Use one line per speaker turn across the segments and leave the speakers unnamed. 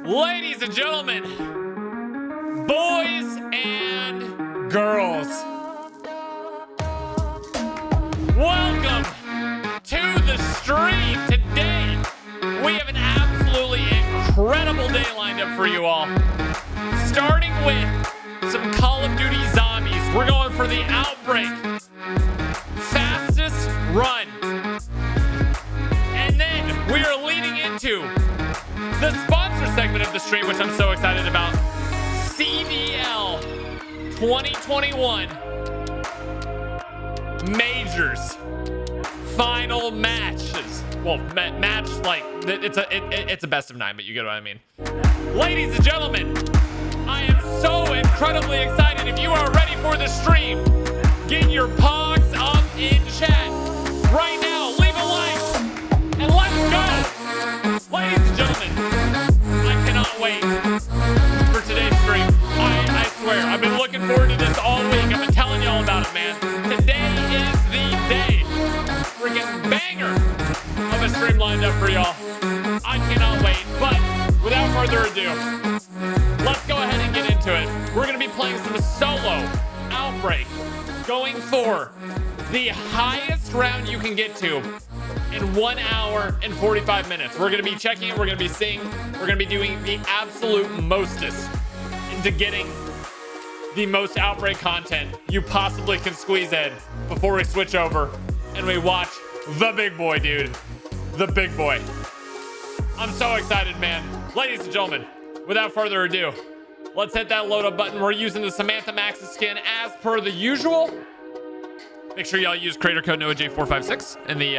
Ladies and gentlemen, boys and girls, welcome to the stream. Today, we have an absolutely incredible day lined up for you all. Starting with some Call of Duty Zombies. We're going for the Outbreak fastest run. And then we are leading into the sponsor segment of the stream, which I'm so excited about. CDL 2021 Majors final matches. Well, match like it's a best of 9, but you get what I mean. Ladies and gentlemen, I am so incredibly excited. If you are ready for the stream, get your pogs up in chat right now. Leave a like and let's go. Ladies and gentlemen, I cannot wait for today's stream. I swear, I've been looking forward to this all week. I've been telling y'all about it, man. Today is the day. Freaking banger of a stream lined up for y'all. I cannot wait, but without further ado, let's go ahead and get into it. We're going to be playing some solo Outbreak, going for the highest round you can get to in 1 hour and 45 minutes. We're going to be checking it. We're going to be seeing. We're going to be doing the absolute mostest into getting the most Outbreak content you possibly can squeeze in before we switch over and we watch the big boy, dude. The big boy. I'm so excited, man. Ladies and gentlemen, without further ado, let's hit that load up button. We're using the Samantha Max's skin as per the usual. Make sure y'all use creator code NOAJ456 in the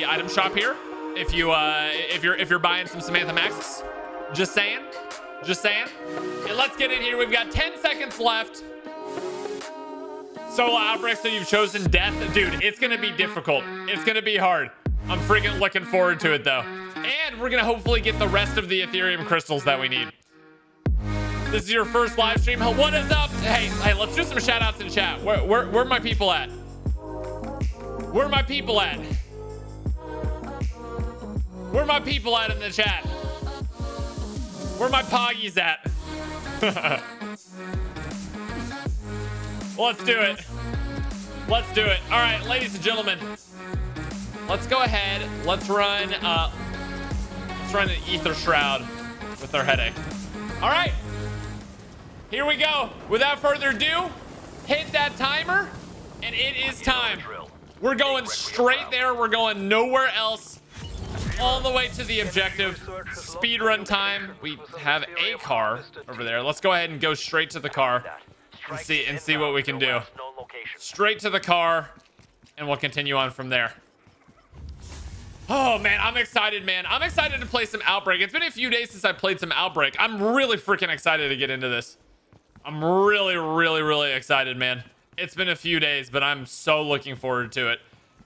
item shop here. If you're buying some Samantha Max's, just saying. And let's get in here. We've got 10 seconds left. Solo Outbreak, so you've chosen death. Dude, it's gonna be difficult. It's gonna be hard. I'm freaking looking forward to it though. And we're gonna hopefully get the rest of the Ethereum crystals that we need. This is your first live stream. What is up? Hey, let's do some shout outs in chat. Where are my people at? Where are my people at? Where are my people at in the chat? Where are my poggies at? Let's do it. Let's do it. All right, ladies and gentlemen, let's go ahead. Let's run an Ether Shroud with our headache. All right, here we go. Without further ado, hit that timer, and it is time. We're going straight there. We're going nowhere else. All the way to the objective. Speedrun time. We have a car over there. Let's go ahead and go straight to the car and see what we can do. Straight to the car, and we'll continue on from there. Oh man, I'm excited, man. I'm excited to play some Outbreak. It's been a few days since I played some Outbreak. I'm really freaking excited to get into this. I'm really excited, man. It's been a few days, but I'm so looking forward to it.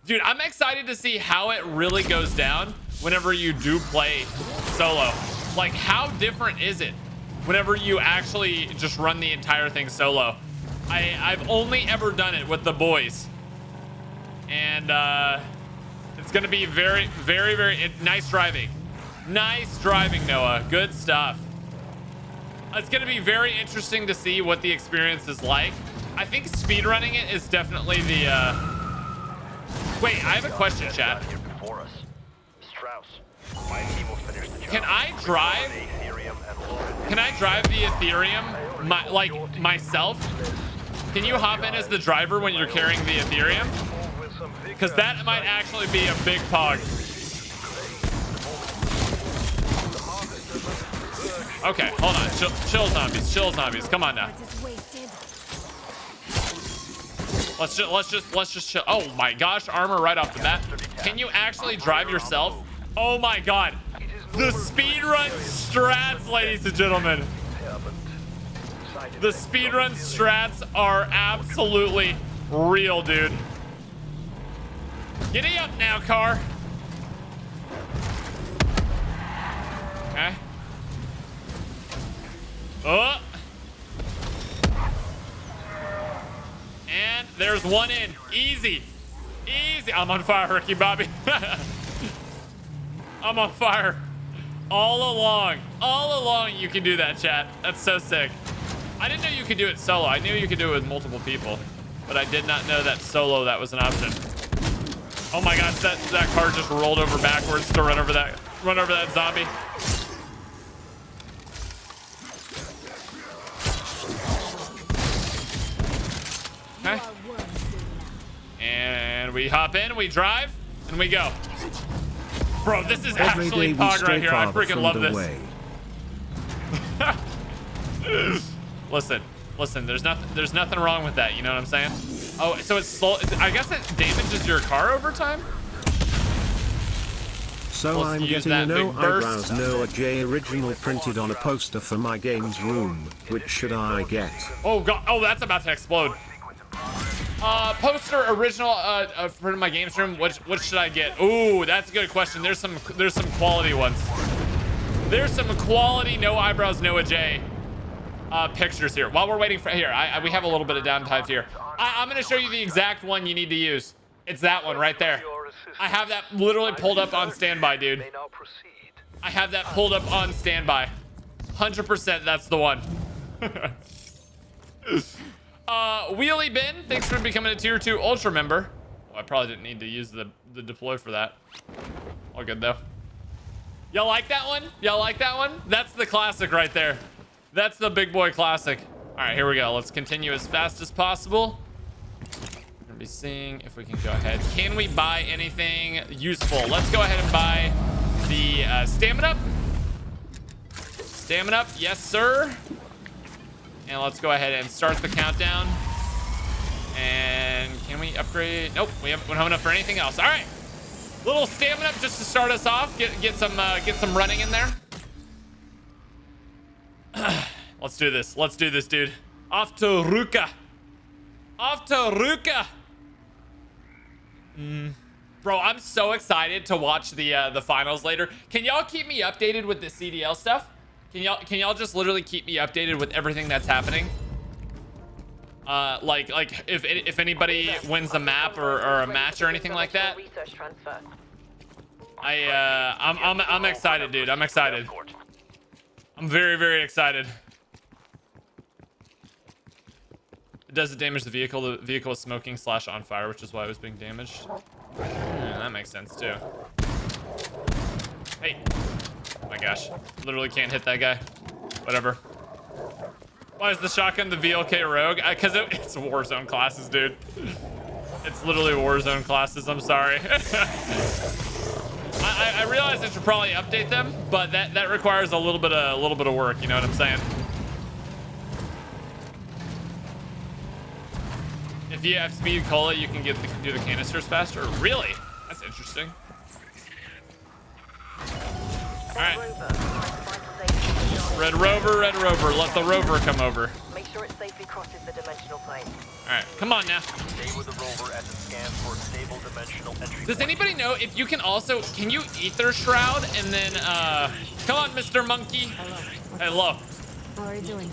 Dude, I'm excited to see how it really goes down whenever you do play solo. Like, how different is it whenever you actually just run the entire thing solo? I've only ever done it with the boys. And it's going to be very nice driving. Nice driving, Noah. Good stuff. It's going to be very interesting to see what the experience is like. I think speedrunning it is definitely the... Wait, I have a question, chat. Can I drive the Ethereum myself? Can you hop in as the driver when you're carrying the Ethereum? Because that might actually be a big pog. Okay, hold on. Chill zombies. Come on now. Let's just chill. Oh my gosh, armor right off the bat. Can you actually drive yourself? Oh my god. The speedrun strats, ladies and gentlemen. The speedrun strats are absolutely real, dude. Giddy up now, car. Okay. Oh. And there's one in. Easy. I'm on fire, Ricky Bobby. I'm on fire. All along you can do that, chat. That's so sick. I didn't know you could do it solo. I knew you could do it with multiple people, but I did not know that solo that was an option. Oh my gosh, that car just rolled over backwards to run over that zombie. Okay. And we hop in, we drive, and we go. Bro, this is actually pog right here. I freaking love this. Listen, there's nothing wrong with that, you know what I'm saying? Oh, so it's slow. I guess it damages your car over time?
So I'm getting a No Eyebrows Noah J original printed on a poster for my games room. Which should I get?
Oh god, oh that's about to explode. Poster original for my games room. What should I get? Ooh, that's a good question. There's some quality ones. There's some quality No Eyebrows Noah J pictures here. While we're waiting for here, we have a little bit of downtime here. I'm gonna show you the exact one you need to use. It's that one right there. I have that literally pulled up on standby, dude. I have that pulled up on standby. 100% that's the one. Wheelie Bin, thanks for becoming a tier 2 ultra member. Well, I probably didn't need to use the deploy for that. All good though. Y'all like that one? Y'all like that one? That's the classic right there. That's the big boy classic. All right, here we go. Let's continue as fast as possible. We're gonna be seeing if we can go ahead. Can we buy anything useful? Let's go ahead and buy the stamina. Stamina up, yes sir. And let's go ahead and start the countdown. And can we upgrade? Nope, we don't have enough for anything else. All right, little stamina up just to start us off. Get some running in there. Let's do this. Let's do this, dude. Off to Ruka. Off to Ruka. Bro, I'm so excited to watch the finals later. Can y'all keep me updated with the CDL stuff? Can y'all just literally keep me updated with everything that's happening? Like if anybody wins a map or a match or anything like that. I'm excited, dude. I'm excited. I'm very, very excited. It doesn't damage the vehicle. The vehicle is smoking / on fire, which is why it was being damaged. That makes sense too. Hey. Oh my gosh. Literally can't hit that guy. Whatever. Why is the shotgun the VLK Rogue? Because it's Warzone classes, dude. It's literally Warzone classes. I'm sorry. I realize I should probably update them, but that requires a little bit of work. You know what I'm saying? If you have speed cola, you can do the canisters faster. Really? That's interesting. All right. Red Rover. Let the Rover come over.
Make sure it safely crosses the dimensional plane.
All right, come on now.
Stay with the Rover as it scans for a stable dimensional entry.
Does anybody know if you can also, can you ether shroud and then, come on, Mr. Monkey. Hello.
How are you doing?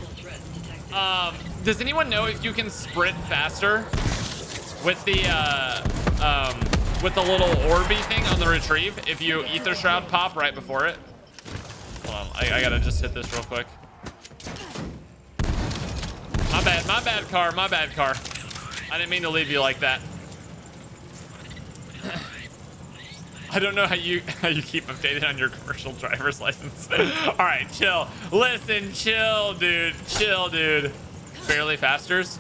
Does anyone know if you can sprint faster with the little orby thing on the retrieve if you ether shroud pop right before it? Hold on, I gotta just hit this real quick. My bad car. I didn't mean to leave you like that. I don't know how you keep updated on your commercial driver's license. All right, chill. Listen, chill, dude. Barely fasters.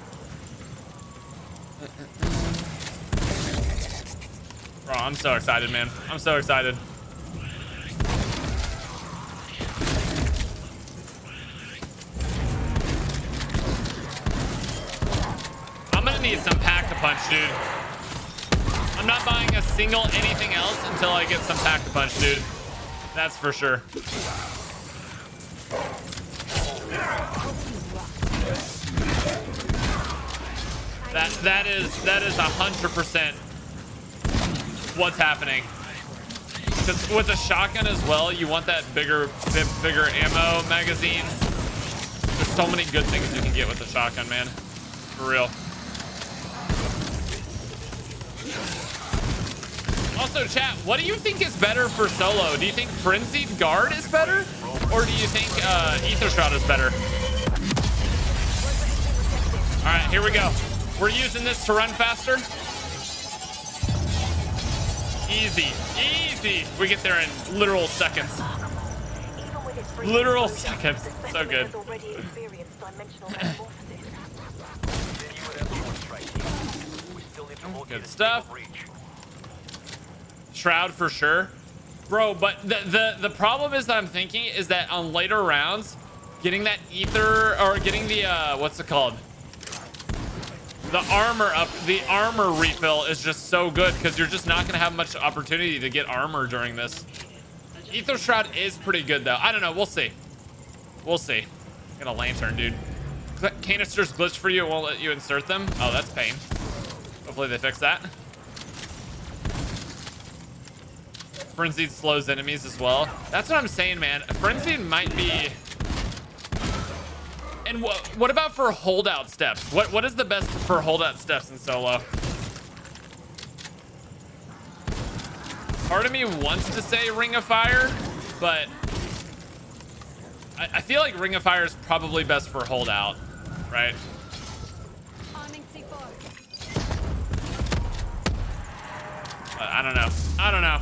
Bro, I'm so excited, man. I'm so excited. I'm gonna need some pack-a-punch, dude. I'm not buying a single anything else until I get some pack-a-punch, dude. That's for sure. That is 100% what's happening. Because with a shotgun as well, you want that bigger ammo magazine. There's so many good things you can get with a shotgun, man. For real. Also, chat, what do you think is better for solo? Do you think Frenzied Guard is better? Or do you think Ether Shroud is better? All right, here we go. We're using this to run faster. Easy, easy. We get there in literal seconds. Literal seconds. So good. Good stuff. Shroud for sure, bro. But the problem is that I'm thinking is that on later rounds, getting that ether or getting the what's it called? The armor refill is just so good because you're just not gonna have much opportunity to get armor during this. Ether Shroud is pretty good though. I don't know. We'll see. We'll see. Get a lantern, dude. Canisters glitch for you. It won't let you insert them. Oh, that's pain. Hopefully they fix that. Frenzied slows enemies as well. That's what I'm saying, man. Frenzied might be. And what about for holdout steps? What is the best for holdout steps in solo? Part of me wants to say Ring of Fire, but I feel like Ring of Fire is probably best for holdout, right? I don't know. I don't know.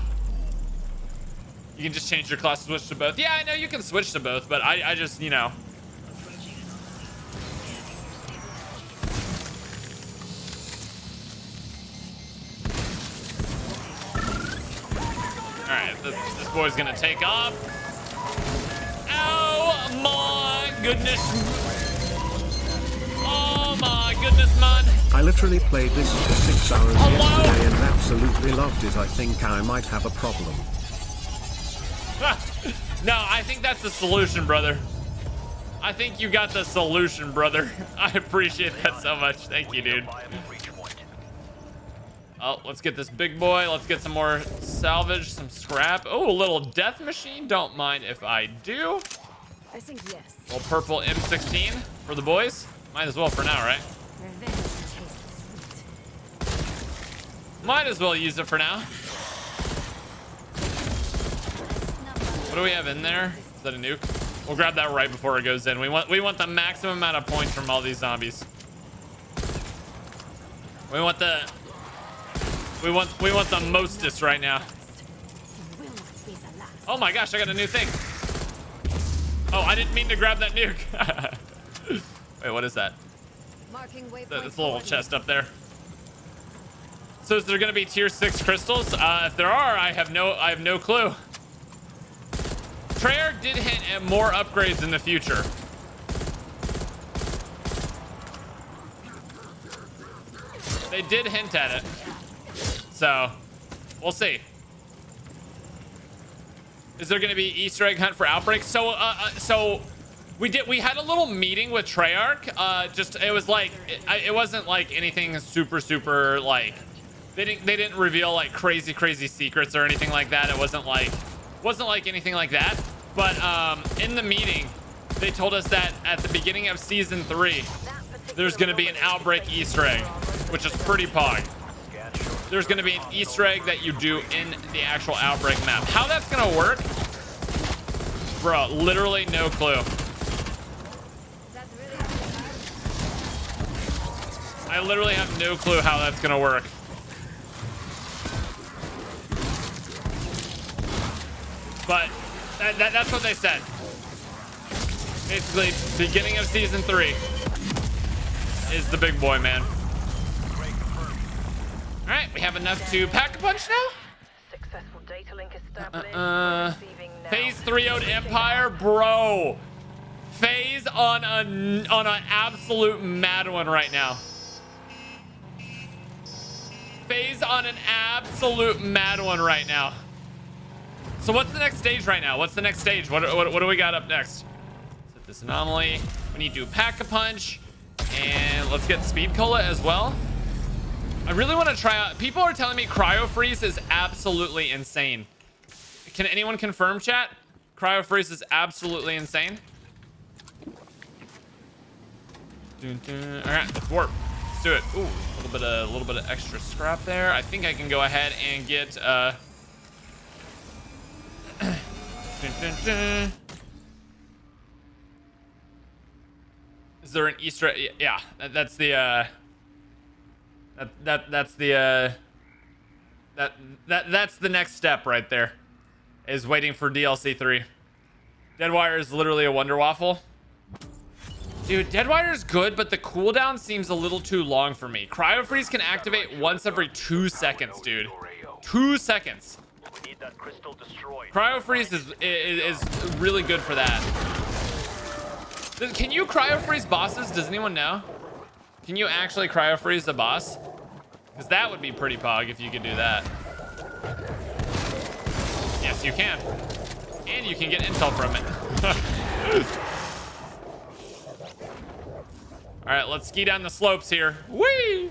You can just change your class, switch to both. Yeah, I know you can switch to both, but I just, you know. All right, this boy's gonna take off. Oh my goodness. Oh my goodness, man.
I literally played this for 6 hours
Hello?
yesterday and absolutely loved it. I think I might have a problem.
No, I think that's the solution, brother. I think you got the solution, brother. I appreciate that so much. Thank you, dude. Oh, let's get this big boy. Let's get some more salvage, some scrap. Oh, a little death machine. Don't mind if I do.
I think yes.
Little purple M16 for the boys. Might as well for now, right?
Revenge tastes sweet.
Might as well use it for now. What do we have in there? Is that a nuke? We'll grab that right before it goes in. We want the maximum amount of points from all these zombies. We want the mostest right now. Oh my gosh, I got a new thing. Oh, I didn't mean to grab that nuke. Wait, what is that? This little chest up there. So is there gonna be tier 6 crystals? If there are, I have no clue. Treyarch did hint at more upgrades in the future. They did hint at it. So, we'll see. Is there going to be Easter egg hunt for Outbreak? So, we had a little meeting with Treyarch. It was like it wasn't like anything super like they didn't reveal like crazy secrets or anything like that. It wasn't like anything like that. But in the meeting, they told us that at the beginning of season 3, there's going to be an Outbreak Easter egg, which is pretty pog. There's going to be an Easter egg that you do in the actual Outbreak map. How that's going to work? Bro, literally no clue. I literally have no clue how that's going to work. But that's what they said. Basically, beginning of season 3 is the big boy, man. All right, we have enough to pack a punch now.
Successful data link established.
Phase 3-0'd Empire, bro. Phase on an absolute mad one right now. Phase on an absolute mad one right now. So what's the next stage right now? What's the next stage? What do we got up next? Set this anomaly. We need to pack a punch, and let's get speed cola as well. I really want to try out. People are telling me cryo freeze is absolutely insane. Can anyone confirm, chat? Cryo freeze is absolutely insane. All right, let's warp. let's do it. Ooh, a little bit of extra scrap there. I think I can go ahead and get dun, dun, dun. Is there an Easter egg? Yeah, that's the that's the next step right there, is waiting for DLC 3. Deadwire is literally a wonder waffle. Dude, Deadwire is good, but the cooldown seems a little too long for me. Cryo Freeze can activate once every 2 seconds, dude. 2 seconds.
We need that crystal destroyed.
Cryo Freeze is really good for that. Can you Cryo Freeze bosses? Does anyone know? Can you actually Cryo Freeze a boss? Because that would be pretty pog if you could do that. Yes, you can. And you can get intel from it. All right, let's ski down the slopes here. Whee!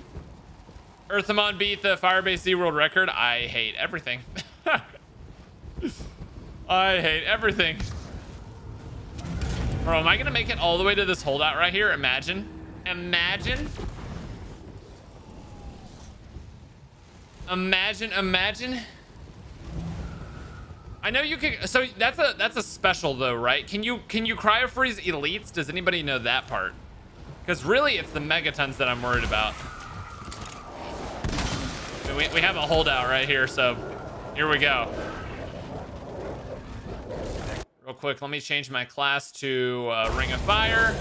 Earthamon beat the Firebase Z World record. I hate everything. I hate everything. Bro, am I gonna make it all the way to this holdout right here? Imagine. Imagine. Imagine. I know you could. So that's a special though, right? Can you Cryo Freeze elites? Does anybody know that part? Because really, it's the megatons that I'm worried about. We have a holdout right here, so here we go. Real quick, let me change my class to Ring of Fire.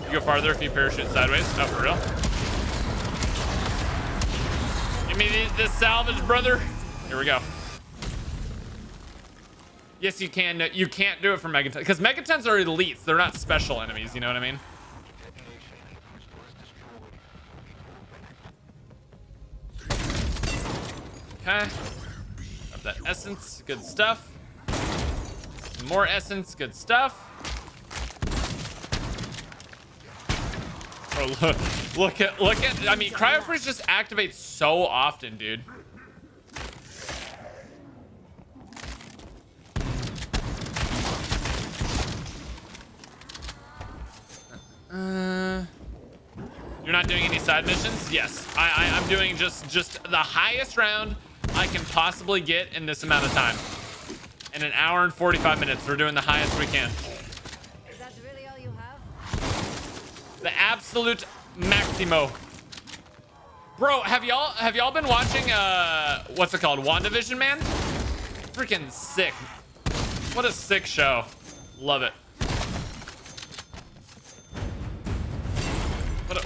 You go farther if you parachute sideways. Oh, for real? Give me this salvage, brother. Here we go. Yes, you can. No, you can't do it for Megatons because Megatons are elites. They're not special enemies. You know what I mean? Okay. Got that essence. Good stuff. More essence. Good stuff. Oh, look at. I mean, Cryo Freeze just activates so often, dude. You're not doing any side missions? Yes, I'm doing just the highest round I can possibly get in this amount of time. In an hour and 45 minutes, we're doing the highest we can.
Is that really all you have?
The absolute maximo. Bro, have y'all been watching what's it called? WandaVision, man? Freaking sick. What a sick show. Love it.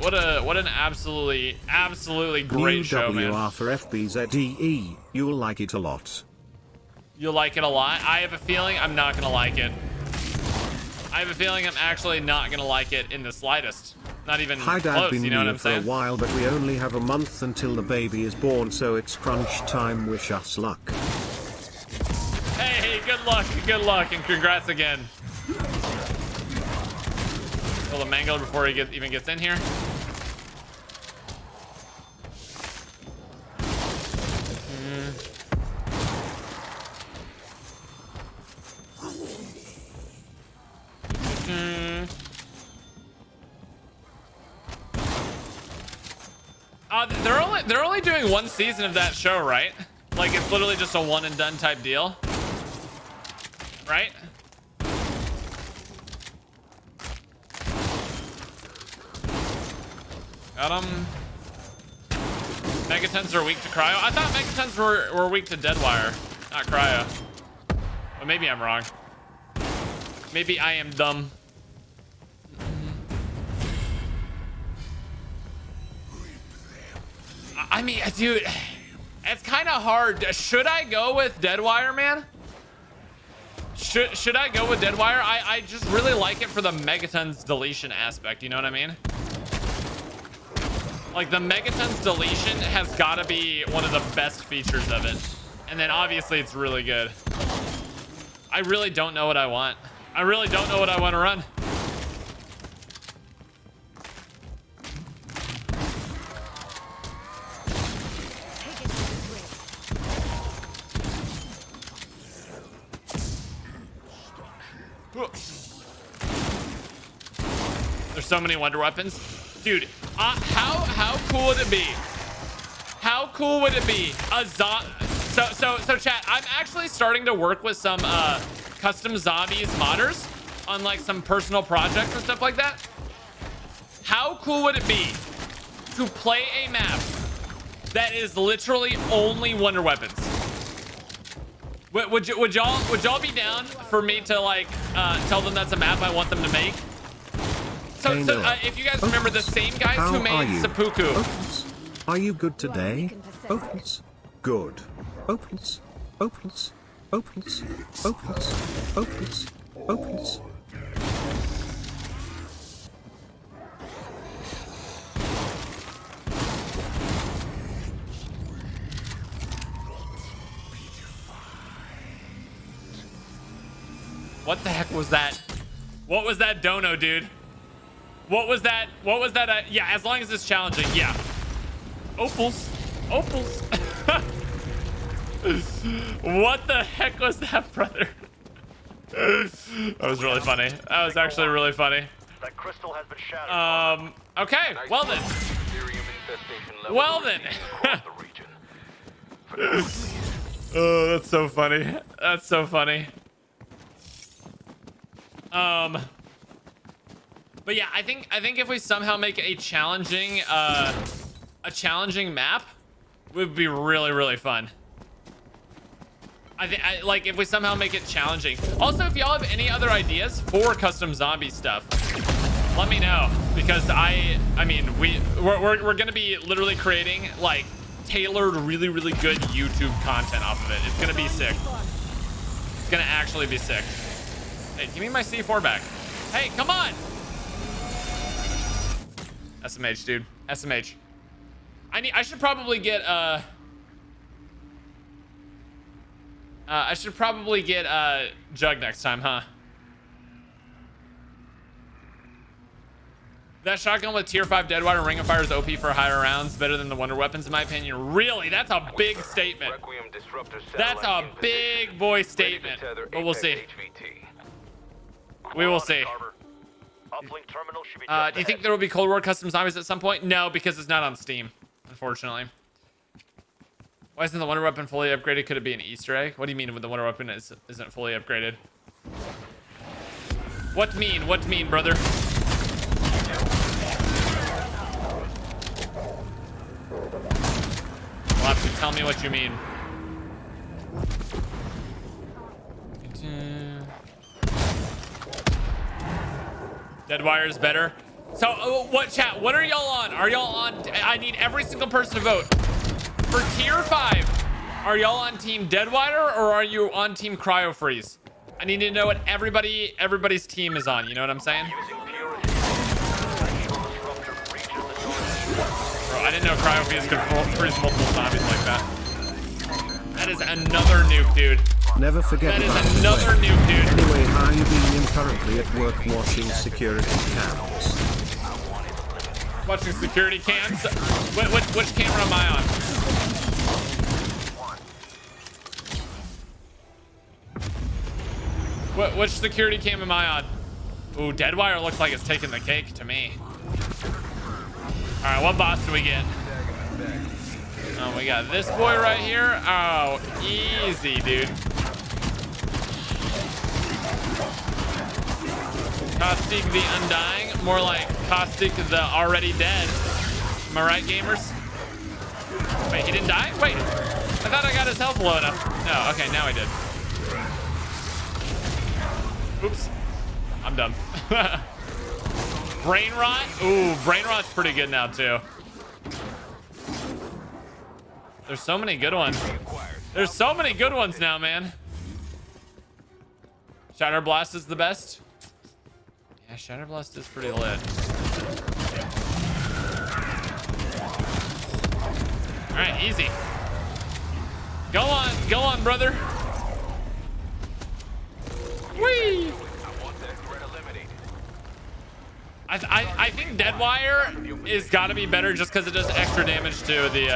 What an absolutely great show, man.
WR for FBZEE. You'll like it a lot.
You'll like it a lot? I have a feeling I'm not gonna like it. I have a feeling I'm actually not gonna like it in the slightest. Not even
Hi Dad,
close,
been
you know what
new
I'm
for a
saying?
while, but we only have a month until the baby is born, so it's crunch time. Wish us luck.
Hey, good luck, and congrats again. Kill the mango before he even gets in here. They're only doing one season of that show, right? Like it's literally just a one and done type deal, right? Got him. Megatons are weak to cryo. I thought Megatons were weak to Deadwire, not cryo. But maybe I'm wrong. Maybe I am dumb. I mean, dude, it's kind of hard. Should I go with Deadwire, man? Should I go with Deadwire? I just really like it for the Megatons deletion aspect. You know what I mean? Like the Megatons deletion has got to be one of the best features of it. And then obviously it's really good. I really don't know what I want. I really don't know what I want to run. so many wonder weapons. Dude, how cool would it be? How cool would it be? So chat, I'm actually starting to work with some custom zombies modders on like some personal projects and stuff like that. How cool would it be to play a map that is literally only wonder weapons? Would y'all be down for me to like tell them that's a map I want them to make? So if you guys remember the same guys who made Seppuku.
Opens. Are you good today? Opens. Good. Opens. Opens. Opens. Opens. Opens. Opens.
What the heck was that? What was that dono, dude? What was that? What was that? Yeah, as long as it's challenging, yeah. Opals. Opals. What the heck was that, brother? That was really funny. That was actually really funny.
That crystal has been shattered.
Okay, well then. Well then. Oh, that's so funny. That's so funny. But yeah, I think if we somehow make a challenging map, would be really fun. I like if we somehow make it challenging. Also, if y'all have any other ideas for custom zombie stuff, let me know, because I mean we're gonna be literally creating like tailored, really good YouTube content off of it. It's gonna be sick. It's gonna actually be sick. Hey, give me my C4 back. Hey, come on. SMH, dude. SMH. I should probably get Jug next time, huh? That shotgun with tier 5 Deadwire and Ring of Fire is OP for higher rounds, better than the wonder weapons in my opinion. Really? That's a big statement. That's a big boy statement. But we'll see. We will see. Do you think there will be Cold War custom zombies at some point? No, because it's not on Steam, unfortunately. Why isn't the wonder weapon fully upgraded? Could it be an Easter egg? What do you mean when the wonder weapon isn't fully upgraded? What mean? What mean, brother? You'll have to tell me what you mean. Deadwire is better. So what, chat? What are y'all on? Are y'all on? I need every single person to vote. For tier 5, are y'all on team Deadwire or are you on team Cryo Freeze? I need to know what everybody's team is on. You know what I'm saying? Bro, I didn't know Cryo Freeze could freeze multiple zombies like that. That is another nuke, dude.
Never forget
that
about
is another nuke, dude.
Anyway, how are you being currently at work watching security cams?
Watching security cams? Which camera am I on? Which security cam am I on? Ooh, Deadwire looks like it's taking the cake to me. All right, what boss do we get? Oh, we got this boy right here. Oh, easy, dude. Caustic the Undying, more like Caustic the Already Dead. Am I right, gamers? Wait, he didn't die? Wait, I thought I got his health low enough. No, okay, now I did. Oops, I'm dumb. Brain Rot? Ooh, Brain Rot's pretty good now too. There's so many good ones. There's so many good ones now, man. Shatter Blast is the best. Yeah, Shatter Blast is pretty lit. All right, easy. Go on, brother. Whee! I think Deadwire is got to be better just because it does extra damage to the.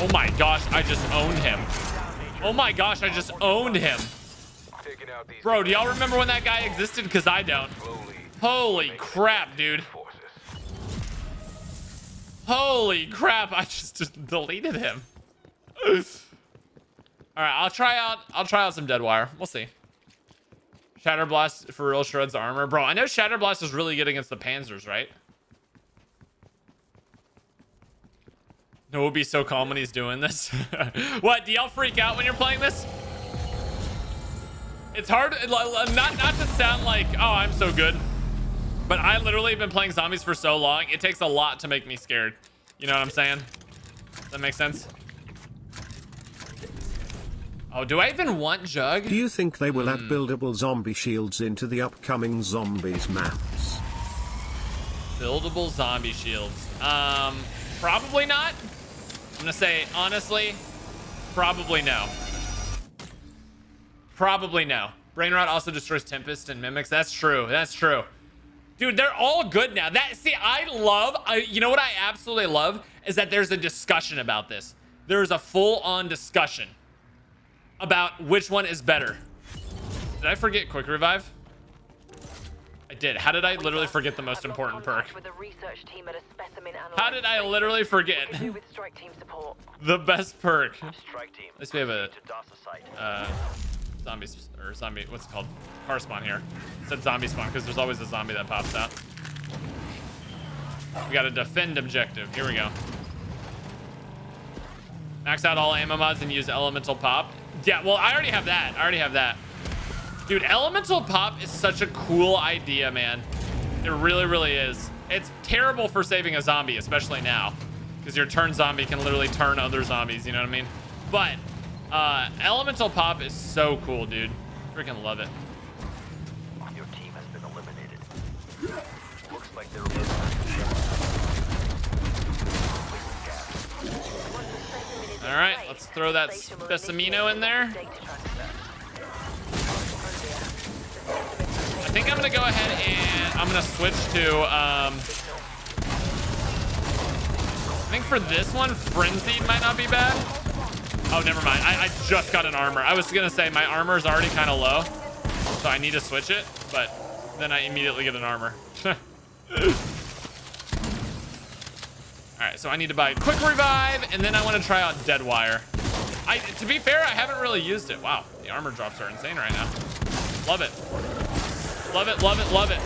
Oh my gosh! I just owned him. Oh my gosh! I just owned him.
taking out these
Bro, do y'all remember when that guy existed? Because I don't.
slowly.
Holy crap, dude.
Forces.
Holy crap, I just deleted him. All right, I'll try out some Deadwire. We'll see. Shatterblast for real shreds armor. Bro, I know Shatterblast is really good against the Panzers, right? No, it would be so calm when he's doing this. What, do y'all freak out when you're playing this? It's hard, not to sound like, oh, I'm so good. But I literally have been playing zombies for so long, it takes a lot to make me scared. You know what I'm saying? Does that make sense? Oh, do I even want Jug?
Do you think they will add buildable zombie shields into the upcoming zombies maps?
Buildable zombie shields. Probably not. I'm gonna say, honestly, probably no. Probably no. Brainrot also destroys Tempest and Mimics. That's true. That's true. Dude, they're all good now. You know what I absolutely love is that there's a discussion about this. There's a full-on discussion about which one is better. Did I forget Quick Revive? I did. How did I literally forget the most important perk? How did I literally forget the best perk?
Strike team.
At least we have a
to DOS the site.
zombie, what's it called? Car spawn here. It said zombie spawn because there's always a zombie that pops out. We got a defend objective. Here we go. Max out all ammo mods and use elemental pop. Yeah, well, I already have that. Dude, elemental pop is such a cool idea, man. It really, really is. It's terrible for saving a zombie, especially now, because your turn zombie can literally turn other zombies, you know what I mean? But elemental pop is so cool, dude. Freaking love it.
Your team has been eliminated. Looks like they're
All right, let's throw that Specimino in there. I think I'm gonna go ahead and I'm gonna switch to I think for this one, Frenzied might not be bad. Oh, never mind. I just got an armor. I was gonna say my armor is already kind of low, so I need to switch it, but then I immediately get an armor. All right, so I need to buy Quick Revive, and then I want to try out Deadwire. To be fair, I haven't really used it. Wow, the armor drops are insane right now. Love it. Love it, love it, love it.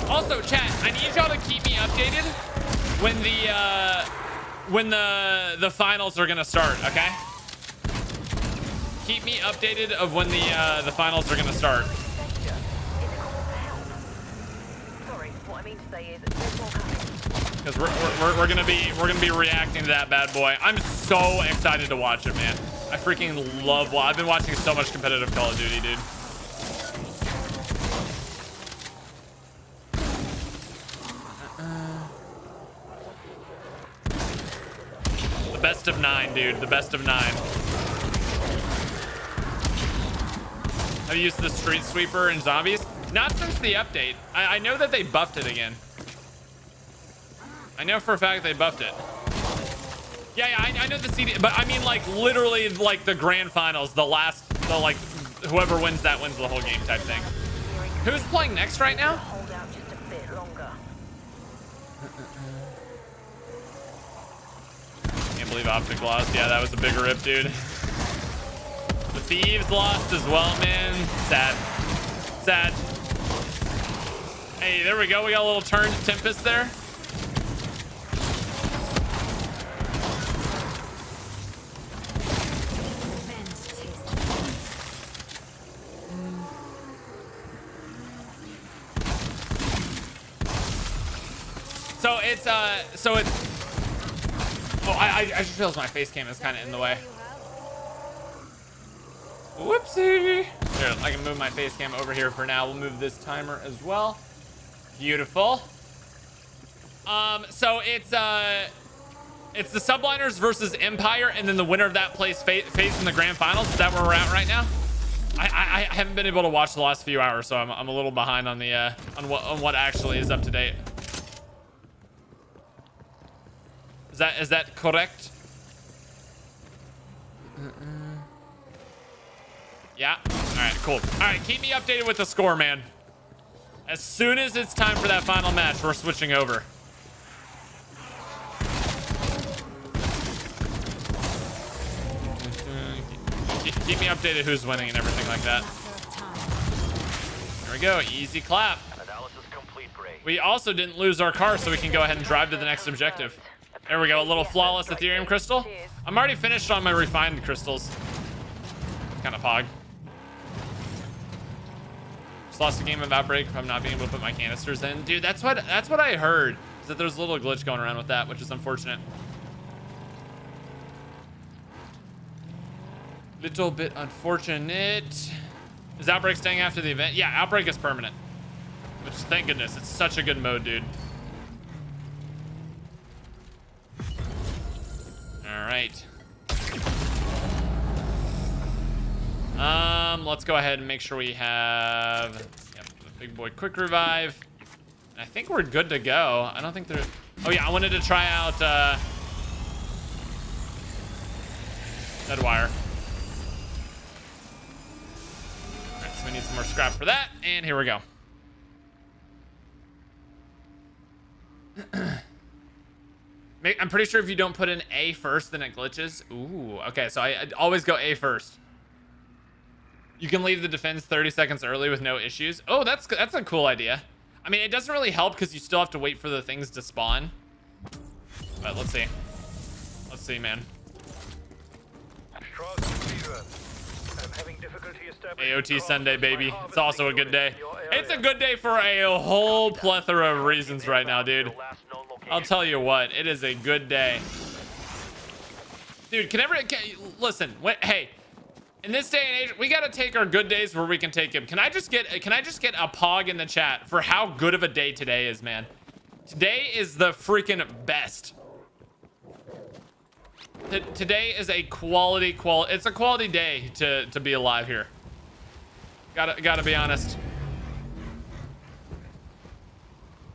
Also, chat, I need y'all to keep me updated when the finals are gonna start, okay? Keep me updated of when the finals are gonna start.
Sorry, what I mean to say is there's more coming.
Because we're gonna be reacting to that bad boy. I'm so excited to watch it, man. I freaking love. I've been watching so much competitive Call of Duty, dude. The best of 9, dude. The best of 9. Have you used the Street Sweeper in Zombies? Not since the update. I know that they buffed it again. I know for a fact they buffed it. Yeah, I know the CD, but I mean like literally like the grand finals, the like whoever wins that wins the whole game type thing. Who's playing next right now?
Hold out just a bit longer.
Can't believe Optic lost. Yeah, that was a big rip, dude. The Thieves lost as well, man. Sad. Sad. Hey, there we go. We got a little turn to Tempest there. Oh, I just realized my face cam is kind of in the way. Whoopsie. Here, I can move my face cam over here for now. We'll move this timer as well. Beautiful. So it's the Subliners versus Empire, and then the winner of that plays face in the grand finals. Is that where we're at right now? I haven't been able to watch the last few hours, so I'm a little behind on the on what actually is up to date. Is that correct? Yeah. All right. Cool. All right, keep me updated with the score, man. As soon as it's time for that final match, we're switching over. Keep me updated who's winning and everything like that. There we go. Easy clap.
Analysis complete, Gray.
We also didn't lose our car, so we can go ahead and drive to the next objective. There we go. A little flawless Ethereum crystal. I'm already finished on my refined crystals. Kind of pog. Just lost a game of Outbreak from not being able to put my canisters in. Dude, that's what I heard. Is that there's a little glitch going around with that, which is unfortunate. Little bit unfortunate. Is Outbreak staying after the event? Yeah, Outbreak is permanent. Which, thank goodness, it's such a good mode, dude. All right. Let's go ahead and make sure we have the big boy quick revive. I think we're good to go. I don't think there. Oh yeah, I wanted to try out Deadwire. All right, so we need some more scrap for that, and here we go. I'm pretty sure if you don't put in A first, then it glitches. Ooh, okay, so I always go A first. You can leave the defense 30 seconds early with no issues. Oh, that's a cool idea. I mean, it doesn't really help because you still have to wait for the things to spawn. But let's see. Let's see, man. AOT Sunday, baby. It's also a good day. It's a good day for a whole plethora of reasons right now, dude. I'll tell you what, it is a good day. Dude, listen, hey, in this day and age, we gotta take our good days where we can take them. Can I just get a pog in the chat for how good of a day today is, man? Today is the freaking best. Today is a it's a quality day to be alive here. Gotta be honest.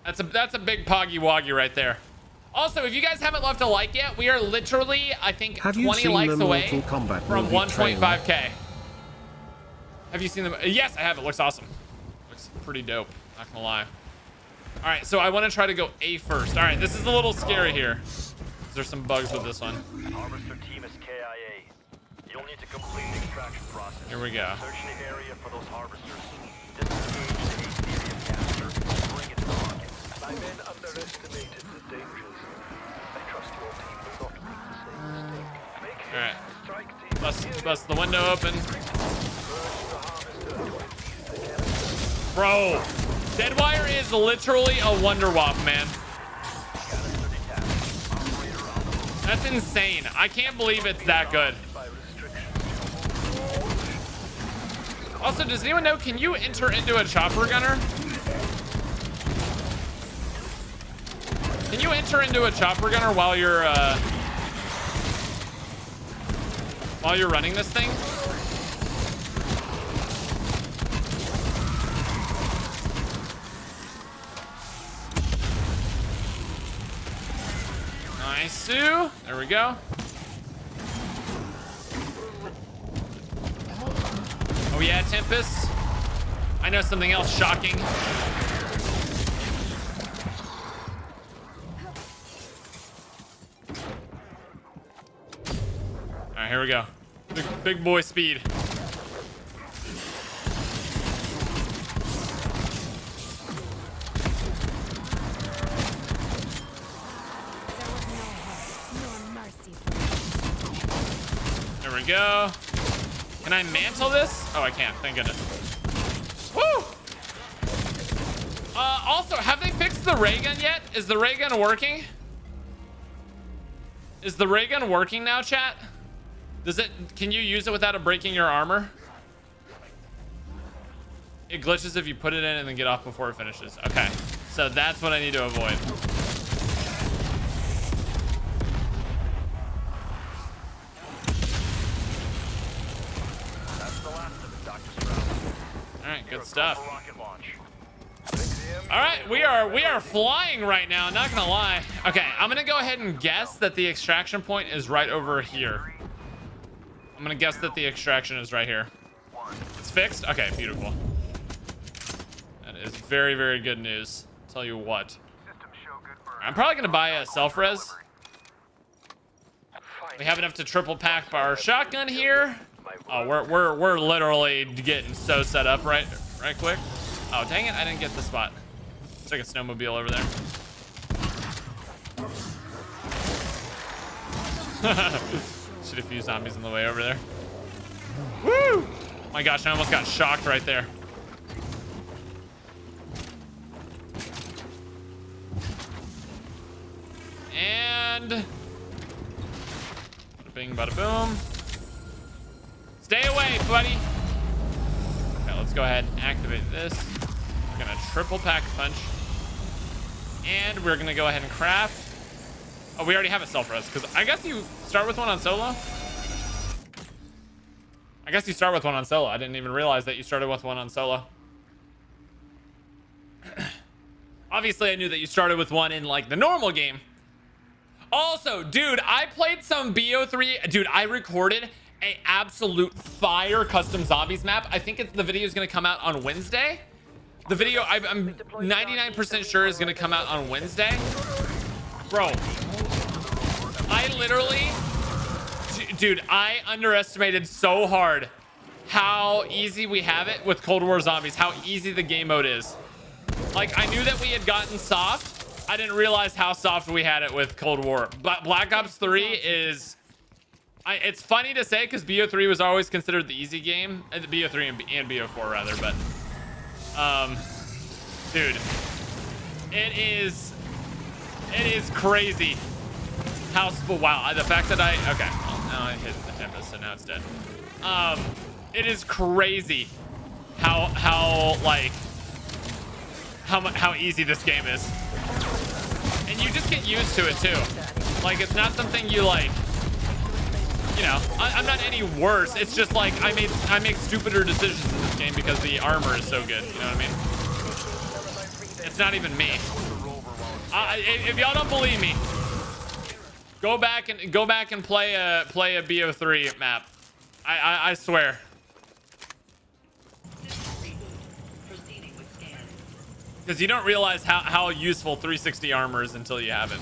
That's a big poggy woggy right there. Also, if you guys haven't left a like yet, we are literally, I think, 20 likes away from 1.5K. Have you seen them? Yes, I have. It looks awesome. Looks pretty dope. Not gonna lie. All right, so I want to try to go A first. All right, this is a little scary here. There's some bugs with this one.
Harvester team is KIA. You'll need to complete the extraction process.
Here we go.
Search the area for those harvesters. Disengage the Ethereum canister and bring it to the market.
My men underestimated the dangers. I trust your team will not make the same mistake. Make
All right.
strike team.
Bust the window open. Bro, Deadwire is literally a wonder wop, man. That's insane. I can't believe it's that good. Also, does anyone know, can you enter into a chopper gunner? Can you enter into a chopper gunner while you're running this thing? Nice, Sue. There we go. Oh yeah, Tempest. I know something else shocking. All right, here we go. Big boy speed. There we go. Can I mantle this? Oh, I can't. Thank goodness. Woo! Also, have they fixed the ray gun yet? Is the ray gun working? Is the ray gun working now, chat? Can you use it without it breaking your armor? It glitches if you put it in and then get off before it finishes. Okay, so that's what I need to avoid. All right, good stuff. All right, we are flying right now, not gonna lie. Okay, I'm gonna go ahead and guess that the extraction point is right over here. I'm gonna guess that the extraction is right here. It's fixed? Okay, beautiful. That is very, very good news. Tell you what.
System show good burn.
I'm probably gonna buy a self-res. We have enough to triple pack our shotgun here. Oh, we're literally getting so set up right quick. Oh, dang it, I didn't get the spot. It's like a snowmobile over there. Should have few zombies on the way over there. Woo! My gosh, I almost got shocked right there. And bada bing, bada boom. Stay away, buddy. Okay, let's go ahead and activate this. We're gonna triple pack punch. And we're gonna go ahead and craft. Oh, we already have a self-res, because I guess you start with one on solo. I guess you start with one on solo. I didn't even realize that you started with one on solo. Obviously, I knew that you started with one in like the normal game. Also, dude, I played some BO3. Dude, I recorded a absolute fire custom zombies map. I think the video is going to come out on Wednesday. The video, I'm 99% sure is going to come out on Wednesday. Bro, I literally, dude, I underestimated so hard how easy we have it with Cold War Zombies, how easy the game mode is. Like, I knew that we had gotten soft. I didn't realize how soft we had it with Cold War. But Black Ops 3 is... it's funny to say because BO3 was always considered the easy game. The BO3 and BO4 rather, but... dude. It is crazy how... Wow, the fact that okay. Well, now I hit the Tempest, so now it's dead. It is crazy how easy this game is. And you just get used to it too. Like, it's not something you like, you know, I'm not any worse. It's just like I make stupider decisions in this game because the armor is so good. You know what I mean? It's not even me. If y'all don't believe me, go back and play a BO3 map. I swear. Because you don't realize how useful 360 armor is until you have it.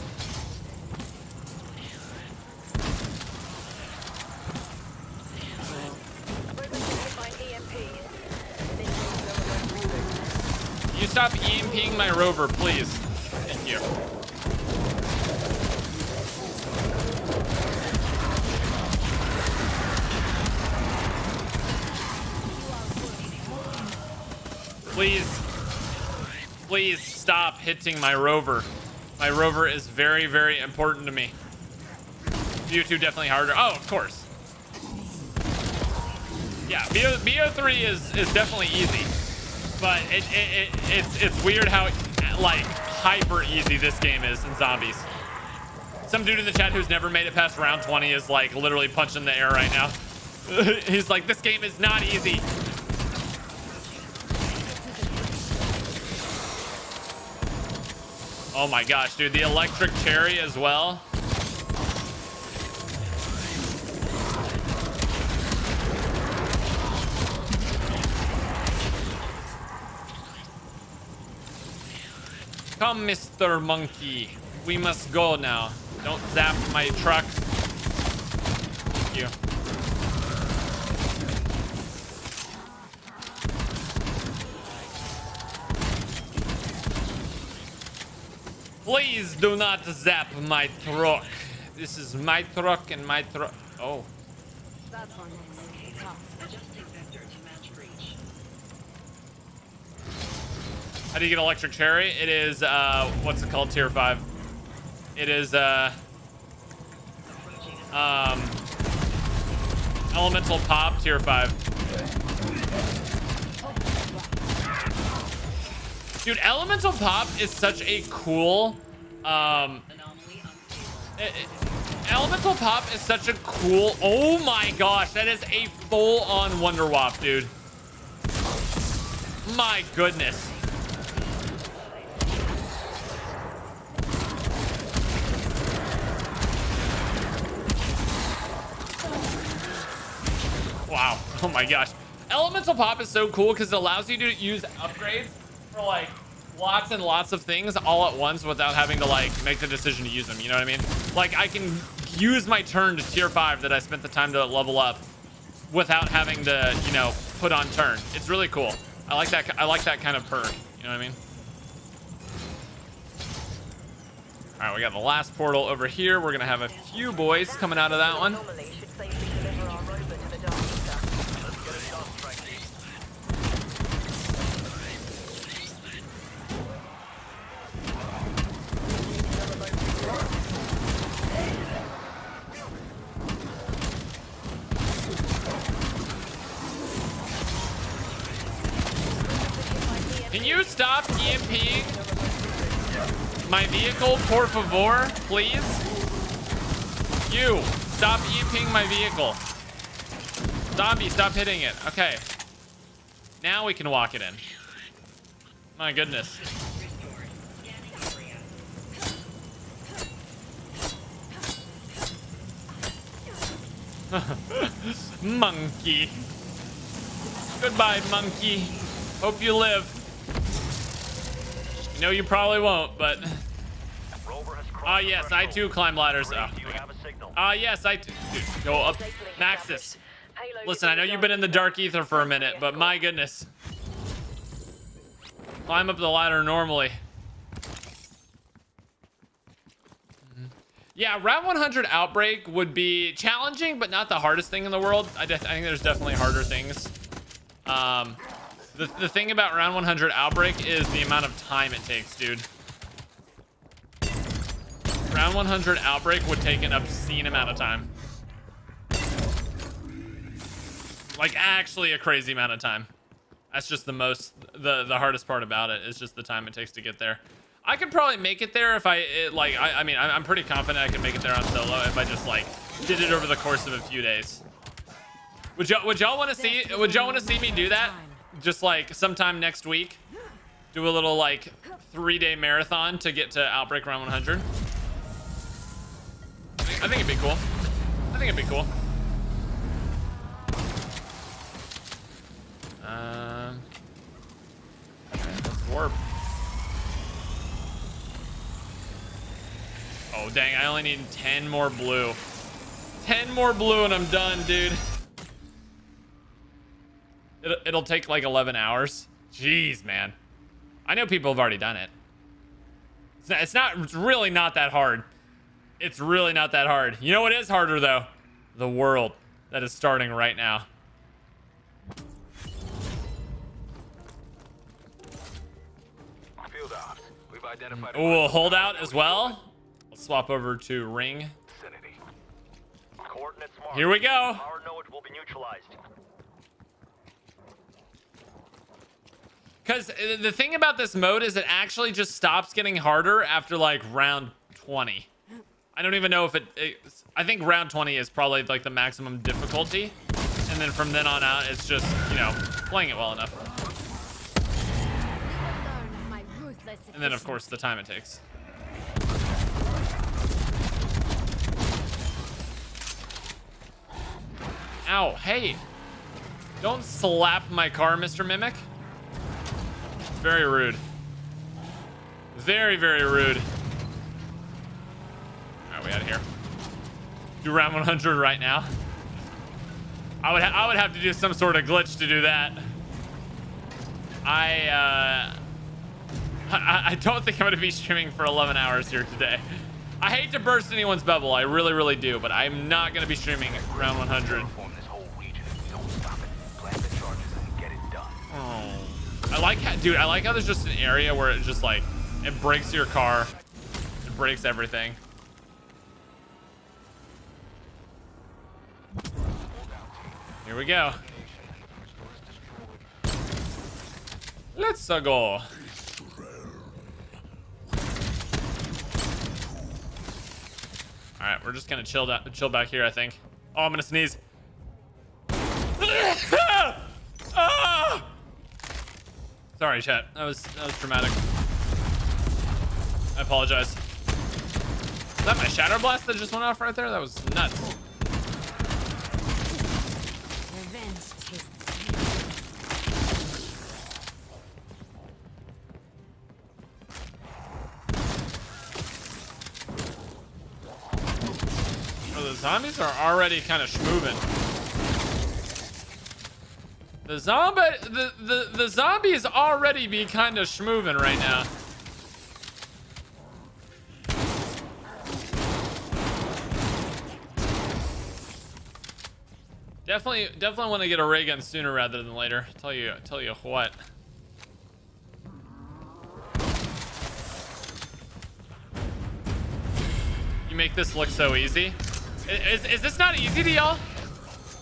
You stop EMPing my rover, please. Thank you. Please stop hitting my rover. My rover is very, very important to me. BO2 definitely harder. Oh, of course. Yeah, BO3 is definitely easy, but it's weird how like hyper easy this game is in zombies. Some dude in the chat who's never made it past round 20 is like literally punching the air right now. He's like, this game is not easy. Oh my gosh, dude, the electric cherry as well. Come, Mr. Monkey. We must go now. Don't zap my truck. Thank you. Please do not zap my truck. This is my truck and my truck. Oh.
That's one nice.
How do you get electric cherry? It is what's it called? Tier 5. It is elemental pop tier 5. Dude, elemental pop is such a cool elemental pop is such a cool, oh my gosh, that is a full-on Wonder Wop, dude. My goodness. Wow. Oh my gosh. Elemental Pop is so cool because it allows you to use upgrades for like lots and lots of things all at once without having to like make the decision to use them. You know what I mean? Like I can use my turn to tier 5 that I spent the time to level up without having to, you know, put on turn. It's really cool. I like that. I like that kind of perk. You know what I mean? All right, we got the last portal over here. We're gonna have a few boys coming out of that one.
Anomaly should safely deliver our rover to the Dark Eater.
Let's get it done, Frankie.
Can you stop EMPing my vehicle, por favor, please? You, stop EMPing my vehicle. Zombie, stop hitting it. Okay. Now we can walk it in. My goodness. Monkey. Goodbye, monkey. Hope you live. You know you probably won't, but...
Rover has crossed the
yes, I too climb ladders.
threshold. Do you have a signal?
Yes, I... Dude, go up. Maxis. Listen, I know you've been in the dark ether for a minute, but my goodness. Climb up the ladder normally. Yeah, round 100 Outbreak would be challenging, but not the hardest thing in the world. I think there's definitely harder things. The thing about round 100 Outbreak is the amount of time it takes, dude. Round 100 Outbreak would take an obscene amount of time. Like actually a crazy amount of time. That's just the hardest part about it is just the time it takes to get there. I could probably make it there if I'm pretty confident I can make it there on solo if I just like did it over the course of a few days. Would y'all want to see me do that? Just like sometime next week, do a little like 3-day marathon to get to Outbreak round 100. I think it'd be cool. I think it'd be cool. Let's warp. Oh dang! I only need 10 more blue. 10 more blue and I'm done, dude. It'll take like 11 hours. Jeez, man. I know people have already done it. It's really not that hard. It's really not that hard. You know what is harder though? The world that is starting right now.
Field ops. We've identified.
Oh, holdout as well. Let's swap over to ring.
Vicinity. Coordinates marked.
Here we go.
Our node will be neutralized.
Because the thing about this mode is it actually just stops getting harder after like round 20. I don't even know if I think round 20 is probably like the maximum difficulty. And then from then on out, it's just, you know, playing it well enough. And then of course the time it takes. Ow, hey. Don't slap my car, Mr. Mimic. Very rude. Very, very rude. All right, we out of here. Do round 100 right now. I would have to do some sort of glitch to do that. I don't think I'm gonna be streaming for 11 hours here today. I hate to burst anyone's bubble, I really, really do, but I'm not gonna be streaming round 100. Oh. I like how there's just an area where it just like it breaks your car, it breaks everything. Here we go. Let's go. All right, we're just gonna chill back here, I think. Oh, I'm gonna sneeze. Ah! Sorry, chat. That was dramatic. I apologize. Is that my Shadow Blast that just went off right there? That was nuts.
Revenge tastes
So the zombies are already kind of schmoving. The zombies already be kind of schmoving right now. Definitely want to get a ray gun sooner rather than later. Tell you what. You make this look so easy. Is this not easy to y'all?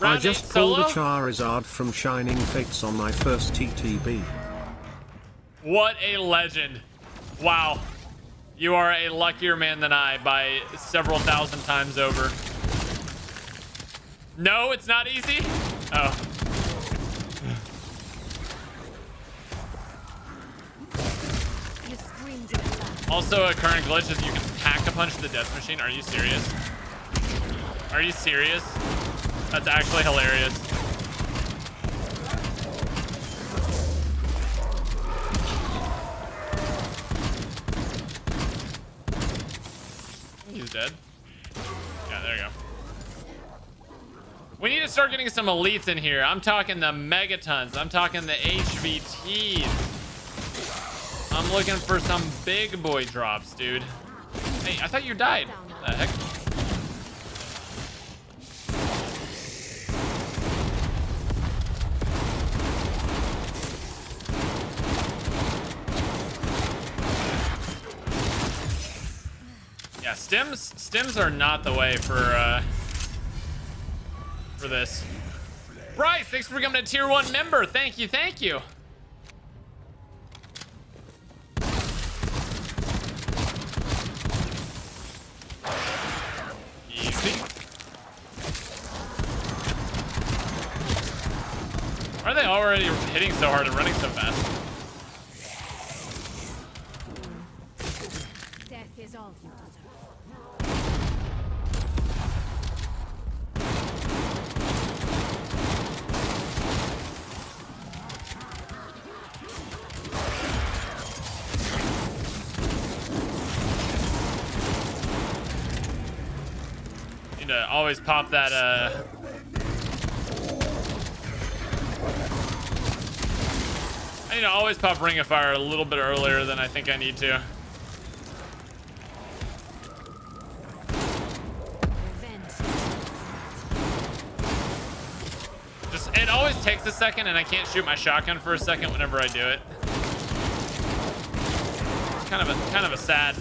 I just pulled
solo?
a Charizard from Shining Fates on my first TTB.
What a legend. Wow. You are a luckier man than I by several thousand times over. No, it's not easy? Oh.
You screamed at last.
Also, a current glitch is you can pack a punch the death machine. Are you serious? Are you serious? That's actually hilarious. He's dead. Yeah, there you go. We need to start getting some elites in here. I'm talking the megatons. I'm talking the HVTs. I'm looking for some big boy drops, dude. Hey, I thought you died. What the heck? Yeah, stims are not the way for this. Bryce, thanks for becoming a tier 1 member. Thank you, thank you. Easy. Why are they already hitting so hard and running so fast?
Death is all you deserve.
Need to always pop that I need to always pop Ring of Fire a little bit earlier than I think I need to.
Revenge.
Just it always takes a second and I can't shoot my shotgun for a second whenever I do it. It's kind of a sad.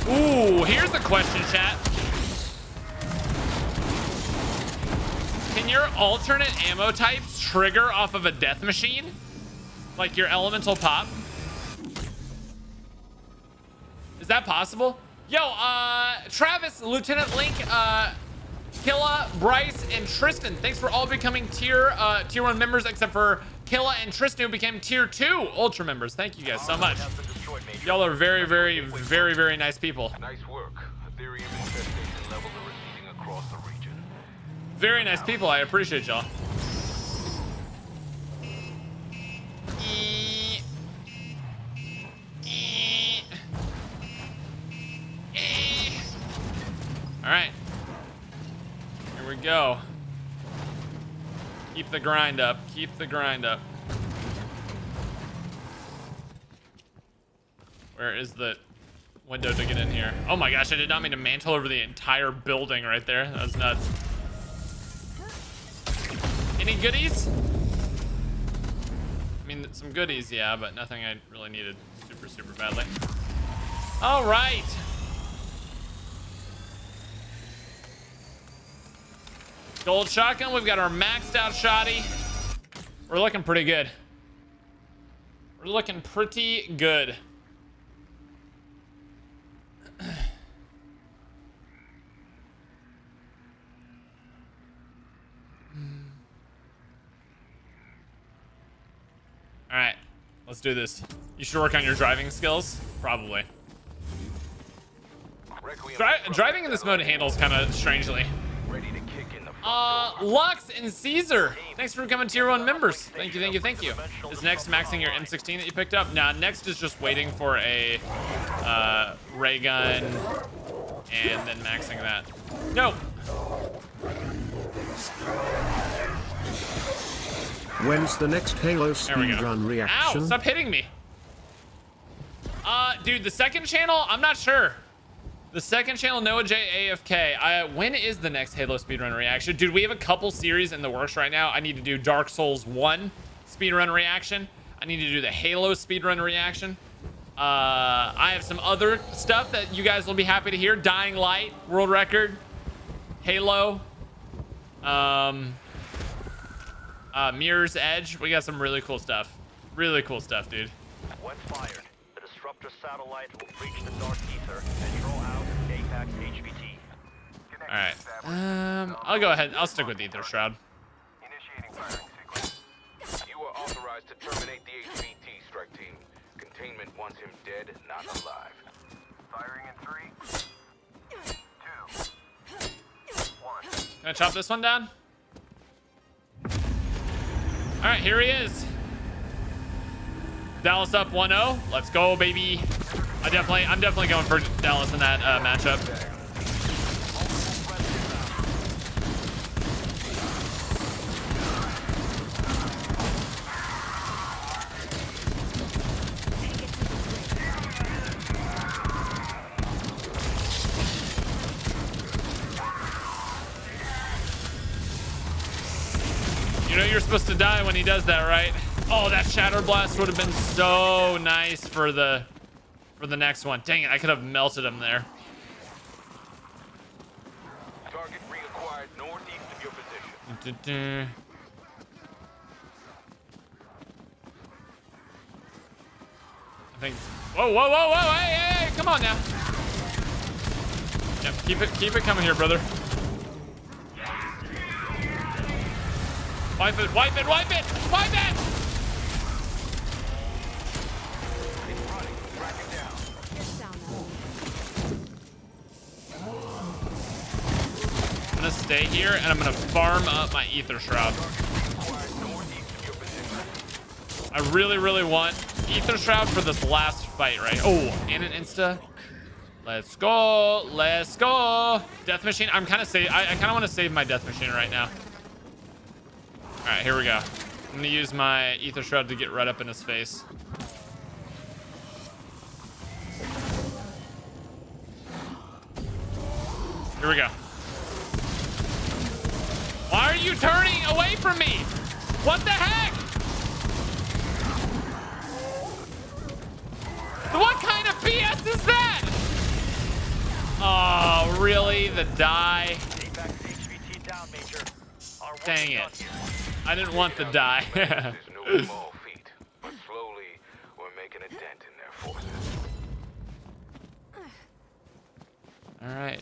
Ooh, here's a question, chat. Can your alternate ammo types trigger off of a death machine? Like your elemental pop? Is that possible? Yo, Travis, Lieutenant Link, Killa, Bryce, and Tristan, thanks for all becoming tier 1 members, except for Killa and Tristan, who became tier 2 ultra members. Thank you guys so much. Y'all are very, very, very, very nice people.
Nice work. Ethereum infestation levels are receding across the region.
Very nice people. I appreciate y'all. All right. Here we go. Keep the grind up. Keep the grind up. Where is the window to get in here? Oh my gosh, I did not mean to mantle over the entire building right there. That was nuts. Any goodies? I mean, some goodies, yeah, but nothing I really needed super, super badly. All right. Gold shotgun, we've got our maxed out shotty. We're looking pretty good. We're looking pretty good. All right, let's do this. You should work on your driving skills, probably. Driving in this mode handles kind of strangely.
Ready to kick in the
Lux and Caesar, thanks for coming tier 1 members. Thank you, thank you, thank you. Is next maxing your M16 that you picked up? Nah, next is just waiting for a ray gun and then maxing that. No.
When's the next Halo
There we go.
speedrun reaction?
Ow, stop hitting me. Dude, the second channel, I'm not sure. The second channel, Noah J AFK. When is the next Halo speedrun reaction? Dude, we have a couple series in the works right now. I need to do Dark Souls 1 speedrun reaction. I need to do the Halo speedrun reaction. I have some other stuff that you guys will be happy to hear. Dying Light, world record. Halo. Mirror's Edge. We got some really cool stuff. Really cool stuff, dude.
When fired, the disruptor satellite will reach the dark ether and draw out Apex HVT.
All right. I'll go ahead. I'll stick with Ether Shroud.
Initiating firing sequence. You are authorized to terminate the HVT, strike team. Containment wants him dead, not alive.
Firing in 3, 2, 1.
Can I chop this one down? All right, here he is. Dallas up 1-0. Let's go, baby. I'm definitely going for Dallas in that matchup. You know you're supposed to die when he does that, right? Oh, that Shatter Blast would have been so nice for the next one. Dang it, I could have melted him there.
Target reacquired northeast of your position.
I think. Whoa! Hey, come on now. Yep, keep it coming here, brother. Wipe it! I'm gonna stay here and I'm gonna farm up my Ether Shroud. I really want Ether Shroud for this last fight, right? Oh, and an insta. Let's go. Death Machine. I kind of want to save my Death Machine right now. All right, here we go. I'm gonna use my Ether Shroud to get right up in his face. Here we go. Why are you turning away from me? What the heck? What kind of BS is that? Oh, really? The die?
Apex HVT down, Major. Our work
Dang
is
it.
done here.
I didn't want the die.
This is no small feat, but slowly we're making a dent in their forces.
All right.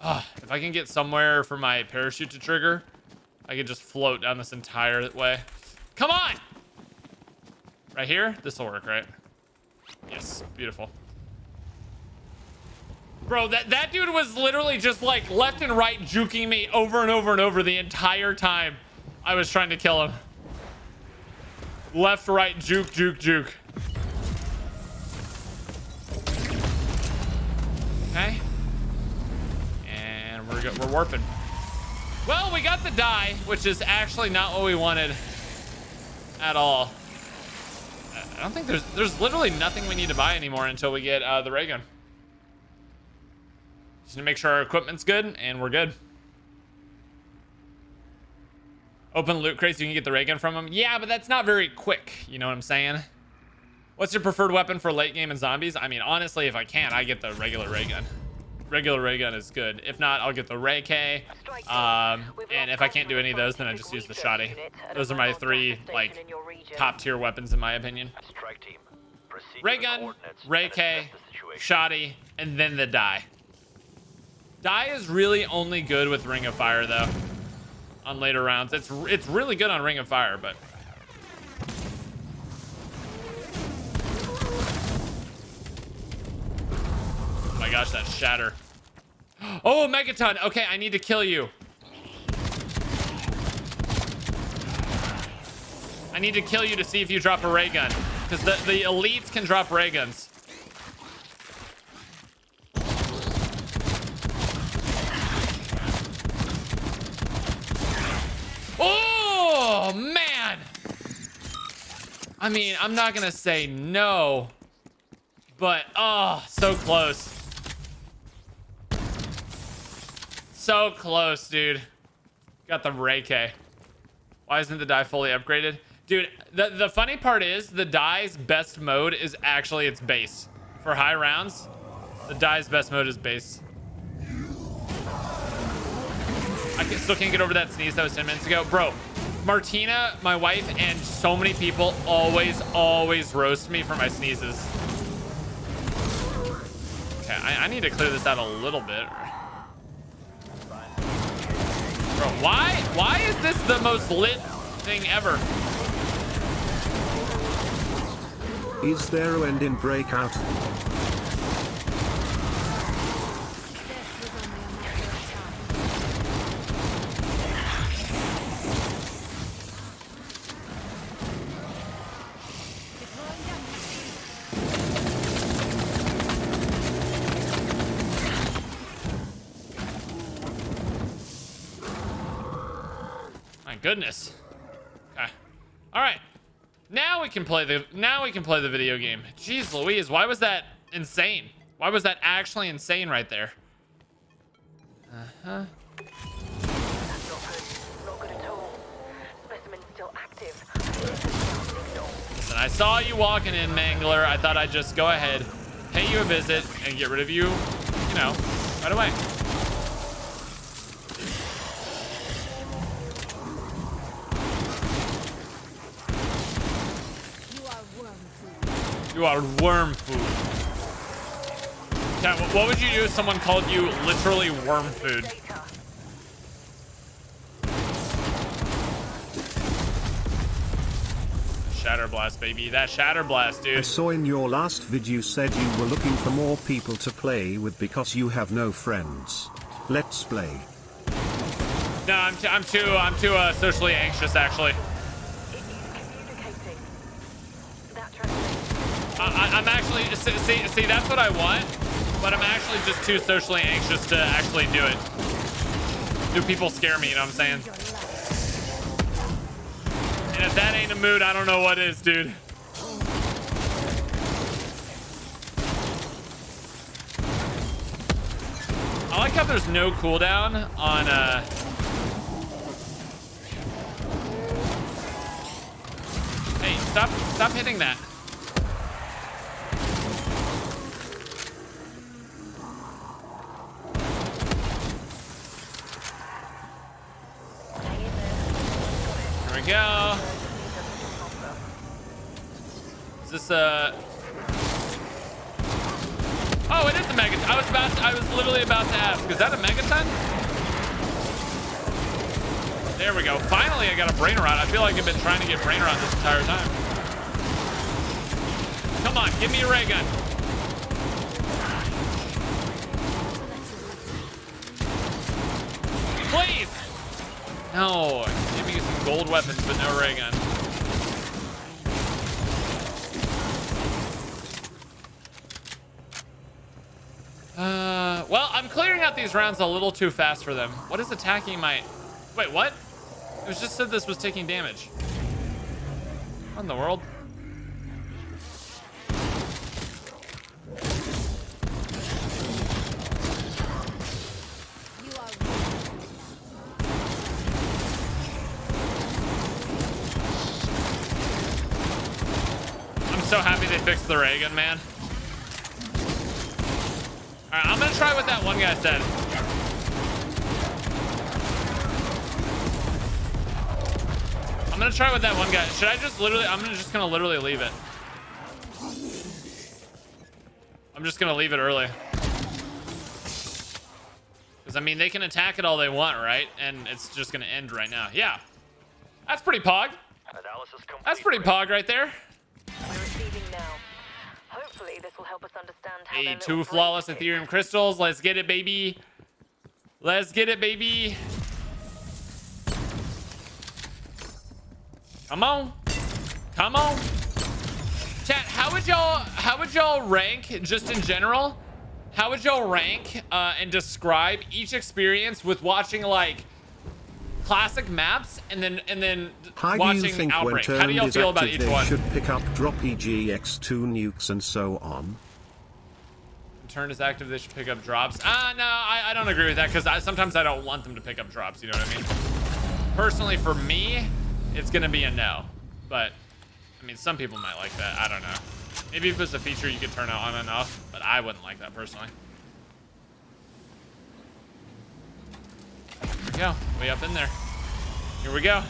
Oh, if I can get somewhere for my parachute to trigger, I could just float down this entire way. Come on! Right here? This will work, right? Yes, beautiful. Bro, that dude was literally just like left and right juking me over and over and over the entire time I was trying to kill him. Left, right, juke. Okay. And we're warping. Well, we got the die, which is actually not what we wanted at all. I don't think there's literally nothing we need to buy anymore until we get the ray gun. Just to make sure our equipment's good and we're good. Open loot crates, you can get the ray gun from them. Yeah, but that's not very quick. You know what I'm saying? What's your preferred weapon for late game and zombies? I mean, honestly, if I can, I get the regular ray gun. Regular ray gun is good. If not, I'll get the Ray K. And if I can't do any of those, then I just use the Shoddy. Those are my three, like, top tier weapons in my opinion.
Strike team. Proceed
Ray
to the
gun,
coordinates
Ray
and
K,
assess the situation.
Shoddy, and then the die. Die is really only good with Ring of Fire though. On later rounds, it's really good on Ring of Fire, but. Oh my gosh, that shatter. Oh, Megaton. Okay, I need to kill you. I need to kill you to see if you drop a ray gun. Because the elites can drop ray guns. Oh, man. I mean, I'm not going to say no. But, oh, so close. So close, dude. Got the Ray K. Why isn't the die fully upgraded? Dude, the funny part is the die's best mode is actually its base. For high rounds, the die's best mode is base. I still can't get over that sneeze that was 10 minutes ago. Bro, Martina, my wife, and so many people always roast me for my sneezes. Okay, I need to clear this out a little bit. Bro, why is this the most lit thing ever?
Is there a end in Breakout?
My goodness. Okay. All right. Now we can play the video game. Jeez Louise, why was that insane? Why was that actually insane right there?
Not good at all. Specimen's still active.
Listen, I saw you walking in, Mangler. I thought I'd just go ahead, pay you a visit, and get rid of you, you know, right away. You are worm food. Yeah, what would you do if someone called you literally worm food? Shatter Blast, baby. That Shatter Blast, dude.
I saw in your last vid you said you were looking for more people to play with because you have no friends. Let's play.
No, I'm too socially anxious, actually. I'm actually see that's what I want, but I'm actually just too socially anxious to actually do it. Do people scare me? You know what I'm saying? And if that ain't a mood, I don't know what is, dude. I like how there's no cooldown on Hey, stop hitting that. There we go. Is this Oh, it is a megaton. I was literally about to ask. Is that a megaton? There we go. Finally, I got a brain rot. I feel like I've been trying to get brain rot this entire time. Come on, give me a ray gun. Please. No, give me some gold weapons, but no ray gun. Well, I'm clearing out these rounds a little too fast for them. What is attacking my... Wait, what? It was just said this was taking damage. What in the world? I'm so happy they fixed the ray gun, man. All right, I'm gonna try what that one guy said. I'm gonna try what that one guy. Should I just literally? I'm just gonna literally leave it. I'm just gonna leave it early. Because I mean, they can attack it all they want, right? And it's just gonna end right now. Yeah, that's pretty pog. That's pretty pog right there.
We're receiving now. Hopefully this will help us understand how
Hey, 2 flawless Ethereum crystals. Let's get it, baby. Let's get it, baby. Come on. Come on. Chat, how would y'all rank, just in general, how would y'all rank and describe each experience with watching like classic maps and then
How do
watching
you think when
Outbreak? How do
turned
y'all
is
feel about
active,
each
they
one?
should pick up drop EGX2 nukes and so on?
Turn is active, they should pick up drops. No, I don't agree with that because sometimes I don't want them to pick up drops, you know what I mean? Personally, for me, it's gonna be a no. But I mean, some people might like that. I don't know. Maybe if it's a feature you could turn it on and off, but I wouldn't like that personally. Here we go. Way up in there. Here we go.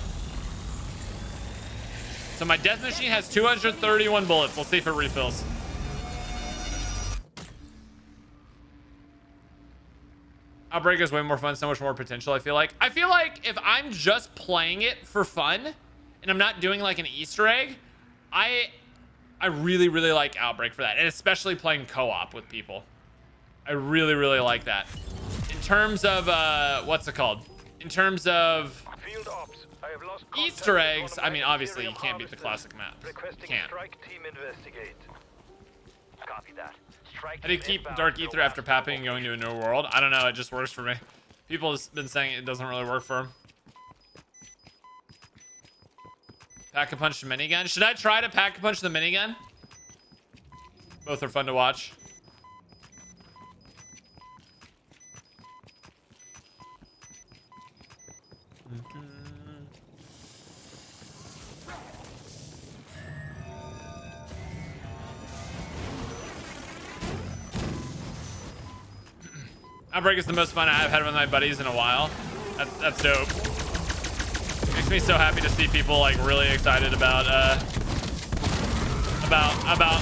So my death machine has 231 bullets. We'll see if it refills. Outbreak is way more fun, so much more potential, I feel like. I feel like if I'm just playing it for fun and I'm not doing like an Easter egg, I really, really like Outbreak for that. And especially playing co-op with people. I really, really like that. In terms of, what's it called? In terms of
Field ops. I have lost
Easter
contact with
eggs,
one of
I mean,
my
obviously you
Ethereum
can't beat the
harvesters.
classic maps. You
Requesting
can't.
strike team investigate.
Copy that. Strike
How do you
team
keep
inbound
Dark
to
Ether
the
after
last
papping and going to a new world? I don't know, it just works for me. People have been saying it doesn't really work for them. Pack-a-punch the minigun. Should I try to pack-a-punch the minigun? Both are fun to watch. Outbreak is the most fun I've had with my buddies in a while. That's dope. Makes me so happy to see people like really excited about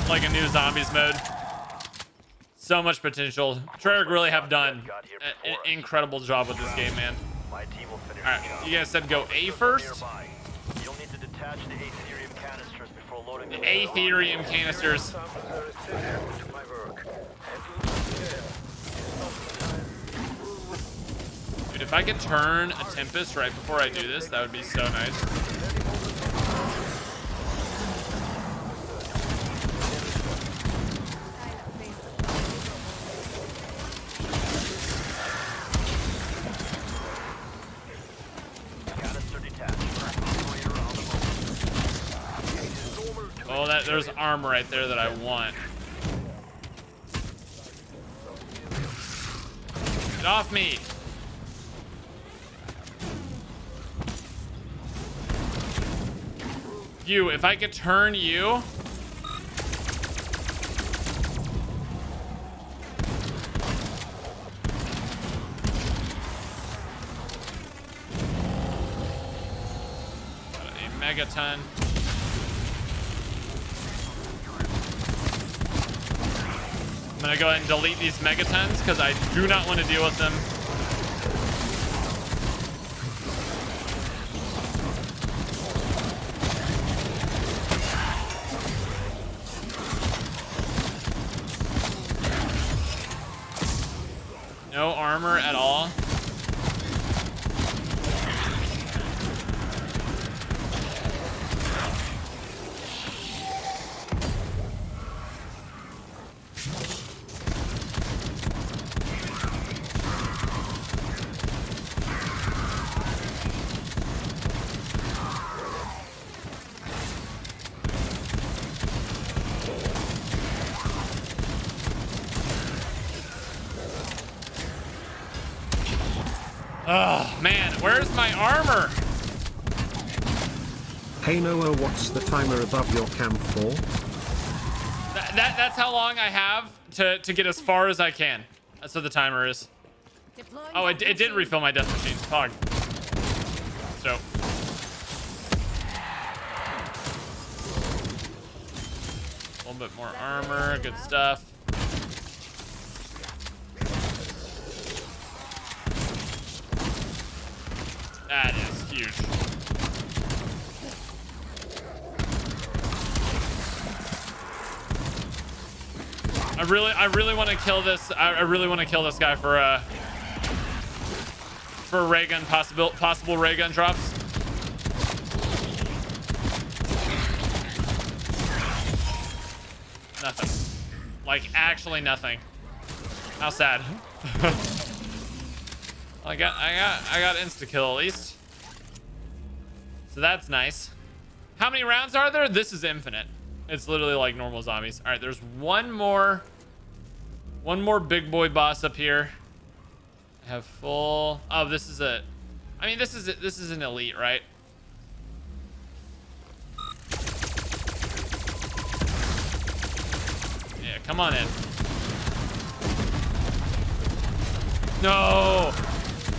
like a new zombies mode. So much potential. Treyarch really have done an incredible job with this game, man.
My team will finish
All right,
the job.
you guys said go A first.
Nearby. You'll need to detach the Aetherium canisters before loading the
Aetherium canisters.
Samples are essential to my work. Handle with care.
Dude, if I could turn a Tempest right before I do this, that would be so nice.
canister detached. Operator on the move.
Oh, there's armor right there that I want. Get off me. You, if I could turn you. Got a megaton. I'm gonna go ahead and delete these megatons because I do not want to deal with them. No armor at all. Oh man, where's my armor?
Hey Noah, what's the timer above your camp for?
That's how long I have to get as far as I can. That's what the timer is.
Deploying
Oh, it did
machine.
refill my death machine. Pog. So. A little bit more armor, good stuff. That is huge. I really want to kill this. I really want to kill this guy for ray gun possible ray gun drops. Nothing. Like, actually nothing. How sad. I got insta-kill at least. So that's nice. How many rounds are there? This is infinite. It's literally like normal zombies. All right, there's one more big boy boss up here. I have full. Oh, this is a. I mean, this is an elite, right? Yeah, come on in. No.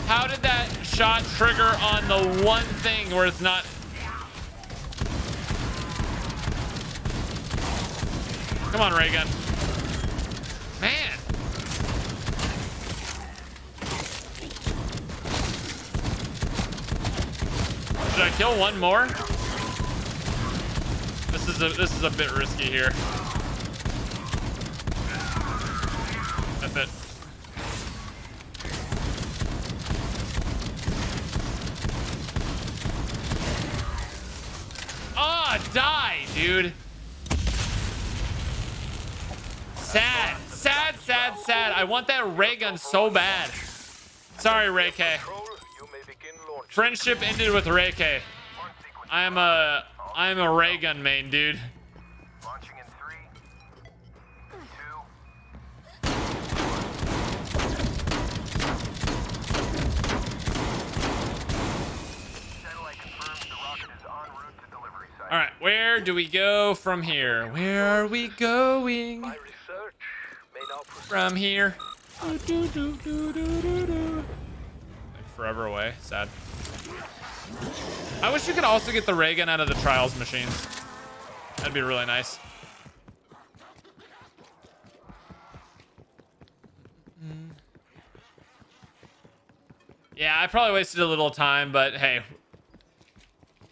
How did that shot trigger on the one thing where it's not? Come on, ray gun. Man. Should I kill one more? This is a bit risky here. That's it. Ah, die, dude. Sad, sad, sad, sad. I want that ray gun so bad. Sorry, Ray K. Friendship ended with Ray K. I'm a ray gun main, dude.
Launching in 3, 2. Satellite confirms the rocket is en route to delivery site.
All right, where do we go from here? Where are we going
My research may now proceed.
from here? Like forever away. Sad. I wish you could also get the ray gun out of the trials machines. That'd be really nice. Yeah, I probably wasted a little time, but hey.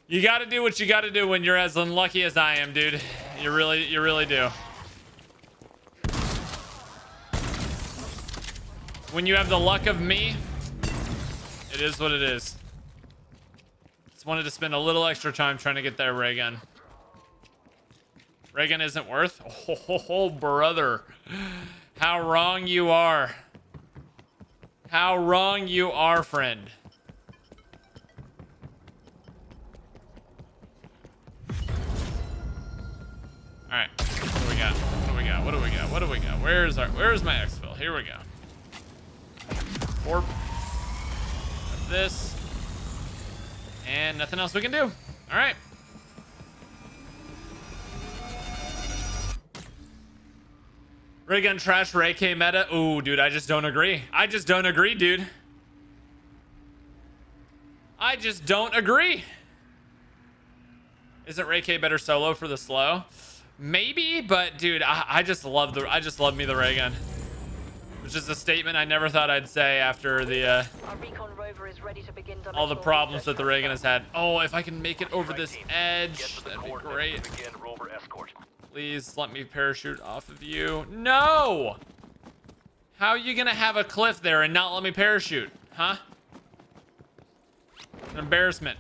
You gotta do what you gotta do when you're as unlucky as I am, dude. You really do. When you have the luck of me, it is what it is. Just wanted to spend a little extra time trying to get that ray gun. Ray gun isn't worth? Oh, brother. How wrong you are. How wrong you are, friend. All right, what do we got? What do we got? What do we got? What do we got? Where's my exfil? Here we go. Orb. This. And nothing else we can do. All right. Ray gun trash, Ray K meta. Ooh, dude, I just don't agree. I just don't agree, dude. I just don't agree. Isn't Ray K better solo for the slow? Maybe, but dude, I just love me the ray gun. Which is a statement I never thought I'd say after the
Our recon rover is ready to begin
all the problems that the ray gun has had. Oh, if I can make it over this edge, that'd be great.
Begin rover escort.
Please let me parachute off of you. No! How are you gonna have a cliff there and not let me parachute? Huh? An embarrassment.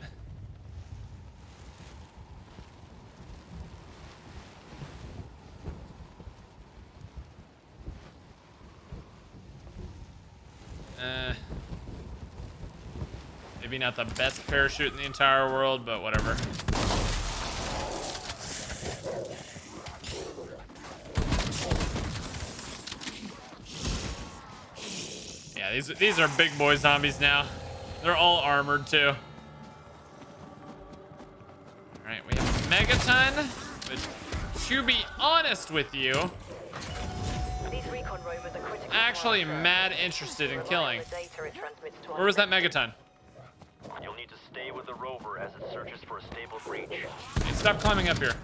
Maybe not the best parachute in the entire world, but whatever. Yeah, these are big boy zombies now. They're all armored too. All right, we have a Megaton, which, to be honest with you,
These recon rovers are critical.
actually mad interested in killing. Where was that Megaton?
You'll need to stay with the rover as it searches for a stable breach.
Hey, stop climbing up here.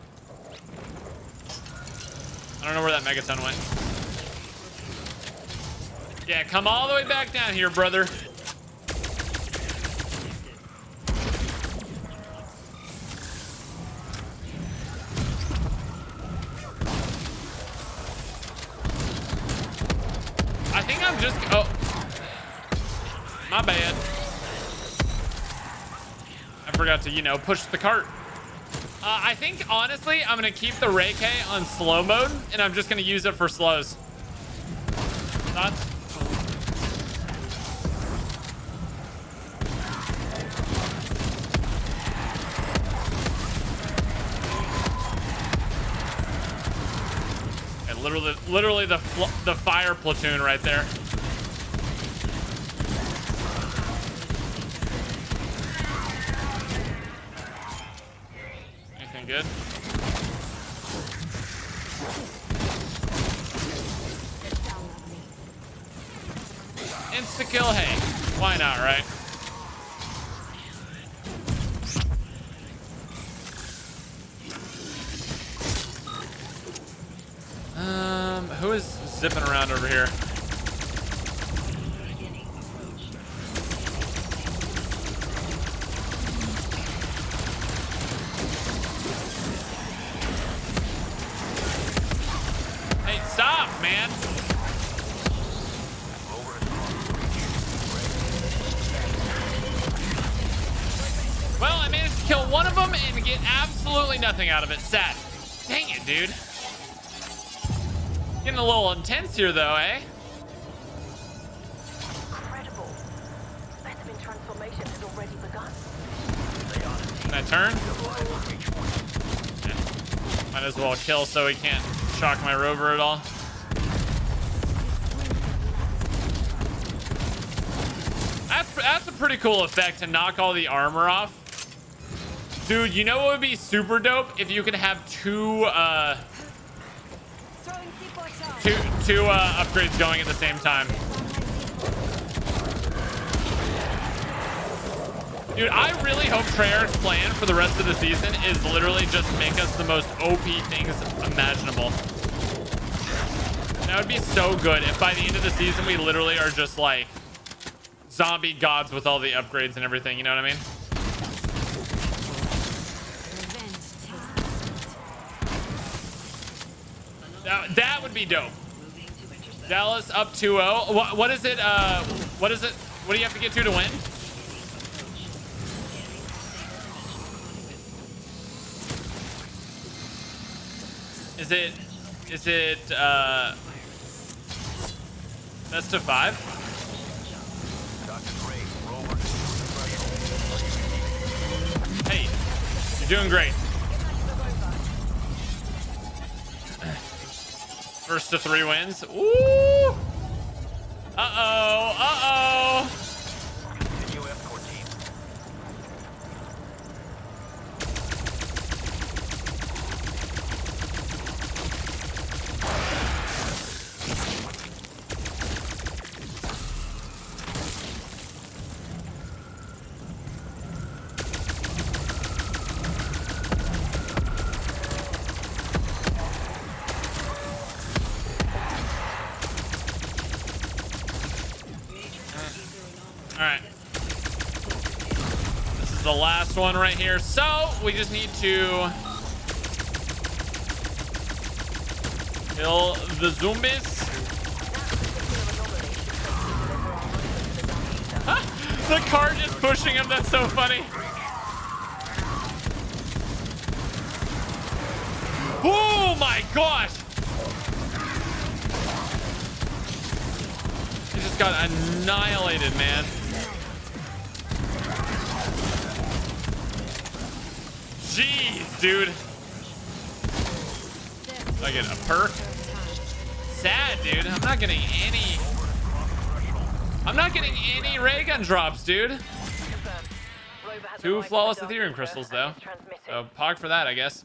I don't know where that Megaton went. Yeah, come all the way back down here, brother. I think I'm just... Oh. My bad. I forgot to, push the cart. I think, honestly, I'm going to keep the Ray K on slow mode, and I'm just going to use it for slows. Thoughts? And literally the fire platoon right there. Anything good? Insta kill, hey, why not, right? Who is zipping around over here? Hey, stop, man. Well, I managed to kill one of them and get absolutely nothing out of it. Sad. Dang it, dude. Getting a little intense here, though, eh?
Incredible. Specimen transformation has already begun.
Can I turn? Yeah. Might as well kill so he can't shock my rover at all. That's a pretty cool effect to knock all the armor off. Dude, you know what would be super dope? If you could have two upgrades going at the same time. Dude, I really hope Treyarch's plan for the rest of the season is literally just make us the most OP things imaginable. That would be so good if by the end of the season we literally are just like zombie gods with all the upgrades and everything, you know what I mean? That would be dope. Dallas up 2-0. What is it? What is it? What do you have to get to win? Is it best of 5? Hey, you're doing great. First to 3 wins. Ooh. Uh-oh. Uh-oh.
Continue F-14.
All right. This is the last one right here. So we just need to kill the zombies. The car just pushing him. That's so funny. Oh my gosh. He just got annihilated, man. Jeez, dude. Do I get a perk? Sad, dude. I'm not getting any ray gun drops, dude. 2 flawless Ethereum crystals, though. So, pog for that, I guess.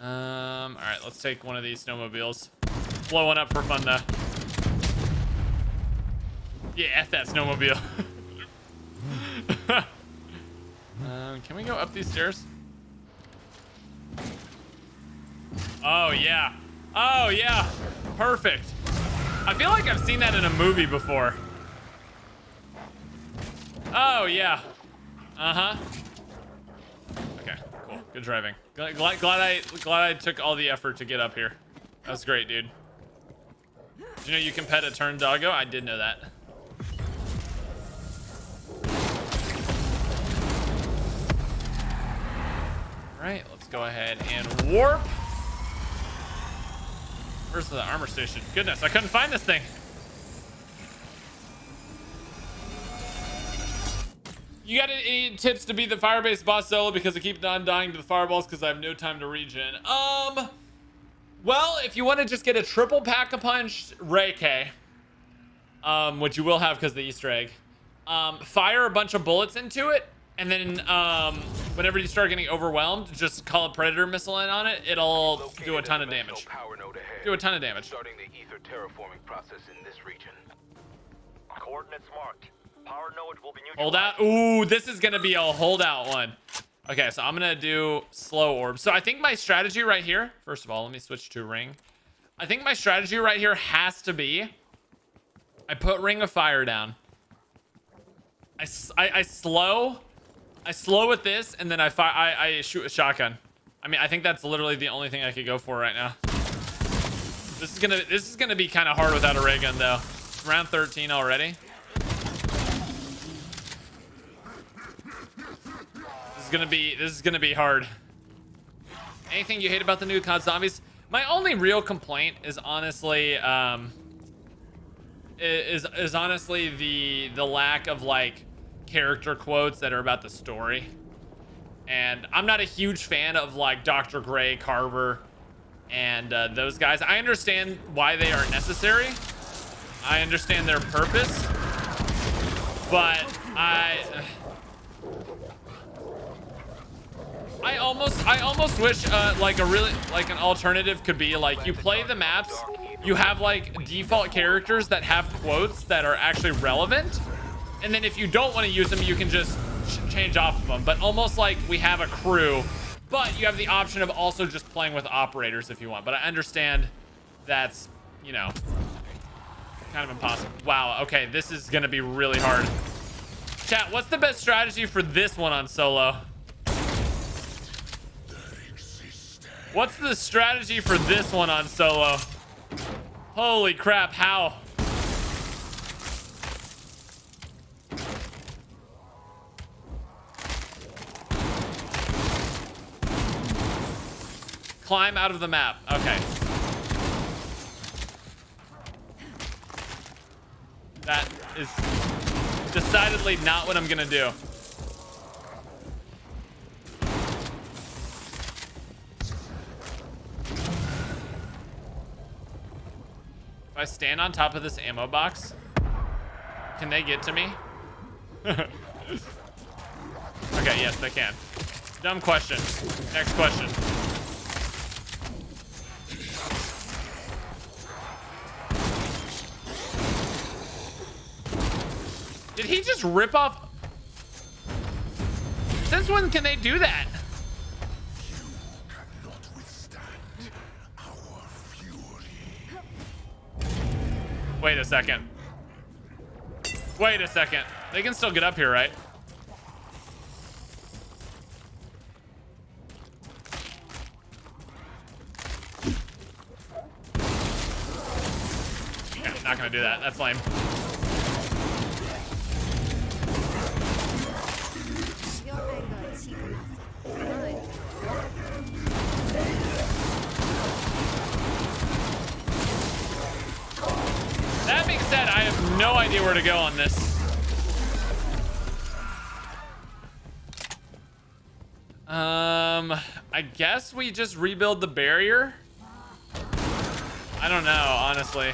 All right, let's take one of these snowmobiles. Blow one up for fun, though. Yeah, F that snowmobile. Can we go up these stairs? Oh, yeah. Oh, yeah. Perfect. I feel like I've seen that in a movie before. Oh, yeah. Uh-huh. Okay, cool. Good driving. Glad I took all the effort to get up here. That was great, dude. Did you know you can pet a turned doggo? I did know that. All right, let's go ahead and warp. Where's the armor station? Goodness, I couldn't find this thing. You got any tips to beat the fire-based boss solo? Because I keep on dying to the fireballs because I have no time to regen. Well, if you want to just get a triple pack-a-punch Reike, which you will have because of the Easter egg, fire a bunch of bullets into it, and then whenever you start getting overwhelmed, just call a predator missile in on it. It'll do a ton of damage.
Power node ahead.
Do a ton of damage.
Starting the ether terraforming process in this region.
Coordinates marked. Power node will be
Hold
neutralized.
out. Ooh, this is gonna be a holdout one. Okay, so I'm gonna do slow orb. So I think my strategy right here, first of all, let me switch to ring. I think my strategy right here has to be, I put ring of fire down. I slow with this, and then I shoot a shotgun. I mean, I think that's literally the only thing I could go for right now. This is gonna be kind of hard without a ray gun though. Round 13 already. This is gonna be hard. Anything you hate about the new COD Zombies? My only real complaint is honestly the lack of like character quotes that are about the story. And I'm not a huge fan of like Dr. Gray, Carver, and those guys. I understand why they are necessary. I understand their purpose, but I almost wish like an alternative could be like you play the maps, you have like default characters that have quotes that are actually relevant, and then if you don't want to use them, you can just change off of them. But almost like we have a crew, but you have the option of also just playing with operators if you want. But I understand that's, you know, kind of impossible. Wow, okay, this is gonna be really hard. Chat, what's the best strategy for this one on solo? What's the strategy for this one on solo? Holy crap, how? Climb out of the map. Okay. That is decidedly not what I'm gonna do. If I stand on top of this ammo box, can they get to me? Okay, yes, they can. Dumb question. Next question. Did he just rip off? Since when can they do that? Wait a second. Wait a second. They can still get up here, right? Yeah, not gonna do that. That's lame.
Your anger is even mine.
That being said, I have no idea where to go on this. I guess we just rebuild the barrier. I don't know, honestly.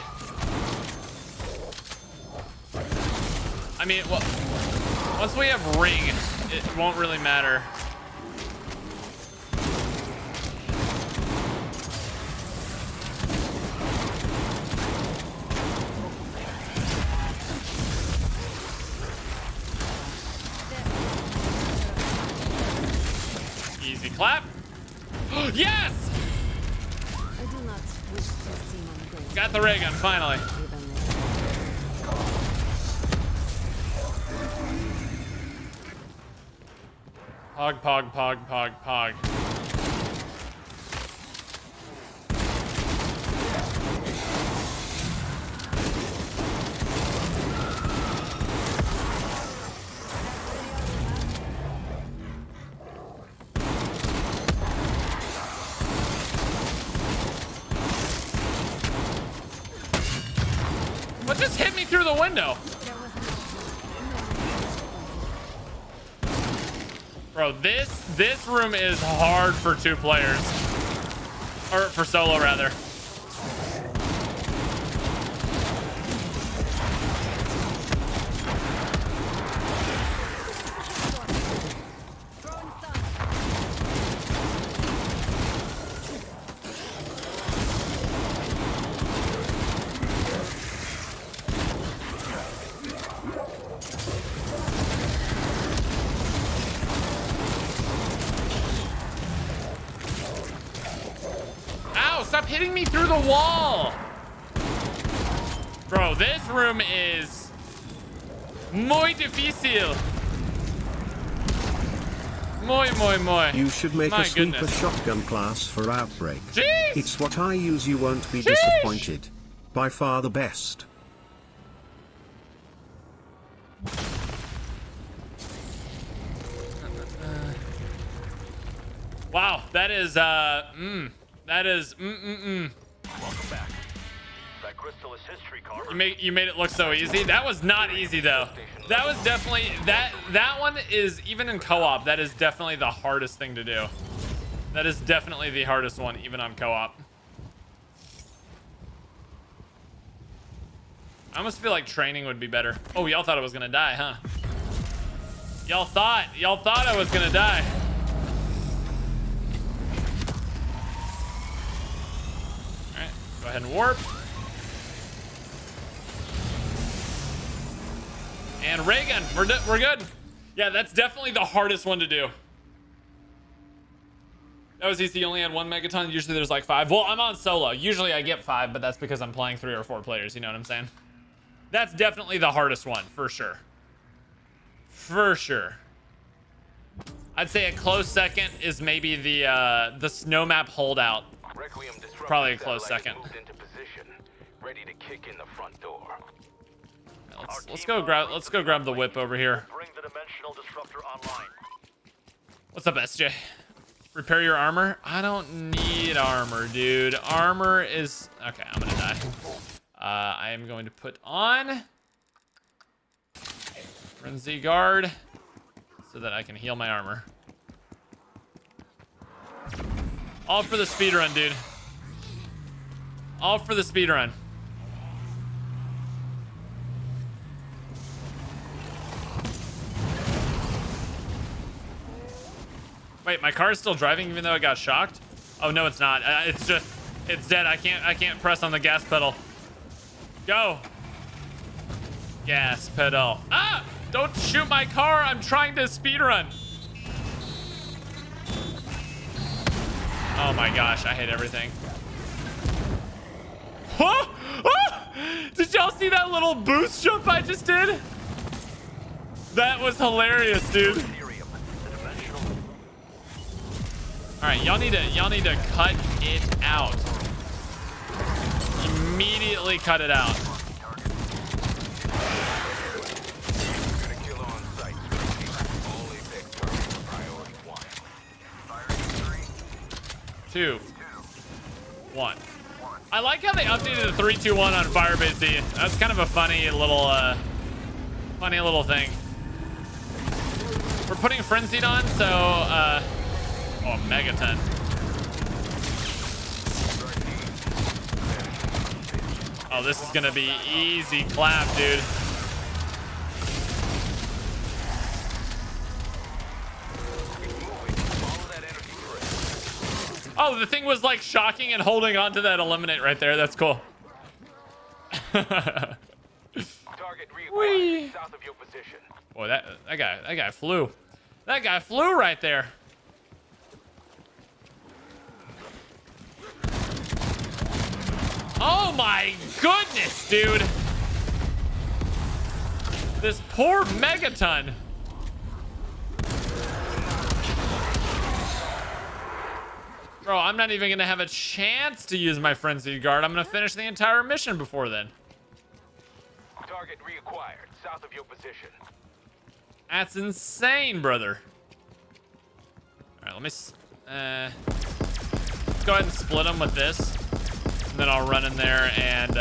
I mean, well, once we have ring, it won't really matter. Easy clap. Yes!
I do not wish to see one go.
Got the ray gun, finally. Pog, pog, pog, pog, pog. What just hit me through the window?
There was
Bro, this room is hard for 2 players. Or for solo, rather.
throwing stun.
Ow, stop hitting me through the wall. Bro, this room is muy difícil. Muy.
You should make
My
a sleeper
goodness.
shotgun class for Outbreak.
Jeez.
It's what I use, you won't be
Sheesh.
disappointed. By far the best.
Wow, that is that is
Welcome back. That crystal is history, Carver.
you made it look so easy. That was not easy though. That was definitely that one is, even in co-op, that is definitely the hardest thing to do. That is definitely the hardest one, even on co-op. I almost feel like training would be better. Oh, y'all thought I was gonna die, huh? Y'all thought I was gonna die. All right, go ahead and warp. And ray gun, we're good. Yeah, that's definitely the hardest one to do. That was easy. You only had 1 megaton. Usually there's like 5. Well, I'm on solo. Usually I get 5, but that's because I'm playing 3 or 4 players. You know what I'm saying? That's definitely the hardest one, for sure. For sure. I'd say a close second is maybe the snow map holdout.
Requiem disruptor
Probably a close
satellite
second.
moved into position, ready to kick in the front door.
Let's go grab the whip over here.
Bring the dimensional disruptor online.
What's up, SJ? Repair your armor? I don't need armor, dude. Armor is... Okay, I'm gonna die. I am going to put on Frenzy Guard so that I can heal my armor. All for the speedrun, dude. All for the speedrun. Wait, my car's still driving even though I got shocked? Oh no, it's not. It's just, it's dead. I can't press on the gas pedal. Go. Gas pedal. Ah! Don't shoot my car. I'm trying to speedrun. Oh my gosh, I hate everything. Huh? Ah! Did y'all see that little boost jump I just did? That was hilarious, dude.
Ethereum, the dimensional.
All right, y'all need to cut it out. Immediately cut it out.
Gonna kill on site. Only pick target priority 1. Firing 3,
2, 1. I like how they updated the 3, 2, 1 on Firebase D. That's kind of a funny little thing. We're putting Frenzied on, so oh, Megaton. Oh, this is gonna be easy clap, dude. Oh, the thing was like shocking and holding on to that eliminate right there. That's cool.
target reacquired south of your position.
Boy, that guy flew. That guy flew right there. Oh my goodness, dude. This poor Megaton. Bro, I'm not even gonna have a chance to use my Frenzied Guard. I'm gonna finish the entire mission before then.
Target reacquired south of your position.
That's insane, brother. All right, let me let's go ahead and split them with this, and then I'll run in there and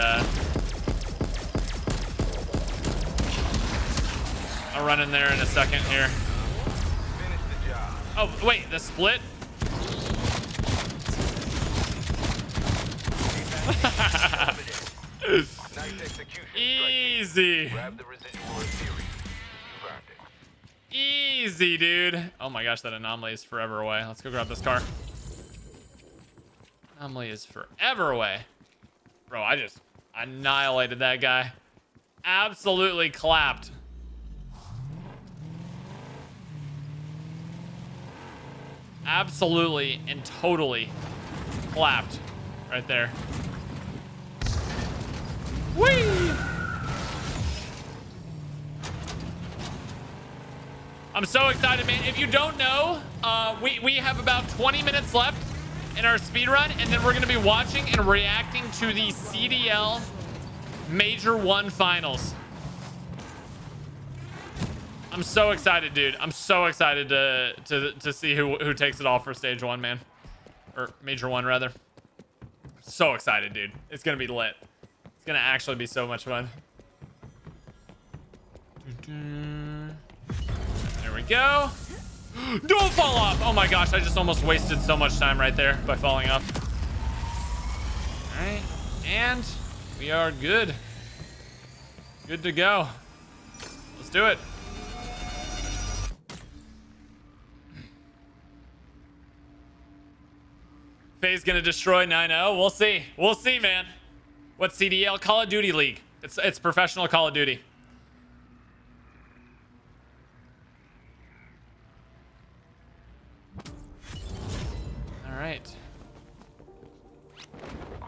I'll run in there in a second here.
Finish the job.
Oh, wait, the split?
Nice execution.
Easy.
Grab the residual in theory. You earned it.
Easy, dude. Oh my gosh, that anomaly is forever away. Let's go grab this car. Anomaly is forever away. Bro, I just annihilated that guy. Absolutely clapped. Absolutely and totally clapped right there. Whee! I'm so excited, man. If you don't know, we have about 20 minutes left in our speed run, and then we're going to be watching and reacting to the CDL Major 1 finals. I'm so excited, dude. I'm so excited to see who takes it all for stage 1, man. Or Major 1, rather. So excited, dude. It's going to be lit. It's going to actually be so much fun. There we go. Don't fall off. Oh my gosh, I just almost wasted so much time right there by falling off. All right, and we are good. Good to go. Let's do it. Faye's gonna destroy 9-0. We'll see. We'll see, man. What CDL? Call of Duty League. It's professional Call of Duty. All right.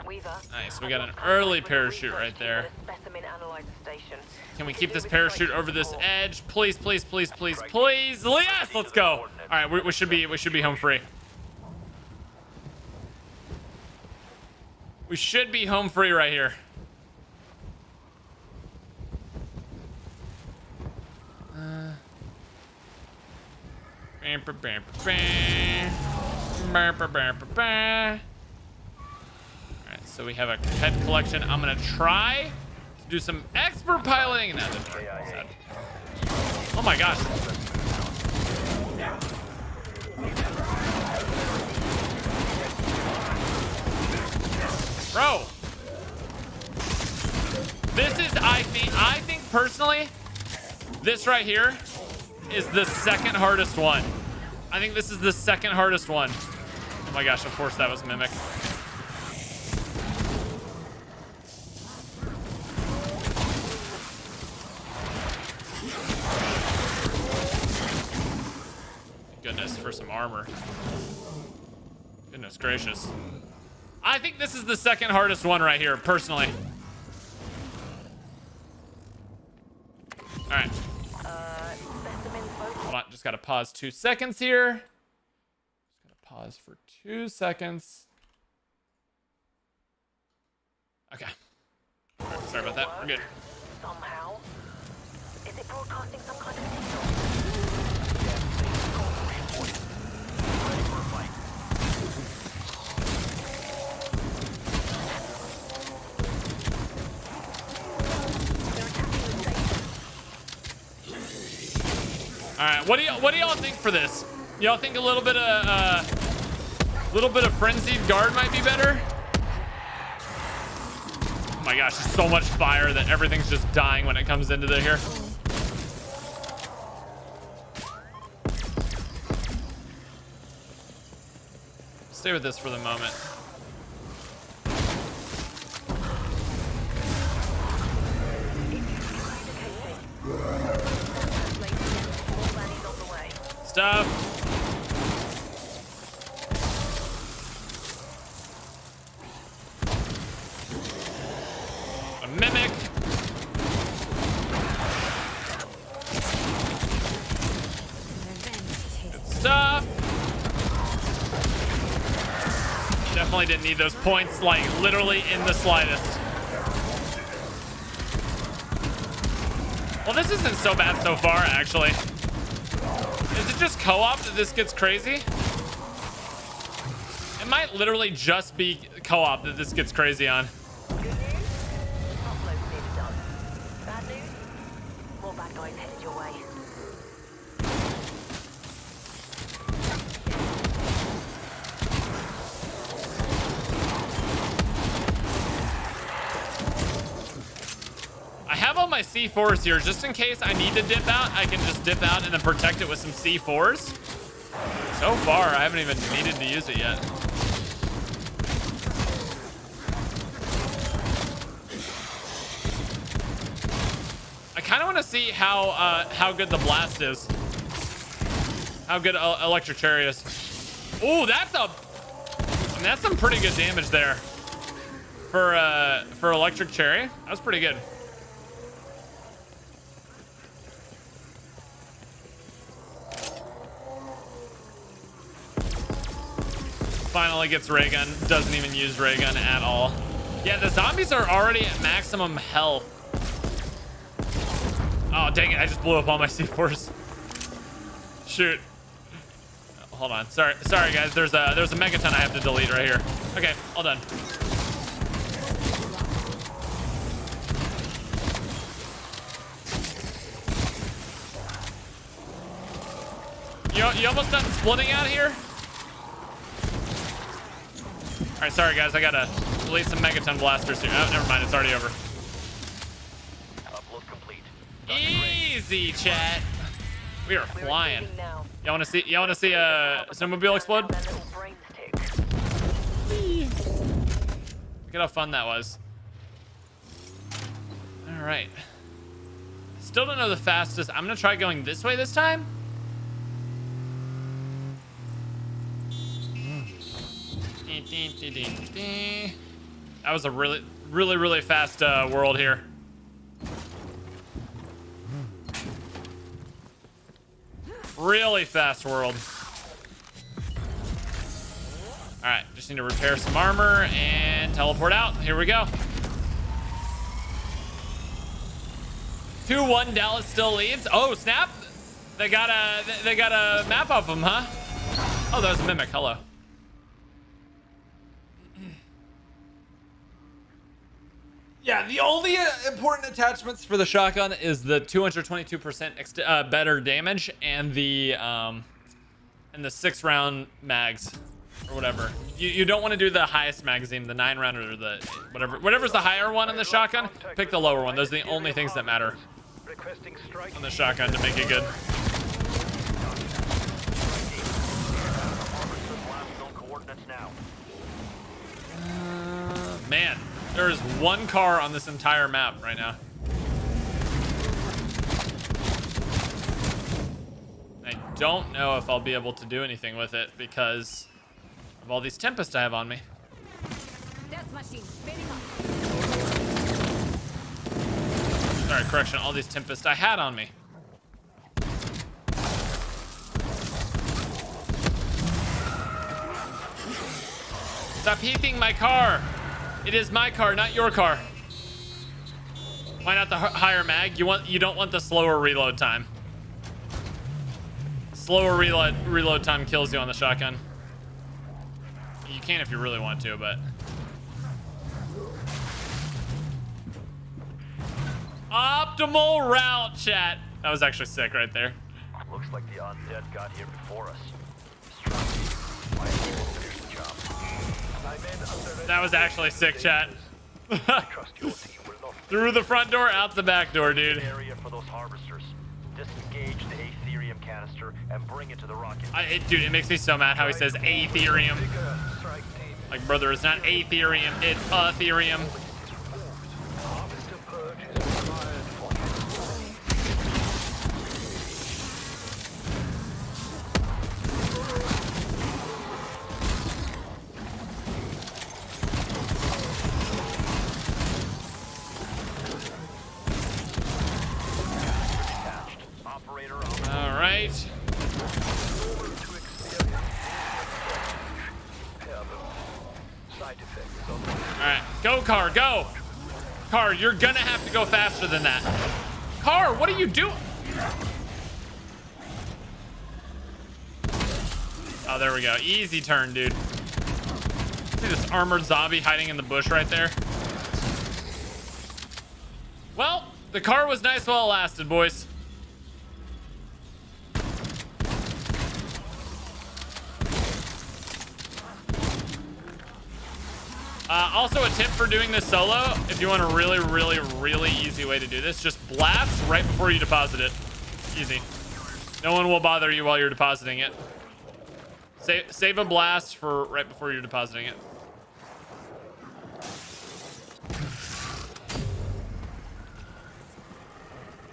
Weaver.
Nice. We got an early parachute right there.
Specimen analyzer station.
Can we keep this parachute over this edge? Please, please, please, please, please. Yes, let's go. All right, we should be home free. We should be home free right here. Alright, so we have a head collection. I'm gonna try to do some expert piloting. No, oh my gosh. Bro. This is, I think personally, this right here is the second hardest one. I think this is the second hardest one. Oh my gosh, of course that was Mimic. Goodness, for some armor. Goodness gracious. I think this is the second hardest one right here, personally. All right. Hold on, just gotta pause 2 seconds here. Just gotta pause for 2 seconds. Okay. All right, sorry about that. We're good.
Somehow. Is it broadcasting some kind of signal?
All right, what do y'all think for this? Y'all think a little bit of frenzied guard might be better? Oh my gosh, there's so much fire that everything's just dying when it comes into here. Stay with this for the moment. Stuff. A Mimic. Good stuff. Definitely didn't need those points, like literally in the slightest. Well, this isn't so bad so far, actually. Is it just co-op that this gets crazy? It might literally just be co-op that this gets crazy on.
Good news? Upload's nearly done. Bad news? More bad guys headed your way.
all my C4s here just in case I need to dip out. I can just dip out and then protect it with some C4s. So far, I haven't even needed to use it yet. I kind of want to see how good the blast is. How good electric cherry is. Ooh, that's some pretty good damage there for electric cherry. That was pretty good. Finally gets ray gun. Doesn't even use ray gun at all. Yeah, the zombies are already at maximum health. Oh dang it! I just blew up all my C4s. Shoot. Hold on. Sorry guys. There's a megaton I have to delete right here. Okay, all done. You almost done splitting out here? All right, sorry guys. I gotta delete some megaton blasters here. Oh, never mind. It's already over.
Upload complete.
Easy, chat. We are flying.
Receiving now.
Y'all want to see a snowmobile explode?
How their little brains tick.
Look at how fun that was. All right. Still don't know the fastest. I'm gonna try going this way this time. That was a really fast world here. Really fast world. All right, just need to repair some armor and teleport out. Here we go. 2-1 Dallas still leads. Oh snap! They got a map of them, huh? Oh, that was a mimic. Hello. Yeah, the only important attachments for the shotgun is the 222% better damage and the 6-round mags or whatever. You don't want to do the highest magazine, the 9-round or the whatever's the higher one on the shotgun. Pick the lower one. Those are the only things that matter
Requesting strike.
on the shotgun to make it good.
Coordinates now.
Man, there is one car on this entire map right now. I don't know if I'll be able to do anything with it because of all these Tempest I have on me.
Death machine spinning up.
Sorry, correction, all these Tempest I had on me. Stop heating my car. It is my car, not your car. Why not the higher mag? You don't want the slower reload time. Slower reload time kills you on the shotgun. You can if you really want to, but optimal route, chat. That was actually sick right there.
Looks like the undead got here before us. Why are you finish the job?
That was actually sick, chat.
Trust your team will not
Through the front door, out the back door, dude.
area for those harvesters. Disengage the Aetherium canister and bring it to the rocket.
Dude, it makes me so mad how he says Aetherium.
strike team.
Like, brother, it's not Aetherium, it's Ethereum.
Harvester purge is required for
Attached. Operator on
All right.
to experience side effects of
All right, go, car, go. Car, you're gonna have to go faster than that. Car, what are you doing? Oh, there we go. Easy turn, dude. See this armored zombie hiding in the bush right there? Well, the car was nice while it lasted, boys. Also, a tip for doing this solo, if you want a really, really, really easy way to do this, just blast right before you deposit it. Easy. No one will bother you while you're depositing it. Save a blast for right before you're depositing it.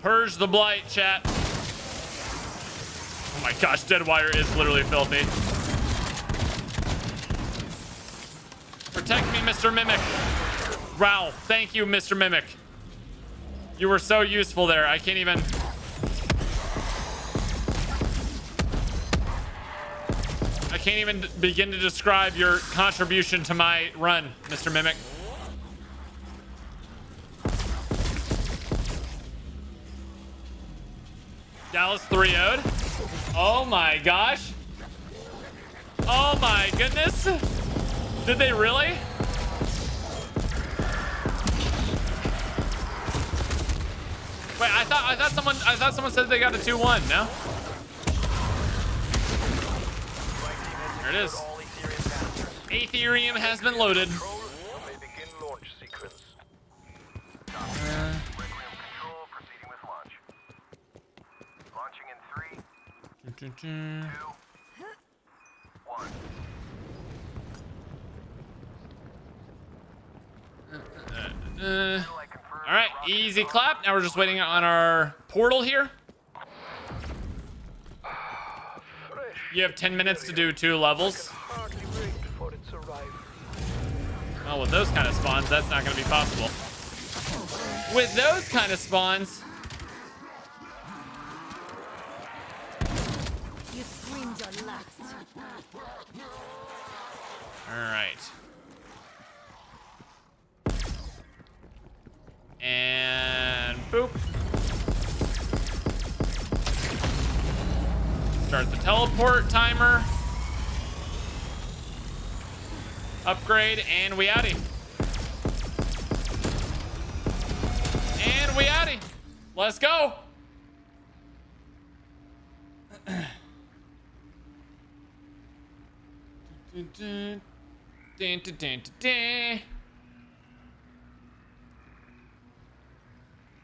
Purge the blight, chat. Oh my gosh, Deadwire is literally filthy. Protect me, Mr. Mimic. Wow, thank you, Mr. Mimic. You were so useful there. I can't even... I can't even begin to describe your contribution to my run, Mr. Mimic. Dallas 3-0'd. Oh my gosh. Oh my goodness. Did they really? Wait, I thought someone said they got a 2-1, no? There it is. Aetherium has been loaded.
Control, you may begin launch sequence.
Requiem control proceeding with launch. Launching in 3, 2, 1.
All right, easy clap. Now we're just waiting on our portal here. You have 10 minutes to do 2 levels.
Hardly wait for its arrival.
Well, with those kind of spawns, that's not going to be possible. With those kind of spawns.
You screamed your last.
All right. And boop. Start the teleport timer. Upgrade, and we outie. And we outie. Let's go.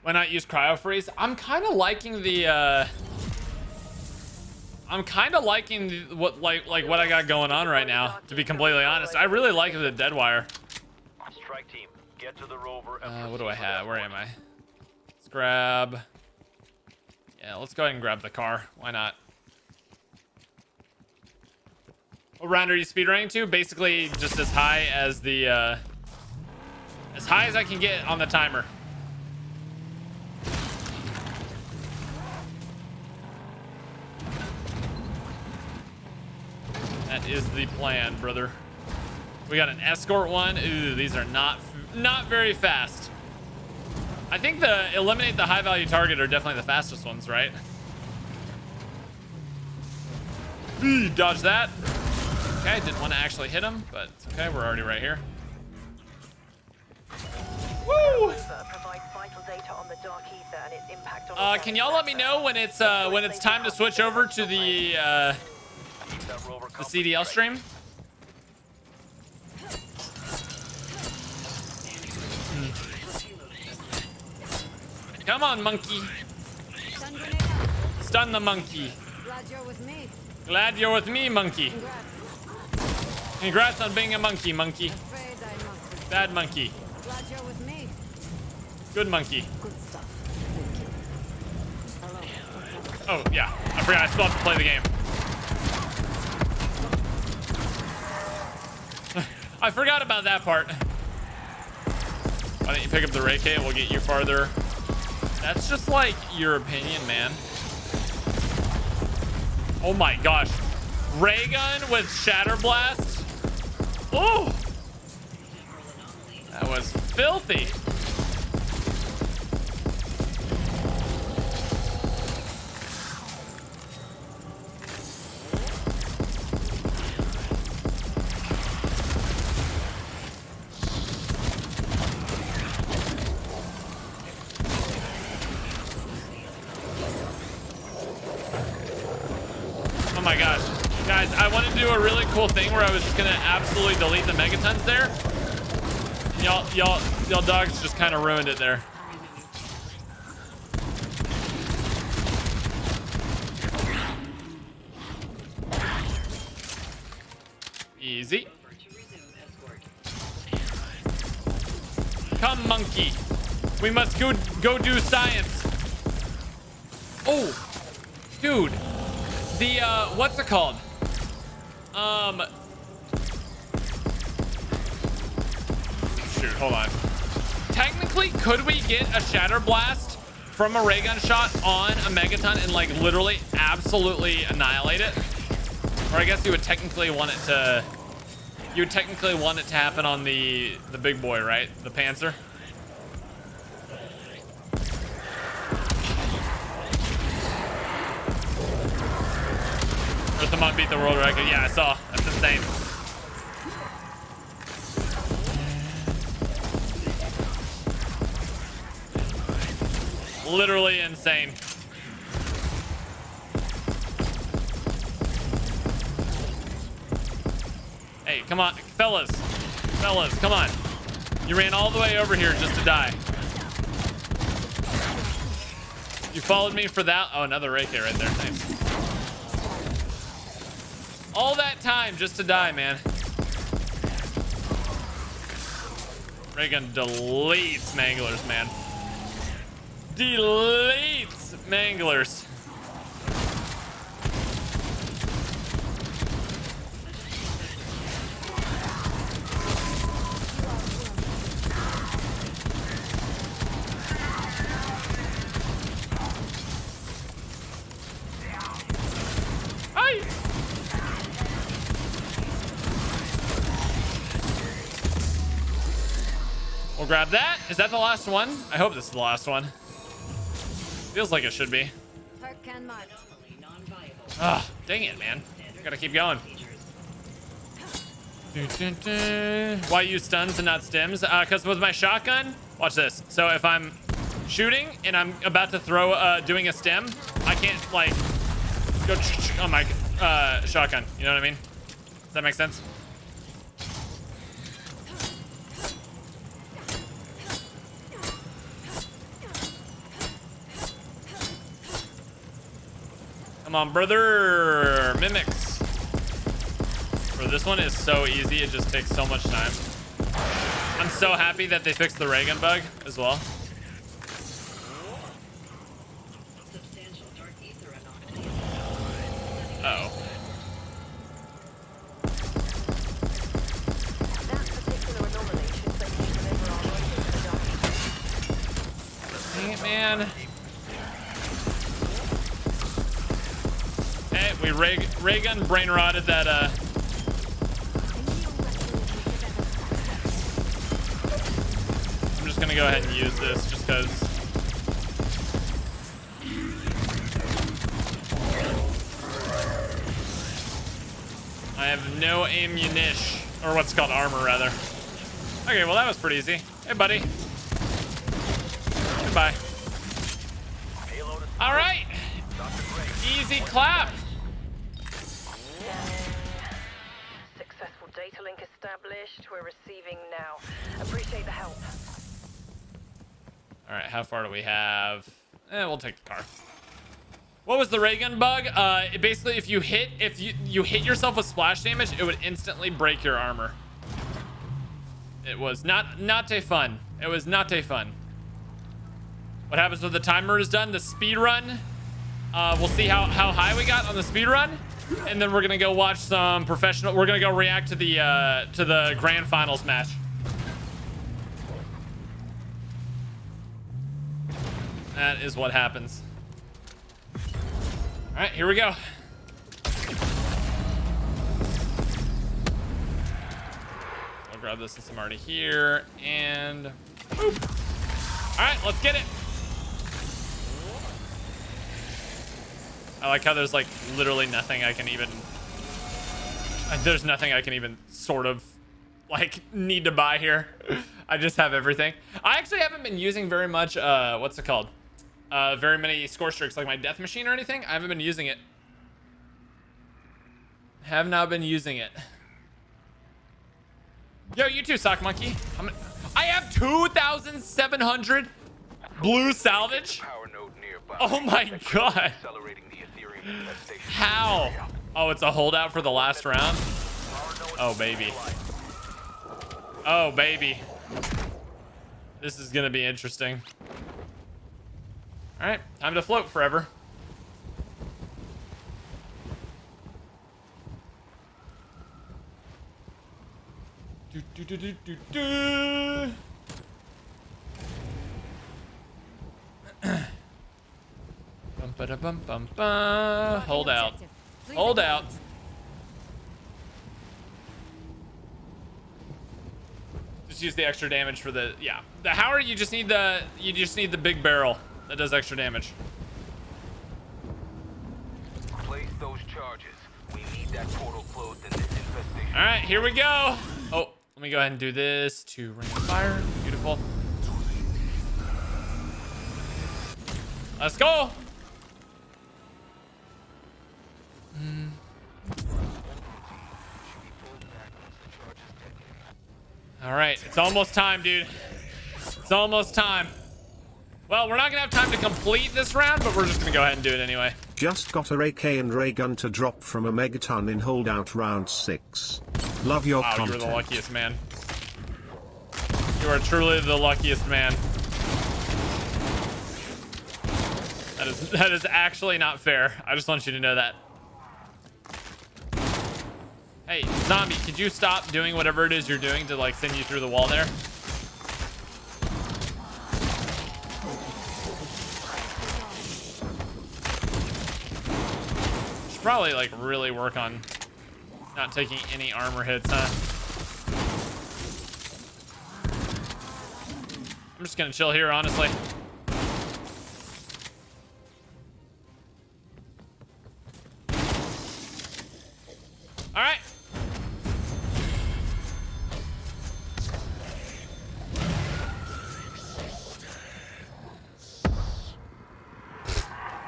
Why not use cryo freeze? I'm kind of liking the what what I got going on right now, to be completely honest. I really like the Deadwire.
Strike team, get to the rover and
What do I have? Where am I? Let's grab... Yeah, let's go ahead and grab the car. Why not? What round are you speedrunning to? Basically just as high as the as high as I can get on the timer. That is the plan, brother. We got an escort one. Ooh, these are not very fast. I think the eliminate the high value target are definitely the fastest ones, right? Ooh, dodge that. Okay, didn't want to actually hit him, but it's okay. We're already right here. Woo!
Provides vital data on the dark ether and its impact on
Can y'all let me know when it's time to switch over to the CDL stream? Come on, monkey.
Stun grenade out.
Stun the monkey.
Glad you're with me.
Glad you're with me, monkey.
Congrats.
Congrats on being a monkey, monkey.
Afraid I must.
Bad monkey.
Glad you're with me.
Good monkey.
Good stuff. Thank you. Hello.
Oh, yeah. I forgot I still have to play the game. I forgot about that part. Why don't you pick up the Ray K? We'll get you farther. That's just like your opinion, man. Oh my gosh. Ray gun with Shatter Blast. Oh, that was filthy. Oh my gosh. Guys, I want to do a really cool thing where I was just going to absolutely delete the megatons there. Y'all dogs just kind of ruined it there. Easy. Come, monkey. We must go do science. Oh, dude. The what's it called? Shoot, hold on. Technically, could we get a shatter blast from a ray gun shot on a megaton and like literally absolutely annihilate it? Or I guess you would technically want it to happen on the big boy, right? The Panzer. Earthamon beat the world record. Yeah, I saw. That's insane. Literally insane. Hey, come on, fellas, come on. You ran all the way over here just to die. You followed me for that. Oh, another Reiki right there. Nice. All that time just to die, man. Reagan deletes manglers, man. Deletes manglers. We'll grab that. Is that the last one? I hope this is the last one. Feels like it should be. Ah, dang it, man. Gotta keep going. Why use stuns and not stims? Because with my shotgun, watch this. So if I'm shooting and I'm about to throw, doing a stim, I can't like go on my shotgun. You know what I mean? Does that make sense? Come on, brother. Mimics. Bro, this one is so easy. It just takes so much time. I'm so happy that they fixed the ray gun bug as well. Uh-oh. Dang it, man. Hey, we ray gun brain rotted that I'm just gonna go ahead and use this just because. I have no ammunition, or what's called armor rather. Okay, well that was pretty easy. Hey buddy. Goodbye. All right. Easy clap.
Successful data link established. We're receiving now. Appreciate the help.
All right, how far do we have? We'll take the car. What was the ray gun bug? Basically, if you hit yourself with splash damage, it would instantly break your armor. It was not a fun. It was not a fun. What happens when the timer is done? The speed run. We'll see how high we got on the speed run, and then we're gonna go watch some professional. We're gonna go react to the grand finals match. That is what happens. All right, here we go. I'll grab this since I'm already here, and boop. All right, let's get it. I like how there's like literally nothing I can even. There's nothing I can even sort of like need to buy here. I just have everything. I actually haven't been using very much. What's it called? Very many score streaks, like my death machine or anything. I haven't been using it. Have not been using it. Yo, you too, Sock Monkey. I have 2,700 blue salvage.
Power node nearby.
Oh my god.
Accelerating the Ethereum infestation.
How? Oh, it's a holdout for the last round? Oh, baby. Oh, baby. This is gonna be interesting. All right, time to float forever. Do, do, do, do, do, do. Bum, ba, da, bum, bum, ba. Hold out. Hold out. Just use the extra damage for the, yeah. The Howard, you just need the big barrel that does extra damage.
Place those charges. We need that portal closed in this infestation.
All right, here we go. Oh, let me go ahead and do this to ring of fire. Beautiful. Let's go. All right, it's almost time, dude. It's almost time. Well, we're not gonna have time to complete this round, but we're just gonna go ahead and do it anyway.
Just got a AK and ray gun to drop from a megaton in holdout round 6. Love your
Wow,
content.
you're the luckiest man. You are truly the luckiest man. That is actually not fair. I just want you to know that. Hey, zombie, could you stop doing whatever it is you're doing to like send you through the wall there? Should probably like really work on not taking any armor hits, huh? I'm just gonna chill here, honestly. All right.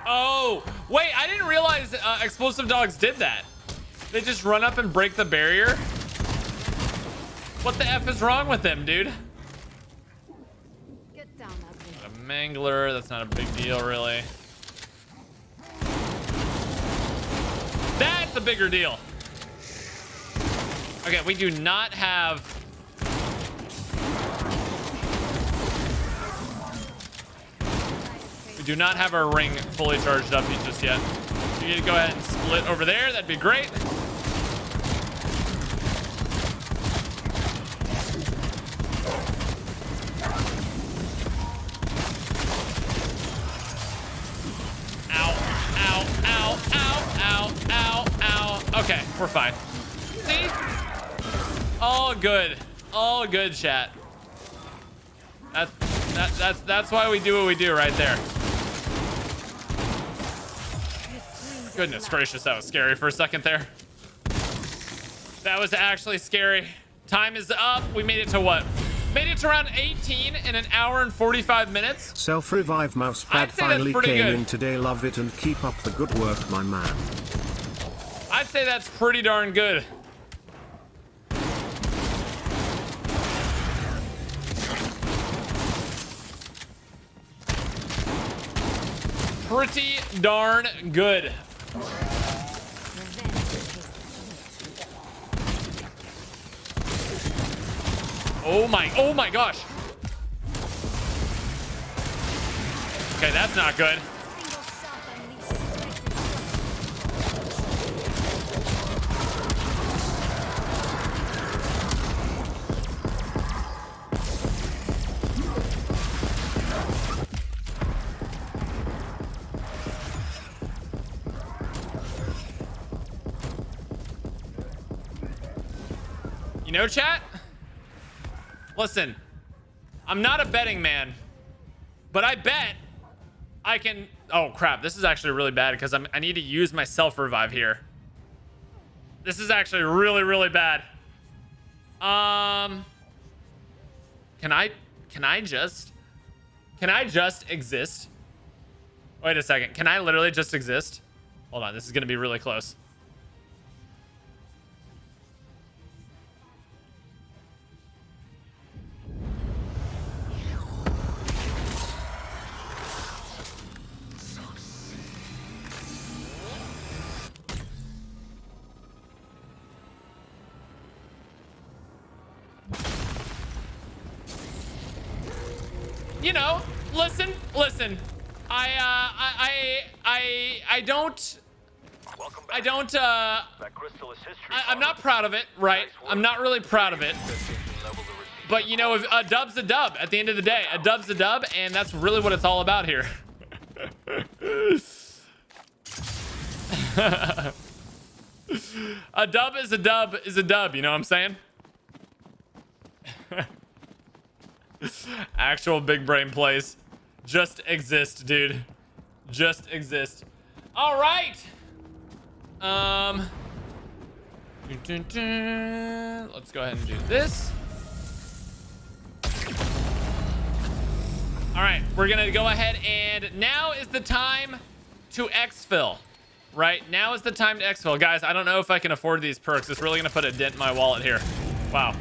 Oh, wait, I didn't realize explosive dogs did that. They just run up and break the barrier. What the F is wrong with them, dude?
Get down, ugly.
A mangler, that's not a big deal, really. That's a bigger deal. Okay, we do not have... We do not have our ring fully charged up just yet. You need to go ahead and split over there. That'd be great. Ow, ow, ow, ow, ow, ow, ow. Okay, we're fine. See? All good. All good, chat. That's why we do what we do right there. Goodness gracious, that was scary for a second there. That was actually scary. Time is up. We made it to what? Made it to round 18 in an hour and 45 minutes.
Self-revive mousepad
I'd say that's
finally
pretty
came
good.
in today. Love it and keep up the good work, my man.
I'd say that's pretty darn good. Pretty darn good. Oh my gosh. Okay, that's not good.
Single shot unleashes collective
You know, chat? Listen, I'm not a betting man, but I bet I can... Oh, crap. This is actually really bad because I need to use my self-revive here. This is actually really, really bad. Can I just exist? Wait a second. Can I literally just exist? Hold on. This is going to be really close. you know, listen. I don't.
Welcome back.
I don't.
That crystal is history.
I'm not proud of it, right? I'm not really proud of it. But you know, if a dub's a dub at the end of the day. A dub's a dub, and that's really what it's all about here. A dub is a dub is a dub, you know what I'm saying? Actual big brain plays just exist, dude. Just exist. All right. Let's go ahead and do this. All right, we're gonna go ahead and now is the time to exfil. Right, now is the time to exfil. Guys, I don't know if I can afford these perks. It's really gonna put a dent in my wallet here. Wow.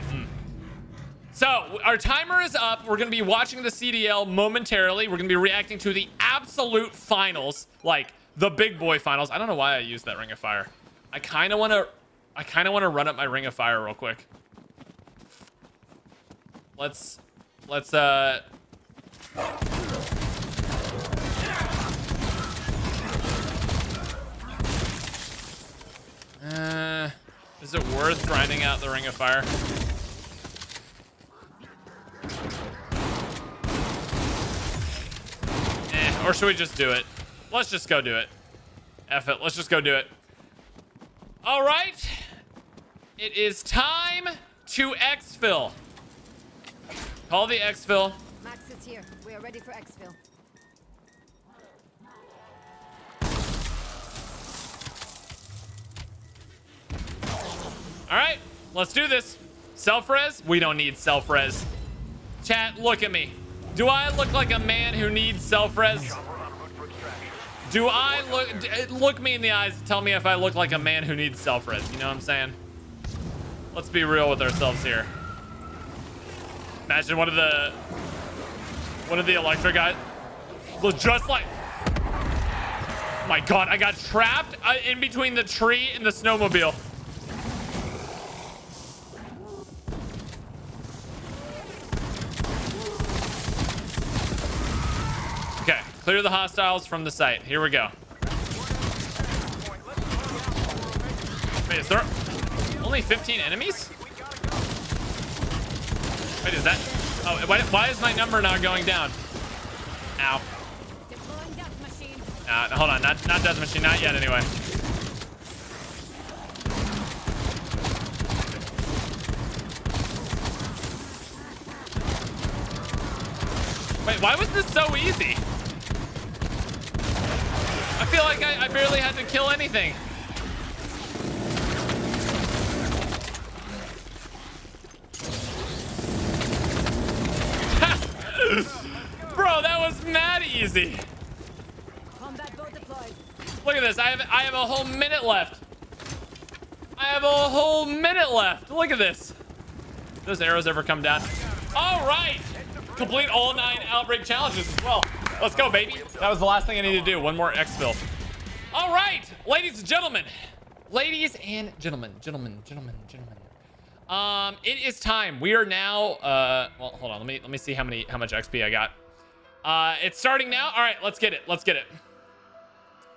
So our timer is up. We're gonna be watching the CDL momentarily. We're gonna be reacting to the absolute finals, like the big boy finals. I don't know why I used that Ring of Fire. I kind of want to run up my Ring of Fire real quick. Let's is it worth grinding out the Ring of Fire? Or should we just do it? Let's just go do it. F it. Let's just go do it. All right. It is time to exfil. Call the exfil.
Max is here. We are ready for exfil.
All right. Let's do this. Self-res? We don't need self-res. Chat, look at me. Do I look like a man who needs self-res? Do I look me in the eyes and tell me if I look like a man who needs self-res? You know what I'm saying? Let's be real with ourselves here. Imagine one of the Electra guys was just like, oh my God, I got trapped in between the tree and the snowmobile. Okay, clear the hostiles from the site. Here we go. Wait, is there only 15 enemies? Wait, is that... Oh, why is my number not going down? Ow.
Deploying death machine.
Hold on, not death machine, not yet anyway. Wait, why was this so easy? I feel like I barely had to kill anything. Bro, that was mad easy.
Combat boat deployed.
Look at this. I have a whole minute left. I have a whole minute left. Look at this. Those arrows ever come down? All right. Complete all 9 outbreak challenges as well. Let's go, baby. That was the last thing I need to do. One more exfil. All right, ladies and gentlemen. Ladies and gentlemen. It is time. We are now well, hold on. Let me see how much XP I got. It's starting now. All right, let's get it. We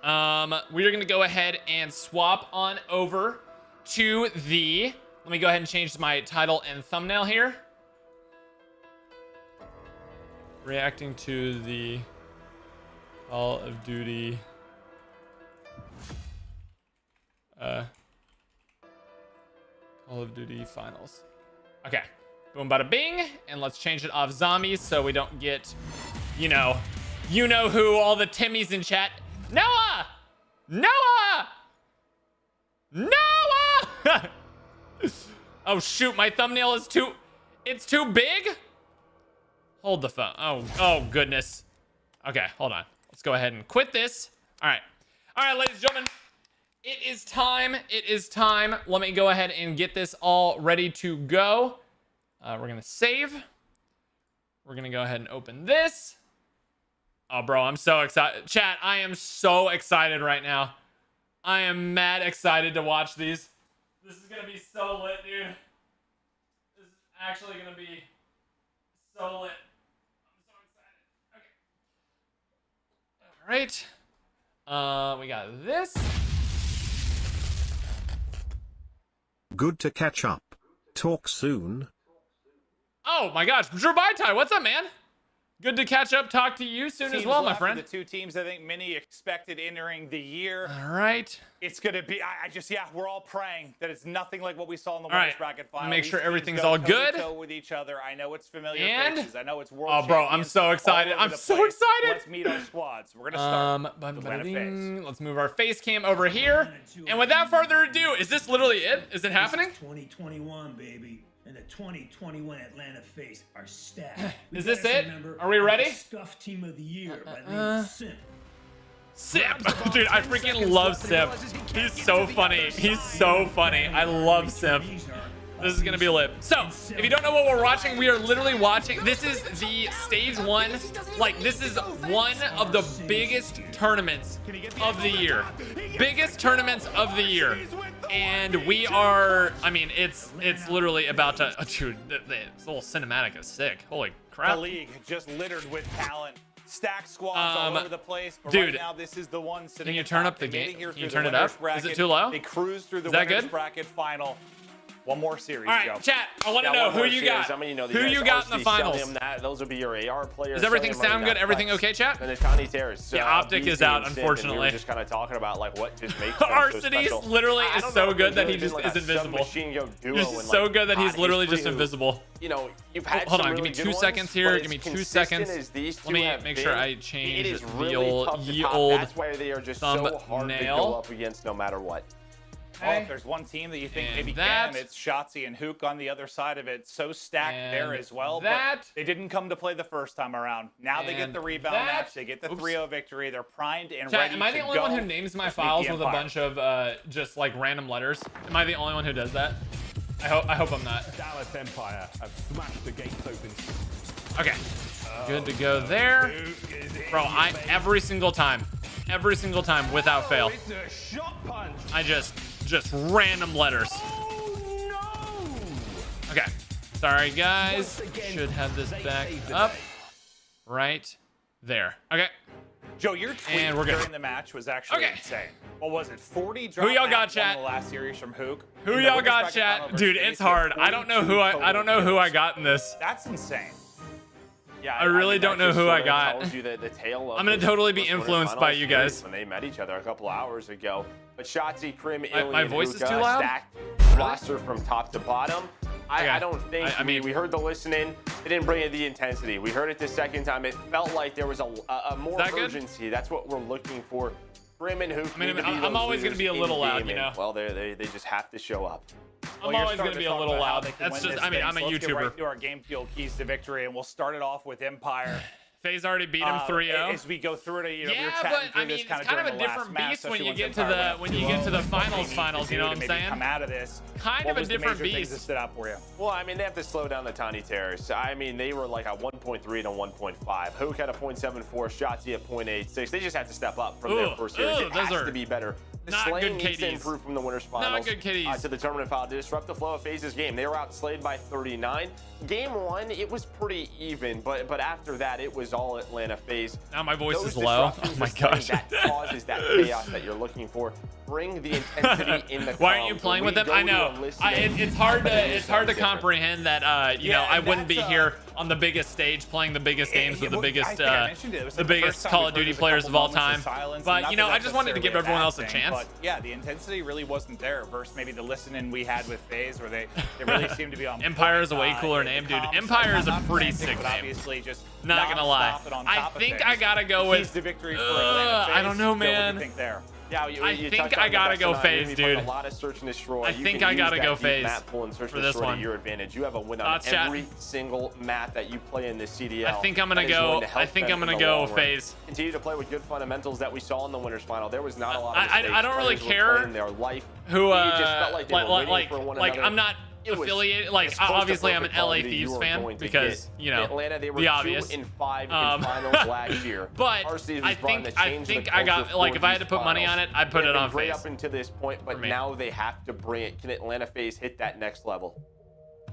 are going to go ahead and swap on over to the... Let me go ahead and change my title and thumbnail here. Reacting to the Call of Duty... Call of Duty finals. Okay. Boom, bada bing. And let's change it off zombies so we don't get, you know who, all the Timmies in chat. Noah! Oh, shoot. My thumbnail is it's too big? Hold the phone. Oh, goodness. Okay, hold on. Let's go ahead and quit this. All right, ladies and gentlemen. It is time. Let me go ahead and get this all ready to go. We're going to save. We're going to go ahead and open this. Oh, bro, I'm so excited. Chat, I am so excited right now. I am mad excited to watch these. This is going to be so lit, dude. This is actually going to be so lit. I'm so excited. All right. We got this.
Good to catch up. Talk soon.
Oh my gosh, Drew Baitai, what's up, man? Good to catch up. Talk to you soon as well, my
left for
friend.
The two teams I think many expected entering the year.
All right.
It's going to be, we're all praying that it's nothing like what we saw in the
All right.
winners bracket final.
Make sure
These teams
everything's
go
all good.
toe-to-toe with each other. I know it's familiar
And-
faces. I know it's world
Oh, bro, I'm
champions
so
all
excited.
over
I'm
the
so
place.
excited.
Let's meet our squads. We're going to start with Atlanta FaZe.
Let's move our face cam over here. And without further ado, is this literally it? Is it happening?
2021, baby. And the 2021 Atlanta FaZe are stacked.
Is this it? Are we ready?
Scuff Team of the Year by the name of Simp.
Sip. Dude, I freaking love Sip. He's so funny. He's so funny. I love Sip. This is gonna be lit. So, if you don't know what we're watching, we are literally watching. This is the stage one. Like, this is one of the biggest tournaments of the year. Biggest tournaments of the year. And we are, I mean, it's literally about to, dude, this little cinematic is sick. Holy crap.
The league just littered with talent. Stacked squads all over the place. But
dude,
right now, this is the one sitting
can you
at
turn
top.
up the
They made
game?
it here
Can you
through
turn
the
it
winners
up?
bracket.
Is it too low?
They cruised through the
Is that
winners
good?
bracket final. One more series,
All right,
Joe.
chat. I want to
Yeah,
know
one
who
more
you
series.
got.
I mean, you know,
Who you got in the finals?
Those would be your AR players.
Does everything
Sellium running
sound good?
that
Everything
flex.
okay, chat?
And the Tiny Terrace.
Yeah, Optic
BC
is out,
and Simp, and we
unfortunately.
were just kind of talking about like what just makes them so
Arcity
special.
literally
I
is
don't
so
know if
good
there's
that he
really
just
been,
is
like, a
invisible.
submachine gun duo
He's
and,
so
like,
good that he's
Hot
literally
H3
just
who,
invisible.
You know, you've had
Hold
some
on, give
really
me
good
2
ones,
seconds here.
but
Give me
as
2
consistent
seconds.
as these two
Let me
have
make sure
been,
I
it
change
is
the
really
old,
tough to
ye
top.
old
That's why they are just so hard to
thumbnail.
go up against no matter what.
Well, if there's one team that you think
And
maybe
that.
can, it's Shotzi and Hook on the other side of it. So stacked there
And
as well.
that.
But they didn't come to play the first time around. Now they get
And
the rebound
that.
match. They get the
Oops.
3-0 victory. They're primed and
Chat,
ready
am I the
to
only
go.
one who names my
Let's meet
files
the
with a
Empire.
bunch of just like random letters? Am I the only one who does that? I hope I'm not.
Dallas Empire have smashed the gates open.
Okay. Good to go there. Bro, every single time without fail.
It's a shot punch.
I just random letters.
Oh no!
Okay. Sorry guys.
Once again,
Should have this
they
back
saved the
up.
day.
Right there. Okay.
Joe, your tweet
And we're good.
during the match was actually
Okay.
insane. What was it? 40
Who y'all
drop
got,
match won
chat?
the last series from Hook.
Who
In the
y'all
winners
got,
bracket final
chat?
versus
Dude,
FaZe,
it's hard. I don't know who I
total
don't know who I
kills.
got in this.
That's insane.
Yeah,
I really
mean,
don't
that
know
just
who I
sorta
got.
tells you the tale of
I'm gonna
the
totally be
first winners
influenced by
finals
you
series
guys.
when they met each other a couple hours ago. But Shotzi, Krim,
My
Alien,
voice is
Hookah,
too loud?
stacked roster from top to bottom.
Okay.
I don't think
I mean-
we heard the listening. It didn't bring it the intensity. We heard it the second time. It felt like there was a more
that good?
urgency. That's what we're looking for. Krim and Hook.
I mean,
need to be
I'm
those
always gonna
leaders
be a
in
little loud,
game,
you know?
and, well, they just have to show up.
I'm
you're
always
starting
gonna be
to
a
talk
little
about how
loud.
they can
That's
win
just,
this
I mean,
thing,
I'm a
so let's get
YouTuber.
right to our game field keys to victory, and we'll start it off with Empire.
FaZe already beat him 3-0.
As we go through it, you know, we were
Yeah,
chatting
but
through
I mean,
this
it's
kind of
kind of a
during the last
different
match,
beast when
especially
you get
once
to
Empire
the
went
when
up
you get to the
2-0, what they need
finals.
to
You know
do
what
to
I'm
maybe
saying?
Come out of this.
Kind
What
of a
was the
different
major things
beast.
that stood out for you?
Well, I mean, they have to slow down the Tiny Terrace. I mean, they were like a 1.3 to 1.5. Hook had a 0.74, Shotzi at 0.86. They just have to step up from their first series. It
those
has
are
to be better. The
not
Slaying
good
needs to
KDs.
improve from the winners finals
Not good KDs.
to the tournament final to disrupt the flow of FaZe's game. They were outslayed by 39. Game one, it was pretty even, but after that, it was all Atlanta FaZe.
Now my voice
Those
is low.
disruptions,
Oh my
the slaying,
gosh.
That causes that chaos that you're looking for. Bring the intensity in the
Why aren't you
comms.
playing
When
with
we
them? I
go to
know.
a listening,
It's hard to
competition
it's hard to
sounds different.
comprehend that you know
Yeah,
I
and
wouldn't be
that's,
here on the biggest stage playing the biggest games with the
well, I
biggest
think I mentioned it. It was
the
like the
biggest
first time
Call
we've
of
heard
Duty
there's a
players
couple
of all
moments
time.
of silence, and
But
not
you know,
that
I
that's
just wanted to give
necessarily
everyone
bad
else a
thing,
chance.
But yeah, the intensity really wasn't there versus maybe the listening we had with FaZe, where they really seemed to be on.
Empire
point.
is a way cooler
The
name, dude.
comms,
Empire is a
not
pretty
frantic,
sick
but
name.
Obviously, just
Not gonna lie.
non-stop and on
I
top of
think
things.
I gotta go
Keys
with.
to victory for Atlanta FaZe.
I don't know,
Joe, what do
man.
you think there?
Yeah,
I
you
think
touched
I
on
gotta
the
go
best tonight.
FaZe,
You played
dude.
A lot of search and destroy.
I
You
think
can
I gotta
use
go
that deep
FaZe
map pull and search
for
and
this
destroy
one.
to your advantage. You have a win on
Thoughts, chat?
every single map that you play in this CDL.
I think I'm gonna
That is
go.
going to help
I think
them
I'm
in
gonna
the
go
long run.
FaZe.
Continue to play with good fundamentals that we saw in the winners final. There was not a lot of
I
mistakes.
don't really
Players were
care
playing their life.
Who
It just felt like they were waiting for one another.
I'm not
It was
affiliated.
as
Like
close to
obviously I'm an
perfect
LA
quality you
Thieves
were
fan
going to
because
get.
you know
Atlanta, they were
the obvious.
2-5 in
Um,
finals last year.
But
Varsity was
I
brought in
think
to change the
I got
culture
like
for
if I had to
these
put money on
finals.
it, I'd put
They've
it
been
on
great
FaZe.
up until this point, but
me.
now they have to bring it. Can Atlanta FaZe hit that next level?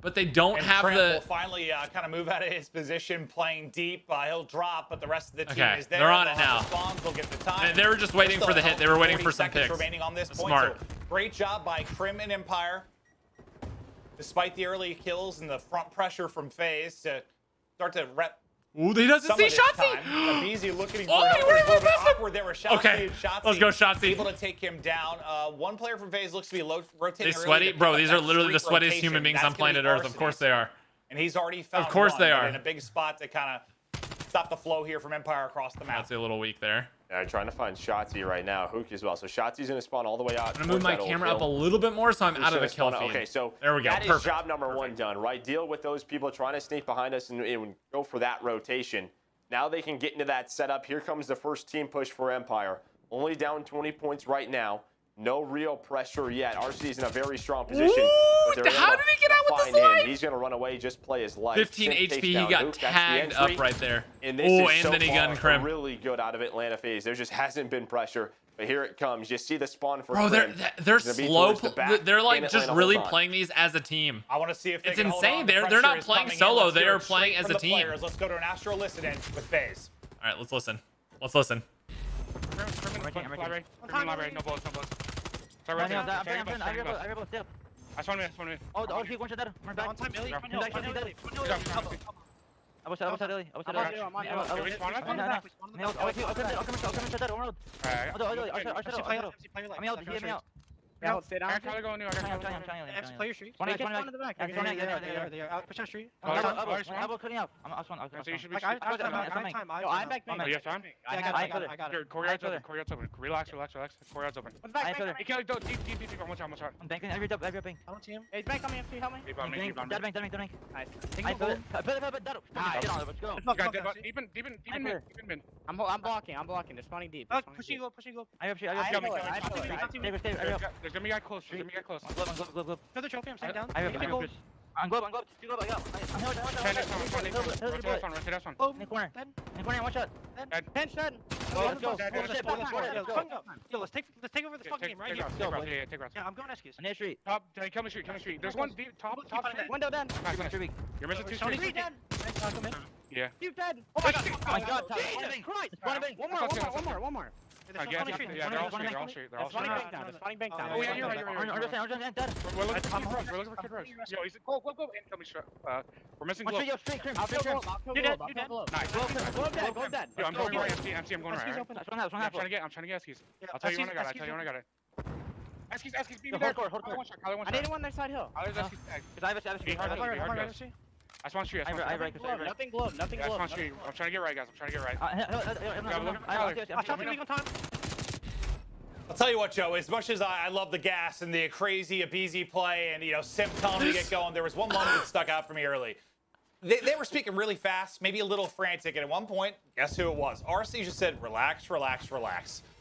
but they don't
And
have
Trent
the.
will finally kind of move out of his position, playing deep. He'll drop, but the rest of the team
Okay,
is there.
they're on
They'll
it
have
now.
the spawns, they'll get the time.
They were just waiting
Still
for the
a
hit. They were waiting
40
for some
seconds
picks.
remaining on this point,
Smart.
so great job by Crim and Empire. Despite the early kills and the front pressure from FaZe to start to rep.
Ooh, he doesn't
Some
see
of this
Shotzzy.
time. Beezy looking for
Oh,
another
he would've
little bit
missed him.
awkward there with Shotzzy.
Okay,
Shotzzy
let's go, Shotzzy.
able to take him down. One player from FaZe looks to be rotating.
They
early
sweaty,
to pick
bro.
up
These
that
are literally the
streak
sweatiest
rotation.
human beings
That's
on
gonna
planet
be
Earth. Of course
Arsenis.
they are.
And he's already found
Of course
one,
they
but
are.
in a big spot to kind of stop the flow here from Empire across the map.
That's a little weak there.
They're trying to find Shotzzy right now. Hook as well. So Shotzi's going to spawn all the way out.
I'm gonna move my camera up a little bit more so I'm out of the kill feed.
Okay, so
there we go.
that is
Perfect.
job number one done, right? Deal with those people trying to sneak behind us and go for that rotation. Now they can get into that setup. Here comes the first team push for Empire. Only down 20 points right now. No real pressure yet. RC's in a very strong position.
Ooh, how did he get out with this life?
He's going to run away, just play his life.
15 HP, he got tagged up right there.
And this
Oh,
is
and then he gun crim.
really good out of Atlanta FaZe. There just hasn't been pressure, but here it comes. You see the spawn for
Bro,
Crim.
they're
It's gonna be
slow.
towards the back,
They're like
and
just
Atlanta
really
holds on.
playing these as a team.
I want to see if they
It's
can hold
insane.
on. The
They're
pressure
not
is
playing
coming in.
solo.
Let's
They
hear
are
it
playing
straight
as
from
a
the
team.
players. Let's go to an Astro listen in with FaZe.
All right, let's listen. Let's listen.
Library. No bullets, no bullets. Sorry,
I
right there.
got both dip.
That's one minute.
Oh, he one shot there. Run back.
One time, Illy.
Run back, run back. I was Illy. I was
Stay down. Try to go new. Play your street. Push on street. You should be. I'm back. Oh, you have time? I got it. Courtyard's open. Relax. Courtyard's open. He killed deep. One shot.
I'm banking every dip. I don't see him. He's back on me. Help me.
Deep on me.
Dead bank.
Nice.
I put it. Let's go.
Deep in.
I'm blocking. They're spawning deep.
Pushing low.
I have
There's gonna be a guy close.
glove.
Another trophy. I'm staying down.
I have glove. I'm glove. Two glove. I got.
Rotate one.
In the corner. One shot.
10 dead.
Let's go.
Yo, let's take over this fucking game right here. Take routes. Yeah, I'm going SQs.
On the street.
Top, kill me street. There's one deep, top street.
Window dead.
You're missing two
Tony
streets.
dead.
Yeah.
You dead.
Oh my god.
One more.
Yeah, they're all street. They're all street.
They're spawning bank down.
Oh, yeah, you're right. We're looking for Kid Rush. Yo, he's go. And kill me straight. We're missing Glow.
You dead.
Nice.
Glow dead.
Yo, I'm going right. MC, I'm going right. I'm trying to get Eskies. I'll tell you when I got it. Eskies, be there.
Hold.
I need one on their side hill.
I spawn street.
Nothing glow.
I spawn street. I'm trying to get right, guys.
I'll tell you what, Joe, as much as I love the gas and the crazy Abizi play and, Simp telling me to get going, there was one moment that stuck out for me early. They were speaking really fast, maybe a little frantic, and at one point, guess who it was? RC just said, relax.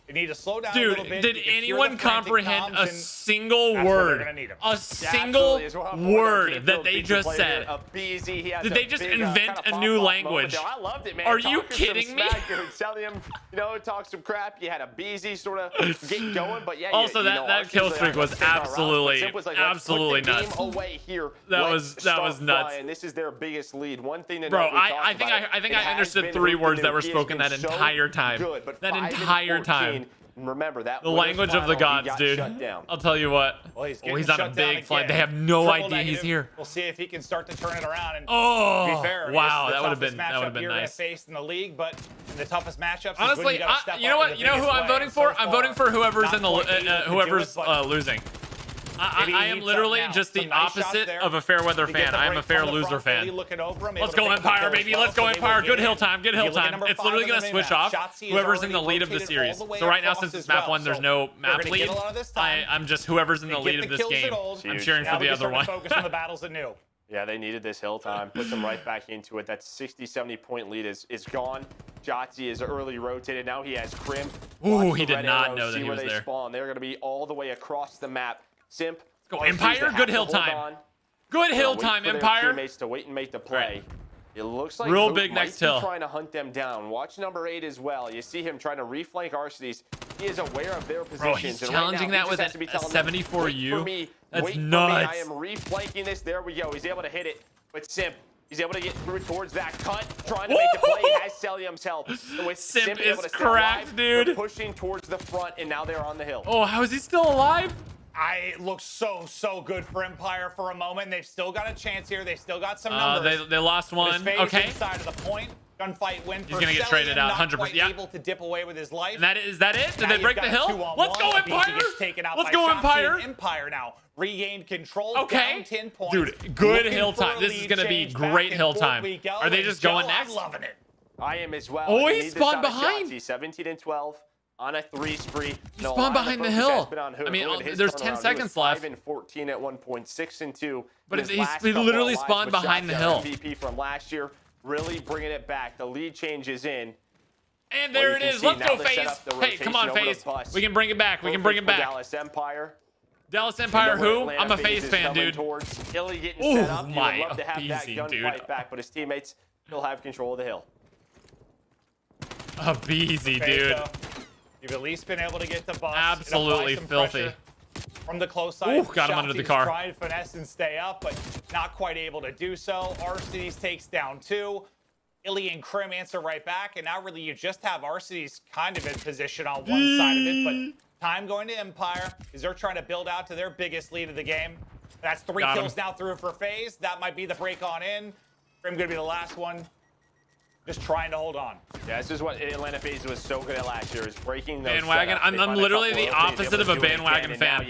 They need to slow down a little bit.
Dude, did anyone comprehend a single word? A single
Absolutely.
word that they just said?
Did
they just invent a new language?
I loved it, man.
Are you
Talking some
kidding me?
smack, dude. Telling him, talk some crap. You had a BZ sort of get going, but yeah.
Also, that kill streak was absolutely nuts.
Away here.
That was nuts.
And this is their biggest lead. One thing to
Bro,
note,
I think I understood 3 words that were spoken that entire time. That entire time.
Remember that
the language of the gods, dude. I'll tell you what.
Well,
he's on a big flight. They have no idea he's here.
We'll see if he can start to turn it around. And
oh,
be fair,
wow, that would have been
you're
nice.
Faced in the league, but in the toughest matchups.
Honestly, you know what? You know who I'm voting for? I'm voting for whoever's in the whoever's losing. I am literally just the opposite of a fair weather fan. I am a fair loser fan. Let's go Empire, baby. Let's go Empire. Good hill time. It's literally going to switch off whoever's in the lead of the series. So right now, since it's map 1, there's no map lead. I'm just whoever's in the lead of this game. I'm cheering for the other one.
Focus on the battles anew.
Yeah, they needed this hill time. Put them right back into it. That 60, 70-point lead is gone. Jotzi is early rotated. Now he has Crim.
Ooh, he did not know that he was there.
They're going to be all the way across the map. Simp.
Go Empire. Good hill time. Good hill time, Empire.
Teammates to wait and make the play.
Right.
It looks like
real
Luke
big next hill.
Trying to hunt them down. Watch number 8 as well. You see him trying to reflank Arcades. He is aware of their positions.
Bro, he's challenging that with a 74U. That's nuts.
I am reflanking this. There we go. He's able to hit it. But Simp, he's able to get through towards that cut. Trying to make the play. He has Celium's help. With
Simp is cracked, dude.
Pushing towards the front, and now they're on the hill.
Oh, how is he still alive?
It looks so good for Empire for a moment. They've still got a chance here. They still got some numbers.
They lost one. Okay.
Inside of the point. Gunfight win.
He's gonna get traded out. 100%. Yeah.
Able to dip away with his life.
And is that it? Did they break the hill? Let's go Empire. Let's go Empire.
Empire now regained control.
Okay.
Down 10 points.
Dude, good hill time. This is gonna be great hill time. Are they just going next?
I'm loving it.
I am as well.
Oh,
You
he
need this
spawned
out of
behind.
Shotzzy. 17 and 12 on a 3 spree.
He spawned behind the hill. I mean, there's 10 seconds left.
5 and 14 at 1.6 and 2.
But he literally spawned behind the hill.
MVP from last year, really bringing it back. The lead changes in.
And there it is. Let's go, FaZe. Hey, come on, FaZe. We can bring it back. We can bring it back.
Dallas Empire.
Dallas Empire who? I'm a FaZe fan, dude.
Illy getting set up. He would
my
love to have that
Abizi,
gunfight
dude.
back, but his teammates still have control of the hill.
Abizi, dude.
You've at least been able to get the bus.
Absolutely filthy.
From the close side.
Ooh, got him under the car.
Trying to finesse and stay up, but not quite able to do so. Arcitys takes down 2. Illy and Krim answer right back, and now really you just have Arcitys kind of in position on one side of it, but time going to Empire is they're trying to build out to their biggest lead of the game. That's 3 kills now through for FaZe. That might be the break on in. Krim gonna be the last one. Just trying to hold on.
Yeah, this is what Atlanta FaZe was so good at last year, is breaking those
bandwagon.
setups.
I'm literally the opposite of a bandwagon fan.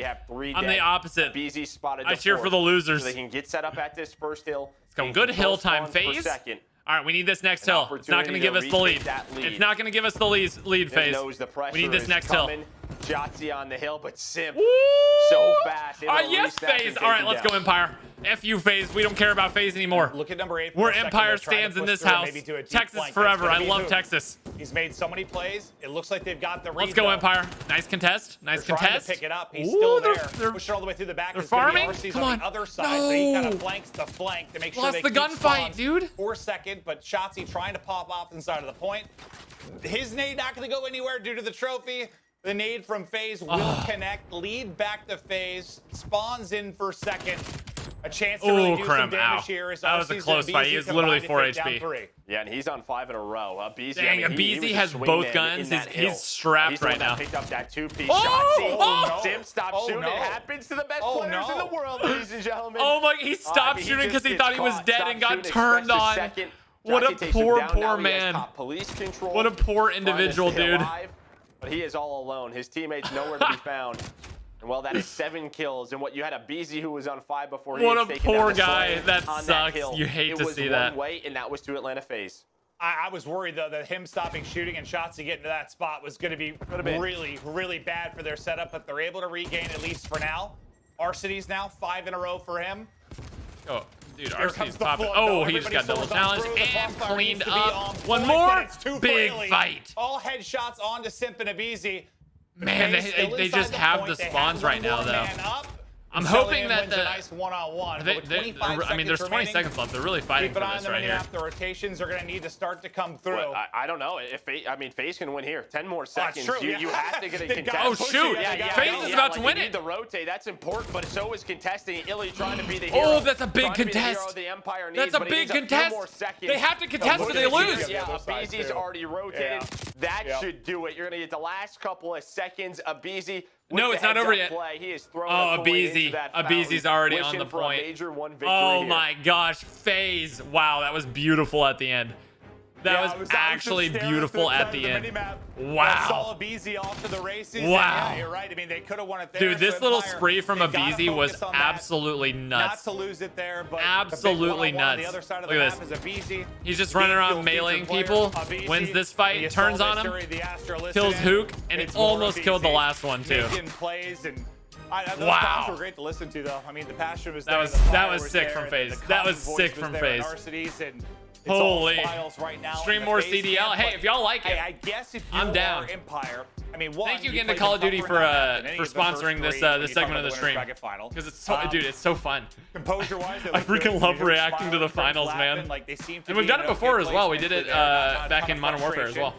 I'm the opposite.
BZ spotted
I cheer for the losers.
So they can get set up at this first hill.
Let's go. Good hill time, FaZe. All right, we need this next hill. It's not going to give us the lead. It's not going to give us the lead, FaZe. We need this next hill.
Shotzzy on the hill, but Simp so fast.
Yes, FaZe. All right, let's go Empire. F you, FaZe. We don't care about FaZe anymore.
Look at number 8.
We're Empire stands in this house. Texas forever. I love Texas.
He's made so many plays. It looks like they've got the read.
Let's go Empire. Nice contest. Nice contest.
Trying to pick it up. He's still there. Pushing all the way through the back.
They're farming.
Come on. The other side. So he kind of flanks the flank to make sure they
keep the gunfight, dude.
4 second, but Shotzzy trying to pop off inside of the point. His nade not going to go anywhere due to the trophy. The nade from FaZe will connect. Lead back to FaZe. Spawns in for second. A chance to really do some damage here.
That was a close fight. He was literally 4 HP.
Yeah, and he's on 5 in a row. BZ,
dang, BZ has both guns. He's strapped right now.
Picked up that 2-piece.
Oh,
Sim stopped shooting. It happens to the best players in the world, ladies and gentlemen.
Oh my! He stopped shooting because he thought he was dead and got turned on. What a poor man. What a poor individual, dude.
But he is all alone. His teammates nowhere to be found. And well, that is 7 kills. And what you had a BZ who was on 5 before he
what a poor guy. That sucks. You hate to see that.
It was one way, and that was to Atlanta FaZe.
I was worried, though, that him stopping shooting and Shotzzy getting to that spot was going to be really, really bad for their setup, but they're able to regain at least for now. Arcitys now, 5 in a row for him.
Oh, dude, Arcitys popping. Oh, he just got double challenge and cleaned up. One more big fight.
All headshots onto Simp and Abizi.
Man, they just have the spawns right now, though. I'm hoping that the
nice one-on-one.
I mean, there's 20 seconds left. They're really fighting for this right here.
The rotations are going to need to start to come through.
Well, I don't know. FaZe can win here. 10 more seconds. You have to get a contest.
Oh, shoot. FaZe is about to win it.
You need to rotate. That's important, but so is contesting. Illy trying to be the hero.
Oh, that's a big contest. That's a big contest. They have to contest or they lose.
Yeah, Abizi's already rotated. That should do it. You're going to get the last couple of seconds. Abizi.
No, it's not over yet.
He is throwing
Abizi's already on the point. Oh my gosh, FaZe. Wow, that was beautiful at the end. That was actually beautiful at the end. Wow.
Saw Abizi off to the races.
Wow.
Yeah, you're right. I mean, they could have won it there.
Dude, this little spree from Abizi was absolutely nuts.
Not to lose it there, but
absolutely nuts.
The other side of
Look at this. He's just running around meleeing people. Wins this fight, turns on him, kills Hook, and it almost killed the last one too.
Those songs were great to listen to, though. I mean, the passion was there.
That was sick from FaZe. That was sick from FaZe. Holy. Stream more CDL. Hey, if y'all like it,
I guess if
I'm down.
Empire, I mean,
thank you again to Call of Duty for sponsoring this segment of the stream, because it's so, dude, it's so fun.
Composure-wise,
I freaking love reacting to the finals, man. And we've done it before as well. We did it back in Modern Warfare as well.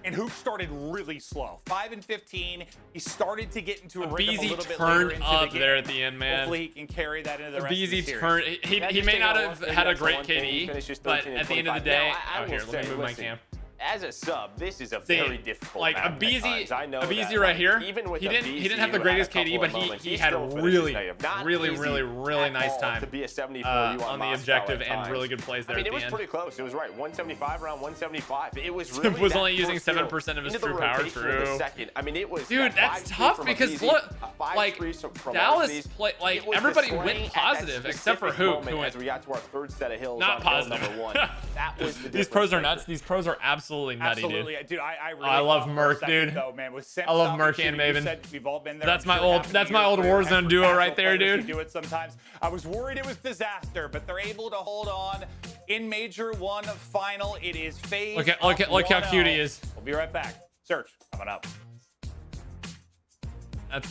And Hoop started really slow. 5 and 15. He started to get into a rhythm a little bit
turned
later into
up
the game.
there at the end, man.
Hopefully he can carry that into the rest of the series.
Turned. He may not have had a great KD, but at the end of the day, oh here, let me move my cam.
as a sub, this is a very difficult
like
map at
Abizi,
times. I know
Abizi
that,
right
like,
here.
Even with
he
Abizi,
didn't have the
who
greatest
had a
KD,
couple
but
of moments,
he had
still finishes
really,
negative. Not
really,
easy
really
at
nice
all
time
to be a 74
on the
Moscow
objective
at
and
times.
really good plays there
I mean,
at
it
the
was
end.
pretty close. It was right, 175 around 175. It was really
was
that
only using
first field
7% of his
into the
true power.
rotation of the
True.
second. I mean, it was
Dude,
that
that's
5-2
tough
from
because
Abizi,
look,
a 5-3
like
from
Dallas
Abizi.
play, like
It was
everybody
the
went
swing at that
positive except for
specific
who
moment
went
as we got to our third set of hills
not
on
positive.
hill number 1. That was the
These pros are nuts. These pros are absolutely nutty,
Absolutely,
dude.
dude. I really
I love
thought for a
Merc,
second,
dude.
Though, man, with Simp
I love
Tommy
Merc
Shooter,
and
you
Maven.
said we've all been there.
That's
I'm
my
sure it
old-
happens
that's
in
my
your
old
career.
Warzone duo
Casual
right there,
players who
dude.
Do it sometimes. I was worried it was disaster, but they're able to hold on in Major 1 final. It is FaZe.
Look how cute he is.
We'll be right back. Search coming up.
That's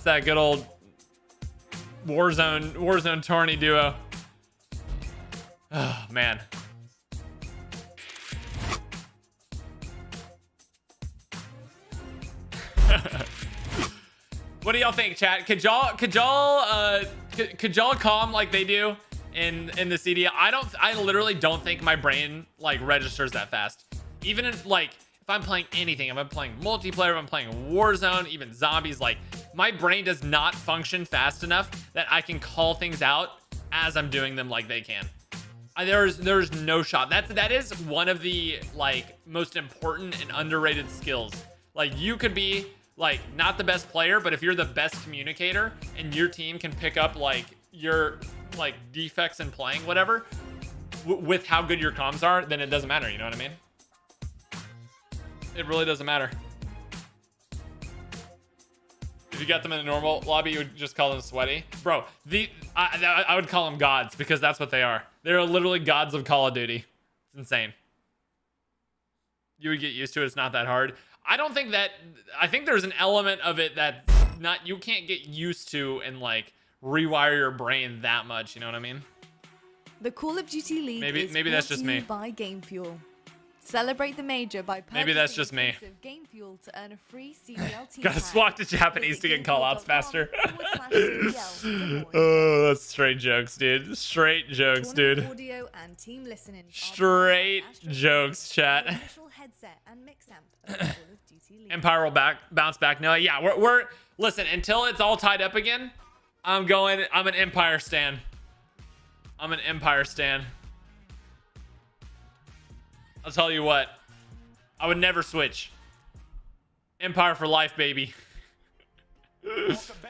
that good old Warzone tourney duo. Oh man. What do y'all think, chat? Could y'all calm like they do in the CD? I literally don't think my brain like registers that fast. Even in, like, if I'm playing anything, if I'm playing multiplayer, if I'm playing Warzone, even zombies, like my brain does not function fast enough that I can call things out as I'm doing them like they can. There's no shot. That is one of the like most important and underrated skills. Like you could be like not the best player, but if you're the best communicator and your team can pick up like your like defects in playing whatever with how good your comms are, then it doesn't matter. You know what I mean? It really doesn't matter. If you got them in a normal lobby, you would just call them sweaty. Bro, I would call them gods because that's what they are. They're literally gods of Call of Duty. It's insane. You would get used to it. It's not that hard. I think there's an element of it that you can't get used to and like rewire your brain that much. You know what I mean?
The Call of Duty League
maybe that's just me.
By Game Fuel. Celebrate the major by purchasing
Maybe that's just me.
exclusive Game Fuel to earn a free CDL team
Gotta
pack.
swap to Japanese to get call-outs faster.
/CDL.
Oh, that's straight jokes, dude. Straight jokes, dude.
Audio and team listening.
Straight jokes, chat.
Official headset and mix amp of Call of Duty League.
Empire will bounce back. No, yeah, we're listen, until it's all tied up again, I'm an Empire stan. I'm an Empire stan. I'll tell you what, I would never switch. Empire for life, baby.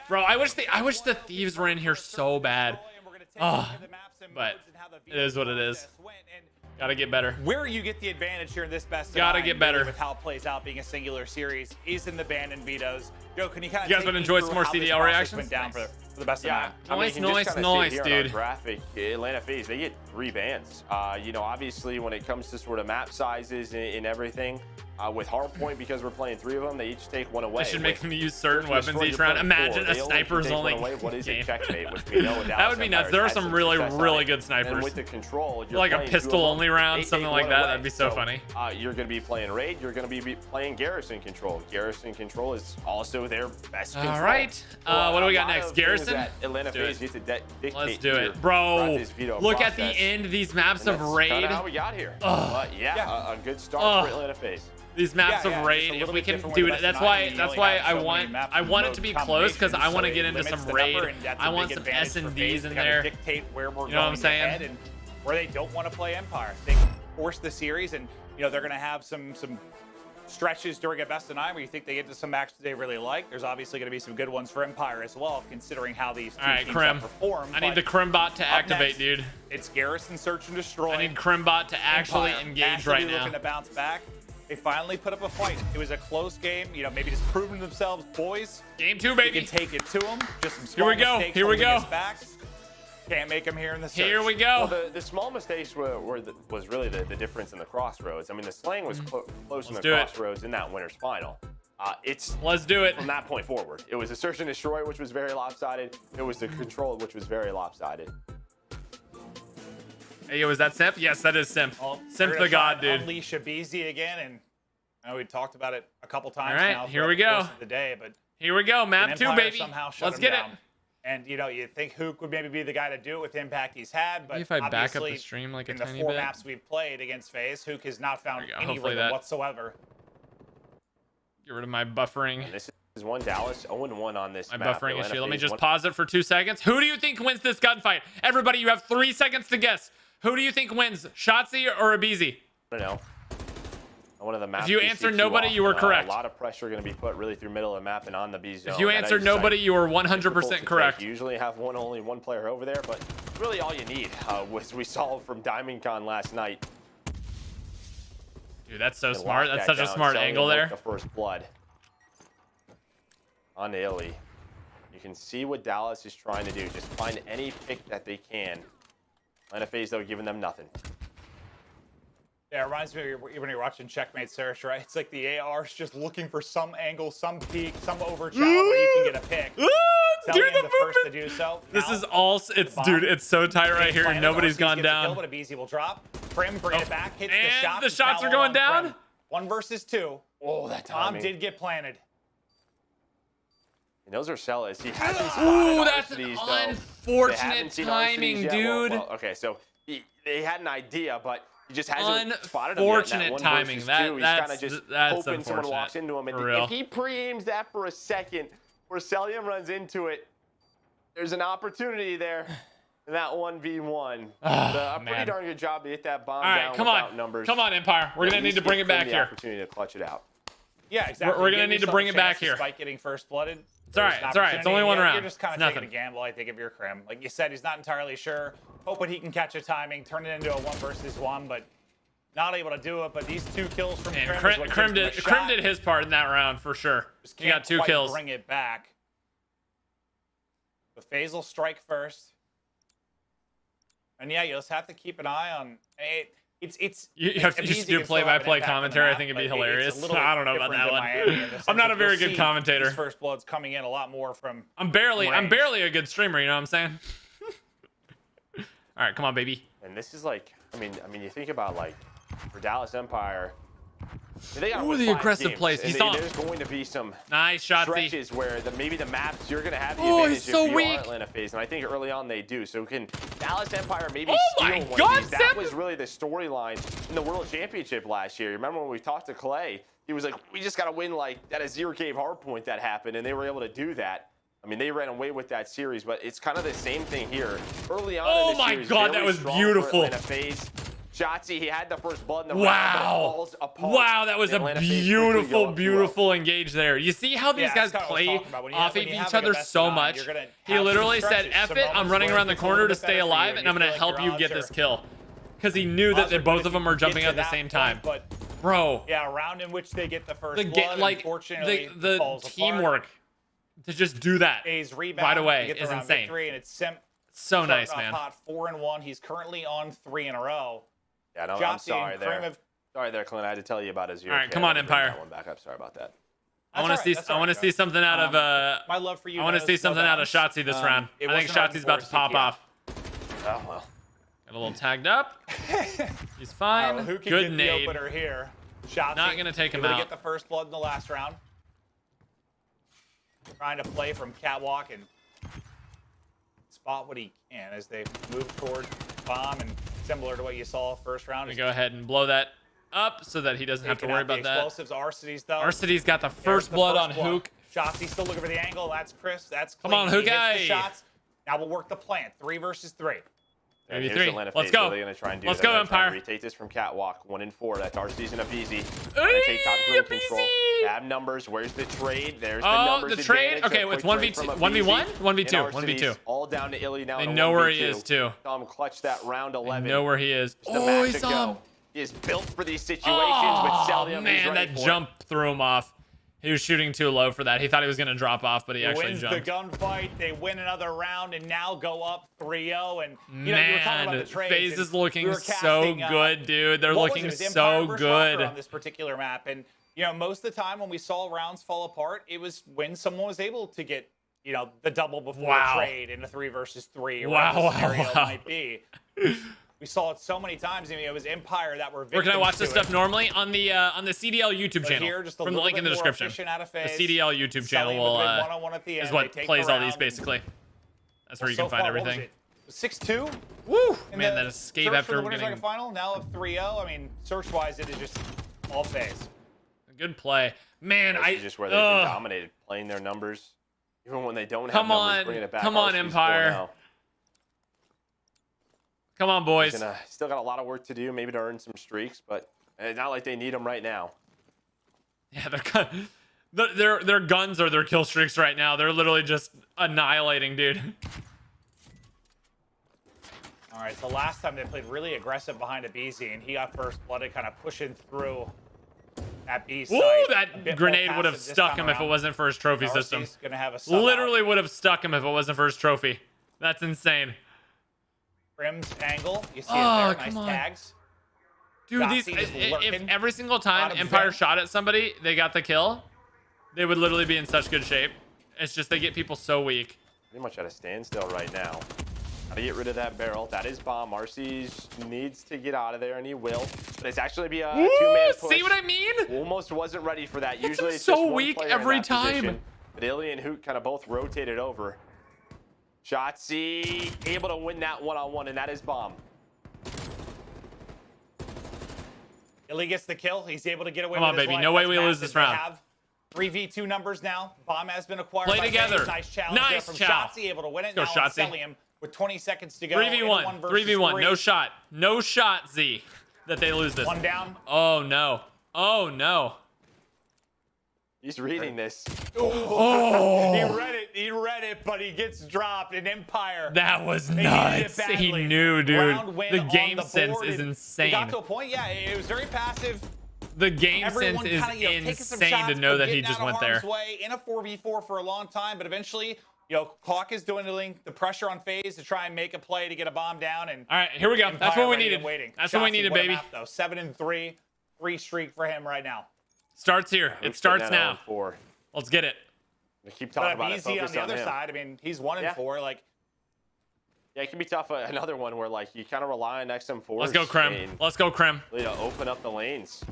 Bro, I wish the thieves were in here so bad. Oh, but it is what it is. Gotta get better.
Where you get the advantage here in this best of
Gotta
nine,
get better.
really, with how it plays out being a singular series is in the ban and vetoes. Joe, can you kind of
You guys been enjoying some more CDL reactions?
Went down for the best of nine.
I mean,
Nice,
you can just kinda see here on our
dude.
graphic, Atlanta FaZe, they get 3 bans. You know, obviously when it comes to sort of map sizes and everything, with Hardpoint, because we're playing 3 of them, they each take 1 away.
They should make them use certain
With
weapons
Destroy,
each
you're
round.
playing
Imagine
4.
a
They
sniper's
take
only
one away. What is a
game.
checkmate, which we know
That would be nuts. There are some really good snipers.
And with the control, you're
Like a
playing 2 of
pistol
them,
only round,
they
something
take
like
1
that.
away.
That'd be so funny.
You're going to be playing Raid. You're going to be playing Garrison Control. Garrison Control is also their best control.
All right. What do we got next? Garrison?
Atlanta FaZe get to dictate
Let's do
here
it. Bro,
throughout this veto
look at the
process.
end. These maps
And
of
that's
Raid.
kinda how we got here.
Ugh.
But yeah, a good start
Ugh.
for Atlanta FaZe.
These maps
Yeah,
of
just
Raid,
a
if
little
we
bit
can
different
do
with
it,
the
that's
best of
why
nine. You only
I
have so many
want
maps
I want it
with
to be
those
close because I want to
combinations,
get
so
into
it
some
limits the
Raid.
number, and that's a
I want
big
some
advantage
S
for
and
FaZe
D's
to
in
kinda
there.
Dictate where we're
You know what I'm
going
saying?
ahead and where they don't want to play Empire. They force the series, and you know they're going to have some stretches during a best of 9 where you think they get to some matches they really like. There's obviously going to be some good ones for Empire as well, considering how these two teams have performed.
I need the Crimbot to activate,
next,
dude.
It's Garrison Search and Destroy.
I need Crimbot to actually
Empire
engage
actively
right now.
looking to bounce back. They finally put up a fight. It was a close game. You know, maybe just proving themselves, boys.
Game 2, baby.
You can take it to them. Just some
Here
small
we go.
mistakes
Here we
holding
go.
us back. Can't make them here in the search.
Here we go.
Well, the small mistakes was really the difference in the crossroads. I mean, the slaying was close in the
do it.
crossroads in that winner's final.
Let's do it.
From that point forward. It was the search and destroy, which was very lopsided. It was the control, which was very lopsided.
Hey, yo, is that Simp? Yes, that is Simp. Simp the god, dude.
Unleash Abizi again, and I know we talked about it a couple times
All right,
now.
here we
throughout the
go.
course of the day, but
Here we go. Map
can
2,
Empire
baby.
somehow shut
Let's
them
get
down?
it.
And, you know, you think Hook would maybe be the guy to do it with the impact he's had, but
Maybe if I back up
obviously
the stream like a
in the
tiny
4
bit.
maps we've played against FaZe, Hook has not found
There we go.
any
Hopefully
rhythm
that-
whatsoever.
Get rid of my buffering.
And this is one Dallas 0-1 on this
My
map.
buffering
Atlanta
issue. Let me
FaZe
just
one-
pause it for 2 seconds. Who do you think wins this gunfight? Everybody, you have 3 seconds to guess. Who do you think wins, Shotzzy or Abizi?
I don't know. One of the maps
If you
we see
answered
too
nobody, you were
often,
correct.
A lot of pressure going to be put really through middle of the map and on the B zone.
If you
That
answered
is,
nobody, you were
difficult
100%
to
correct.
take. You usually have only one player over there, but really all you need was we saw from DiamondCon last night.
Dude, that's so
And
smart.
lock
That's
that
such a
down,
smart
selling
angle
them
there.
with the first blood on Illy. You can see what Dallas is trying to do. Just find any pick that they can. Atlanta FaZe, though, giving them nothing.
Yeah, it reminds me of when you're watching Checkmate Search, right? It's like the AR's just looking for some angle, some peak, some overshot where you can get a pick.
Dude,
Zellian
the
the first to do so.
This
Now,
is all. It's dude. It's so tight right here.
planted,
Nobody's
Arceus
gone
gets a kill,
down.
but Abizi will drop. Prim bring it back, hits
and
the shots.
the
It's
shots
now
are going
on
down.
Prim. 1 versus 2.
Oh, that
Tom
timing.
did get planted.
And those are sellers. He hasn't spotted
Ooh, that's an
Arcades, though. They
unfortunate
haven't seen
timing,
Arcades yet. Well,
dude.
okay, so they had an idea, but he just hasn't spotted him yet.
Unfortunate
In that 1
timing.
versus
That-
2. He's
that's-
kind of just
that's
hoping someone walks
unfortunate.
into him. And
For real.
if he pre-aims that for a second, where Celium runs into it, there's an opportunity there in that 1v1. A pretty
man.
darn good job to hit that bomb
All right,
down
come
without
on.
numbers.
Come on, Empire. We're
At
gonna need
least
to bring
give
it back
Prim the
here.
opportunity to clutch it out.
Yeah, exactly.
We're gonna
Give
need to
yourself
bring
a
it back
chance to
here.
Spike getting first blooded.
It's all right.
There's an
It's all right. It's
opportunity.
only one
You're
round.
just kind
It's
of taking
nothing.
a gamble, I think, if you're Krim. Like you said, he's not entirely sure. Hoping he can catch a timing, turn it into a 1 versus 1, but not able to do it. But these 2 kills from
And
Krim, is what
Krim
gives him a
did. Krim
shot.
did his part in that round for sure.
Just
He got
can't
2
quite
kills.
Bring it back. But FaZe will strike first. And yeah, you just have to keep an eye on it. It's
You have to just do play-by-play commentary. I think it'd be hilarious. I don't know about that one. I'm not a very good commentator.
These first bloods coming in a lot more from.
I'm barely
range.
a good streamer. You know what I'm saying? All right, come on, baby.
And this is like, I mean, you think about like for Dallas Empire. They got
Ooh, the
5
aggressive
teams,
plays.
and
He saw him.
there's going to be some
Nice shot,
stretches where maybe the maps you're going to have the
Oh,
advantage
he's so
if you
weak.
are Atlanta FaZe, and I think early on they do. So can Dallas Empire maybe
Oh
steal
my
one
God,
of these? That was really the storyline in the World Championship last year. Remember when we talked to Clay? He was like, we just got to win like at a Zero Cave hardpoint that happened, and they were able to do that. I mean, they ran away with that series, but it's kind of the same thing here. Early on in the
my
series,
God, that
very
was
strong for
beautiful.
Atlanta FaZe. Shotzzy, he had the first blood in the round, but it
Wow.
falls apart.
Wow, that was
The
a
Atlanta FaZe quickly go
beautiful,
up 2-0.
beautiful engage there. You see how these
Yeah,
guys
that's kinda what I was
play
talking about. When you
off
have- when
of
you
each
have, like, a
other
best
so
of 9,
much.
you're gonna
He
have
literally
some
said,
stretches,
F
some
it, I'm
moments
running
where
around the
it's a little
corner to
bit
stay
better for
alive,
you,
and I'm
you
going to
feel
help
like
you
your
get
odds
this
are-
kill. Because he knew that
odds are
both
good
of them are
if you
jumping
get
at
to
the
that
same
point,
time.
But
Bro,
yeah, a round in which they get the first
the
blood, unfortunately,
the
falls
teamwork to just do that
A's rebound
right away
to get the
is
round
insane.
victory, and it's Simp.
So nice,
starting
man.
off hot 4-1. He's currently on 3 in a row.
Yeah, no, I'm
Shotzzy
sorry
and
there.
Krim have-
Sorry there, Clint. I had to tell you about his Zero.
All right, come on, Empire.
One back up. Sorry about that.
I want to see. I want to see something out of.
My love for you.
I want to
knows
see
no
something out of
bounds.
Shotzzy this round.
It
I think
wasn't
Shotzi's about to pop
CTF.
off.
Oh well.
Got a little tagged up. He's fine.
Who can
Good
get
nade.
the opener here? Shotzzy.
Not gonna take him
able to
out.
get the first blood in the last round. Trying to play from catwalk and spot what he can as they move toward bomb, and similar to what you saw first round.
We go ahead and blow that up so that he doesn't have to
taking
worry
out the
about that.
explosives. Arcides though.
Arcides got the
There's
first
the
blood
first
on
blood.
Hook.
Shotzzy still looking for the angle. That's Chris. That's
Come
clean.
on,
He hits the
Hookai.
shots. Now we'll work the plant. 3 versus 3.
Maybe
Here's
3.
Atlanta
Let's
FaZe.
go.
What are they going to try and do?
Let's
They're
go,
gonna try and
Empire.
retake this from catwalk. 1 and 4. That's Arceus and Abizi. Gonna take top green control.
Abizi.
Bad numbers. Where's the trade? There's the
Oh,
numbers.
the trade?
advantage.
Okay,
A
it's
quick
1v2,
trade from
1v1,
Abizi
1v2,
and
1v2.
Arceus all down to Illy now.
They
in a
know where he
1v2.
is too.
Saw him clutch that round 11.
They know where he is.
Just a
Oh,
match
he
to
saw
go.
him.
He is built for these situations
Oh,
with Celium. He's
man,
ready
that
for it.
jump threw him off. He was shooting too low for that. He thought he was going to drop off, but he
He
actually
wins
jumped.
the gunfight. They win another round and now go up 3-0. And you know, you were talking about
Man,
the trades.
FaZe
and
is looking
we were
so
casting,
good, dude. They're
what was
looking
it? It was
so
Empire versus Rocker
good.
on this particular map. And you know, most of the time when we saw rounds fall apart, it was when someone was able to get, you know, the double before
Wow.
the trade in a 3 versus 3. Or
Wow,
whatever the scenario
wow.
might be. We saw it so many times. I mean, it was Empire that were
Where can I
victims
watch this
to
stuff
it.
normally? On the CDL YouTube
But
channel.
here, just a
From the
little
link in
bit
the
more
description.
efficient out of
The
FaZe.
CDL YouTube channel
Selling
will,
with a big one-on-one at the
is
end.
what
They take
plays
the
all these
round and
basically. That's where you
So
can find
far, what was
everything.
it? 6-2?
Woo!
In
Man,
the
that escape
search for
after
the winners
getting
bracket final, now of 3-0. I mean, search-wise, it is just all phase.
a good play. Man,
This is just where they've been dominated, playing their numbers. Even when they don't have numbers, bringing it back.
Come on,
RC's
Empire.
4-0.
Come on, boys.
Still got a lot of work to do, maybe to earn some streaks, but it's not like they need them right now.
Yeah, their guns are their kill streaks right now. They're literally just annihilating, dude.
All right, so last time they played really aggressive behind a BZ, and he got first blooded, kind of pushing through that B site.
Ooh,
A
that
bit
grenade
more
would have
passive this
stuck
time
him if it
around.
wasn't for his trophy
RC's
system.
gonna have a sub out.
Literally would have stuck him if it wasn't for his trophy. That's insane.
Prim's angle, you see it
Oh,
there,
come
nice
on.
tags.
Dude, these
Shotzzy is
if
lurking.
every single time
Out of
Empire
vent.
shot at somebody, they got the kill, they would literally be in such good shape. It's just they get people so weak.
Pretty much at a standstill right now. Gotta get rid of that barrel. That is bomb. RC needs to get out of there, and he will. But it's actually be a two-man push.
See what I mean?
Almost wasn't ready for that.
It's
Usually it's
so
just one
weak
player in
every
that
time.
position. But Illy and Hoot kind of both rotated over. Shotzzy able to win that one-on-one, and that is bomb.
Illy gets the kill. He's able to get away
Come
with
on,
his
baby.
life.
No way
That's
we lose
massive.
this
They
round.
have 3v2 numbers now. Bomb has been acquired
Play
by
together.
FaZe. Nice challenge there
Nice
from
chow.
Shotzzy, able to win it.
Let's go,
Now
Shotzzy.
Celium with 20 seconds to go.
3v1.
1 versus
3v1.
3.
No shot. No shot, Z, that they lose this.
One down.
Oh, no. Oh, no.
He's reading this.
Oh.
He read it, but he gets dropped in Empire.
That was
They needed it
nuts. He
badly.
knew, dude.
Round win
The
on
game
the
sense
board,
is
and
insane.
It got to a point, yeah, it was very passive.
The game
Everyone
sense is
kinda, taking some
insane
shots,
to know
but
that he
getting
just
out of
went there.
harm's way in a 4v4 for a long time, but eventually, clock is dwindling. The pressure on FaZe to try and make a play to get a bomb down, and
All right, here we go. That's
Empire
what we
ready
needed.
and waiting.
That's what we
Shotzzy
needed,
won him
baby.
out, though. 7-3, 3 streak for him right now.
Starts here. It starts now.
0-4.
Let's get it.
We keep talking
But
about it.
easy on
Focus
the
on
other
him.
side. I mean, he's 1-4. Like,
Yeah, it can be tough. Another one where like you kind of rely on XM4.
Let's go, Krem. Let's go, Krem.
Really to open up the lanes.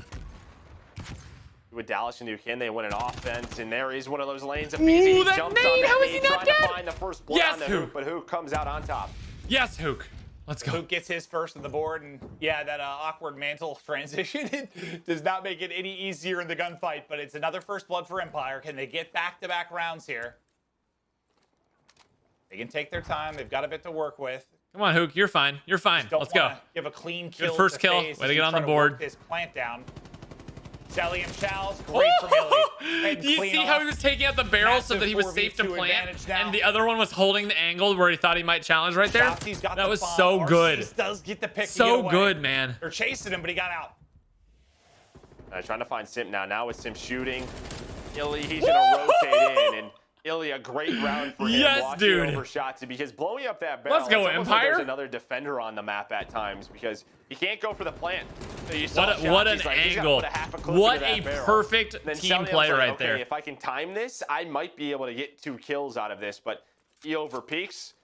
With Dallas and Duke, can they win an offense? And there is one of those lanes.
Ooh,
He
that
jumped
nade,
on that
how is he
nade,
not
trying
dead?
to find the first blood
Yes,
on the
Hook.
Hook, but Hook comes out on top.
Yes, Hook. Let's go.
Luke gets his first on the board, and yeah, that awkward mantle transition it does not make it any easier in the gunfight, but it's another first blood for Empire. Can they get back-to-back rounds here? They can take their time. They've got a bit to work with.
Come on, Hook. You're fine. You're fine.
Don't
Let's go.
wanna Give a clean
Good
kill.
first
to
kill.
FaZe
Way
as
to
he
get on
try
the
work
board.
This plant down. Sally and Chow's great from Illy.
Do you see how he was taking out the barrel so that he was safe to
4v2
plant,
advantage now.
and the other one was holding the angle where he thought he might challenge right there?
Shotzzy's got
That
the
was
bomb.
so good.
RC's does get the pick to
So
get away.
good, man.
They're chasing him, but he got out.
Trying to find Simp now. Now with Simp shooting. Illy, he's going to rotate in. And Illy, a great round for him.
Yes,
watching
dude.
over Shotzzy because blowing up that barrel.
Let's go,
it's almost like
Empire.
there's another defender on the map at times because he can't go for the plant. So you saw
What an
Shotzzy's like, he's gotta
angle.
put a half a clip
What
into that
a
barrel.
perfect
And then
team
Celium's
play
like,
right
okay,
there.
if I can time this, I might be able to get 2 kills out of this. But he over peaks.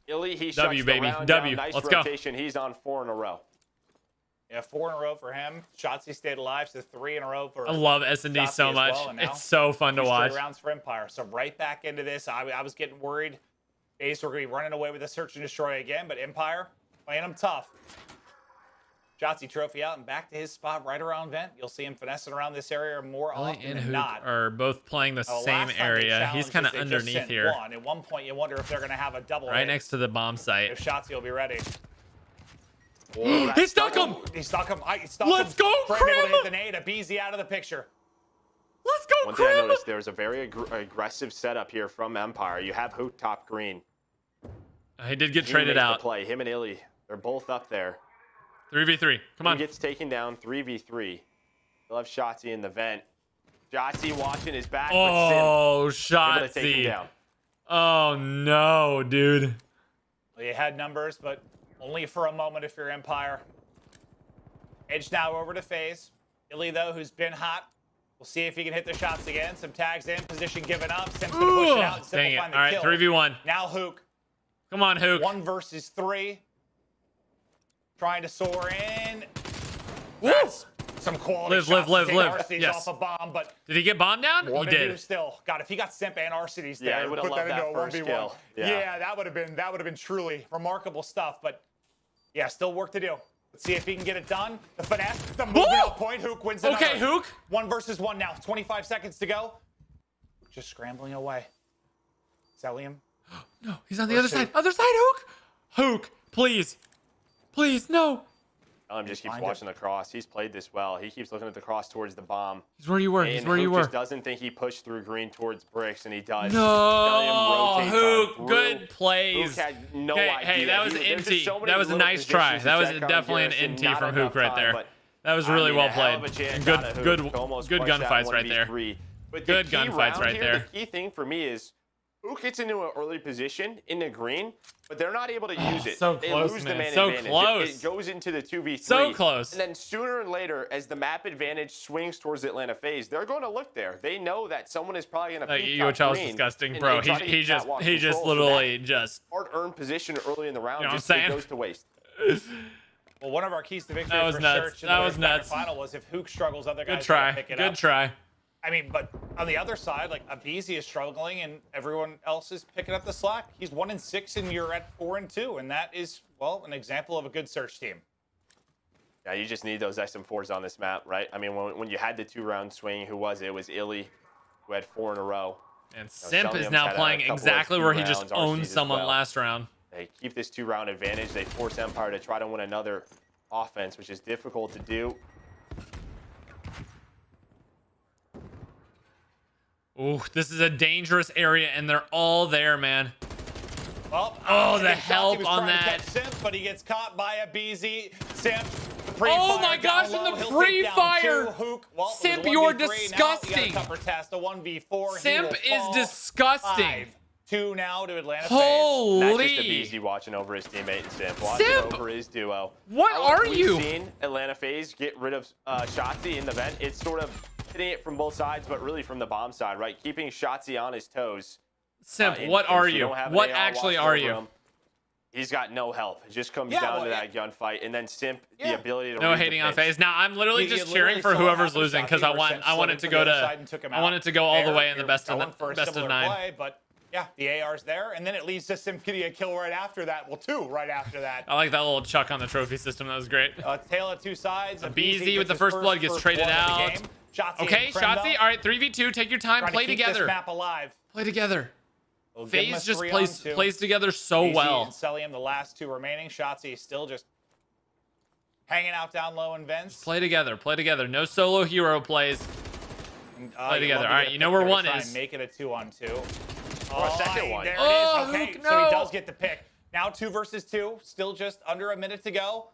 Illy, he shuts
W,
the
baby.
round
W.
down. Nice
Let's go.
rotation. He's on 4 in a row.
Yeah, 4 in a row for him. Shotzzy stayed alive, so 3 in a row for
I love S&D
Shotzzy
so
as
much.
well, and now
It's so fun to
2 straight
watch.
rounds for Empire. So right back into this. I was getting worried. FaZe were going to be running away with the search and destroy again, but Empire playing them tough. Shotzzy trophy out and back to his spot right around vent. You'll see him finessing around this area more
Ellie
often
and
than
Hook
not.
are both playing the
Last
same
time they
area. He's
challenged
kind
us,
of
they just
underneath
sent
here.
one. At one point, you wonder if they're going to have a double
Right
hit,
next to the bomb site.
if Shotzzy will be ready.
He stuck him!
He stuck him. He stuck
Let's
him.
go,
Krem able to
Krem!
hit the nade. A BZ out of the picture.
Let's go,
One thing I
Krem!
noticed, there's a very aggressive setup here from Empire. You have Hoot top green.
He did get
He
traded
made the
out.
play. Him and Illy, they're both up there.
3v3. Come on.
He gets taken down 3v3. They'll have Shotzzy in the vent. Shotzzy watching his back.
Oh,
but Sim able to take him
Shotzzy.
down.
Oh, no, dude.
Well, you had numbers, but only for a moment if you're Empire. Edge now over to FaZe. Illy, though, who's been hot. We'll see if he can hit the shots again. Some tags in, position given up. Sim's going to push it out and
Dang it.
simplifying the
All right,
kill.
3v1.
Now Hook.
Come on, Hook.
1 versus 3. Trying to soar in.
Woo!
some quality
Live,
shots.
live,
to
live,
take
live.
Arcades
Yes.
off a bomb, but
Did he get bombed down?
more
He
to do
did.
still. God, if he got Simp and Arcades there,
Yeah, I would've
put
loved
that
that
into a
first
1v1.
kill. Yeah.
Yeah, that would have been truly remarkable stuff. But yeah, still work to do. Let's see if he can get it done. The finesse, the movement
Woo!
on point. Hook wins another.
Okay, Hook.
1 versus 1 now. 25 seconds to go. Just scrambling away. Celium.
No, he's on the other side. Other side, Hook. Hook, please. Please, no.
Just keeps watching the cross. He's played this well. He keeps looking at the cross towards the bomb.
He's where you were. He's where you
Hook
were.
just doesn't think he pushed through green towards bricks, and he does.
No,
Celium rotates
Hook,
on
good
through.
plays.
Hook had no
Okay,
idea.
hey, that was an
There's just
NT.
so many
That was a
little
nice try.
positions
That
to
was
check on
definitely an
Garrison.
NT
Not
from
enough
Hook right
time,
there.
but,
That was
I
really
mean,
well
a hell
played.
of a chance
And
out of Hook
good
to almost
good
push that
gunfights right there.
1v3. But
Good
the key
gunfights
round
right
here,
there.
The key thing for me is Hook gets into an early position in the green, but they're not able to use it.
So
they
close,
lose
man.
the man
So
advantage.
close.
It goes into the 2v3.
So close.
And then sooner or later, as the map advantage swings towards Atlanta FaZe, they're going to look there. They know that someone is probably going to peek
You
top
was
green,
disgusting,
and
bro.
they try to
He
get
just
catwalk
he just
control. So
literally
that
just.
hard-earned position early in the round
You know what
just
I'm
it
saying?
goes to waste.
Well, one of our keys to victory
That was
for
nuts.
Search in
That
the
was
men's
nuts.
final was if Hook struggles, other guys
Good try.
gotta pick it
Good
up.
try.
I mean, but on the other side, like Abizi is struggling and everyone else is picking up the slack. He's 1-6 and you're at 4-2, and that is, well, an example of a good Search team.
Yeah, you just need those SM4s on this map, right? I mean, when you had the 2-round swing, who was it? It was Illy, who had 4 in a row.
And Simp is
Celium's
now
had a
playing
couple of
exactly where he just
2 rounds,
owned
RCs as
someone
well.
last round.
They keep this 2-round advantage. They force Empire to try to win another offense, which is difficult to do.
Ooh, this is a dangerous area, and they're all there, man.
Well,
Oh, the
Shotzzy
help
was
on
trying to
that.
catch Simp, but he gets caught by Abizi. Simp, the
Oh
pre-fire
my gosh,
down
and
low.
the
He'll take down
pre-fire.
2. Hook, well, it was a
Simp,
1v3
you're
now.
disgusting.
You got a tougher task, a 1v4. He
Simp
will
is
fall.
disgusting.
5-2 now to Atlanta FaZe.
Not
Holy.
just Abizi watching over his teammate and Simp, watching
Simp!
over his duo.
What are you?
We've seen Atlanta FaZe get rid of Shotzzy in the vent. It's sort of hitting it from both sides, but really from the bomb side, right? Keeping Shotzzy on his toes.
Simp, what are
if
you?
don't have an
What
AR
actually
watching
are
over
you?
him, he's got no help. It just comes
Yeah,
down
well,
to that gunfight, and then Simp, the
Yeah.
ability to
No
read the
hating on
pitch.
FaZe. Now I'm literally
You
just
literally
cheering for
saw
whoever's
Happy
losing because
Shotzzy
I
where Simp
want it
slid
to
to
go
the other
to
side and took him
I
out.
want it to go all the
There,
way in the
you're
best
going for a
of
similar
9.
play, but yeah, the AR's there, and then it leads to Simp getting a kill right after that. Well, 2 right after that.
I like that little chuck on the trophy system. That was great.
Tale of 2 sides.
Abizi with the first blood gets traded out. Okay, Shotzzy. All right, 3v2. Take your time. Play
This
together.
map alive.
Play together.
We'll give him a
FaZe just
3-on-2.
plays together so
Abizi
well.
and Celium, the last 2 remaining. Shotzzy still just hanging out down low in vents.
Play together. Play together. No solo hero plays.
And,
Play
you'd
together.
love to
All
get
right,
a
you know
pick
where
there to
one
try
is.
and make it a 2-on-2.
Or a second one.
There
Oh,
it is. Okay,
Hook,
so he
no.
does get the pick. Now 2 versus 2. Still just under a minute to go.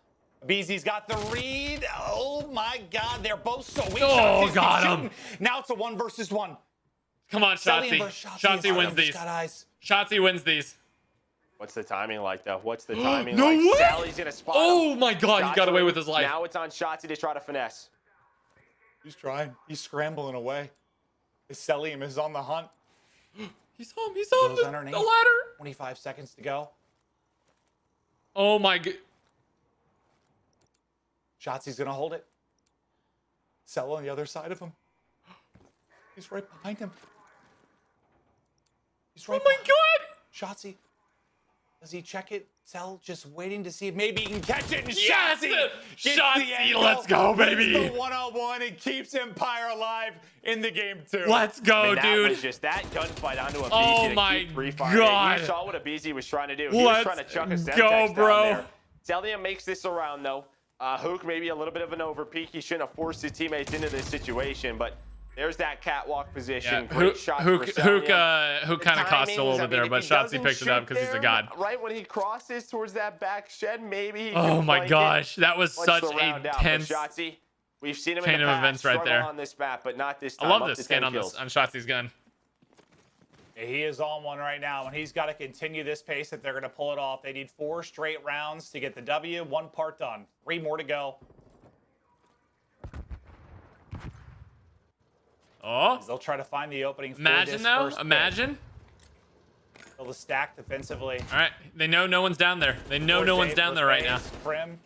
Abizi's got the read. Oh my God, they're both so weak.
Oh,
Shotzzy's
got
keep
him.
shooting. Now it's a 1 versus 1.
Come on,
Celium
Shotzzy.
versus Shotzzy.
Shotzzy wins
Celium
these.
just got eyes.
Shotzzy wins these.
What's the timing like, though? What's the timing
No
like?
way!
Sally's going to spot
Oh
him.
my God, he got away with his life.
Now it's on Shotzzy to try to finesse.
He's trying. He's scrambling away. Celium is on the hunt.
He's on. He's on
Goes
the
underneath.
ladder.
25 seconds to go.
Oh my God.
Shotzi's gonna hold it. Cell on the other side of him. He's right behind him. He's right.
Oh my God.
Shotzi. Does he check it? Cell just waiting to see if maybe he can catch it. And
Yes!
Shotzi gets
Shotzi,
the angle,
let's go,
wins
baby.
The 1-on-1 and keeps Empire alive in the game 2.
Let's go,
I mean, that
dude.
was just that gunfight onto Abizi
Oh
to
my
keep pre-firing.
God.
You saw what Abizi was trying to do. He was
Let's
trying to chuck a Semtex
go,
down
bro.
there. Celium makes this around, though. Hook maybe a little bit of an overpeak. He shouldn't have forced his teammates into this situation, but there's that catwalk position.
Yeah,
Great shot for Celium.
Hook kind of cost a little bit there, but Shotzzy picked it up because he's a god.
Right when he crosses towards that back shed, maybe he
Oh
can
my
flank
gosh,
it.
that was
Punch
such
the round
a
out. But
tense
Shotzzy, we've seen him
chain
in the
of
past
events right
struggle
there.
on this map, but not this
I
time.
love
Up
this
to
skin
10
on
kills.
this on Shotzi's gun.
Yeah, he is on one right now, and he's got to continue this pace if they're going to pull it off. They need 4 straight rounds to get the W. 1 part done. 3 more to go.
Oh,
They'll try to find the opening for
imagine
this
though.
first pick.
Imagine.
They'll stack defensively.
All right, they know no one's down there. They know no one's down there right now.
Prim.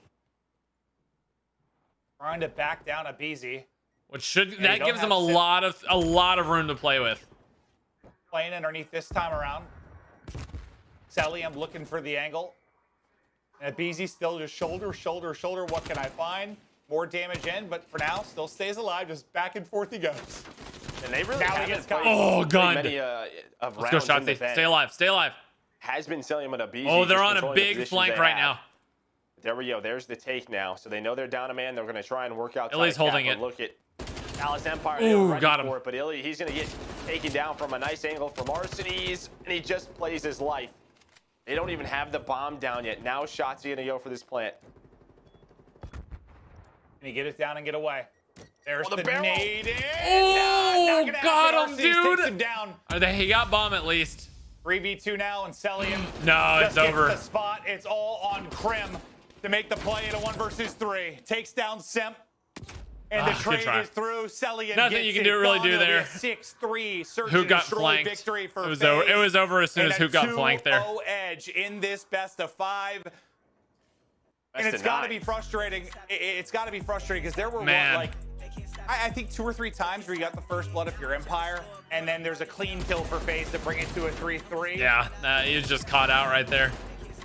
Trying to back down a BZ.
Which should
And
that
you
gives
don't
them a
have
lot of room to play with.
Playing underneath this time around. Celium looking for the angle. And BZ still just shoulder. What can I find? More damage in, but for now, still stays alive. Just back and forth he goes.
And they really
Now he
haven't
gets
played
Oh, gun.
many
Let's go,
rounds in the
Shotzzy.
vent.
Stay alive. Stay alive.
Has been selling him at a BZ.
Oh, they're
just
on a
controlling the
big
positions
flank
they
right
have.
now.
There we go. There's the take now. So they know they're down a man. They're going to try and work out.
Illy's holding it.
Look at Dallas Empire.
Ooh, got him.
For it, but Illy, he's going to get taken down from a nice angle from Arsenies, and he just plays his life. They don't even have the bomb down yet. Now Shotzzy going to go for this plant.
Can he get it down and get away? There's
the
the
barrel.
nade in.
Oh,
Not gonna
got
happen.
him,
Arceus
dude.
Takes him down.
He got bomb at least.
3v2 now, and Celium
No,
just
it's
gets
over.
the spot. It's all on Krim to make the play in a 1 versus 3. Takes down Simp. And the
good
trade
try.
is through. Celium
Nothing
gets
you can
it
really
done.
do
It'll be
there.
a 6-3 search
Who
and
got
destroy
flanked?
victory for
It was
FaZe.
over. It was over as soon
And
as
a
Who got flanked there.
2-0 edge in this best of 5. And
Best
it's
of
got to
9.
be frustrating. It's got to be frustrating because there were
Man.
like I think 2 or 3 times where you got the first blood of your Empire, and then there's a clean kill for FaZe to bring it to a 3-3.
Yeah, he was just caught out right there.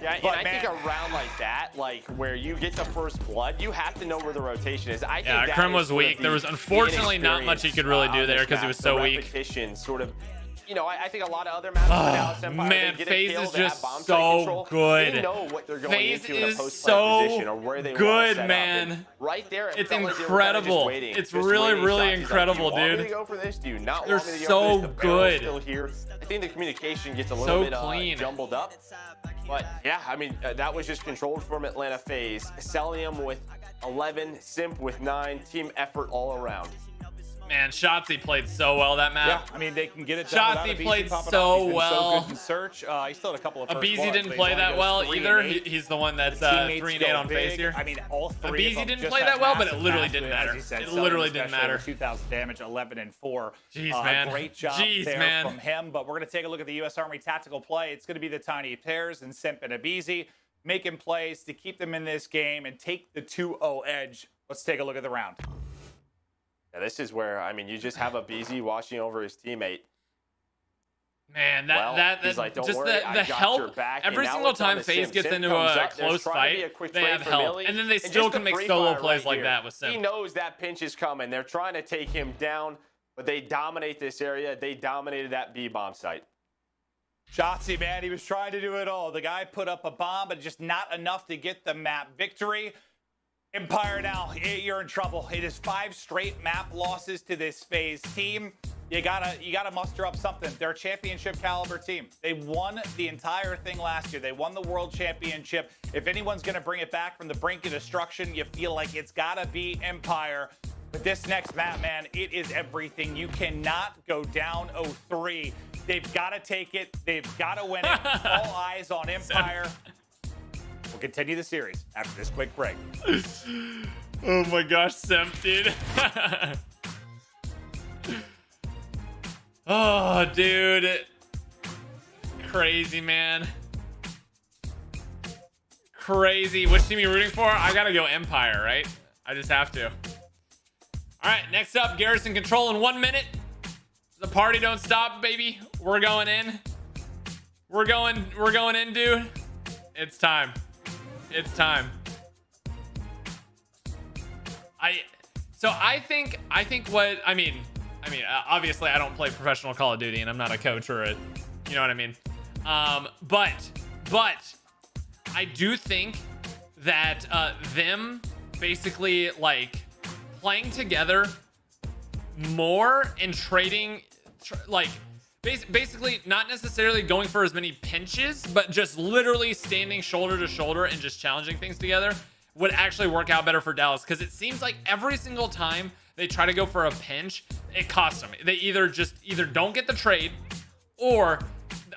Yeah, and
But
I think
man-
a round like that, like where you get the first blood, you have to know where the rotation is. I think
Yeah,
that
Krim
is
was
sort of
weak.
the-
There was
the
unfortunately not much he could really do
inexperience
there
on
because he
this
was
map.
so
The
weak.
repetition sort of, you know, I think a lot of other maps for Dallas Empire,
man,
they get
FaZe
a kill,
is
they have
just
bomb site
so
control.
good.
They know what they're going
FaZe
into in a
is
post-play
so
position or where they want
good,
to set
man.
up. And right there, it
It's
felt like they were
incredible.
kinda just waiting,
It's
just
really,
waiting.
really
Shots. He's
incredible,
like, do you want me
dude.
to go for this? Do you not
They're
want me to go
so
for this? The barrel's
good.
still here. I think the communication gets a
So
little bit
clean.
jumbled up. But yeah, I mean, that was just controlled from Atlanta FaZe. Celium with 11, Simp with 9, team effort all around.
Man, Shotzzy played so well that map.
Yeah, I mean, they can get it done without
Shotzzy
a BZ
played
popping
so
off. He's been
well.
So good in search. He still had a couple of first
BZ
bloods,
didn't
but
play
he's
that
only
well
goes 3
either.
and 8.
He's the one that's
The teammates
3 and
go
8 on
big.
FaZe here.
I mean, all 3
BZ
of them
didn't
just
play
have
that well, but it
massive
literally
mastery,
didn't
as
matter.
he said.
It
Celium
literally didn't
especially
matter.
over 2,000 damage, 11 and 4.
Jeez, man.
Great job
Jeez,
there
man.
from him. But we're going to take a look at the U.S. Army tactical play. It's going to be the Tiny Pairs and Simp and Abizi making plays to keep them in this game and take the 2-0 edge. Let's take a look at the round.
Yeah, this is where, I mean, you just have a BZ watching over his teammate.
Man,
Well,
that
he's like, "Don't
just
worry, I
the
got
help.
your back," and
Every
now
single
it's on
time
the
FaZe
Simp.
gets
Simp
into
comes
a
up, there's
close
trying to be a
fight,
quick
they
trade
have
from
help,
Illy,
and then they
and
still
just
can
a
make
free
solo
fire
plays
right
like
here.
that with
He
Simp.
knows that pinch is coming. They're trying to take him down, but they dominate this area. They dominated that B bomb site.
Shotzzy, man, he was trying to do it all. The guy put up a bomb, but just not enough to get the map victory. Empire now, you're in trouble. It is 5 straight map losses to this FaZe team. You gotta muster up something. They're a championship caliber team. They won the entire thing last year. They won the world championship. If anyone's gonna bring it back from the brink of destruction, you feel like it's gotta be Empire. But this next map, man, it is everything. You cannot go down 0-3. They've got to take it. They've got to win it. All eyes on Empire. We'll continue the series after this quick break.
Oh my gosh, Simp, dude. Oh, dude. Crazy, man. Crazy. Which team are you rooting for? I gotta go Empire, right? I just have to. All right, next up, Garrison Control in 1 minute. The party don't stop, baby. We're going in. We're going in, dude. It's time. It's time. I think what I mean, obviously I don't play professional Call of Duty and I'm not a coach or a, you know what I mean? But I do think that them basically like playing together more and trading basically not necessarily going for as many pinches, but just literally standing shoulder to shoulder and just challenging things together would actually work out better for Dallas, because it seems like every single time they try to go for a pinch, it costs them. They either don't get the trade, or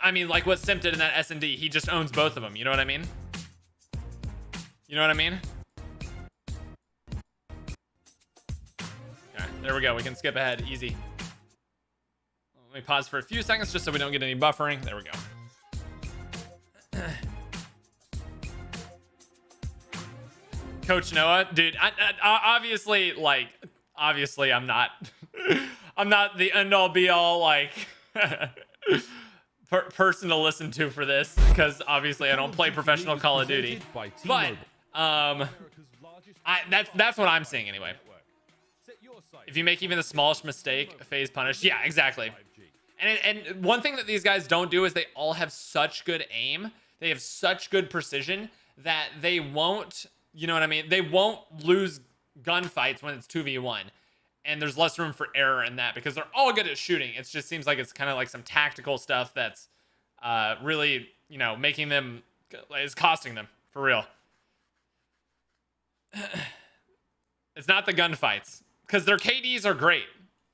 I mean, like what Simp did in that S&D, he just owns both of them. You know what I mean? You know what I mean? Okay, there we go. We can skip ahead. Easy. Let me pause for a few seconds just so we don't get any buffering. There we go. Coach Noah, dude. Obviously, I'm not. I'm not the end all be all person to listen to for this, because obviously I don't play professional Call of Duty. But that's what I'm saying anyway. If you make even the smallest mistake, FaZe punished. Yeah, exactly. And one thing that these guys don't do is they all have such good aim. They have such good precision that they won't, you know what I mean? They won't lose gunfights when it's 2v1. And there's less room for error in that because they're all good at shooting. It just seems like it's kind of like some tactical stuff that's really, you know, making them, is costing them for real. It's not the gunfights, because their KDs are great.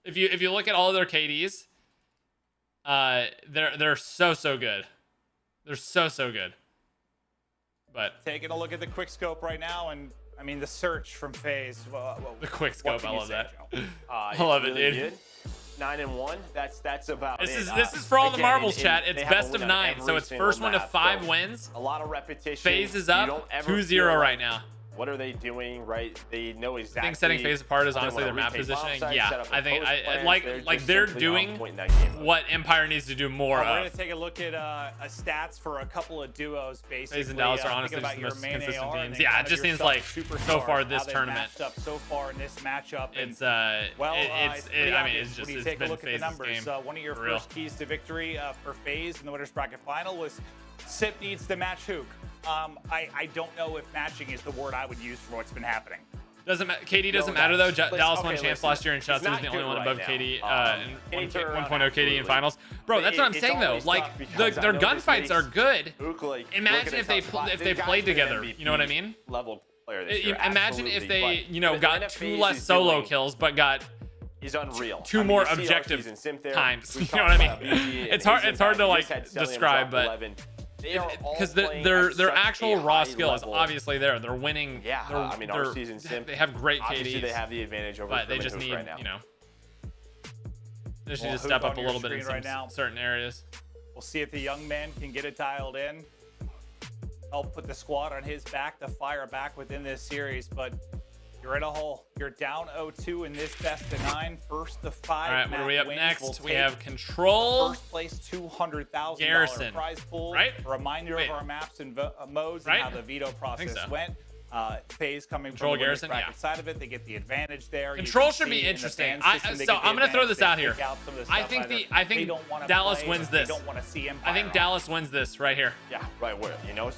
If you look at all of their KDs, they're so good. They're so good. But
taking a look at the quick scope right now, and I mean the search from FaZe.
The quick scope, I love that.
I
love it, dude.
Good. 9-1. That's about
this
it.
This is for all the marbles, chat. It's best of 9, so it's first one to 5 wins.
A lot of repetition.
FaZe is up 2-0 right now.
What are they doing, right? They know exactly.
I think setting FaZe apart is honestly their map positioning. Yeah, I think they're doing what Empire needs to do more of.
We're going to take a look at stats for a couple of duos, basically.
FaZe and Dallas are honestly just the most consistent teams. Yeah, it just seems like so far this tournament.
So far in this matchup,
it's I mean, it's just it's been FaZe's game.
One of your first keys to victory for FaZe in the winners bracket final was Sip needs to match Hook. I don't know if matching is the word I would use for what's been happening.
KD doesn't matter though. Dallas won champs last year, and Shots was the only one above KD in 1.0 KD in finals. Bro, that's what I'm saying though. Like their gunfights are good. Imagine if they played together. You know what I mean?
Level player.
Imagine if they got 2 less solo kills, but got
unreal.
2 more objective times. You know what I mean? It's hard to like describe, but. Because their actual raw skill is obviously there. They're winning.
Yeah, I mean, our season Simp.
They have great KDs.
Obviously, they have the advantage over.
But they just need,
right now.
They just need to step up a little bit in certain areas.
We'll see if the young man can get it dialed in. Help put the squad on his back to fire back within this series, but you're in a hole. You're down 0-2 in this best of 9. First to 5.
All right, what are we up next? We have Control.
First place $200,000
Garrison.
prize pool.
Right?
A reminder of our maps and modes and how the veto process went. FaZe coming
Control
from the
Garrison,
side of it, they get the advantage there.
Control should be interesting. So I'm gonna throw this out here. I think Dallas wins this. I think Dallas wins this right here.
Yeah, right. Where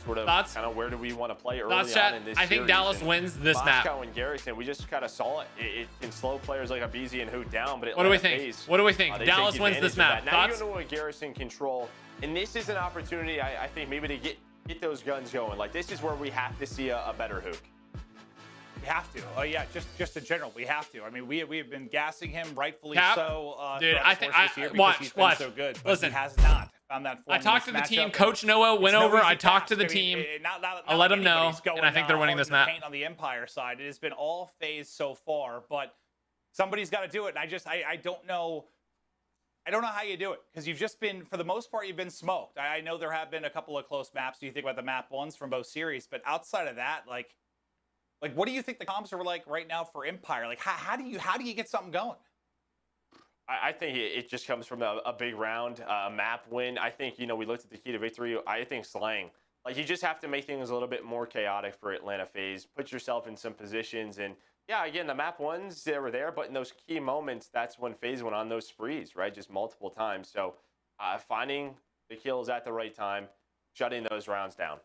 sort of
thoughts?
Kind of where do we want to play early
Thoughts,
on in this
I think
series?
Dallas wins this map.
Moscow and Garrison, we just kind of saw it. It can slow players like Abizi and Hoot down, but
what do we think? What do we think? Dallas wins this map.
Now
Thoughts?
you know what Garrison Control, and this is an opportunity. I think maybe to get those guns going. Like this is where we have to see a better Hook.
We have to. Oh yeah, just in general, we have to. I mean, we have been gassing him, rightfully so.
Dude, I think
watch. So good, but
listen,
he has not found that form.
I talked to the team. Coach Noah went over. I talked to the team. I let them know, and I think they're winning this map.
On the Empire side, it has been all FaZe so far, but somebody's got to do it. And I don't know. I don't know how you do it, because you've just been, for the most part, you've been smoked. I know there have been a couple of close maps. You think about the map ones from both series, but outside of that, like what do you think the comps are like right now for Empire? Like, how do you get something going?
I think it just comes from a big round, a map win. I think, we looked at the key to victory. I think slang. Like, you just have to make things a little bit more chaotic for Atlanta FaZe. Put yourself in some positions. And, yeah, again, the map ones, they were there. But in those key moments, that's when FaZe went on those sprees, right? Just multiple times. So, finding the kills at the right time, shutting those rounds down.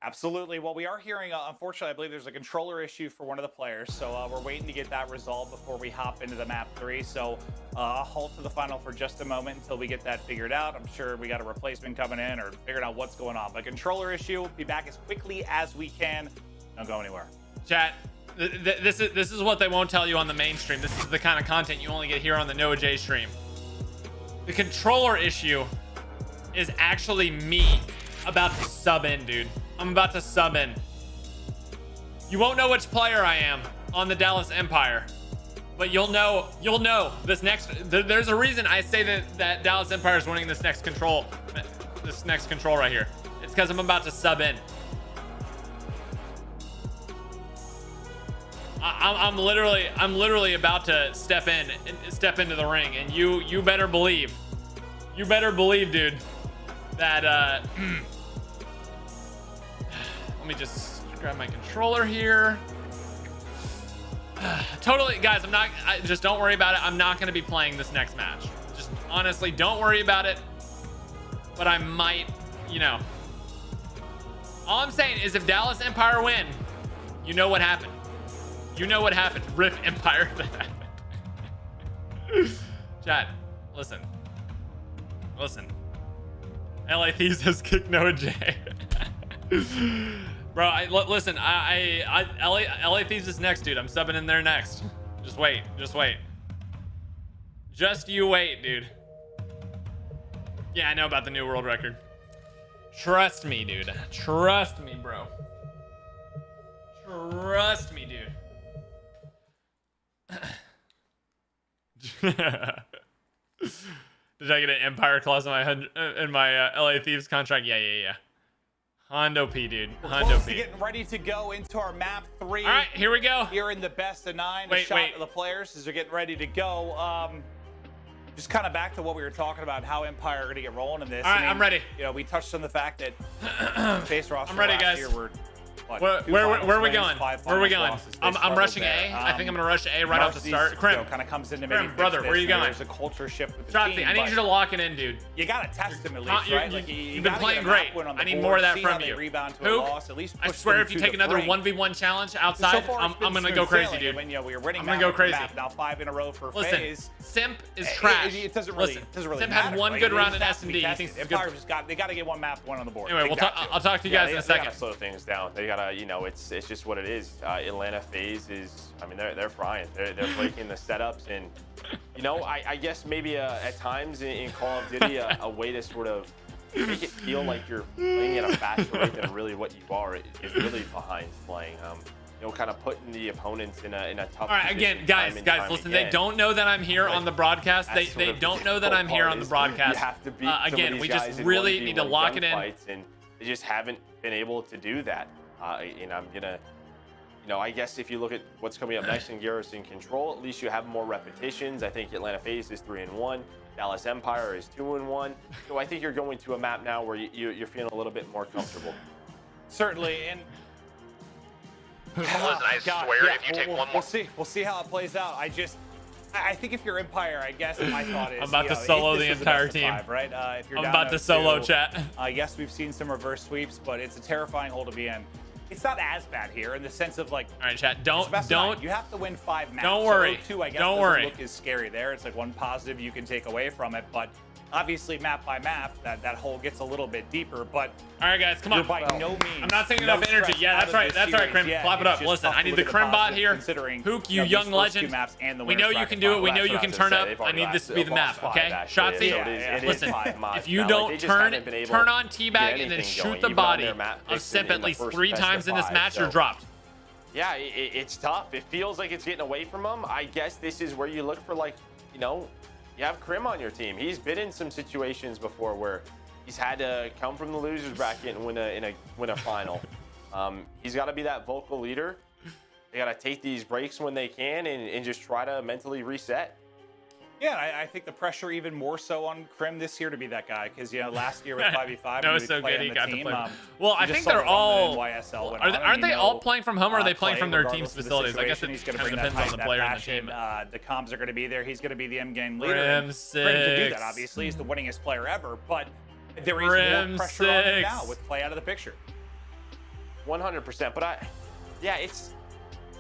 Absolutely. Well, we are hearing, unfortunately, I believe there's a controller issue for one of the players. So we're waiting to get that resolved before we hop into the map 3. So I'll halt to the final for just a moment until we get that figured out. I'm sure we got a replacement coming in or figuring out what's going on. But controller issue, be back as quickly as we can. Don't go anywhere.
Chat, this is what they won't tell you on the mainstream. This is the kind of content you only get here on the Noah J stream. The controller issue is actually me about to sub in, dude. I'm about to sub in. You won't know which player I am on the Dallas Empire, but you'll know this next. There's a reason I say that Dallas Empire is winning this next control right here. It's because I'm about to sub in. I'm literally about to step into the ring, and you better believe, dude, that let me just grab my controller here. Totally, guys, just don't worry about it. I'm not going to be playing this next match. Just honestly, don't worry about it. But I might, you know. All I'm saying is if Dallas Empire win, you know what happened. You know what happened. RIP Empire. Chat, listen. LA Thieves has kicked Noah J. Bro, listen, LA Thieves is next, dude. I'm subbing in there next. Just wait. Just you wait, dude. Yeah, I know about the new world record. Trust me, dude. Trust me, bro. Trust me, dude. Did I get an Empire clause in my LA Thieves contract? Yeah. Hondo P, dude. Hondo P.
Getting ready to go into our map 3.
All right, here we go.
Here in the best of 9.
Wait.
Of the players as they're getting ready to go. Just kind of back to what we were talking about, how Empire are going to get rolling in this.
All right, I'm ready.
You know, we touched on the fact that base roster
I'm ready,
last
guys.
year were
where are we going? Where are we going? I'm rushing A. I think I'm gonna rush A right off the start. Krim,
kind of comes into maybe
brother, where are you going?
There's a culture shift with the
Shotzi,
team.
I need you to lock it in, dude.
You gotta test him at least, right? Like,
you've been playing great. I need more of that from you. Hook, I swear if you take another 1v1 challenge outside, I'm gonna go crazy, dude. I'm gonna go crazy.
Now 5 in a row for
Listen,
FaZe.
Simp is trash.
It doesn't really
Simp had one good round in S&D.
Empire just they gotta get one map, one on the board.
Anyway, I'll talk to you guys in a second.
They gotta slow things down. They gotta, you know, it's just what it is. Atlanta FaZe is, I mean, they're frying. They're breaking the setups, and you know, I guess maybe at times in Call of Duty, a way to sort of make it feel like you're playing at a faster rate than really what you are is really behind playing. You know, kind of putting the opponents in a tough.
All right, again, guys, listen. They don't know that I'm here on the broadcast. They don't know that I'm here on the broadcast.
You have to beat
again, we just really need to lock it in.
And they just haven't been able to do that. And I'm gonna, you know, I guess if you look at what's coming up next in Garrison Control, at least you have more repetitions. I think Atlanta FaZe is 3-1. Dallas Empire is 2-1. So I think you're going to a map now where you're feeling a little bit more comfortable.
Certainly, and
Listen, I swear, if you take one more,
we'll see how it plays out. I think if you're Empire, I guess my thought is
I'm about to solo the entire team.
Right? If you're
I'm
down
about to solo chat.
Yes, we've seen some reverse sweeps, but it's a terrifying hole to be in. It's not as bad here in the sense of like.
All right, chat.
You have to win 5 maps.
Don't worry.
So 0-2, I guess,
don't worry.
Look is scary there. It's like one positive you can take away from it, but obviously map by map, that hole gets a little bit deeper. But
all right, guys, come on.
By no means.
I'm not saying enough energy. Yeah, that's right. That's right, Krim. Clap it up. Listen, I need the Krim bot here. Hook, you young legend. We know you can do it. We know you can turn up. I need this to be the map, okay? Shotzi, listen. If you don't turn on teabag and then shoot the body of Simp at least 3 times in this match, you're dropped.
Yeah, it's tough. It feels like it's getting away from him. I guess this is where you look for, like, you know, you have Krim on your team. He's been in some situations before where he's had to come from the losers bracket and win a final. He's got to be that vocal leader. They got to take these breaks when they can and just try to mentally reset.
Yeah, I think the pressure even more so on Krim this year to be that guy because, you know, last year with 5v5,
that was so good. He got to play. Well, I think they're all. Aren't they all playing from home, or are they playing from their team's facilities? I guess it kind of depends on the player and the team.
The comms are going to be there. He's going to be the end-game leader.
Krim
can do that, obviously. He's the winningest player ever, but there is more pressure on him now with play out of the picture.
100%. But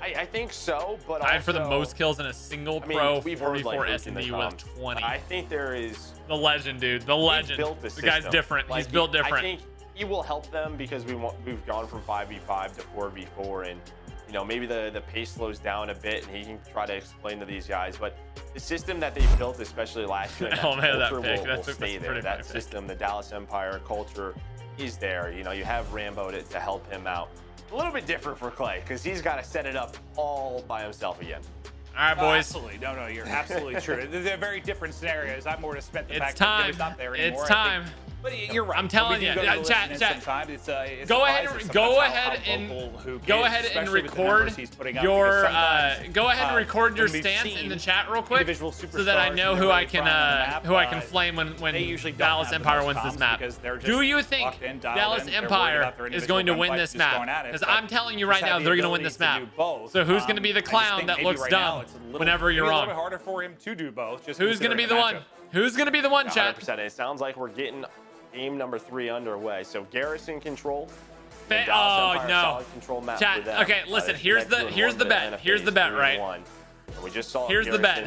I think so, but
tied for the most kills in a single pro 4v4
like
S&D with 20.
I think there is
the legend, dude. The legend. The guy's different. He's built different.
I think he will help them because we've gone from 5v5 to 4v4, and you know maybe the pace slows down a bit, and he can try to explain to these guys. But the system that they built, especially last year, will stay there. That system, the Dallas Empire culture, is there. You know, you have Rambo to help him out. A little bit different for Clay because he's got to set it up all by himself again.
All right, boys.
Absolutely. No, you're absolutely true. They're very different scenarios. I'm more to spent the fact
time.
that he's not there anymore.
It's time.
But you're right.
I'm telling you, chat. Go ahead and record your record your stance in the chat real quick, so that I know who I can flame when Dallas Empire wins this map. Do you think Dallas Empire is going to win this map? Because I'm telling you right now, they're going to win this map. So who's going to be the clown that looks dumb whenever you're wrong?
It's a little bit harder for him to do both.
Who's going to be the one? Who's going to be the one, chat?
100%. It sounds like we're getting game number 3 underway. So Garrison control.
Oh no!
Control map
Chat. Okay, listen. Here's the bet. Here's the bet, right?
We just saw.
Here's the bet.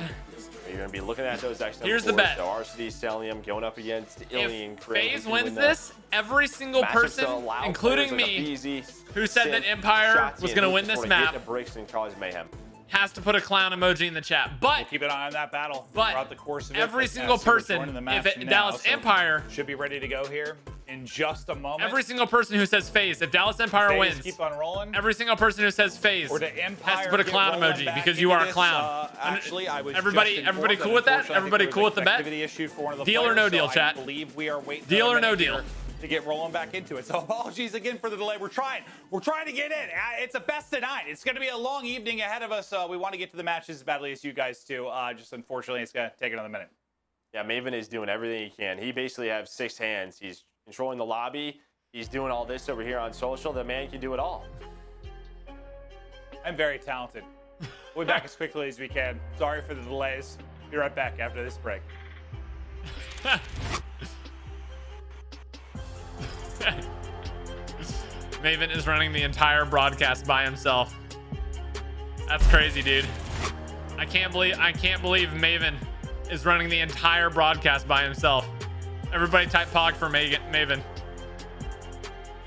You're gonna be looking at those XM4s.
Here's the bet.
So RCD Stellium going up against Alien.
If FaZe wins this, every single person, including me, who said that Empire was gonna win this map,
and cause mayhem,
has to put a clown emoji in the chat. But
we'll keep an eye on that battle
throughout
the course of
every single person, if Dallas Empire
should be ready to go here in just a moment.
Every single person who says FaZe, if Dallas Empire wins,
keep on rolling.
Every single person who says FaZe has to put a clown emoji because you are a clown.
Actually, I was
everybody cool with that? Everybody cool with the bet? Deal or no deal, chat?
I believe we are waiting.
Deal or no deal?
To get rolling back into it. So apologies again for the delay. We're trying to get in. It's a best of 9. It's going to be a long evening ahead of us. We want to get to the matches as badly as you guys do. Just unfortunately, it's going to take another minute.
Yeah, Maven is doing everything he can. He basically has 6 hands. He's controlling the lobby. He's doing all this over here on social. The man can do it all.
I'm very talented. We'll be back as quickly as we can. Sorry for the delays. Be right back after this break.
Maven is running the entire broadcast by himself. That's crazy, dude. I can't believe Maven is running the entire broadcast by himself. Everybody type POG for Maven.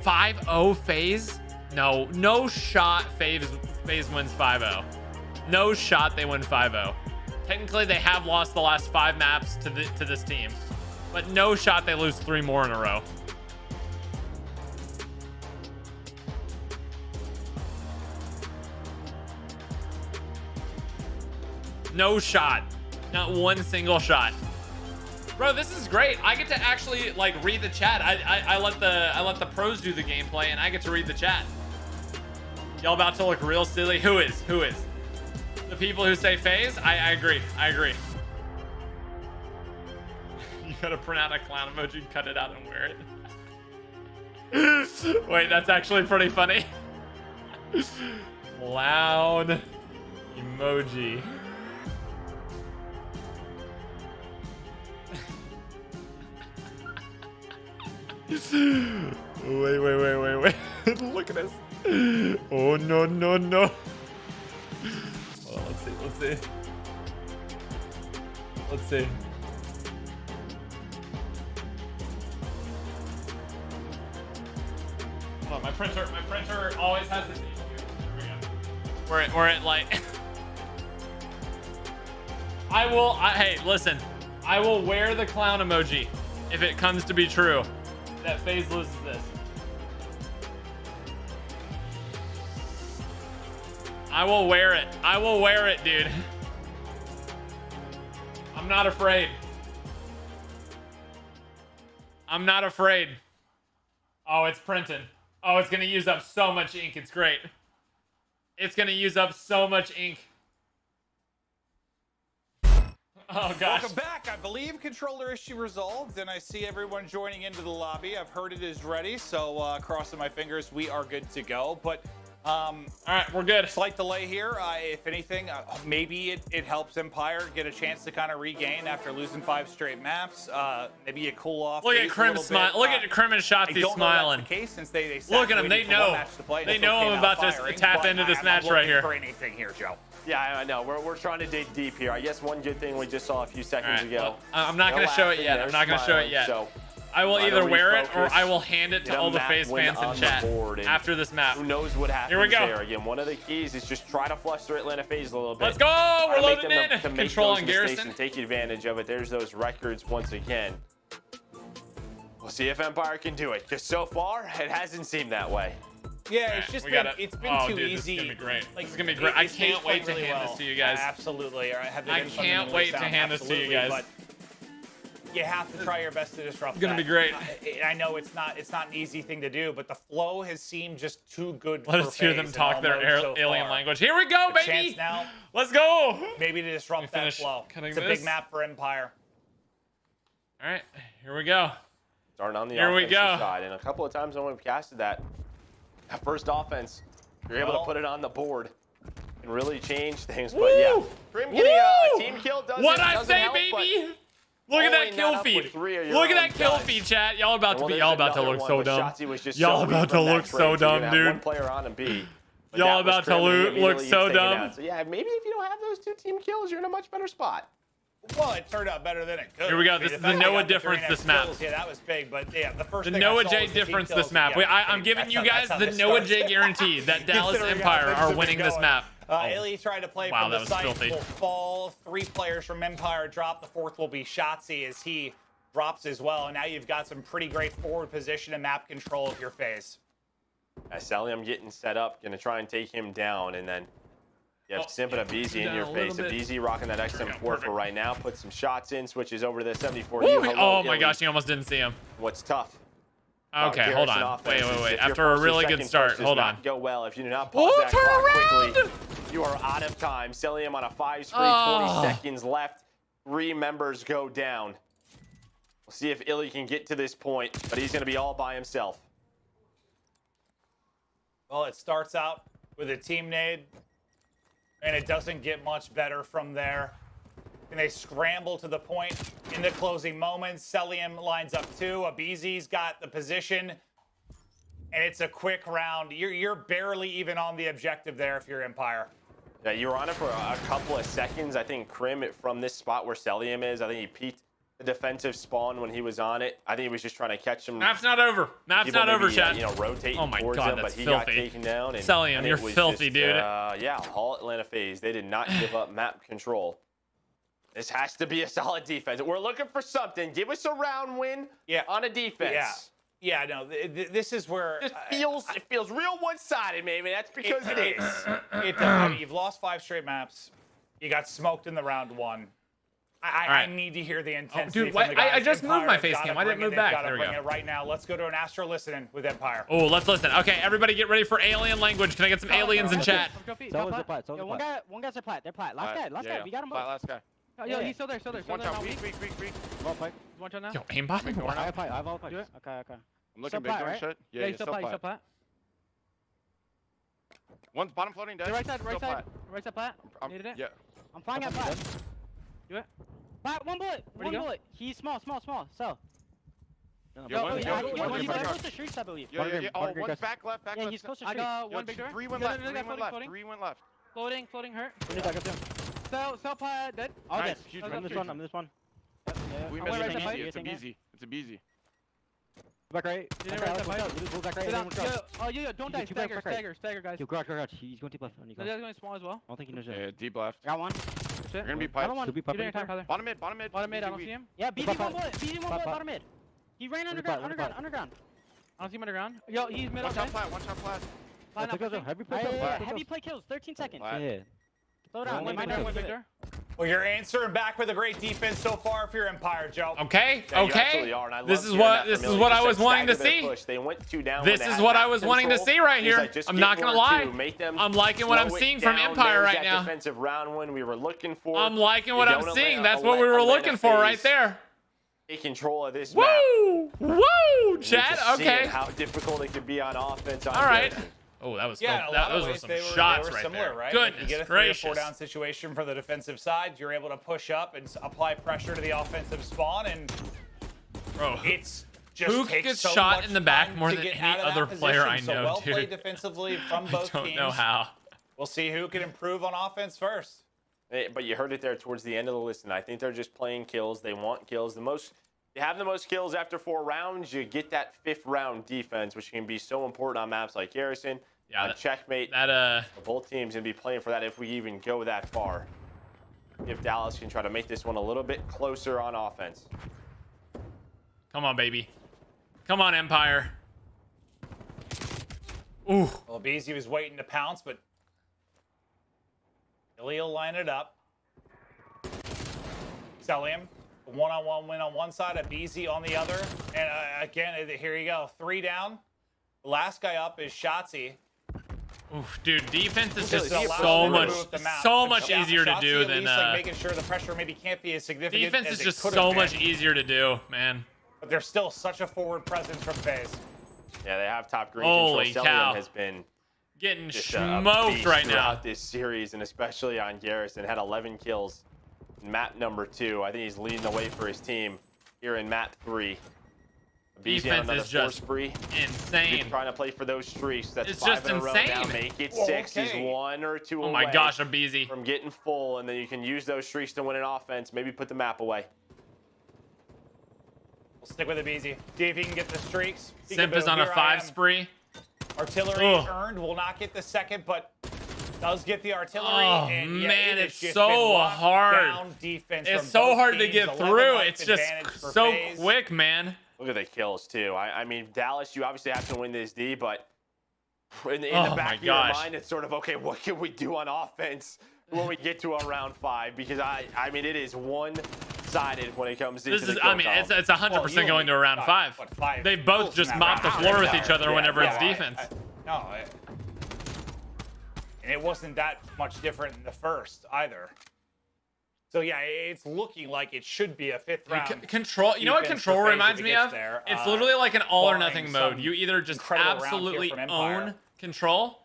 5-0 FaZe? No shot FaZe wins 5-0. No shot they win 5-0. Technically, they have lost the last 5 maps to this team, but no shot they lose 3 more in a row. No shot. Not one single shot. Bro, this is great. I get to actually like read the chat. I let the pros do the gameplay and I get to read the chat. Y'all about to look real silly. Who is? The people who say FaZe? I agree. You gotta print out a clown emoji, cut it out and wear it. Wait, that's actually pretty funny. Clown emoji. Wait. Look at this. Oh, no. Hold on, let's see. Hold on, my printer always has this issue. There we go. Where it like... hey, listen. I will wear the clown emoji if it comes to be true that FaZe loses this. I will wear it, dude. I'm not afraid. Oh, it's printing. Oh, it's gonna use up so much ink. It's great. It's gonna use up so much ink. Oh, gosh.
Welcome back. I believe controller issue resolved, and I see everyone joining into the lobby. I've heard it is ready, so crossing my fingers, we are good to go. But all
right, we're good.
Slight delay here. If anything, maybe it helps Empire get a chance to kind of regain after losing 5 straight maps. Maybe you cool off.
Look at Krim smile. Look at Krim and Shotzi smiling.
Case, since they
look at him. They know. They know I'm about to tap into this match right here.
For anything here, Joe.
Yeah, I know. We're trying to dig deep here. I guess one good thing we just saw a few seconds ago.
Well, I'm not going to show it yet. So I will either wear it or I will hand it to all the FaZe fans in chat after this map.
Who knows what happens
here we go.
there. Again, one of the keys is just try to fluster Atlanta FaZe a little bit.
Let's go. We're loading in.
To
Control on Garrison.
And take advantage of it. There's those records once again. We'll see if Empire can do it. Because so far, it hasn't seemed that way.
Yeah, it's just it's been too easy.
This is gonna be great. This is gonna be great. I can't wait to hand this to you guys.
Absolutely. All right,
I can't wait to hand this to you guys.
you have to try your best to disrupt.
It's gonna
that.
be great.
I know it's not an easy thing to do, but the flow has seemed just too good.
Let
for
us hear them
FaZe
talk
in
their
all modes so
alien
far.
language. Here we go,
The
baby.
chance now,
Let's go.
maybe to disrupt that
finish
flow.
cutting
It's a
this.
big map for Empire.
All right, here we go.
Starting on the
Here we
offensive
go.
side. And a couple of times when we've casted that first offense, you're able to put it on the board and really change things. But yeah, Grim getting a team kill doesn't
What I
doesn't
say,
help, but
baby? Look at that
following
kill
up with
feed.
3 of your
Look at
own
that kill
guys.
feed, chat. Y'all about to
Well,
be.
there's
Y'all about to
another
look
one,
so
but
dumb.
Shotzi was just
Y'all
so weak
about to
from that
look so
trade. You're
dumb,
gonna have
dude.
One player on a B. But
Y'all
that was
about to
Grim, and he
look
immediately
so
gets taken
dumb.
out. So yeah, maybe if you don't have those 2 team kills, you're in a much better spot.
Well, it turned out better than it could.
Here we go.
I mean,
This is
fact
the
they
Noah
got the
difference
3
this map.
kills, yeah, that was big. But yeah, the first
The
thing I
Noah
saw
J
was the team
difference
kills.
this map.
Yeah,
Wait, I'm giving
that's
you
how-
guys
that's how
the
this
Noah
starts.
J guarantee that Dallas
Considering how
Empire
things
are
have been
winning this
going.
map.
Illy tried to play
Wow,
from
that
the
was
site
filthy.
will fall. 3 players from Empire drop. The 4th will be Shotzi as he drops as well. And now you've got some pretty great forward position and map control of your phase.
Salium getting set up, gonna try and take him down, and then you have Simp and Abizi in
down
your
a little
face.
bit.
Abizi rocking that XM4 for right now. Puts some shots in, switches over to the 74.
Woo,
Hello,
oh my
Illy.
gosh, you almost didn't see him.
What's tough?
Okay, hold
Garrison
on.
offense is
Wait.
if your
After a
first or
really good
second
start,
push does
hold
not
on.
Go well. If you do not pause
Oh,
that
turn
clock quickly,
around!
you are out of time. Celium on a 5 spree,
Oh.
20 seconds left. 3 members go down. We'll see if Illy can get to this point, but he's going to be all by himself.
Well, it starts out with a team nade, and it doesn't get much better from there. And they scramble to the point in the closing moments. Celium lines up 2. Abizi's got the position, and it's a quick round. You're barely even on the objective there if you're Empire.
Yeah, you were on it for a couple of seconds. I think Krim, from this spot where Celium is, I think he peeked the defensive spawn when he was on it. I think he was just trying to catch him.
Map's not over. Map's
People
not over,
maybe,
chat.
rotating
Oh my
towards
God,
him, but
that's
he got
filthy.
taken down. And,
Celium,
and it
you're
was
filthy,
just,
dude.
Yeah, all Atlanta FaZe. They did not give up map control. This has to be a solid defense. We're looking for something. Give us a round win on a defense.
Yeah, no, this is where
It feels real one-sided, maybe. That's because it is.
I mean, you've lost 5 straight maps. You got smoked in the round 1. I need to hear the intensity.
dude,
from the guys.
I just moved
Empire
my
have
face
gotta
cam. Why didn't
bring
it move
it. They've
back?
gotta
There we
bring
go.
it right now. Let's go to an Astro listening with Empire.
Oh, let's listen. Okay, everybody get ready for alien language. Can I get some aliens in chat?
One guy's a plat. They're plat. Last guy. We got him both.
Last guy.
Yo, he's still there.
One shot, weak.
One shot now.
Yo, aimbot.
I have plat. I have all plat. Okay.
I'm looking big door shit.
Yeah, he's still plat.
One's bottom floating dead.
Right side plat.
I'm-
Needed it.
Yeah.
I'm flying at plat. Do it. Plat, 1 bullet.
Where'd he
One
go?
bullet. He's small. So.
Yo,
He's close to streets, I believe.
Oh, one's back left.
Yeah, he's close to
I
streets.
got one big door. 3 went left. 3 went left.
Floating hurt. Cell plat dead. All
Nice,
dead.
huge
I'm
one,
this
huge
one.
one.
I'm this one.
We
I'm
missed
right
it.
side
It's a
pipe.
busy. It's a busy.
Back right.
Back right.
Yo, don't die. Stagger, guys.
Yo, garage. He's going deep left.
The guy's going small as well.
I don't think he knows
Yeah,
that.
deep left.
I got one.
You're gonna be
I don't
pipes.
want.
Could be
You doing your
pipe.
time, Tyler.
Bottom mid.
Bottom mid, I don't see him. Yeah, BZ
Pop,
one
pop.
bullet. BZ one
Pop,
bullet,
pop.
bottom mid. He ran
What
underground.
about-
I don't see him underground. Yo, he's mid
One
up
shot
there.
flat. One shot flat.
Line up.
Heavy play.
Heavy play kills. 13 seconds.
Flat.
Yeah.
Slow down.
One
One
big door,
Victor.
Well, you're answering back with a great defense so far if you're Empire, Joe.
Okay,
Yeah, you
okay.
absolutely are, and I
This
love
is
hearing
what
that
this
from
is
Illy.
what
Just
I was
like
wanting to
stagger their
see.
push. They went 2 down
This
when
is
they
what
had
I was
map
wanting to
control.
see right
He's
here.
like, just
I'm
get
not gonna
word
lie.
two, make them
I'm liking what I'm
slow it
seeing from
down.
Empire
There's
right
that
now.
defensive round win we were looking for.
I'm liking
You
what I'm
don't
seeing.
let-
That's what we
let
were
Atlanta
looking for right
FaZe
there.
Take control of this map.
Woo! Woo!
You're
Chat.
just seeing
Okay.
how difficult it could be on offense.
All right.
Garrison.
Oh, that was
Yeah, in a
that,
lot of
those were
ways
some
they were
shots right
similar,
there.
right? Like, you
Goodness
get a 3
gracious.
or 4 down situation from the defensive side, you're able to push up and apply pressure to the offensive spawn, and
Bro,
it's just
Hook
takes
gets
so
shot
much
in the back
time
more
to
than
get
any
out of that
other player I
position. So
know,
well
dude.
played defensively from
I
both
don't
teams.
know how.
We'll see who can improve on offense first.
Hey, but you heard it there towards the end of the listen. I think they're just playing kills. They want kills. You have the most kills after 4 rounds. You get that 5th round defense, which can be so important on maps like Garrison.
Yeah,
Checkmate. Both teams gonna be playing for that if we even go that far. If Dallas can try to make this one a little bit closer on offense.
Come on, baby. Come on, Empire. Ooh.
Well, BZ was waiting to pounce, but Illy will line it up. Celium One-on-one win on one side, a BZ on the other. And again, here you go. 3 down. The last guy up is Shotzzy.
Oof, dude, defense is just
Just
so much
Shotzi
easier to do
at
than
least, like, making sure the pressure maybe can't be as significant.
defense
as
is
it
just
could
so
have
much
been.
easier to do, man.
But there's still such a forward presence from FaZe.
Yeah, they have top green
Holy
control.
cow.
Cellium has been
Getting
just
smoked
beast
right now.
throughout this series, and especially on Garrison. Had 11 kills in map number 2. I think he's leading the way for his team here in map 3.
Defense is just
spree.
insane.
He's trying to play for those streaks. That's
It's
5
just
in a row
insane.
now. Make it
Whoa,
6.
okay.
He's 1 or 2
Oh my
away
gosh, a BZ.
from getting full, and then you can use those streaks to win an offense. Maybe put the map away.
We'll stick with the BZ. See if he can get the streaks.
Simp is on a 5 spree.
Artillery
Ugh.
earned. Will not get the second, but does get the artillery.
Oh,
and yeah,
man,
it
it's
has just
so
been locked
hard.
down defense
It's
from
so
both
hard to
teams.
get
11
through.
life
It's just
advantage for
so
FaZe.
quick, man.
Look at the kills, too. I mean, Dallas, you obviously have to win this D, but in the
Oh
back
my
of your
gosh.
mind, it's sort of, okay, what can we do on offense when we get to a round 5? Because, I mean, it is one-sided when it comes to
This
the
is,
kill
I mean,
column.
it's 100% going to a round 5.
What, 5
They both
kills
just
in that
mop the
round.
floor with each other
Yeah,
whenever it's
yeah,
defense.
And it wasn't that much different in the first either. So yeah, it's looking like it should be a 5th round.
Control. You know what
defense
control
for FaZe
reminds
if it
me
gets
of?
there,
It's literally like an all or
barring
nothing
some
mode. You either just
incredible round here
absolutely
from Empire,
own control,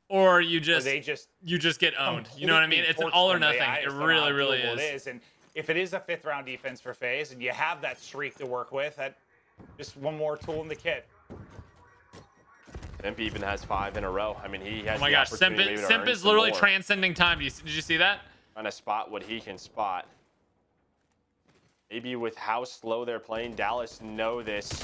or you
where
just
they just
get owned. You know what I mean?
completely
It's an
torch
all or
them.
nothing.
Yeah,
It
it's
really,
how
really
doable
is.
it is. And if it is a 5th round defense for FaZe, and you have that streak to work with, that just one more tool in the kit.
Simp even has 5 in a row. I mean, he has
Oh my
the
gosh, Simp
opportunity maybe to
Simp
earn
is
some
literally
more.
transcending time. Did you see that?
Trying to spot what he can spot. Maybe with how slow they're playing, Dallas know this.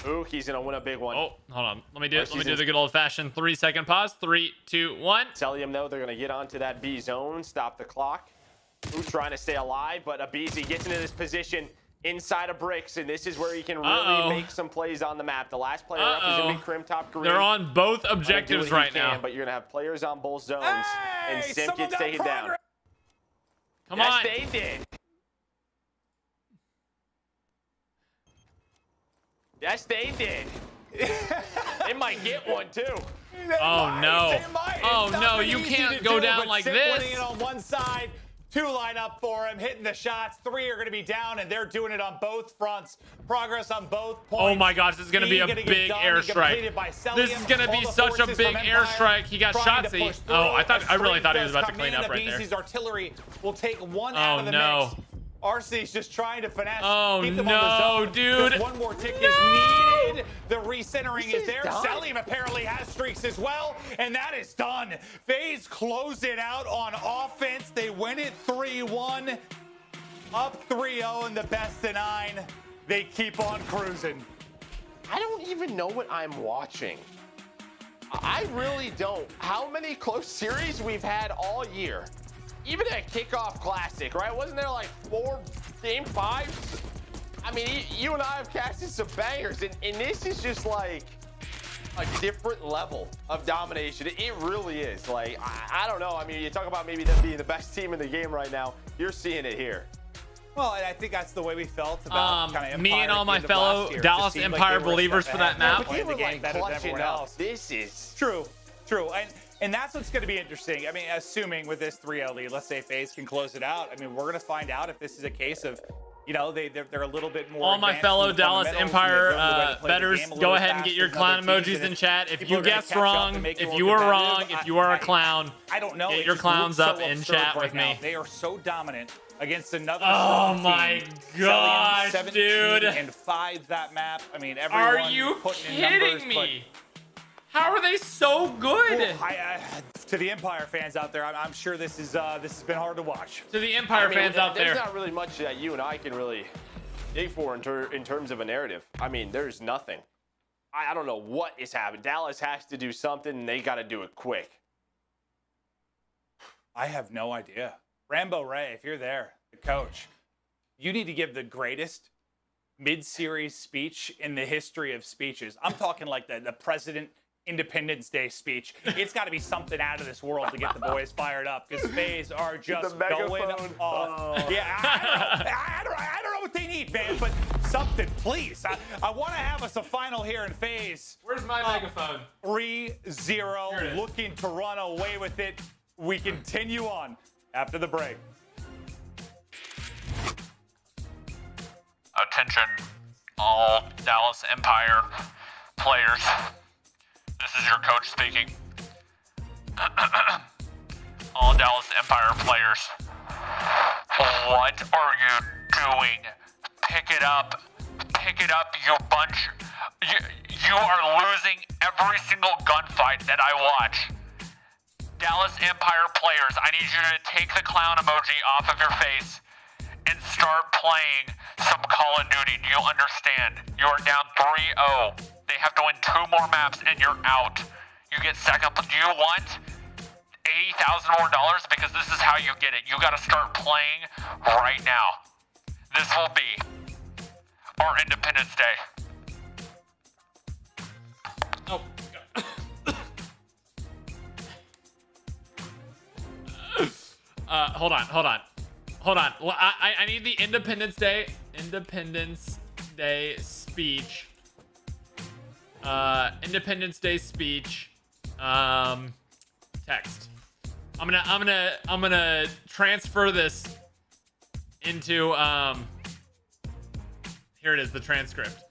Ooh, he's gonna win a big one.
Oh, hold on. Let me do it. Let me do
season's-
the good old-fashioned 3-second pause. 3, 2, 1.
Cellium though, they're gonna get onto that B zone, stop the clock. Ooh, trying to stay alive, but Abizi gets into this position inside of bricks, and this is where he can really make some plays on the map. The last player up is gonna be Crim top green.
They're on both
Trying to do
objectives
what he
right now.
can, but you're gonna have players on both zones, and Simp gets taken down.
Come on.
Yes, they did. Yes, they did. They might get one too.
Oh no. Oh
It's
no,
nothing
you
easy
can't
to
go
do,
down
but
like
Simp
this.
winning it on one side, 2 line up for him, hitting the shots. 3 are going to be down, and they're doing it on both fronts. Progress on both points.
Oh my gosh, this is going to be a big airstrike. This is going to be such a big airstrike. He got Shotzzy. Oh, I really thought he was about to clean up right there.
BZ's artillery will take one out of the
no.
mix. RC's just trying to finesse.
Oh,
keep them
no,
on the zone.
dude.
Just one more tick is needed. The recentering is there. Cellium apparently has streaks as well, and that is done. FaZe close it out on offense. They win it 3-1, up 3-0 in the best of 9. They keep on cruising.
I don't even know what I'm watching. I really don't. How many close series we've had all year? Even at Kickoff Classic, right? Wasn't there like 4 game 5s? I mean, you and I have casted some bangers, and this is just like a different level of domination. It really is. Like, I don't know. I mean, you talk about maybe them being the best team in the game right now. You're seeing it here.
Well, and I think that's the way we felt about kind of
me and all my fellow Dallas Empire believers for that map.
Playing the game better than everyone else.
This is
true. And that's what's going to be interesting. I mean, assuming with this 3-0 lead, let's say FaZe can close it out. I mean, we're going to find out if this is a case of, you know, they're a little bit more.
All my
advanced
fellow
in the
Dallas
fundamentals,
Empire
and they know the way to play the
betters,
game a little
go
bit
ahead and get
faster
your
than
clown
other teams,
emojis
and
in chat. If
people
you
are gonna
guessed
catch up
wrong,
and make it
if
more
you were wrong,
competitive.
if you are a clown,
I don't know.
get
It
your
just
clowns
looks
up
so
in
absurd
chat
right
with
now.
me.
They are so dominant against another
Oh
strong
my
team.
gosh,
Cellium, 17
dude.
and 5 that map. I mean, everyone
Are you
putting in numbers,
kidding me? How are they so good?
Well, to the Empire fans out there, I'm sure this has been hard to watch.
To the Empire fans out there.
There's not really much that you and I can really dig for in terms of a narrative. I mean, there's nothing. I don't know what is happening. Dallas has to do something, and they got to do it quick.
I have no idea. Rambo Ray, if you're there, the coach, you need to give the greatest mid-series speech in the history of speeches. I'm talking like the president Independence Day speech. It's got to be something out of this world to get the boys fired up because FaZe are just going off.
Oh.
Yeah, I don't know what they need, man, but something, please. I want to have us a final here in FaZe.
Where's my megaphone?
3-0, looking to run away with it. We continue on after the break.
Attention, all Dallas Empire players. This is your coach speaking. All Dallas Empire players. What are you doing? Pick it up. Pick it up, you bunch. You are losing every single gunfight that I watch. Dallas Empire players, I need you to take the clown emoji off of your face and start playing some Call of Duty. Do you understand? You are down 3-0. They have to win 2 more maps and you're out. You get second. Do you want $80,000 more? Because this is how you get it. You got to start playing right now. This will be our Independence Day. Oh. Hold on. Well, I need the Independence Day speech. Independence Day speech. Text. I'm gonna transfer this into here it is, the transcript.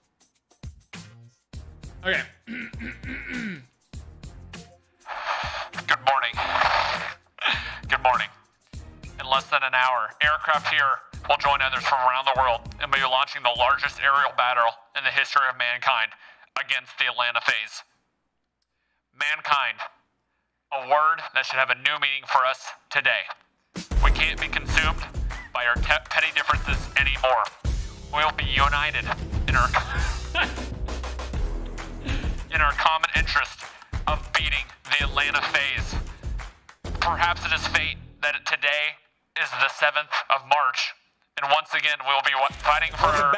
Okay. Good morning. In less than an hour, aircraft here will join others from around the world and be launching the largest aerial battle in the history of mankind against the Atlanta FaZe. Mankind, a word that should have a new meaning for us today. We can't be consumed by our petty differences anymore. We will be united in our common interest of beating the Atlanta FaZe. Perhaps it is fate that today is the 7th of March, and once again we'll be fighting for our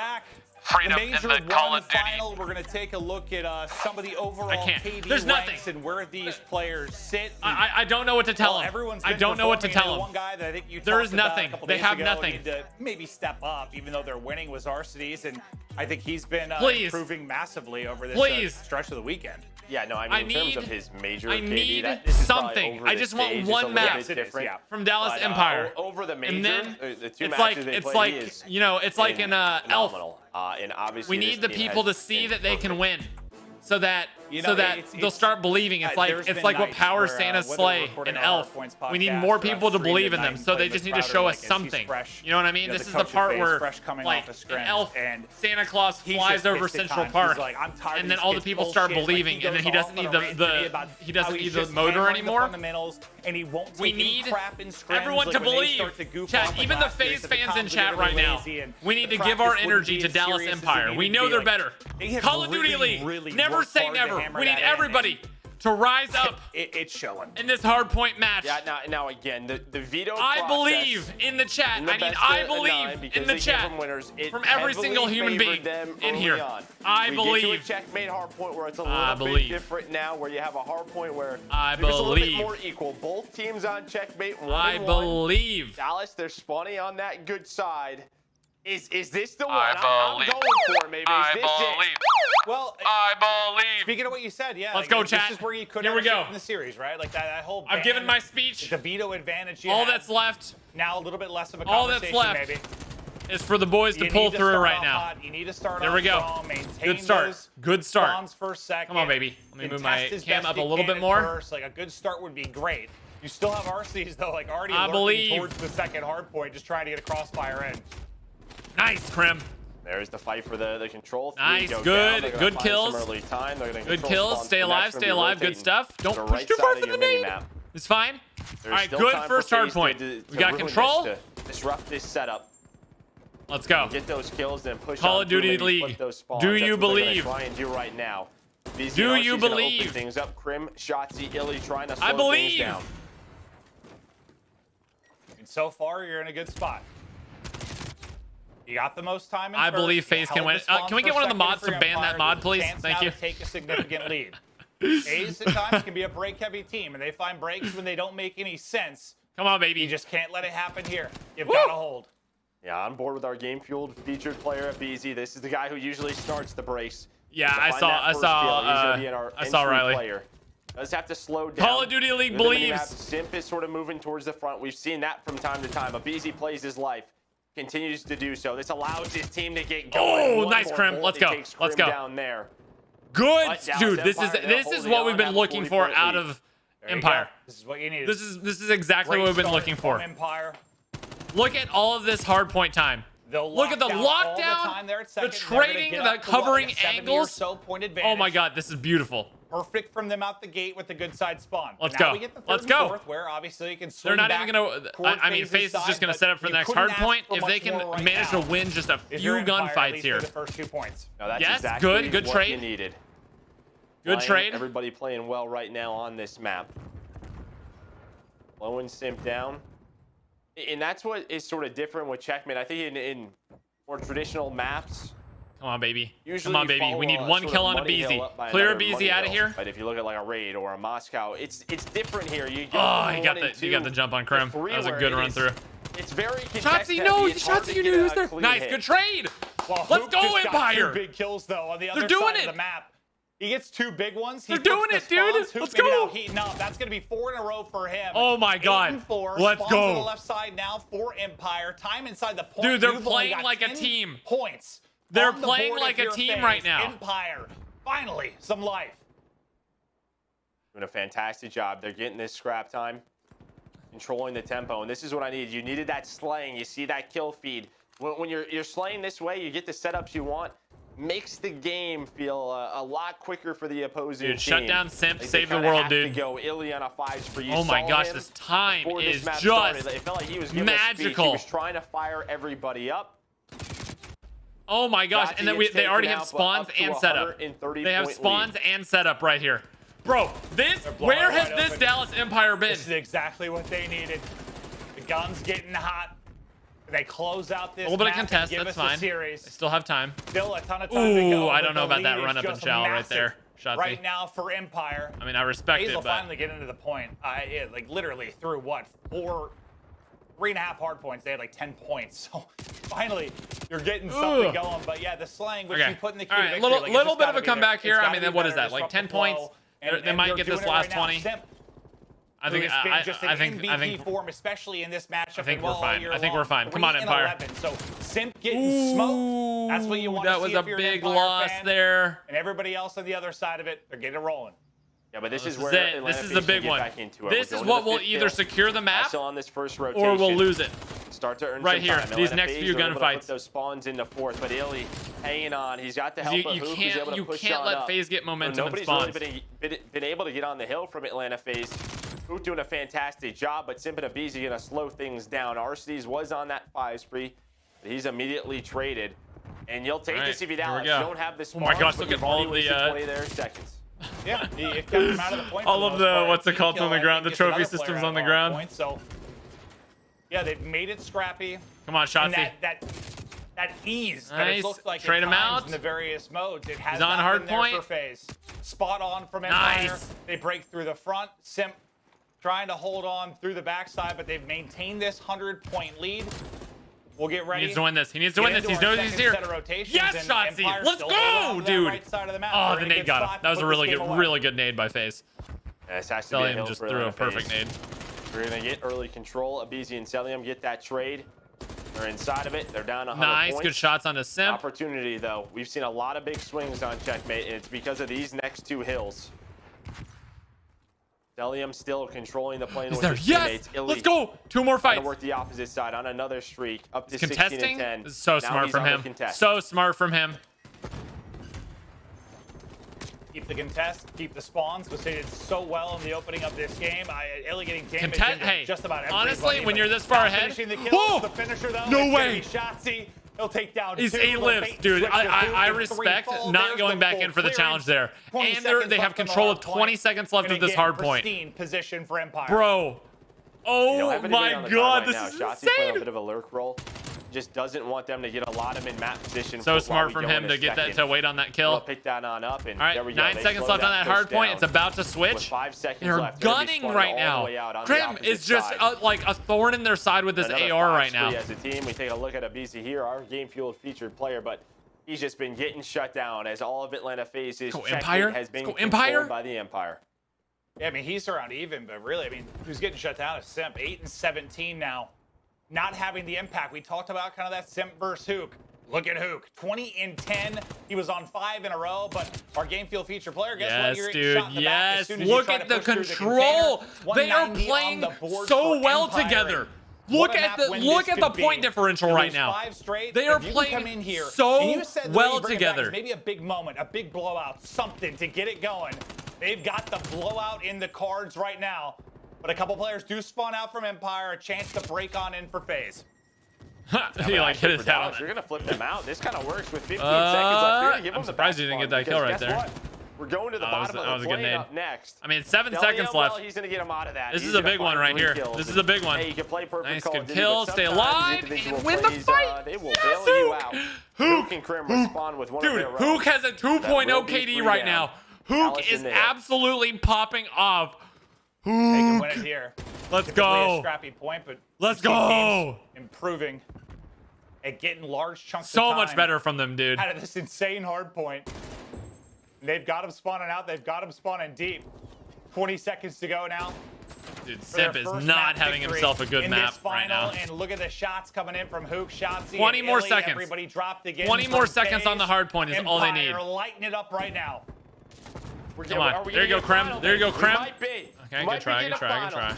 freedom in the Call of Duty.
Final, we're going to take a look at some of the overall KD
There's nothing.
ranks and where these players sit.
I don't know what to tell them. I don't know what to tell them.
One guy that I think you
there
talked
is
about
nothing.
a couple
They
days
have
ago
nothing.
needed to maybe step up, even though their winning was Arcitys, and I think he's been improving massively over this stretch of the weekend.
Yeah, no, I mean, in terms of his major
I
KD,
need
this is
something.
over
I
the
just
stage,
want one
it's a
map
little bit different.
from Dallas
But,
Empire.
Over the major,
and then
the 2
it's
matches they played, he is
you know, it's like in Elf.
phenomenal. And obviously,
We need the
this team
people to
has
see
been
that they can win, so that
it's
they'll start believing. It's like what
nights
Power
where,
Santa
whether
Slay
recording
and
our
Elf.
Points
We need
podcast
more
or
people to
3
believe in
midnight
them, so they
playing
just
with
need to
Crowder,
show
like,
us
as he's
something.
fresh,
You know what I mean?
you know,
This is
the
the
coach of
part
FaZe
where
fresh coming
like
off a
in
scrimmage,
Elf,
and
Santa Claus
he's
flies
just
over
pissed at
Central
times.
Park,
He's like, I'm tired
and
of
then
these
all the
kids'
people start
bullshit. Like,
believing,
he
and then
goes
he doesn't
off on
need
a rant to me about
he
how
doesn't
he's
need the
just
motor
hammering the
anymore.
fundamentals, and he won't
We
take any
need
crap in scrims,
everyone
like
to
when they
believe.
start to goof
Chat,
off, like
even the
last year,
FaZe
so the
fans in
comms
chat
are
right
really
now,
lazy, and
we need to
the
give our
practice wouldn't
energy
be
to
as
Dallas
serious as
Empire.
it
We
needed to
know
be.
they're
Like,
better.
they have
Call of Duty
really,
League.
really
Never
worked
say
hard to
never.
hammer
We need
that in,
everybody to rise up
it's showing.
in this hardpoint match.
Yeah, now again, the veto
I
process
believe in the chat.
in the
I need
best
I
of 9
believe
because
in the
they came
chat
from winners. It
from every
heavily
single human
favored
being
them
in
early
here.
on.
I
we get
believe.
to a checkmate hard point where it's a
I
little bit
believe.
different now, where you have a hard point where
I
it's a little bit
believe.
more equal. Both teams on checkmate.
I
1-1.
believe.
Dallas, they're spawning on that good side. Is this the one?
I
I'm
believe.
going for it, maybe.
I
Is this it?
believe.
Well,
I believe.
speaking of what you said, yeah.
Let's
like,
go,
this
chat.
is where you could
Here
have
we go.
in the series, right? Like that whole.
I've given
ban,
my speech.
The veto advantage. You
All
have.
that's left
Now a little bit less of a
All that's
conversation,
left
maybe.
is for the boys to
You
pull
need to
through
start
right
off
now.
hot. You need to start
There
off
we go.
strong, maintain
Good start.
those
Good start.
spawns for a second.
Come on, baby. Let me move my
Contest as
cam
best
up a
you
little
can
bit
at
more.
First. Like a good start would be great. You still have Arcitys though, like already
I
lurking
believe.
towards the second hard point, just trying to get a crossfire in.
Nice, Krim.
There's the fight for the control.
Nice,
Go
good,
down. They're gonna
good
find
kills.
some early time. They're gonna
Good
control
kills.
spawns.
Stay
The
alive.
next
Stay
gonna be
alive. Good
rotating
stuff. Don't
to the
push
right
too far
side
for
of
the
your
nade.
mini-map.
It's fine.
There's
All right,
still
good
time
first
for
hard
FaZe
point.
to
We got
ruin this,
control.
to disrupt this setup.
Let's go.
Get those kills, then push
Call
on
of Duty
through, maybe flip
League.
those spawns.
Do
That's
you
what they're gonna
believe?
Try and do right now. VZ
Do
and
you
RC's gonna
believe?
Open things up. Krim, Shotzi, Illy trying to slow
I believe.
things down.
And so far, you're in a good spot. You got the most time in
I
first.
believe
You
FaZe can
held
win.
the spawns
Can we
for
get one of the
second
mods
for
to ban that
Empire.
mod,
There's a
please?
chance
Thank
now
you.
to take a significant lead. A's at times can be a break-heavy team, and they find breaks when they don't make any sense.
Come on, baby.
You just can't let it happen here. You've got to hold.
Yeah, on board with our game-fueled featured player at BZ. This is the guy who usually starts the brace.
Yeah, I saw Riley.
Player. Does have to slow down.
Call of Duty League believes.
Simp is sort of moving towards the front. We've seen that from time to time. BZ plays his life, continues to do so. This allows his team to get going.
Oh, nice Crim. Let's go. Let's go.
Down there.
Good, dude. This is what we've been looking for out of Empire.
This is what you need.
This is exactly what we've been looking for.
Empire.
Look at all of this hard point time. Look at the lockdown, the trading, the covering angles. Oh my God, this is beautiful.
Perfect from them out the gate with the good side spawn.
Let's go.
Let's go. Where obviously you can
they're not even gonna. I mean, FaZe is just gonna set up for the next hard point. If they can manage to win just a few gunfights here.
The first 2 points.
No, that's
yes,
exactly
good
what
trade.
You needed.
Good trade.
Everybody playing well right now on this map. Slowing Simp down. And that's what is sort of different with Checkmate. I think in more traditional maps.
Come on, baby.
Usually
come on, baby. We need one kill on a BZ. Clear a BZ out of here.
But if you look at like a raid or a Moscow, it's different here. You go
you got the jump on Crim. That was a good run through.
It's very
Shotzi, no, Shotzi, you knew he was there. Nice, good trade.
Well,
let's go, Empire.
2 big kills though on the other side of the map. He gets 2 big ones.
They're doing it, dude. Let's go.
Heating up. That's going to be 4 in a row for him.
Oh my God.
8-4.
Let's go.
On the left side now for Empire. Time inside the point.
Dude, they're playing like a team.
Points.
They're playing like a team right now.
Empire. Finally, some life.
Doing a fantastic job. They're getting this scrap time, controlling the tempo, and this is what I needed. You needed that slaying. You see that kill feed. When you're slaying this way, you get the setups you want. Makes the game feel a lot quicker for the opposing team.
Shut down Simp, save the world, dude.
Go Illy on a 5-spree.
Oh my gosh, this time is just
it felt like he was
magical.
He was trying to fire everybody up.
Oh my gosh, and then they already have spawns and setup. They have spawns and setup right here. Bro, where has this Dallas Empire been?
This is exactly what they needed. The gun's getting hot. They close out this.
A little bit of contest, that's fine. They still have time.
Still a ton of time to go.
I don't know about that run up and shell right there. Shotzi.
Right now for Empire.
I mean, I respect it,
but
finally
get into the point. Like literally through what 3.5 hard points. They had like 10 points. So finally, you're getting something going. But yeah, the slaying which you put in the key.
All right, little bit of a comeback here. I mean, what is that? Like 10 points. They might get this last 20. I think
MVP form, especially in this matchup.
I think we're fine. I think we're fine. Come on, Empire.
So Simp getting smoked. That's what you want to see.
That was a big loss there.
And everybody else on the other side of it, they're getting it rolling.
Yeah, but this is where
this is the big one. This is what will either secure the map
on this first rotation,
or we'll lose it.
Start to earn
right
some
here.
time.
These next few gunfights.
Those spawns into fourth, but Illy hanging on. He's got the help of Hook. He's able to push
can't let
up.
FaZe get momentum and spawns.
Nobody's really been able to get on the hill from Atlanta FaZe. Hook doing a fantastic job, but Simp and Abizi going to slow things down. Arcees was on that 5-spree, but he's immediately traded. And you'll take this if you don't have the spawns.
Oh my gosh, look at all the
20 there seconds.
Yeah, it kept him out of the point.
All of the what's it called on the ground, the trophy systems on the ground.
So yeah, they've made it scrappy.
Come on, Shotzi.
That ease that it looked like
trade him out
in the various modes. It has
He's on hard point.
For FaZe. Spot on from Empire.
Nice.
They break through the front. Simp trying to hold on through the backside, but they've maintained this 100-point lead. We'll get ready.
He needs to win this. He needs to win this. He knows he's here. Yes, Shotzi. Let's go, dude. Oh, the nade got him. That was a really good nade by FaZe. Cellium just threw a perfect nade.
We're going to get early control. Abizi and Cellium get that trade. They're inside of it. They're down 100
points.
Nice,
good shots on the Simp.
Opportunity, though. We've seen a lot of big swings on Checkmate, and it's because of these next 2 hills. Cellium still controlling the plane with his teammates.
Yes! Let's go! 2 more fights.
Work the opposite side on another streak, up to
contesting.
16 and 10.
This is so smart from him. So smart from him.
Keep the contest, keep the spawns, which they did so well in the opening of this game. Illy getting damage into just about everybody.
Honestly, when you're this far ahead,
the kills, the finisher, though,
no way.
Shotzi. He'll take down
He's 8 lives, dude. I respect not going back in for the challenge there. And they have control of 20 seconds left of this hard point.
Position for Empire.
Bro. Oh my God, this is
Shotzi playing a
insane.
bit of a lurk roll. just doesn't want them to get a lot of in-map position.
So smart from him to get that, to wait on that kill.
We'll pick that on up, and
all right,
there we go.
9
They
seconds
slow
left on that hard
push
point.
down.
It's about to switch.
With 5 seconds
They're
left, they're gonna be
gunning
spun
right
all
now.
the way out on the
Krim
opposite
is just
side.
like a thorn in their side with this
Another
AR right now.
5-3 as a team. We take a look at Abizi here, our game fueled featured player, but he's just been getting shut down as all of Atlanta FaZe's
Empire.
has been
Let's go,
controlled
Empire.
by the Empire.
Yeah, I mean, he's around even, but really, I mean, who's getting shut down is Simp. 8 and 17 now. Not having the impact. We talked about kind of that Simp versus Hook. Look at Hook. 20 and 10. He was on 5 in a row, but our game field feature player, guess what? You're getting shot in the back as soon as you
Look
try
at
to
the
push through
control.
The
They are
190
playing
on the board
so
for
well
Empire.
together.
What
Look
a
at
map when
the
this could
point
be.
differential
You
right
lose
now.
5 straight,
They are
if you
playing
come in here,
so
and you said the way
well
you bring it back
together.
is maybe a big moment, a big blowout, something to get it going. They've got the blowout in the cards right now, but a couple players do spawn out from Empire, a chance to break on in for FaZe.
He like hit his head on
You're
it.
gonna flip them out. This kind of works with 15 seconds left. You're gonna give
I'm
them the
surprised
back
you didn't
spawn,
get that kill
because
right
guess
there.
what? We're going to the bottom
that
of
was
the
a good
plane
nade.
up next.
I mean, 7
Delia,
seconds
well,
left.
he's gonna get him out of that.
This
He's
is a
gonna
big one
find
right
3
here.
kills.
This is a big one.
Hey, you can play perfect
Nice,
Call
good
of Duty,
kill.
but
Stay
sometimes
alive
individual
and win the
plays,
fight.
They will
Yes,
bail you
Hook.
out.
Hook.
And Krim respond with one of
Dude,
their
Hook
rounds.
has a
That
2.0
will be
KD
3
right
down.
now. Hook
Alice
is
in the hit.
absolutely popping off.
They can win
Hook.
it here.
Let's
Typically
go.
A scrappy point, but
Let's
these two
go.
teams improving at getting large chunks
So
of time
much better from them, dude.
out of this insane hard point. They've got him spawning out. They've got him spawning deep. 20 seconds to go now.
Dude,
for their
Simp is
first
not
map
having
victory
himself a good
in
map
this final,
right now.
And look at the shots coming in from Hook, Shotzi,
20
and
more
Illy.
seconds.
Everybody dropped again.
20 more
from
seconds on the
FaZe.
hard point is all they
Empire
need.
lighting it up right now.
Come on. There you go, Krem. There you go, Krem. Okay, good try, good try, good try.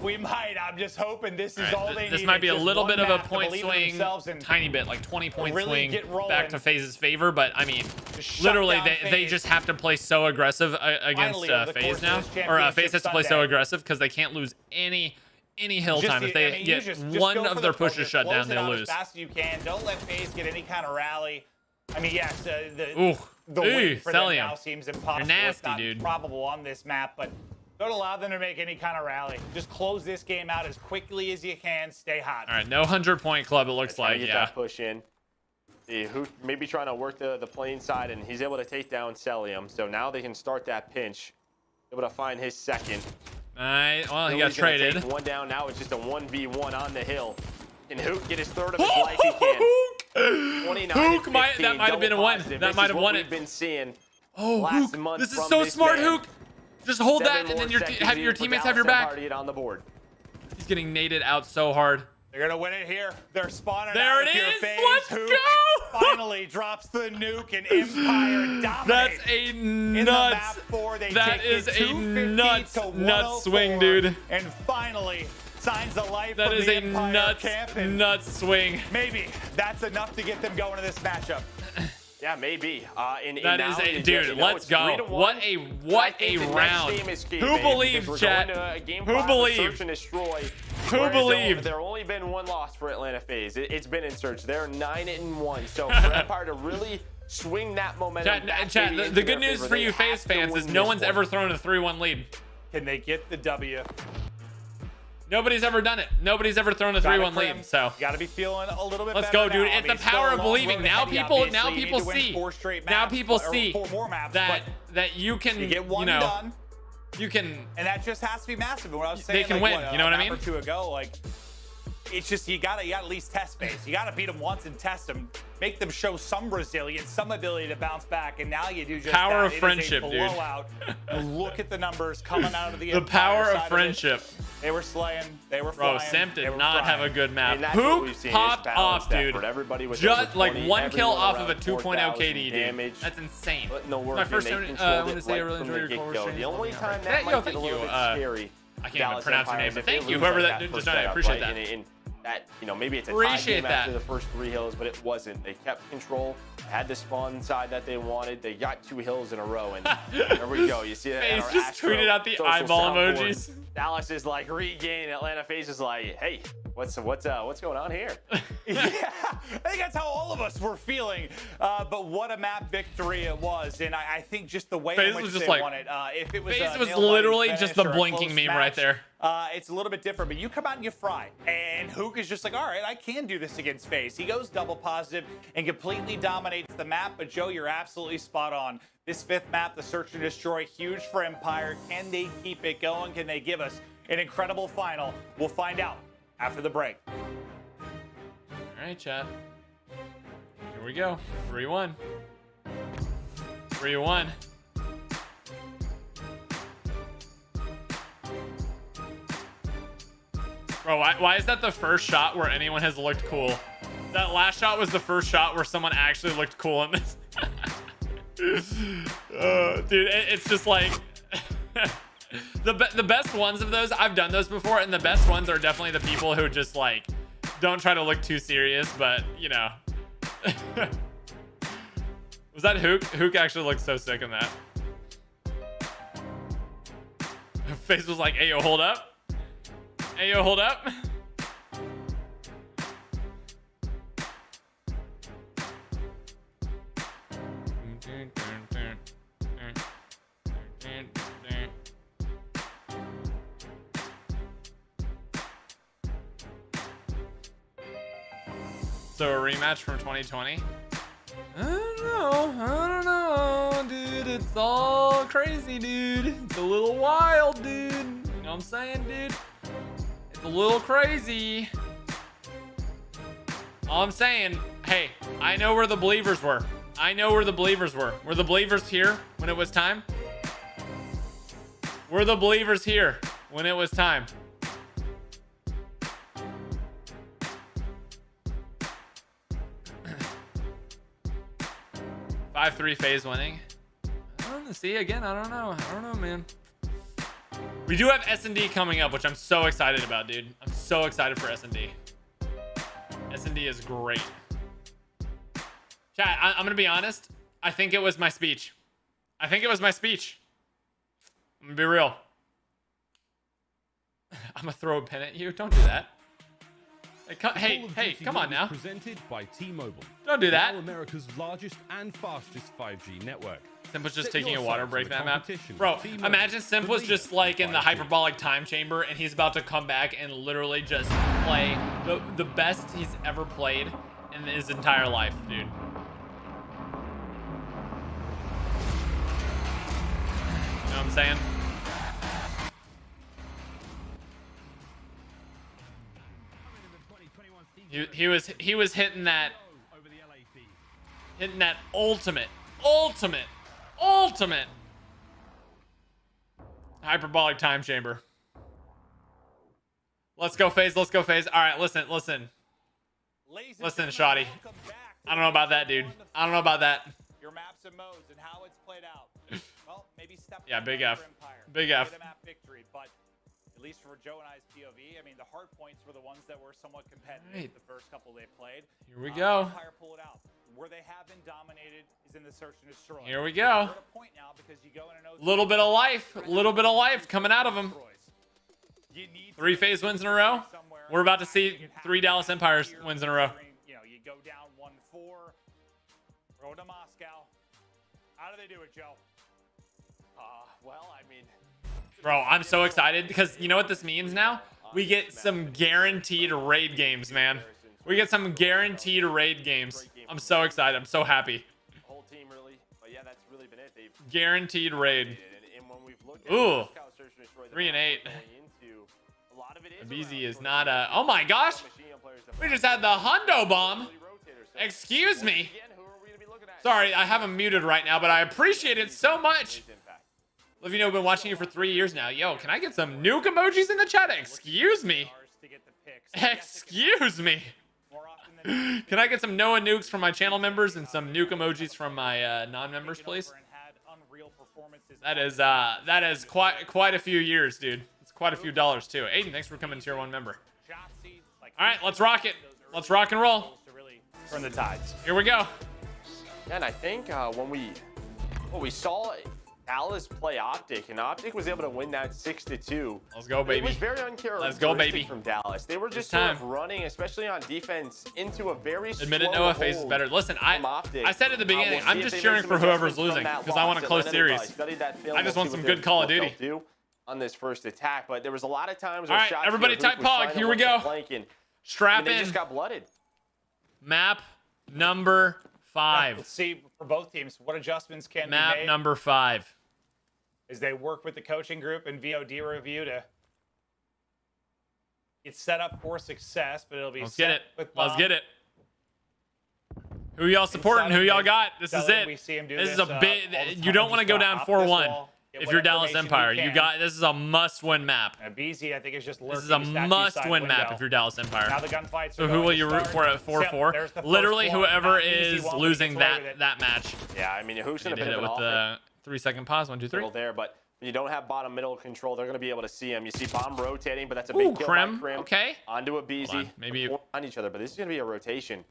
We might. I'm just hoping this is
All
all
right,
they need.
this might be a
Just
little
one
bit of a
map to
point
believe in
swing,
themselves and
tiny bit, like 20-point
really
swing
get rolling.
back to FaZe's favor. But I mean,
shut
literally,
down
they
FaZe.
just have to play so aggressive against
Finally, over the course
FaZe
of
now,
this
or
championship
FaZe has to play so
Sunday.
aggressive because they can't lose any hill
Just
time. If
the-
they
I mean, you
get
just
one
go
of
for
their
the focus.
pushes shut
Close
down,
it
they'll
out
lose.
as fast as you can. Don't let FaZe get any kind of rally. I mean, yes, the
Ooh,
win for them
Cellium.
now seems impossible.
They're
It's
nasty,
not
dude.
probable on this map, but don't allow them to make any kind of rally. Just close this game out as quickly as you can. Stay hot.
All right, no 100-point club. It looks
Trying to
like,
get
yeah.
that push in. See, Hook maybe trying to work the plane side, and he's able to take down Cellium. So now they can start that pinch. Able to find his second.
All right, well, he
Billy's
got
gonna
traded.
take one down. Now it's just a 1v1 on the hill. Can Hook get his third of his life? He can. 29
Hook
and
might
15,
that might have been a
double
win.
positive.
That
This
might
is
have
what
won
we've
it.
been seeing
Oh,
last
Hook.
month
This is
from
so
this
smart,
man.
Hook. Just hold
7
that, and
more
then your
seconds
have your
needed for
teammates have
Dallas
your
Empire
back.
to get on the board.
He's getting naded out so hard.
They're gonna win it here. They're spawning
There
out
it
of your
is.
FaZe.
Let's
Hook
go.
finally drops the nuke, and Empire dominates.
That's a
In the
nuts.
map 4, they
That
take
is
it
a
250
nuts,
to
nuts swing,
104,
dude.
And finally signs of life
That
from
is
the
a
Empire
nuts,
camp, and
nuts swing.
maybe that's enough to get them going to this matchup.
Yeah, maybe.
That is a dude. Let's go. What a round. Who believed, chat? Who believed?
Search and destroy.
Who believed?
There only been one loss for Atlanta FaZe. It's been in search. They're 9-1. So for Empire to really swing that momentum.
Chat, the good news for you FaZe fans is no one's ever thrown a 3-1 lead.
Can they get the W?
Nobody's ever done it. Nobody's ever thrown a 3-1 lead. So
you gotta be feeling a little bit.
let's
better
go, dude.
now.
It's
I mean,
the power
still a
of
long
believing.
road
Now
ahead.
people
Obviously, you need to win
see.
4 straight
Now
maps,
people
or
see
4 more maps,
that
but
you can,
you get one
know,
done.
you can.
And that just has to be massive. And what I was saying,
They can
like,
win. You know what I
a map
mean?
or two ago, like it's just you gotta at least test phase. You gotta beat them once and test them, make them show some resilience, some ability to bounce back. And now you do just
Power
that.
of
It is a
friendship, dude.
blowout. And look at the numbers coming out of the
The
Empire
power
side
of
it.
friendship.
They were slaying. They were
Bro,
flying.
Simp
they
did
were
not have a
frying.
good map.
And that's what
Who
we've seen,
popped
is
off,
balanced
dude?
effort. Everybody with
Just
over
like
20,
one kill
everyone
off of a
around
2.0 KD, dude.
damage.
That's insane.
Putting the work
My
in,
first
they
time,
controlled
I want to
it
say I
right
really
from
enjoyed
the
your
get-go.
conversation.
The only time
Yeah,
that
yo,
might get
thank
a little
you.
bit scary.
I can't even
Dallas
pronounce your
Empire
name,
is
but
if they
thank you,
lose
whoever
like
that
first
just done it. I
setup,
appreciate
right?
that.
And that, you know, maybe it's a tie
Appreciate
game
that.
after the first 3 hills, but it wasn't. They kept control, had the spawn side that they wanted. They got 2 hills in a row, and there we go. You see that?
FaZe
at our
just
Astro
tweeted out the
social
eyeball
soundboard.
emojis.
Dallas is like regain. Atlanta FaZe is like, hey, What's going on here?
Yeah, I think that's how all of us were feeling. But what a map victory it was, and I think just the way in which they won it. If it was
FaZe was literally just the blinking meme right there.
It's a little bit different, but you come out and you fry. And Hook is just like, all right, I can do this against FaZe. He goes double positive and completely dominates the map. But Joe, you're absolutely spot on. This 5th map, the Search and Destroy, huge for Empire. Can they keep it going? Can they give us an incredible final? We'll find out after the break.
All right, chat. Here we go. 3-1. 3-1. Bro, why is that the first shot where anyone has looked cool? That last shot was the first shot where someone actually looked cool in this. Dude, it's just like the best ones of those. I've done those before, and the best ones are definitely the people who just like don't try to look too serious, but you know. Was that Hook? Hook actually looked so sick in that. FaZe was like, "Ayo, hold up. Ayo, hold up." So a rematch from 2020? I don't know, dude. It's all crazy, dude. It's a little wild, dude. You know what I'm saying, dude? It's a little crazy. All I'm saying, hey, I know where the believers were. I know where the believers were. Were the believers here when it was time? Were the believers here when it was time? (5-3) FaZe winning. I don't know. See, again, I don't know, man. We do have S&D coming up, which I'm so excited about, dude. I'm so excited for S&D. S&D is great. Chat, I'm gonna be honest. I think it was my speech. I think it was my speech. I'm gonna be real. I'm gonna throw a pin at you. Don't do that. Hey, come on now.
Presented by T-Mobile.
Don't do that.
Now America's largest and fastest 5G network.
Simp was just taking a water break that map. Bro, imagine Simp was just like in the hyperbolic time chamber and he's about to come back and literally just play the best he's ever played in his entire life, dude. You know what I'm saying? He was hitting that ultimate hyperbolic time chamber. Let's go FaZe. Let's go FaZe. All right, listen, Shoddy. I don't know about that, dude. I don't know about that.
Your maps and modes and how it's played out. Well, maybe step.
Yeah, big F. Big F.
The map victory, but at least for Joe and I's POV, I mean, the hard points were the ones that were somewhat competitive the first couple they played.
Here we go.
Empire pull it out. Where they have been dominated is in the Search and Destroy.
Here we go.
We're at a point now because you go in and
little bit of life coming out of them. 3 FaZe wins in a row. We're about to see 3 Dallas Empires wins in a row.
You know, you go down 1-4, road to Moscow. How do they do it, Joe?
Well, I mean,
bro, I'm so excited because you know what this means now? We get some guaranteed raid games, man. We get some guaranteed raid games. I'm so excited. I'm so happy.
Whole team really, but yeah, that's really been it. They've
guaranteed raid.
And when we've looked at
ooh, 3-8. BZ is not a. Oh my gosh, we just had the Hundo bomb. Excuse me. Sorry, I have him muted right now, but I appreciate it so much. Let you know, I've been watching you for 3 years now. Yo, can I get some nuke emojis in the chat? Excuse me. Excuse me. Can I get some Noah nukes from my channel members and some nuke emojis from my non-members, please? That is quite a few years, dude. It's quite a few dollars too. Aiden, thanks for coming tier 1 member. All right, let's rock it. Let's rock and roll.
Turn the tides.
Here we go.
Yeah, and I think when we saw Dallas play Optic, and Optic was able to win that 6-2.
Let's go, baby.
It was very uncharacteristic
Let's go, baby.
from Dallas. They were just
This
sort
time.
of running, especially on defense, into a very
Admit it,
slow
Noah Face is
hold
better. Listen,
from Optic.
I said at the beginning,
We'll
I'm
see if
just
they
cheering
make
for
some
whoever's
adjustments
losing
from that
because I want a
loss.
close
Atlanta
series.
studied that film.
I just
We'll
want
see
some
what
good Call of
they'll
Duty.
do on this first attack, but there was a lot of times
All
where
right,
shots
everybody
where
type
Hook was
pog.
trying to
Here we
work the
go.
flank, and
Strap
they
in.
just got blooded.
Map number 5.
Let's see for both teams what adjustments can
Map
be made
number 5.
as they work with the coaching group and VOD review to get set up for success. But it'll be
Let's
set
get it.
with
Let's
Bomb.
get it. Who y'all supporting?
Inside
Who y'all
mid.
got? This is
Selling,
it.
we see him do
This is
this,
a
all
big.
the
You
time.
don't want to
Just
go
go
down
off this
4-1
wall, get
if
what
you're Dallas
information
Empire.
we
You
can.
got. This is a must-win map.
And BZ, I think, is just lurking.
This is a must-win map if you're Dallas Empire.
Now the gunfights.
So who will you root for at 4-4? Literally, whoever is losing that match.
Yeah, I mean, Hook's in
You
a bit
did
of
it
an
with the 3-second pause. 1, 2, 3.
there, but when you don't have bottom middle control, they're going to be able to see him. You see Bomb rotating, but that's a big
Ooh,
kill
Krim.
by Krim.
Okay.
Onto a BZ.
Maybe
on each other, but this is going to be a rotation.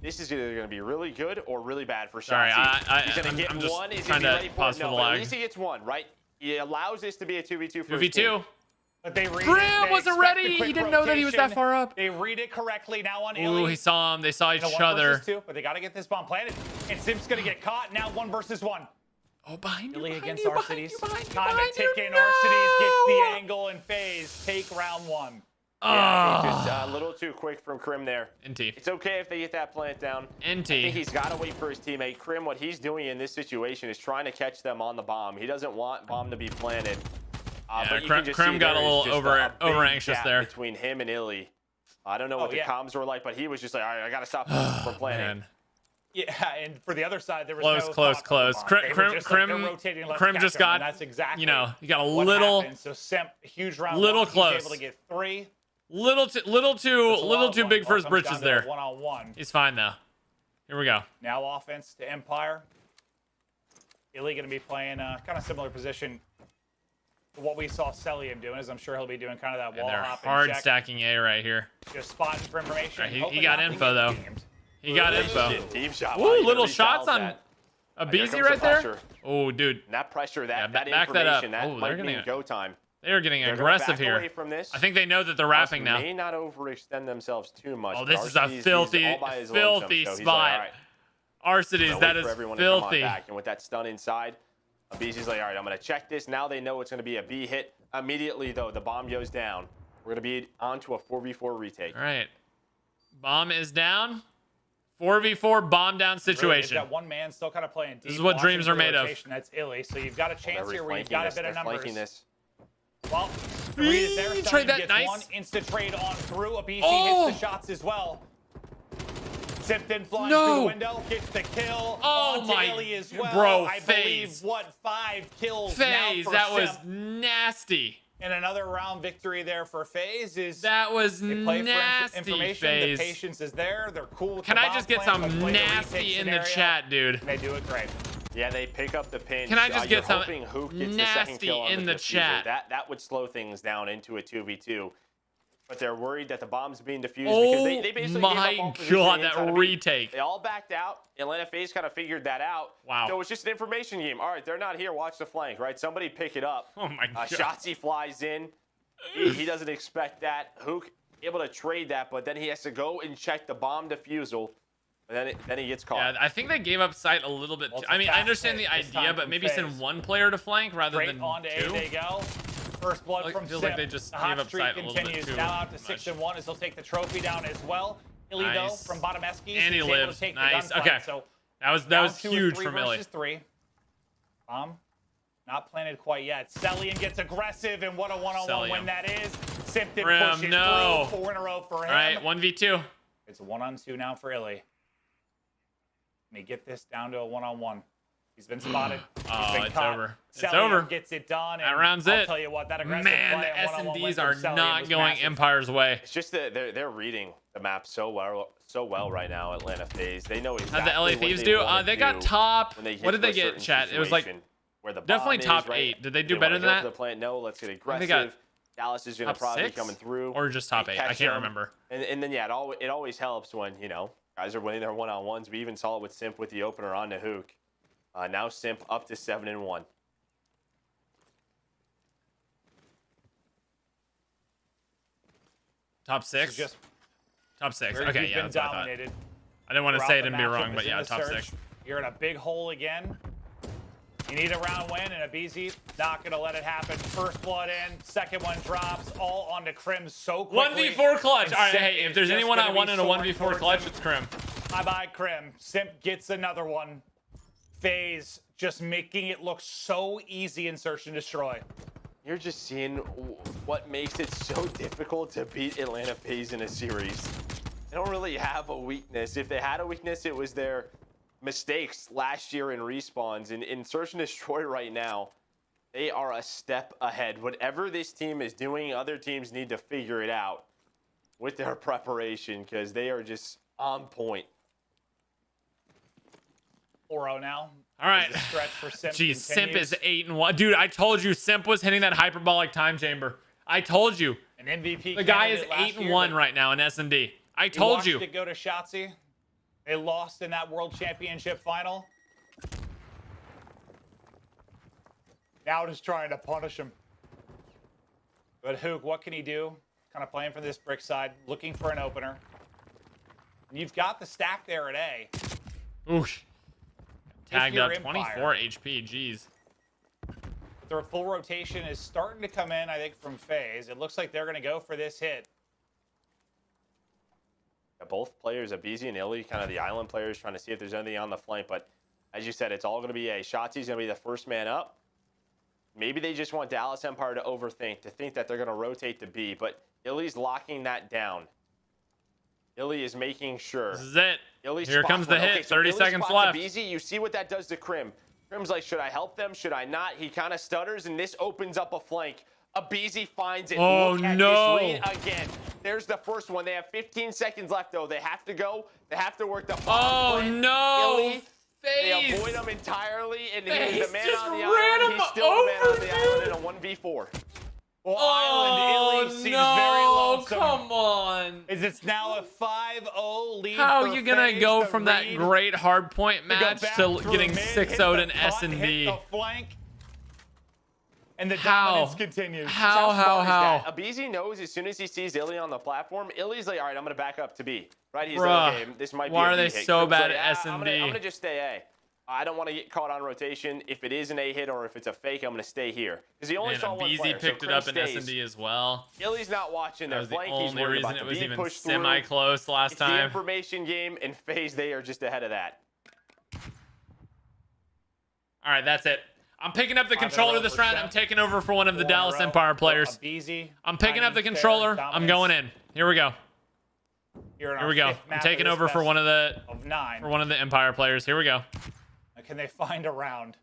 This is either going to be really good or really bad for
Sorry,
Shotzi. He's going to get
I'm just
one. He's
trying
going
to
be ready for
pause
it.
for
No,
the
but
lag.
at least he gets one, right? He allows this to be a 2v2 for
2v2.
But they read
Krim
it. They
wasn't
expect the
ready.
quick
He didn't know that he was that
rotation.
far up.
They read it correctly now on
Ooh,
Illy.
he saw him. They saw each
1
other.
versus 2, but they got to get this bomb planted. And Simp's going to get caught. Now 1 versus 1.
Oh, behind
Illy
you,
against
behind
Arcides.
you, behind you,
Time
behind
to
you.
tick in.
No!
Arcides gets the angle and phase. Take round 1.
Yeah, just a little too quick from Krim there.
NT.
It's okay if they get that plant down.
NT.
I think he's got to wait for his teammate. Krim, what he's doing in this situation is trying to catch them on the bomb. He doesn't want bomb to be planted. But you can just
Krim
see
got a
there is
little
just
over
big
anxious
gap
there.
between him and Illy. I don't know what the comms were like, but he was just like, all right, I got to stop from planting.
Man.
Yeah, and for the other side, there was
Close,
no
close,
thought
close.
on the bomb. They were just like, they're
Krim
rotating, let's
Krim
catch
just
him,
got,
and that's exactly
you know, he got a
what
little,
happened. So Simp, huge round.
little
1. He's
close.
able to get 3.
little too big for his britches there.
1-on-1.
He's fine though. Here we go.
Now offense to Empire. Illy going to be playing kind of similar position to what we saw Celium doing, as I'm sure he'll be doing kind of that
And
wall
they're
hop
hard
and check.
stacking A right here.
Just spotting for information.
Right, he
hoping
got
nothing
info though.
gets gamed.
He got info.
Deep shot.
Ooh, little shots on a BZ right there. Oh, dude.
And that pressure, that
back that up.
information, that
Oh,
might
they're
mean
gonna
go time.
They're getting
They're gonna
aggressive
back away
here.
from this.
I think they know that they're rapping now.
May not overextend themselves too much.
Oh,
but
this is a
Arcides, he's
filthy,
all by his
filthy
lonesome, so he's like,
spot.
all right,
Arcides, that
wait
is
for everyone to come on
filthy.
back. And with that stun inside, BZ's like, all right, I'm going to check this. Now they know it's going to be a B hit. Immediately, though, the bomb goes down. We're going to be onto a 4v4 retake.
All right. Bomb is down. 4v4 bomb down situation.
Really, that one man still kind of playing deep.
This is what
watching
dreams
for
are made of.
rotation. That's Illy. So you've got a chance
They're
here where you've
reflanking
got
this.
a bit of
They're
numbers.
flanking this.
Well, the read is there.
Trade
Sellium
that,
gets
nice.
one. Insta trade on through. A BC
Oh.
hits the shots as well. Simpton flying
No.
through the window, gets the kill.
Oh
onto
my-
Illy as well.
bro,
I
FaZe.
believe 5 kills
FaZe,
now for
that was
Simp.
nasty.
And another round victory there for FaZe is
That was
they play
nasty,
for information.
FaZe.
The patience is there. They're cool with
Can
the
I
bomb
just get
plan,
some
but play the
nasty
retake
in the
scenario,
chat, dude?
and they do it great.
Yeah, they pick up the pinch.
Can I just
You're
get some
hoping Hook gets the second
nasty
kill on
in the
diffuser.
chat?
That would slow things down into a 2v2. But they're worried that the bomb's being defused
Oh
because they basically gave
my
up all position
God,
inside
that
of B.
retake.
They all backed out. Atlanta FaZe kind of figured that out.
Wow.
So it's just an information game. All right, they're not here. Watch the flank, right? Somebody pick it up.
Oh my God.
Shotzi flies in. He doesn't expect that. Hook able to trade that, but then he has to go and check the bomb defusal. And then he gets caught.
Yeah, I think they gave up sight a little bit.
Well, it's
I
a
mean, I
fast
understand the
pick this
idea,
time
but
from
maybe
FaZe.
send one player to flank rather
Straight
than
on to A
two.
they go. First blood
Like,
from
feels
Simp.
like they just
the
gave
hot
up
streak
sight a little bit
continues.
too
Now out to
much.
6-1 as he'll take the trophy down as well. Illy though
Nice.
from bottom Eskies.
And he
he's able
lives.
to take
Nice.
the gunfight.
Okay.
So
That was
round 2 is
huge
3
from Illy.
versus 3. Bomb not planted quite yet. Celium gets aggressive, and what a one-on-one
Celium.
win that is. Simpton
Rim,
pushes
no.
through. 4 in a row for him.
All right, 1v2.
It's a 1-on-2 now for Illy. Can he get this down to a 1-on-1? He's been spotted. He's
Oh,
been
it's
caught.
over. It's
Celium
over.
Gets it done.
That
And
round's
I'll
it.
tell you what, that aggressive
Man,
play
the
at one-on-one
S&Ds
win
are
from Celium
not
was
going
massive.
Empire's way.
It's just that they're reading the map so well right now. Atlanta FaZe. They know exactly
How'd the LA
what
Thieves
they
do?
wanna
They got
do
top.
when they hit
What did
to
they
a
get,
certain
chat? It was like
situation where the
definitely
bomb
top
is, right?
8. Did they do
They
better
wanna
than
go
that?
for the plant. No, let's get
they
aggressive.
got
Dallas is going to
top
probably
6?
be coming through.
Or just top
They
8? I
catch
can't
them.
remember.
And then, yeah, it always helps when, guys are winning their one-on-ones. We even saw it with Simp with the opener on the Hook. Now Simp up to 7-1.
Top 6.
Just
Top 6.
where
Okay,
you've
yeah,
been
that's what I thought.
dominated.
I didn't want to
Throughout
say it
the
and be
matchup
wrong,
is
but
in
yeah,
the
top
search.
6.
You're in a big hole again. You need a round win, and Abizi not going to let it happen. First blood in, second one drops, all onto Krim so quickly.
1v4 clutch.
And
All right,
Simp
hey, if
is
there's
just
anyone
gonna
I
be
want in a
soaring
1v4
towards
clutch,
him.
it's Krim.
Bye-bye, Krim. Simp gets another one. FaZe just making it look so easy in Search and Destroy.
You're just seeing what makes it so difficult to beat Atlanta FaZe in a series. They don't really have a weakness. If they had a weakness, it was their mistakes last year in respawns. In Search and Destroy right now, they are a step ahead. Whatever this team is doing, other teams need to figure it out with their preparation because they are just on point.
4-0 now.
All right.
As the stretch for Simp
Jeez, Simp
continues.
is 8-1. Dude, I told you Simp was hitting that hyperbolic time chamber. I told you.
An MVP.
The guy is
candidate last year,
8-1
but
right now in S&D. I
you
told
watched
you.
it go to Shotzzy. They lost in that World Championship final. Now just trying to punish him. But Hook, what can he do? Kind of playing for this brick side, looking for an opener. And you've got the stack there at A.
Oosh. Tagged
you're
up
Empire.
24 HP. Jeez.
Their full rotation is starting to come in, I think, from FaZe. It looks like they're going to go for this hit.
Yeah, both players, Abizi and Illy, kind of the island players, trying to see if there's anything on the flank. But as you said, it's all going to be A. Shotzi's going to be the first man up. Maybe they just want Dallas Empire to overthink, to think that they're going to rotate to B. But Illy's locking that down. Illy is making sure.
This is it.
Illy
Here comes the
one.
hit.
Okay, so
30
Illy
seconds
spots
left.
Abizi. You see what that does to Krim. Krim's like, should I help them? Should I not? He kind of stutters, and this opens up a flank. Abizi finds it.
Oh,
Look at
no.
this lead again. There's the first one. They have 15 seconds left, though. They have to go. They have to work the bomb.
Oh, no.
Illy, they
FaZe.
avoid him entirely, and
FaZe
he's the man
just
on the
ran
island.
him
He's still the man
over,
on the island in a 1v4.
Well,
Oh,
Island Illy seems very
no.
lonesome.
Come on.
Is it's now a 5-0 lead
How
for
are you going to
FaZe.
go
The
from that
read
great hard point
to go
match
back
to
through
getting
mid,
6-0'd
hit the
in
cut,
S&D?
hit the flank, and the
How?
dominance continues.
How?
Abizi knows as soon as he sees Illy on the platform, Illy's like, all right, I'm going to back up to B. Right? He's
Bruh,
like, okay, this might be
why
a
are
B
they
hit.
so
Krim's
bad
like,
at
I'm
S&D?
going to just stay A. I don't want to get caught on rotation. If it is an A hit or if it's a fake, I'm going to stay here. Because he only
Man,
saw one player.
Abizi picked
so
it up
Krim
in
stays.
S&D as well.
Illy's not watching
That
their
was the
flank. He's
only
worried
reason
about
it
the
was
B
even
push through.
semi-close last
It's the
time.
information game, and FaZe, they are just ahead of that.
All right, that's it. I'm picking up the controller this round. I'm taking over for one of the Dallas Empire players. I'm picking up the controller. I'm going in. Here we go. Here we go. I'm taking over for one of the Empire players. Here we go.
Can they find a round?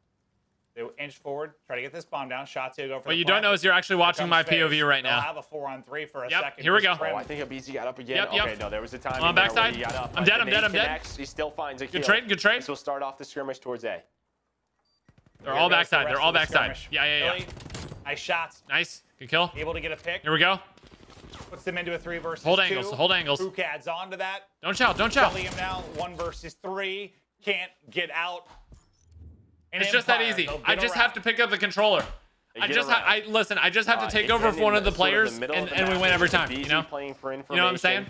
They inch forward, try to get this bomb down. Shots will go for
What
the
you don't
flank.
know is you're actually watching
Here
my
comes FaZe.
POV right
They'll
now.
have a 4-on-3 for a
Yep,
second.
here we go.
Oh, I think Abizi got up again.
Yep.
Okay, no, there was a time
On
in there
backside.
where he got up.
I'm
Like,
dead,
the
I'm dead,
nade
I'm dead.
connects, he still finds a kill.
Good trade, good trade.
This will start off the skirmish towards A.
They're all backside. They're all backside. Yeah.
Illy, nice shots.
Nice. Good kill.
Able to get a pick.
Here we go.
Puts them into a 3 versus 2.
Hold angles, hold angles.
Hook adds onto that.
Don't shout, don't shout.
Him now, 1 versus 3. Can't get out. And
It's just that
Empire,
easy.
they'll
I
get
just
around.
have to pick up the controller.
They
I
get
just
around.
listen. I just have to take
It's
over
in
for one of the
sort
players,
middle of the
and we
map.
win every time.
Abizi
You know.
playing for
You know what I'm saying?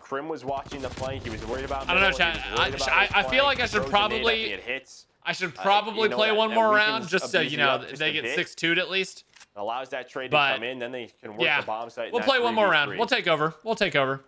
Krim was watching the flank. He was worried about.
I don't know,
middle, he
chat.
was worried about
I
his
feel
flank.
like I
He
should
throws a nade
probably-
if it hits.
I should probably
you know
play
that-
one
that
more
weakens
round, just so
Abizi
you know
up just
they
a
get
bit.
6-2'd at least.
Allows that trade
But,
to come in. Then they can work
Yeah,
the bomb site. in
we'll
that
play one more round.
3v3.
We'll take over. We'll take over.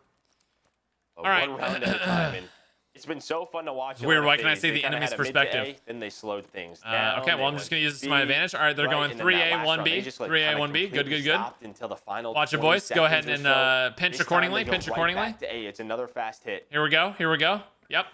All
right.
One round at a time. And it's been so fun to watch.
It's weird,
Atlanta
why can I
FaZe.
see
They
the
kinda
enemy's
had a mid to
perspective?
A, then they slowed things down.
Okay, well,
They
I'm just
went
going to use this to
B,
my advantage. All right, they're
right,
going
and then
3A,
that last round,
1B.
they just, like,
3A,
kinda
1B. Good,
completely
good, good.
stopped until the final
Watch it,
20
boys. Go ahead
seconds
and
or so.
pinch
This time
accordingly.
they go
Pinch
right
accordingly.
back to A. It's another fast hit.
Here we go. Here we go. Yep.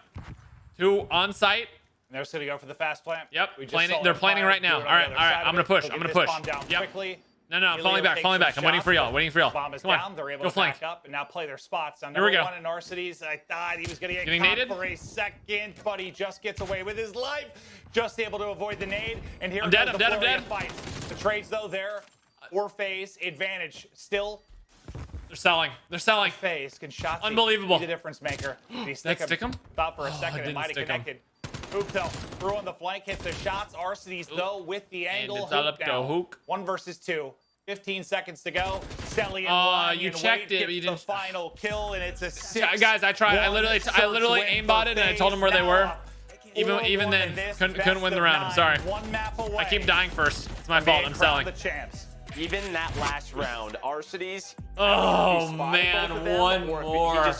2 on site.
And they're just going to go for the fast plant.
Yep.
We just
Planning.
saw
They're
Empire
planning right
do
now.
it on
All right.
the
All
other
right.
side
I'm
of
going
it.
to push.
They'll
I'm
get
going to
this
push.
bomb down
Yep.
quickly.
No,
Ilya
falling back.
takes
Falling
some
back. I'm waiting
shots.
for y'all. Waiting for y'all.
Bomb is
Come on.
down. They're able
Go
to
flank.
back up and now play their spots. Now,
Here we
number
go.
one in Narcites, I thought he was going to get
Getting
caught
naded?
for a second, but he just gets away with his life. Just able to avoid the nade. And here
I'm
goes
dead,
the
I'm dead, I'm
flurry
dead.
of fights. The trades, though, there for FaZe. Advantage still.
They're selling. They're selling.
FaZe can shot
Unbelievable.
be the difference maker. Did he
That stick him?
Thought for a
Oh,
second
it
it
didn't
might have
stick him.
connected. Hook though, through on the flank, hits the shots. Arcides though with the angle.
it's all
Hook
up to
down.
Hook.
1 versus 2. 15 seconds to go. Stellian
you checked it, but you didn't.
The final kill, and it's a 6.
Guys, I tried. I literally aimbotted, and I told them where they were. Even then, couldn't win the round. I'm sorry. I keep dying first. It's my fault. I'm selling.
Even that last round, Arcides.
Oh man, one more.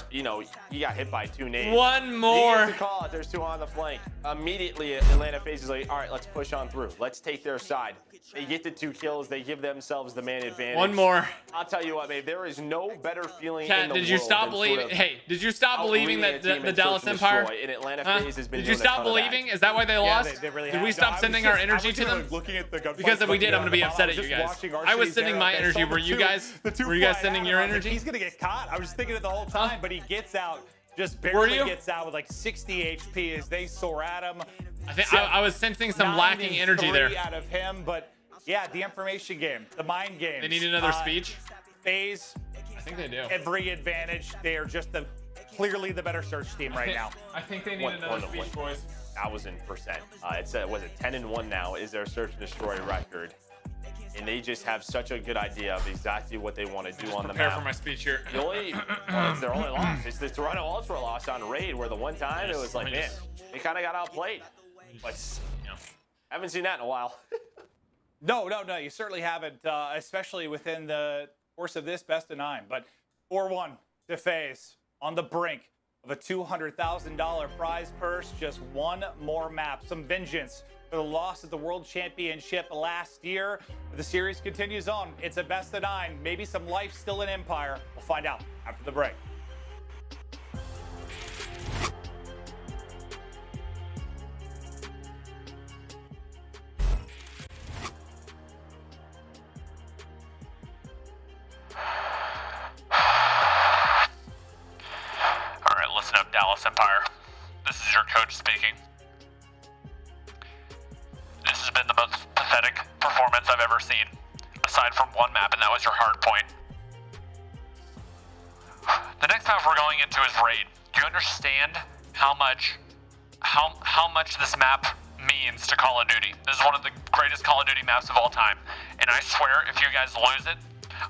He got hit by 2 nades.
One more.
To call it. There's 2 on the flank. Immediately, Atlanta FaZe is like, all right, let's push on through. Let's take their side. They get the 2 kills. They give themselves the man advantage.
One more.
I'll tell you what, babe. There is no better feeling
Kat,
in the
did you
world
stop
than
believing? Hey, did you stop believing that the Dallas Empire?
In Atlanta FaZe has been
did you stop believing? Is that why they lost?
They really
did we stop sending our energy to them? Because if we did, I'm gonna be upset at you guys. I was sending my energy. Were you guys sending your energy?
He's gonna get caught. I was thinking it the whole time, but he gets out. Just barely gets out with like 60 HP as they soar at him.
I think I was sensing some lacking energy there.
Out of him, but yeah, the information game, the mind game.
They need another speech.
FaZe.
I think they do.
Every advantage. They are just clearly the better search team right now.
I think they need another speech, boys.
1000%. Was it 10-1 now? Is their search and destroy record? And they just have such a good idea of exactly what they want to do on the map.
Prepare for my speech here.
It's their only loss. It's the Toronto Ultra loss on Raid, where the one time it was like, man, they kind of got outplayed. But haven't seen that in a while.
No, you certainly haven't, especially within the course of this best of 9. But 4-1 to FaZe on the brink of a $200,000 prize purse. Just one more map, some vengeance for the loss of the World Championship last year. The series continues on. It's a best of 9. Maybe some life still in Empire. We'll find out after the break.
All right, listen up, Dallas Empire. This is your coach speaking. This has been the most pathetic performance I've ever seen, aside from one map, and that was your hard point. The next map we're going into is Raid. Do you understand how much this map means to Call of Duty? This is one of the greatest Call of Duty maps of all time, and I swear if you guys lose it,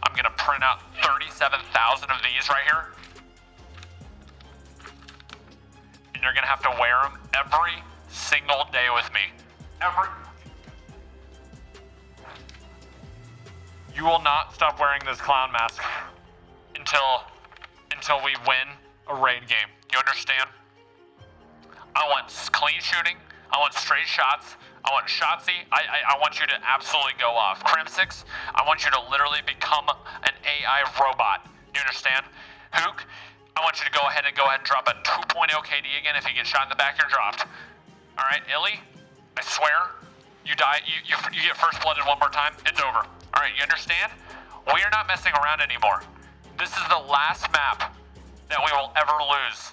I'm gonna print out 37,000 of these right here, and you're gonna have to wear them every single day with me. You will not stop wearing this clown mask until we win a Raid game. You understand? I want clean shooting. I want straight shots. I want Shotzzy. I want you to absolutely go off. Crimsix, I want you to literally become an AI robot. You understand? Hook, I want you to go ahead and drop a 2.0 KD again. If you get shot in the back, you're dropped. All right, Illy, I swear, you die. You get first blooded one more time. It's over. All right, you understand? We are not messing around anymore. This is the last map that we will ever lose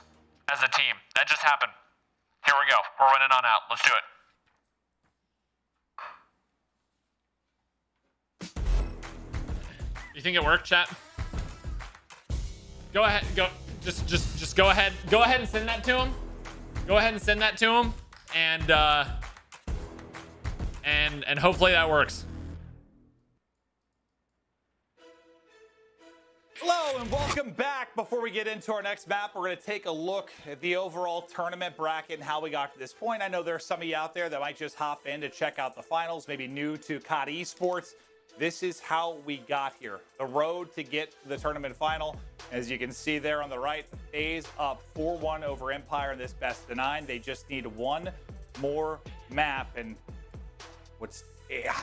as a team. That just happened. Here we go. We're running on out. Let's do it.
You think it worked, chat? Go ahead. Just go ahead. Go ahead and send that to him. Go ahead and send that to him, and hopefully that works.
Hello and welcome back. Before we get into our next map, we're going to take a look at the overall tournament bracket and how we got to this point. I know there are some of you out there that might just hop in to check out the finals, maybe new to COD Esports. This is how we got here. The road to get to the tournament final. As you can see there on the right, FaZe up 4-1 over Empire in this best of 9. They just need one more map. And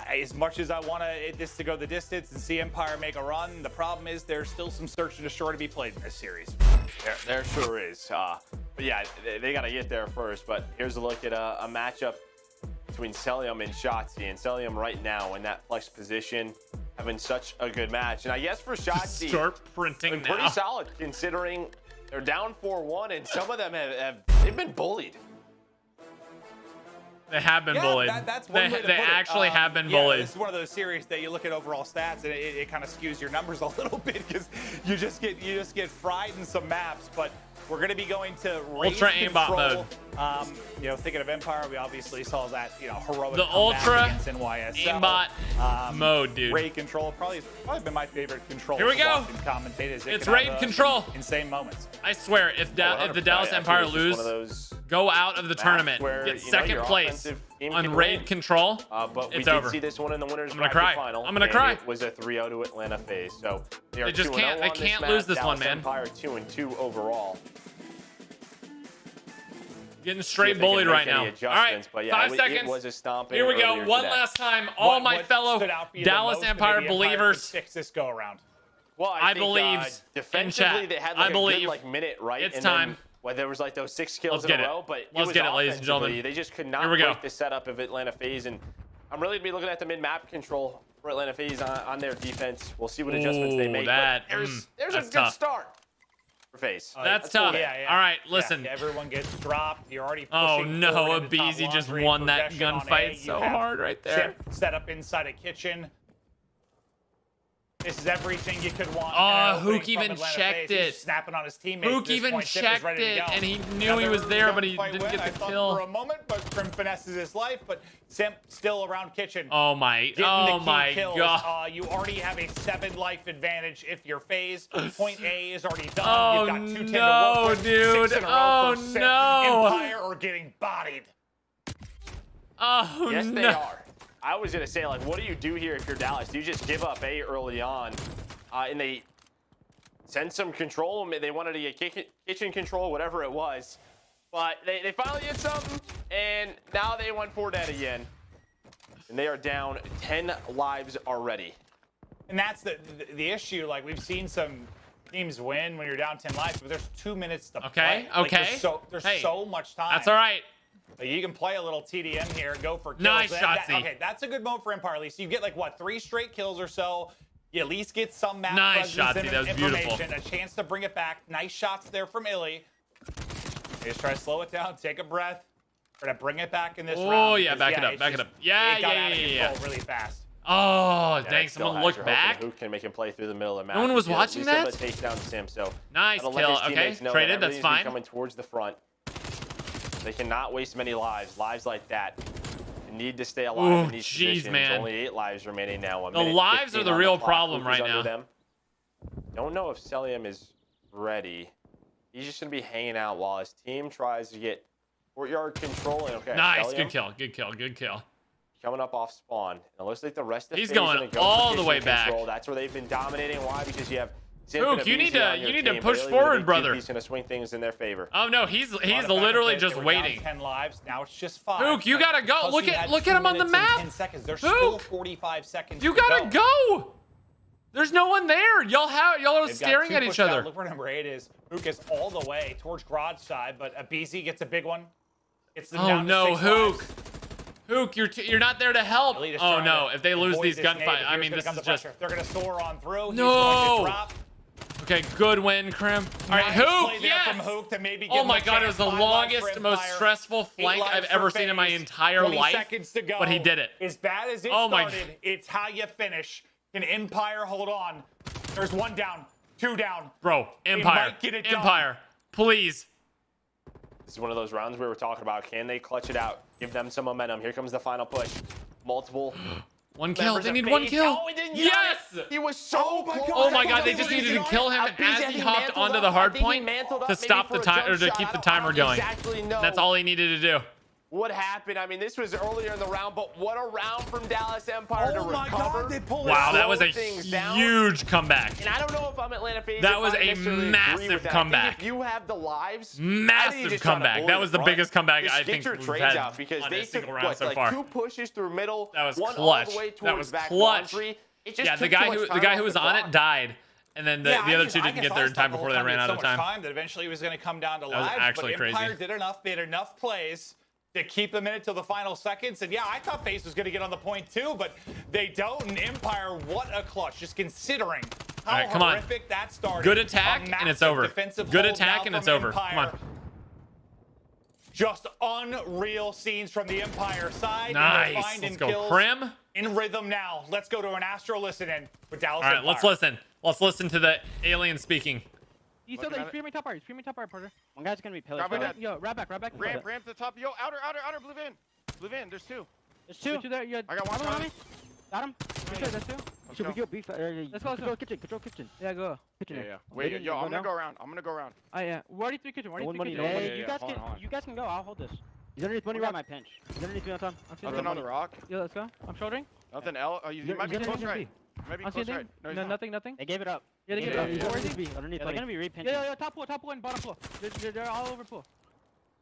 as much as I want this to go the distance and see Empire make a run, the problem is there's still some search and destroy to be played in this series.
There sure is. But yeah, they got to get there first. But here's a look at a matchup between Cellium and Shotzzy. And Cellium right now in that flex position, having such a good match. And I guess for Shotzzy,
start printing now.
Pretty solid considering they're down 4-1, and some of them they've been bullied.
They have been bullied.
That's one way to put it.
Actually have been bullied.
This is one of those series that you look at overall stats and it kind of skews your numbers a little bit because you just get fried in some maps. But we're going to be going to
Ultra aimbot mode.
You know, thinking of Empire, we obviously saw that, you know, heroic
The
comeback
Ultra
against NYSL.
aimbot mode, dude.
Raid control probably been my favorite control.
Here we go.
It's
raid control.
Insane moments.
I swear, if the Dallas Empire lose, go out of the tournament, get second place on raid control.
But we
it's
did
over.
see this one in the winners
I'm gonna
bracket
cry.
final.
I'm gonna
and
cry.
It was a 3-0 to Atlanta FaZe. So they are
just
2-0
can't. They
on this
can't
map.
lose this
Dallas
one, man.
Empire 2-2 overall.
Getting
See
straight
if they can
bullied
make
right
any
now. All
adjustments,
right,
but yeah,
5
it
seconds.
was a stomping.
Here we go.
earlier
One
today.
last time. All my fellow
stood out for you
Dallas
the most,
Empire
maybe Empire could
believers.
fix this go around.
Well,
I
think,
believe in
defensively
chat.
they had
I
like a
believe
good like minute, right?
it's
and
time.
Then, well, there was like those 6 kills
Let's
in
get
a
it.
row, but
Let's
was
get it, ladies and gentlemen.
offensively, They just could not
Here we go.
break the setup of Atlanta FaZe, and I'm really gonna be looking at the mid-map control for Atlanta FaZe on their defense. We'll see what adjustments they
Ooh,
make.
that-
but there's a
that's
good
tough.
start for FaZe.
That's tough.
Yeah.
All right, listen.
Yeah, everyone gets dropped. You're already
Oh
pushing
no,
forward into top
Abizi just
laundry,
won that
possession on A.
gunfight
You
so
have
hard right there.
Chip set up inside a kitchen. This is everything you could want.
Oh,
in an
Hook
opening from
even
Atlanta
checked
FaZe. He's
it.
snapping on his teammates.
Hook
At this
even
point, Chip is
checked
ready to
it,
go.
and he knew he was there, but he
Gunfight
didn't
win.
get
I
the
thought
kill.
for a moment, but Crim finesses his life. But Simp still around kitchen.
Oh my,
Getting
oh
the key
my
kills.
god.
You already have a 7 life advantage if you're FaZe. Point A is already done.
Oh,
You've got 2-10
no,
to work with.
dude.
6 in a row
Oh,
for Simp.
no.
Empire are getting bodied.
Oh
Yes,
no.
they are. I was gonna say, like, what do you do here if you're Dallas? Do you just give up A early on, and they send some control? They wanted to get kitchen control, whatever it was, but they finally did something, and now they went for that again, and they are down 10 lives already.
And that's the issue. Like, we've seen some teams win when you're down 10 lives, but there's 2 minutes to play. Like,
Okay.
there's
Hey,
so much time.
That's all right.
Like, you can play a little TDM here, go for kills.
Nice, Shotzzy.
Okay, that's a good mode for Empire at least. You get like what, 3 straight kills or so. You at least get some map
Nice,
presence
Shotzzy.
and
That was beautiful.
information, a chance to bring it back. Nice shots there from Illy. They just try to slow it down, take a breath, try to bring it back in this round.
Oh yeah,
because,
back it up,
it's
back it
just-
up. Yeah,
it got
yeah,
out of
yeah.
control really fast.
Oh,
Yeah,
dang!
it still
Someone
has
looked
your hope, and
back.
Who can make him play through the middle of the map?
No one was
He'll at
watching
least
that?
able to take down Sim, so
Nice
that'll let
kill.
his
Okay,
teammates know
traded.
that
That's
everything's
fine.
coming towards the front. They cannot waste many lives. Lives like that. They need to stay alive
Ooh,
in these
jeez,
positions.
man.
Only 8 lives remaining now.
The lives are the real problem right now.
Them. Don't know if Celium is ready. He's just going to be hanging out while his team tries to get courtyard control. And okay,
Nice,
Celium
good kill, good kill, good kill.
coming up off spawn. And it looks like the rest of
He's
FaZe
going
gonna go
all
for
the
kitchen
way back.
control. That's where they've been dominating. Why? Because you have Simp and
Hook, you need
Abizi
to
on your team,
push
but really
forward,
with a big
brother.
He's going to swing things in their favor.
Oh no, he's
A lot of
literally
benefit.
just
They were down
waiting.
10 lives. Now it's just 5.
Hook, you
But
gotta go.
because
Look
you
at
had
look
2
at him on the
minutes and
map.
10 seconds. There's
Hook.
still 45 seconds.
You
to
gotta go. There's no one there. Y'all are
They've got
staring
2
at each
pushed out.
other.
Look where number 8 is. Hook is all the way towards Garage side, but Abizi gets a big one. It's them
Oh
down to
no,
6
Hook.
lives.
Hook, you're not there to help.
Elite is
Oh
trying
no,
to
if they lose
avoid
these
this nade,
gunfight,
but
I
here's
mean
gonna
this
come
is
the
just
pressure. They're gonna soar on through. He's
No.
going to drop.
okay. Good win, Crim. All right,
Nice play
Hook,
there
yes.
from Hook to maybe give
Oh
him
my
a
God, it
chance.
was the
5 lives
longest,
for
most
Empire,
stressful
8
flank
lives
I've
for
ever seen in my
FaZe,
entire
20
life.
seconds to go.
But he did it.
As bad as it
Oh my
started, it's how you finish. Can Empire hold on? There's 1 down, 2 down.
Bro,
They
Empire,
might get it done.
Empire, please.
This is one of those rounds we were talking about. Can they clutch it out? Give them some momentum. Here comes the final push. Multiple.
1 kill.
members
They
of
need 1
FaZe.
kill.
Oh, he didn't get
Yes.
on it. He was so close.
Oh my God, they just needed to kill him as he hopped onto the hard point to stop the time or to keep the timer going.
Exactly know
That's all he needed to do.
what happened. I mean, this was earlier in the round, but what a round from Dallas Empire to recover.
Wow, that was a
things down.
huge comeback.
And I don't know if I'm Atlanta FaZe.
That
if
was
I
a
necessarily agree
massive
with that. I
comeback.
think if you have the lives, I think
Massive
you just try to
comeback.
bully
That was the
front.
biggest comeback
Just
I
get
think
your
we've
trades
had
out because
on
they
a single
took
round
what,
so
like
far.
2 pushes through middle,
That was
1
clutch.
all the way
That
towards
was
back
clutch.
laundry. It just
Yeah,
took
the
too
guy
much
who
time
was
off
on
clock.
it died, and then the
I
other
guess-
2
I
didn't
guess
get
I
there in
just
time
thought the
before
whole
they ran
we
out
had
of
so much
time.
that eventually it was going to come down to
That was
lives.
actually
but
crazy.
Empire did enough. They had enough plays to keep them in it till the final seconds. And yeah, I thought FaZe was going to get on the point too, but they don't. And Empire, what a clutch! Just considering how
All right, come on.
horrific that started.
Good
A
attack, and it's
massive
over.
defensive
Good
hold
attack,
now
and it's
from
over. Come
Empire.
on.
Just unreal scenes from the Empire side. And they're
Nice.
finding
Let's go,
kills
Crim.
in rhythm now. Let's go to an Astro listen in with Dallas
All right,
Empire.
let's listen. Let's listen to the alien speaking.
He's still there. He's screaming top right. He's screaming top right, Porter.
One guy's gonna be pillaged.
Yo, right back.
Ramp to the top. Yo, outer, blue van. Blue van, there's two.
There's two there. I
got one
on me. Got him. That's two.
Should we go beef?
Let's go.
Control kitchen.
Yeah, go.
Kitchen.
Yeah. Wait, yo, I'm gonna go around. Oh,
Yeah. We're already 3 kitchen.
You guys can go. I'll hold this. He's underneath money. Right, my pinch. He's underneath me on top.
Nothing on the rock.
Yo, let's go. I'm shouldering.
Nothing L. Oh, you might be close right. Maybe close right.
No, nothing.
They gave it up.
Yeah, they gave it up.
Where is he? Underneath. They're gonna be repinching.
Yeah, top pool and bottom pool. They're all over pool.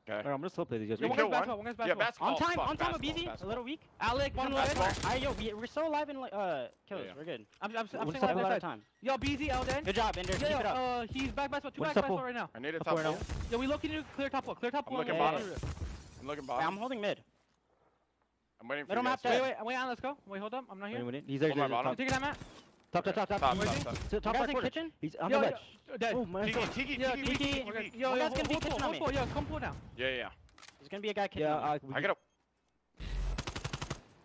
Okay.
I'm gonna slow play these guys.
One guy's basketball.
Yeah, basketball.
On time, Beezy. A little weak.
Alec, one
We're so alive in kills. We're good.
I'm
staying alive that time.
Yo, BZ, Elden.
Good job, Ender. Keep it up.
He's back basketball. 2 back basketball right now.
I need a top pool.
Yo, we looking to clear top pool.
I'm looking bottom. I'm looking bottom.
I'm holding mid.
I'm waiting for
Middle
you
map.
Wait, let's go. Wait, hold up. I'm not here.
He's there.
Bottom.
Take it out, Matt.
Top. Top right kitchen. He's on the ledge. Oh, my God.
Tiki.
Yo, gonna be kitchen on me. Yo, come pull down.
Yeah.
There's gonna be a guy kitchen.
I gotta.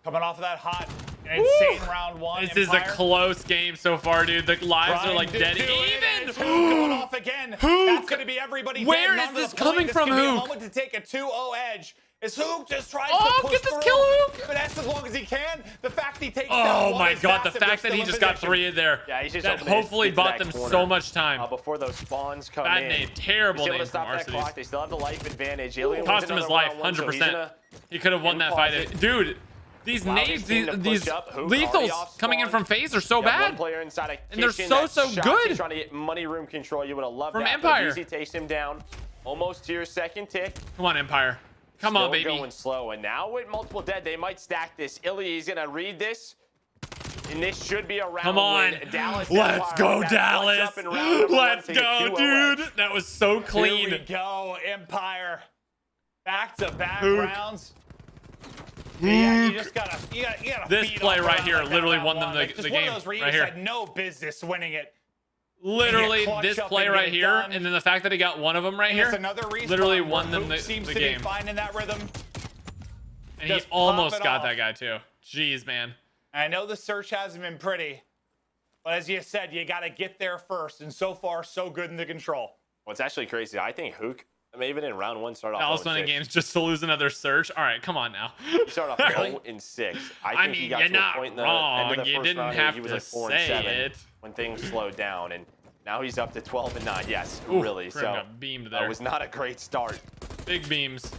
Coming off of that hot and insane round one.
This is a close game so far, dude. The lives are like dead even.
Going off again. That's going to be everybody.
Where is this coming from, Hook?
A moment to take a 2-0 edge. As Hook just tries
to
push
get this
through.
kill, Hook.
But that's as long as he can. The fact he takes
Oh my God, the fact that he just got 3 in there.
Yeah, he's just
that hopefully bought them so much time.
Before those spawns come
Bad
in.
name, terrible
He's able
name
to stop
from
that clock. They still have the life advantage.
Cost him his life, 100%. He could have won that fight. Dude, these nades, these lethals coming in from FaZe are so bad. And they're so good.
Trying to get money room control. You would have loved
from
that.
Empire.
Easy takes him down. Almost to your second tick.
Come on, Empire. Come on, baby.
Going slow. And now with multiple dead, they might stack this. Illy is going to read this. And this should be a round.
Come on.
Dallas
Let's go, Dallas. Let's go, dude. That was so clean.
Here we go, Empire. Back-to-back rounds. Yeah, you gotta
this play right here literally won them the game.
One of those where you
right
just
here.
had no business winning it.
Literally, this play right here, and then the fact that he got one of them right here, literally won them the game.
Finding that rhythm.
And he almost got that guy too. Jeez, man.
I know the search hasn't been pretty, but as you said, you got to get there first. And so far, so good in the control.
Well, it's actually crazy. I think Hook, even in round 1, started off
Dallas winning games just to lose another search. All right, come on now.
He started off 0-6. I think he got to a point in the end of the first round where he was like 4-7 when things slowed down, and now he's up to 12-9. Yes, really. So
got beamed there.
It was not a great start.
Big beams.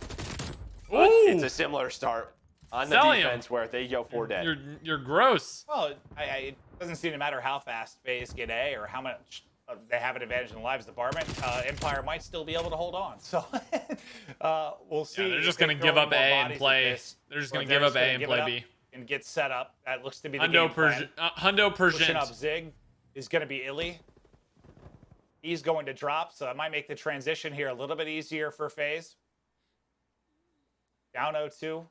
But it's a similar start on the defense where they go 4 dead.
You're gross.
Well, it doesn't seem to matter how fast FaZe get A or how much they have an advantage in the lives department. Empire might still be able to hold on. So we'll see.
Yeah, they're just going to give up A and play. They're just going to give up A and play B.
And get set up. That looks to be the
Hundo
game plan.
Hundo
Pushing up Zig is going to be Illy. He's going to drop, so that might make the transition here a little bit easier for FaZe. Down 0-2.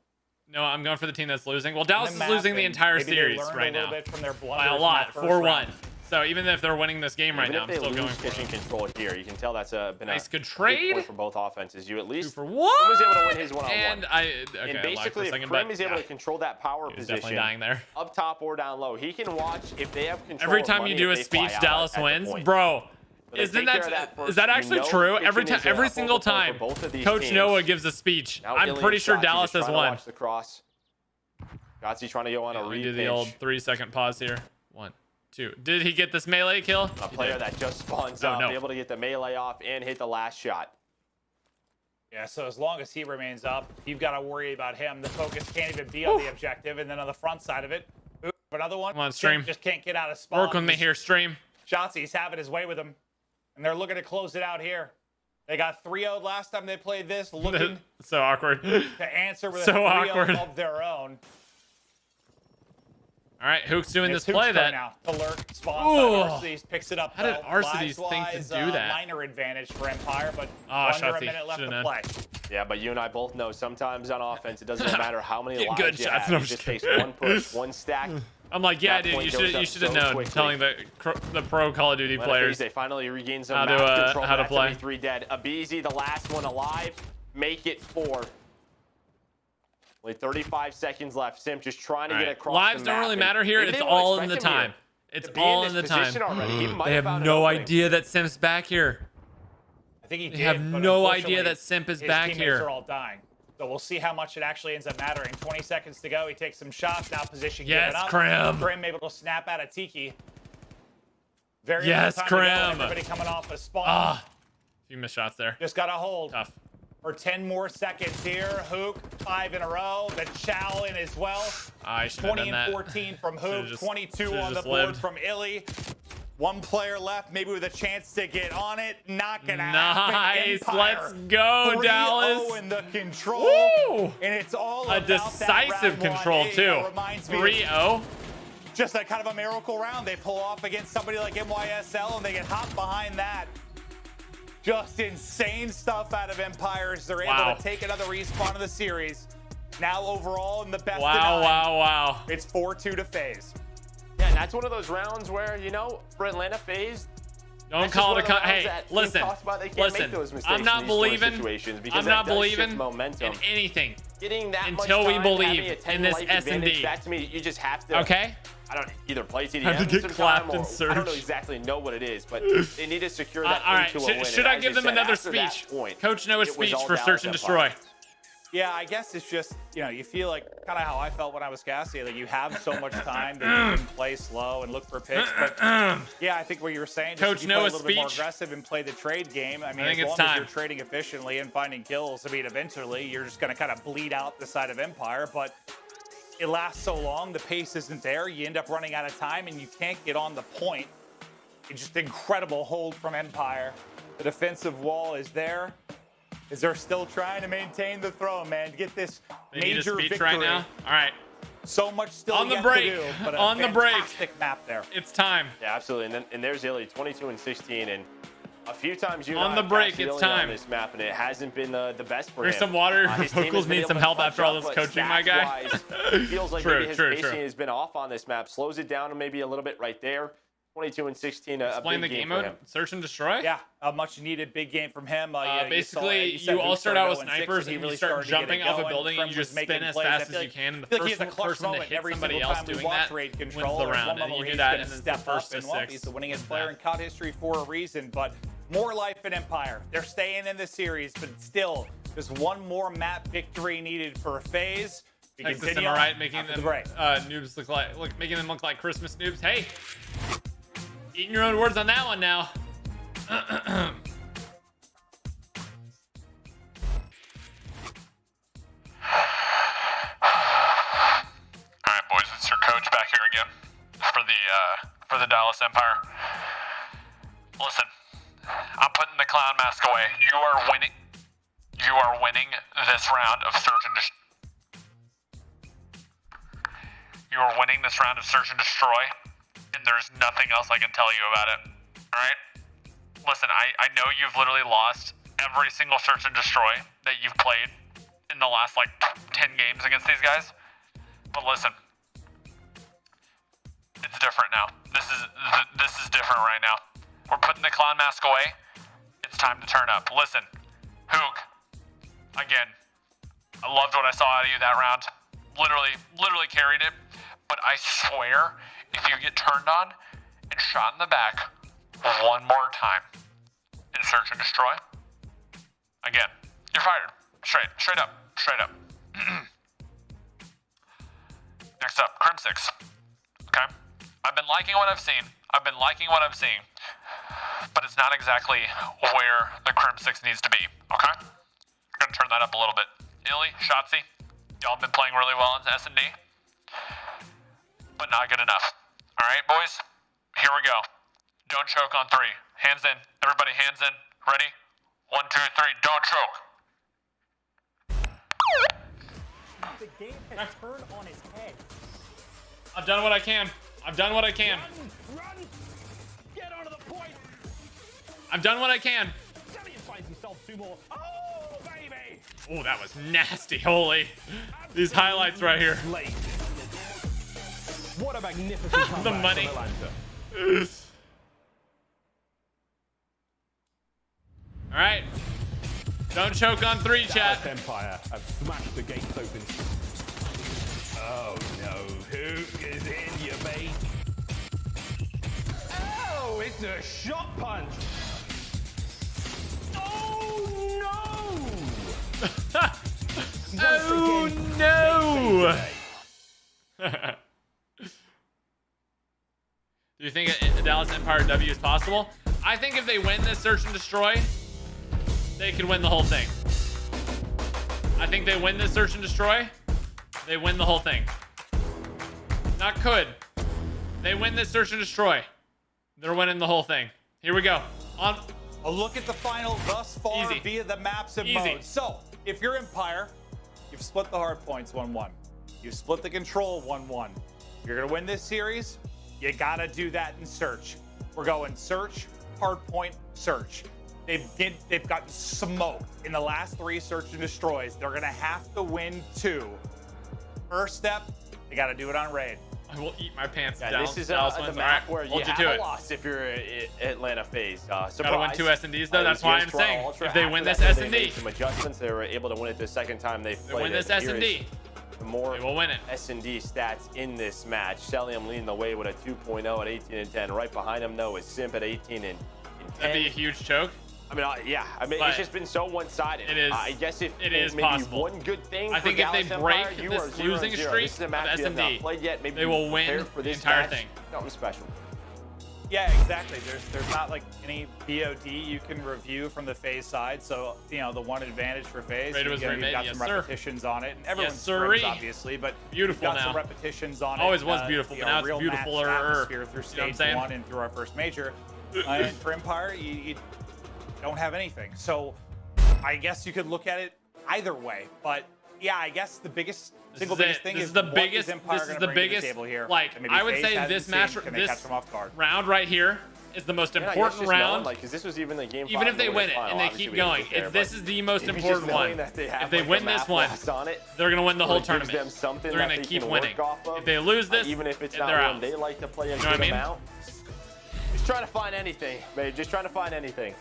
No, I'm going for the team that's losing. Well, Dallas is losing the entire series right now. By a lot, 4-1. So even if they're winning this game right now, I'm still going for
pitching control here. You can tell that's been
nice
a
good trade
point for both offenses. You at least
2 for 1
was able to win his one-on-one.
And
basically, if Krim is able to control that power position,
dying there.
Up top or down low, he can watch if they have control.
Every time you do a speech, Dallas wins, bro. Is that actually true? Every single time Coach Noah gives a speech, I'm pretty sure Dallas has won.
Watch the cross. Gotzi trying to go on a
read. Do the old 3-second pause here. 1, 2. Did he get this melee kill?
A player that just spawns up, able to get the melee off and hit the last shot.
Yeah, so as long as he remains up, you've got to worry about him. The focus can't even be on the objective, and then on the front side of it, another one.
Come on, stream.
Just can't get out of spawn.
Work with me here, stream.
Shotzi's having his way with him, and they're looking to close it out here. They got 3-0'd last time they played this, looking
so awkward
to answer with a 3-0 of their own.
All right, Hook's doing this play that.
Now. Alert, spawn Arcedes picks it up.
How did Arcedes think to do that?
Minor advantage for Empire, but under a minute left to play.
Yeah, but you and I both know sometimes on offense, it doesn't matter how many lives
good
you
shots.
have.
No,
you just face one push, one stack.
I'm like, yeah, dude, you should have known. Telling the pro Call of Duty players
they finally regain some map control.
How to play.
3 dead. Abizi, the last one alive. Make it 4. Only 35 seconds left. Simp just trying to get across
lives
the map.
Don't really matter here. It's all in the time. It's all in the time.
They
have no idea that Simp's back here.
think he did.
They have
but
no
unfortunately,
idea that Simp is
his
back
teammates
here.
are all dying. So we'll see how much it actually ends up mattering. 20 seconds to go. He takes some shots. Now position
Yes,
given up.
Krim.
Krim able to snap out of Tiki. Very
Yes,
little time to go, and
Krim.
everybody coming off a spawn.
Ah, few missed shots there.
Just got to hold.
Tough.
For 10 more seconds here. Hook, 5 in a row. The Chow in as well.
I should have
20
done
and
that.
14 from Hook.
Should've
22 on the
just
board
lived.
from Illy. One player left, maybe with a chance to get on it. Not gonna happen.
Nice.
Empire,
Let's go,
3-0
Dallas.
in the control.
Woo!
And it's all
A
about that
decisive
round
control,
one. It
too.
reminds me of
3-0.
just a kind of a miracle round. They pull off against somebody like NYSL and they get hot behind that. Just insane stuff out of Empires. They're able to take another respawn in the series. Now overall in the best of 9.
Wow.
It's 4-2 to FaZe.
Yeah, and that's one of those rounds where, you know, for Atlanta FaZe,
Don't call it a cut. Hey, listen. I'm not believing. I'm not believing in anything
Getting that much
until we
time,
believe
having a
in this
10 life advantage,
S&D.
That to me, you just have to.
Okay.
I don't either play TDM
Have to get
sometime
clapped
or
and
I don't know
searched.
exactly know what it is, but they need to secure that
all right.
into a win.
Should I give them another speech? Coach Noah speech for Search and Destroy.
Yeah, I guess it's just, you know, you feel like kind of how I felt when I was Cassie, like you have so much time that you can play slow and look for picks. But yeah, I think what you were saying, just
Coach
if you play a
Noah's
little bit more
speech.
aggressive and play the trade game. I mean,
I think
as
it's
long as
time.
you're trading efficiently and finding kills, I mean, eventually you're just going to kind of bleed out the side of Empire. But it lasts so long, the pace isn't there. You end up running out of time and you can't get on the point. It's just incredible hold from Empire. The defensive wall is there. Is they're still trying to maintain the throne, man. Get this
They need a
major
speech
victory.
right now. All right.
So much still
On the
yet
break.
to do, but a
On the break.
fantastic map there.
It's time.
Yeah, absolutely. And there's Illy, 22 and 16, and a few times you
On
and I
the
have
break,
casted
it's
Illy
time.
on this map, and it hasn't been the best for
There's
him.
some water.
His team has
Vocals
been
need
able
some
to
help
clutch
after all
up,
this
but
coaching, my guy.
stats-wise, it feels like maybe his pacing has been off on this map. Slows it down maybe a little bit right there. 22 and 16, a
Explain
big
the game
for
mode.
him.
Search and Destroy.
Yeah, a much needed big game from him.
Basically, you all start out with snipers and you start jumping off a building and you just spin as fast as you can. And the first person to hit somebody else doing that wins the round. And you do that, and it's the first to 6.
He's the winningest player in COD history for a reason, but more life in Empire. They're staying in the series, but still, just one more map victory needed for FaZe.
Texas, am I right? Making them noobs making them look like Christmas noobs. Hey, eating your own words on that one now.
All right, boys, it's your coach back here again for the Dallas Empire. Listen, I'm putting the clown mask away. You are winning. You are winning this round of search and destroy. You are winning this round of search and destroy, and there's nothing else I can tell you about it. All right? Listen, I know you've literally lost every single search and destroy that you've played in the last like 10 games against these guys. But listen, it's different now. This is different right now. We're putting the clown mask away. It's time to turn up. Listen, Hook, again, I loved what I saw out of you that round. Literally carried it. But I swear, if you get turned on and shot in the back one more time in search and destroy, again, you're fired. Straight up. Next up, Crim6. Okay? I've been liking what I've seen. But it's not exactly where the Crim6 needs to be. Okay? I'm gonna turn that up a little bit. Illy, Shotzzy, y'all been playing really well in S&D. But not good enough. All right, boys? Here we go. Don't choke on 3. Hands in. Everybody hands in. Ready? 1, 2, 3. Don't choke.
The game has turned on its head.
I've done what I can.
Run! Get onto the point!
I've done what I can.
Sabian finds himself 2 more. Oh, baby!
Oh, that was nasty. Holy. These highlights right here.
What a magnificent
The money. All right. Don't choke on 3, chat.
Empire have smashed the gates open. Oh no, Hook is in your base. Oh, it's a shot punch. Oh!
Oh no! Do you think a Dallas Empire W is possible? I think if they win this search and destroy, they could win the whole thing. I think they win this search and destroy, they win the whole thing. Not could. They win this search and destroy. They're winning the whole thing. Here we go. On
a look at the final thus far
Easy.
via the maps and
Easy.
modes. So, if you're Empire, you've split the hard points 1-1. You've split the control 1-1. You're going to win this series, you got to do that in search. We're going search, hard point, search. They've gotten smoked in the last 3 search and destroys. They're going to have to win 2. First step, they got to do it on raid.
I will eat my pants down.
This is the
Dallas
map where
hold
you
you
have
to
a
it.
loss if you're Atlanta FaZe.
Gotta win 2 S&Ds though. That's
It was
why I'm
used for
saying
Ultra.
if they
After
win
that,
this
they made
S&D,
some adjustments. They were able to win it the second time they played
win this
it. Here
S&D.
is the more
They will win it.
S&D stats in this match. Cellium leading the way with a 2.0 at 18 and 10. Right behind him, though, is Simp at 18 and 10.
That'd be a huge choke.
I mean, yeah. I mean,
But
it's just been so one-sided.
it is-
I guess if
it is
maybe
possible.
one good thing
I
for
think if they
Dallas
break
Empire, you
this
are 0-0.
losing streak
This is a
of
match you have not
S&D,
played yet. Maybe
they
you
will win
prepared for
the
this
entire
match.
thing.
Something special.
Yeah, exactly. There's not like any BOD you can review from the FaZe side. So, you know, the one advantage for FaZe,
Raid was
you've
remade,
got
yes,
some
sir.
repetitions on it. And everyone's
sirree.
scrims, obviously, but
Beautiful
you've got
now.
some repetitions on it.
Always was beautiful,
you
but
know,
now it's
real
beautiful-er.
match atmosphere through
You know what I'm
stage
saying?
1 and through our first major. And for Empire, you don't have anything. So I guess you could look at it either way. But yeah, I guess the biggest single biggest thing
This
is
is the
what
biggest.
Empire
This is
gonna
the
bring to
biggest.
table here.
Like
that maybe
I would
FaZe
say,
hasn't
this
seen.
match,
Can they
this
catch them off guard?
round right here is the most
Yeah, I guess
important
just
round.
knowing, like, 'cause this was even the game.
Even
5
if they
of the
win it
final,
and they
obviously
keep
we didn't
going,
get there,
if this
but
is the most
maybe just
important
knowing
one,
that they have,
if they
like,
win
a
this
map
one,
loss on it,
they're gonna win the
really
whole
gives
tournament.
them something
They're
that
gonna
they
keep
can work
winning.
off of.
If they lose this,
even if it's
they're
not
out.
one they like to play a
You know what I
good
mean?
amount. Just trying to find anything, babe. Just trying to find anything.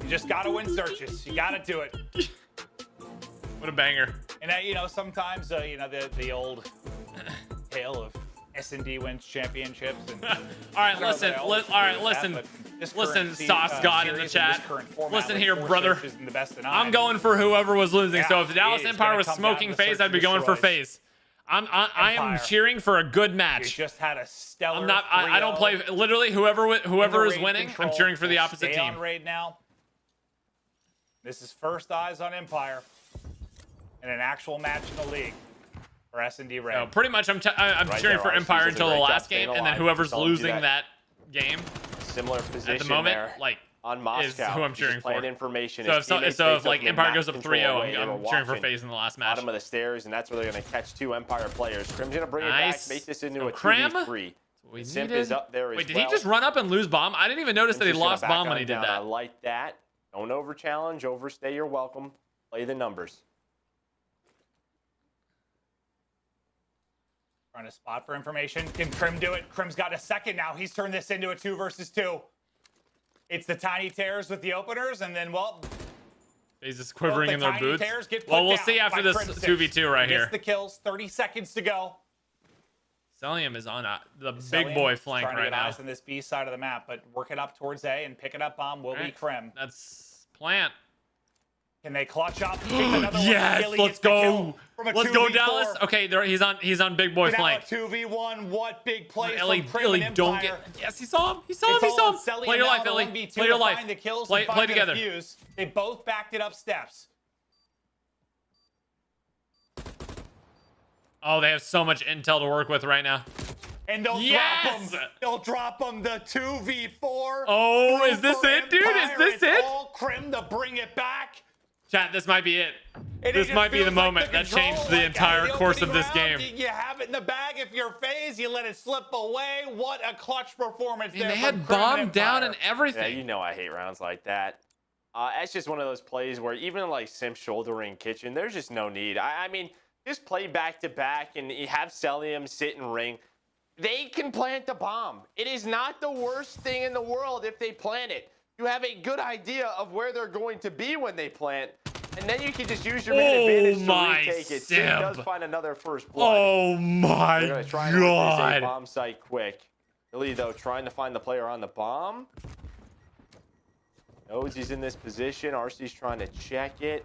You just got to win searches. You got to do it.
What a banger.
And you know, sometimes you know the old tale of S&D wins championships. And
all right, listen. All right, listen. Listen, Sauce God in the chat. Listen here, brother. I'm going for whoever was losing. So if the Dallas Empire was smoking FaZe, I'd be going for FaZe. I am cheering for a good match.
You just had a stellar.
I'm not. I don't play. Literally, whoever is winning, I'm cheering for the opposite
Stay
team.
on raid now. This is first eyes on Empire, and an actual match in the league for S&D raid.
So pretty much, I'm
Right
cheering
there,
for
Arce
Empire
does a
until the
great job
last
staying
game, and then
alive.
whoever's
Don't do
losing
that.
that game
Similar position
at the moment,
there.
like
On
is
Moscow,
who I'm
He's
cheering
just playing
for.
information.
So
His teammates
if
they
like
took the
Empire
map
goes up
control
3-0,
away. They
I'm
were
cheering for
watching
FaZe in the last match.
Bottom of the stairs, and that's where they're going to catch 2 Empire players. Crim's going to bring it
Nice.
back, make this into
So
a
Crim?
2v3.
We
Simp
needed-
is up there as
Wait, did
well.
he just run up and lose bomb? I didn't even notice that he
Sim's just
lost
gonna back
bomb when
on
he did
down. I
that.
like that. Don't over challenge, overstay your welcome. Play the numbers.
Trying to spot for information. Can Crim do it? Crim's got a second now. He's turned this into a 2 versus 2. It's the tiny tears with the openers, and then, well,
FaZe is quivering
the
in their
tiny
boots.
tears get put
Well, we'll
down
see after
by
this
Crimson.
2v2 right
Gets
here.
the kills. 30 seconds to go.
Cellium is on the big
Cellium
boy flank
trying to
right
get
now.
eyes on this B side of the map, but working up towards A and picking up bomb will be
Right.
Crim.
That's plant.
Can they clutch up? Take another one.
Yes,
Gilly
let's
gets the
go.
kill from a
Let's go,
2v4.
Dallas. Okay, he's on big boy
Now
flank.
a 2v1. What big plays
Ellie,
from Crim and Empire.
don't get. Yes, he saw him. He saw him.
It's
He
all
saw
on
him.
Cellium
Play your
now
life,
to
Ellie.
1v2
Play your
to
life.
find the kills
Play
and find the
together.
defuse. They both backed it up steps.
Oh, they have so much intel to work with right now.
And they'll
Yes!
drop them. They'll drop them the 2v4.
Oh, is this
for
it, dude? Is
Empire.
this
It's
it?
all Crim to bring it back.
Chat, this might be it.
And it
This
just
might be the
feels like
moment that
control,
changed the
like,
entire
the
course of
opening
this
round,
game.
You have it in the bag if you're FaZe. You let it slip away. What a clutch performance
And
there
they
from
had
Crim
bomb
and
down
Empire.
and everything.
Yeah, you know I hate rounds like that. It's just one of those plays where even like Simp shouldering Kitchen, there's just no need. I mean, just play back to back and you have Cellium sit and ring. They can plant the bomb. It is not the worst thing in the world if they plant it. You have a good idea of where they're going to be when they plant, and then you can just use your main advantage to retake it. Simp does find another first blood.
Oh my
They're gonna try and work this A
god.
bomb site quick. Really though, trying to find the player on the bomb. Knows he's in this position. RC's trying to check it.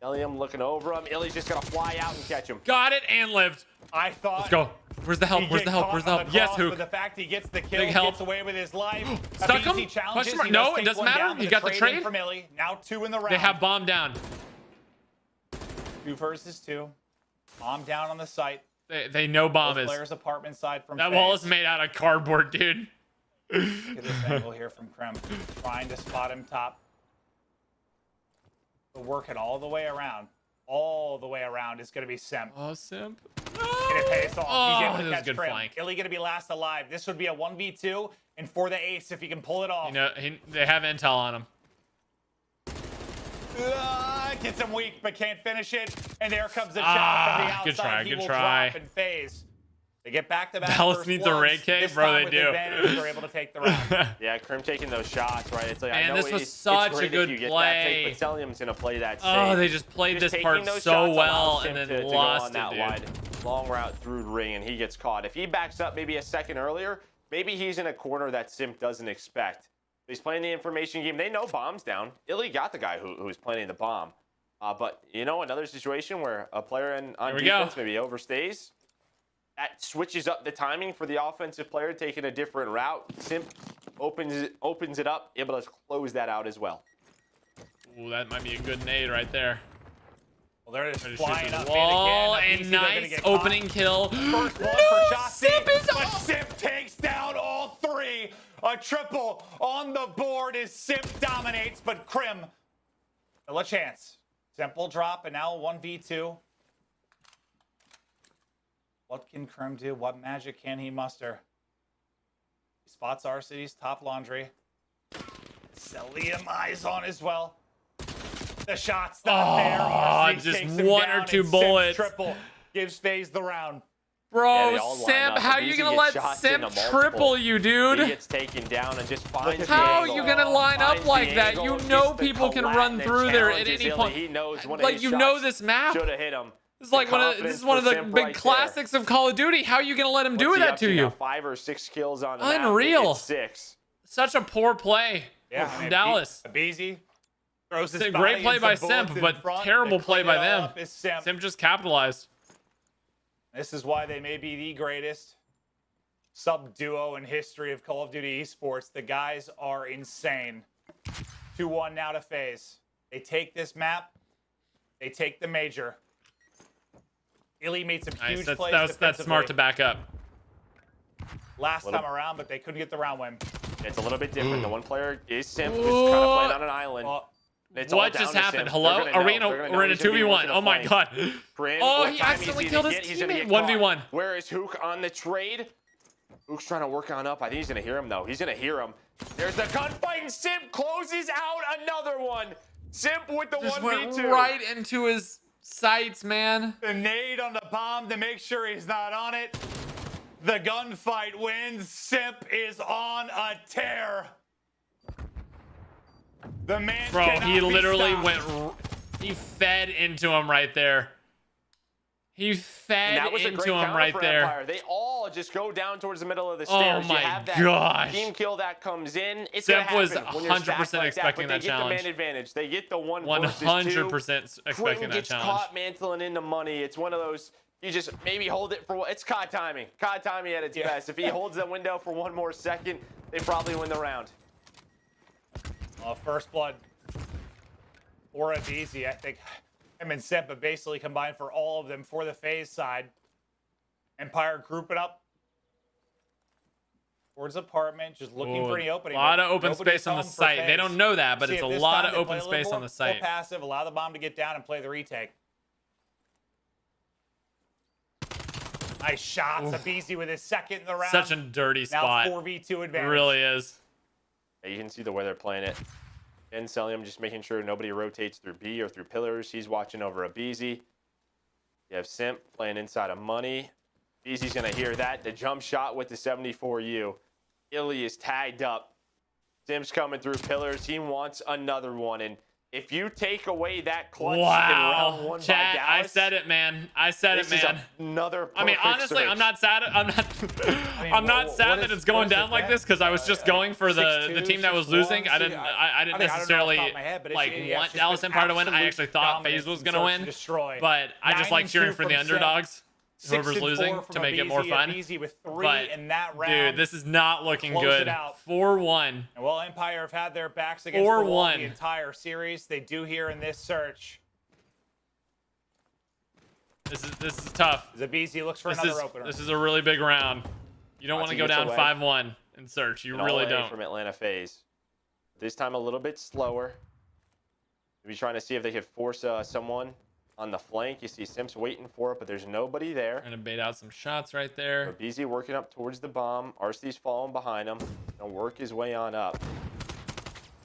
Elliam looking over him. Illy's just gonna fly out and catch him.
Got it and lived.
I thought.
Let's go. Where's the help? Where's the help? Where's the help? Yes, Hook.
But the fact he gets the kill,
Big help.
gets away with his life.
Stuck him? Question mark? No, it doesn't matter. He got the trade.
From Illy. Now 2 in the round.
They have bomb down.
2 versus 2. Bomb down on the site.
They know bomb
Both
is.
Players' apartment side from
That
FaZe.
wall is made out of cardboard, dude.
Look at this angle here from Krem. Trying to spot him top. But working all the way around. All the way around is going to be Simp.
Oh, Simp.
And it pays off. He's able to
this is
catch
good
Krem.
flank.
Illy going to be last alive. This would be a 1v2. And for the ace, if he can pull it off.
You know, they have intel on him.
Gets him weak, but can't finish it. And there comes the shot from the outside.
Good try,
he
good
will
try.
drop and phase. They get back-to-back
Dallas
first
needs a
bloods.
Ray K?
This
Bro,
time
they
with
do.
advantage, they're able to take the round.
Yeah, Krim taking those shots, right? It's like, I
Man,
know
this was
it's
such
great
a good
if you get
play.
That take, but Celium's gonna play that safe.
Oh, they just played this
taking
part
those
so
shots
well
allows
and
him
then
to
lost
go on
it,
that
dude.
wide long route through the ring, and he gets caught. If he backs up maybe a second earlier, maybe he's in a corner that Simp doesn't expect. He's playing the information game. They know bomb's down. Illy got the guy who's planning the bomb. But, you know, another situation where a player on defense maybe overstays, that switches up the timing for the offensive player taking a different route. Simp opens it up, able to close that out as well.
Ooh, that might be a good nade right there.
Well, they're just
Shoot
flying
through
up
the wall
again.
and nice opening kill.
First one
No,
for Shotzi,
Simp is
but
off.
Simp takes down all 3. A triple on the board as Simp dominates, but Krim, still a chance. Simple drop, and now 1v2. What can Krim do? What magic can he muster? He spots RC's top laundry. Celium eyes on as well. The shot's not there. RC
just
takes him
one
down,
or two
and Simp's
bullets.
triple gives FaZe the round.
Bro,
they all line
Simp,
up.
how
If
you
Easy
gonna
gets
let
shots
Simp
into multiple,
triple you, dude?
He gets taken down and just finds the
How are
angle.
you gonna line up
Finds
like
the
that?
angle,
You
gets
know
the
people can
collat
run
and
through there at
challenges
any
Illy.
point.
He knows one of
Like,
his
you know
shots
this map.
should have hit him.
This is like
The
this is one of the
confidence for
big
Simp right
classics of Call of Duty. How are you gonna let him do
What's he
that
up
to you?
now? 5 or 6 kills on the map.
Unreal.
It's 6.
Such a poor play from Dallas.
Beezy throws his
It's a great
body
play
into
by
bullets
Simp,
in
but
front.
terrible
They
play
clean
by
it all
them.
up. It's Simp.
Simp just capitalized.
This is why they may be the greatest sub-duo in history of Call of Duty esports. The guys are insane. 2-1 now to FaZe. They take this map. They take the major. Illy made some huge
Nice.
plays
That's smart to back up.
last time around, but they couldn't get the round win.
It's a little bit different. The one player is Simp, who's kind of playing on an island. It's all
What
down
just
to
happened?
Simp.
Hello?
They're gonna
Are we
know.
in
They're
a
gonna
we're in
know
a
he's gonna be
2v1?
working
Oh my
flank.
god.
Grin,
Oh,
what
he
time
accidentally
he's
killed
gonna
his
get, he's gonna
teammate.
get
1v1.
caught. Where is Hook on the trade? Hook's trying to work on up. I think he's gonna hear him though. He's gonna hear him. There's the gunfight, and Simp closes out another one. Simp with the
Just went
1v2.
right into his sights, man.
The nade on the bomb to make sure he's not on it. The gunfight wins. Simp is on a tear. The man
Bro,
cannot
he
be
literally
stopped.
he fed into him right there. He
And
fed
that was a
into
great
him
counter
right
for
there.
Empire. They all just go down towards the middle of the
Oh
stairs.
my
you have that
gosh.
team kill that comes in. It's
Simp
gonna
was
happen when you're
100%
stacked like
expecting
that,
that
but
challenge.
They get the man advantage. They get the 1 versus 2.
100% expecting
Krim
that
gets
challenge.
caught mantling into money. It's one of those, you just maybe hold it for, it's COD timing. COD timing at its best. If he holds the window for 1 more second, they probably win the round.
First blood. Or a easy. I think him and Simp have basically combined for all of them for the FaZe side. Empire grouping up towards apartment, just looking for any opening.
A lot of open
Nobody's
space on the
home for
site. They
FaZe.
don't know that, but
See
it's
if
a
this
lot
time
of
they play
open
a little
space
more-
on the site.
more passive, allow the bomb to get down and play the retake. Nice shots. Abizi with his second in the round.
Such a dirty spot.
Now 4v2
It
advantage.
really is.
Yeah, you can see the way they're playing it. And Celium just making sure nobody rotates through B or through pillars. He's watching over Abizi. You have Simp playing inside of money. Abizi's going to hear that. The jump shot with the 74U. Illy is tagged up. Simp's coming through pillars. He wants another one. And if you take away that clutch in
Wow.
round 1
Chat,
by
I
Dallas,
said it, man. I said it,
this is
man.
another
I mean,
perfect
honestly,
search.
I'm not sad. I'm not sad that it's going down like this because I was just going for the team that was losing. I didn't necessarily like want Dallas Empire to win. I actually thought FaZe was gonna win, but I just like cheering for the underdogs. Whoever's losing to make it more fun. But dude, this is not looking good. 4-1.
And while Empire have had their backs against the wall the entire series, they do here in this search.
This is tough.
Zabizi looks for another opener.
This is a really big round. You don't want to go down 5-1 in search. You really don't.
From Atlanta FaZe. This time a little bit slower. Maybe trying to see if they could force someone on the flank. You see Simps waiting for it, but there's nobody there.
Gonna bait out some shots right there.
BZ working up towards the bomb. RC's following behind him. Gonna work his way on up.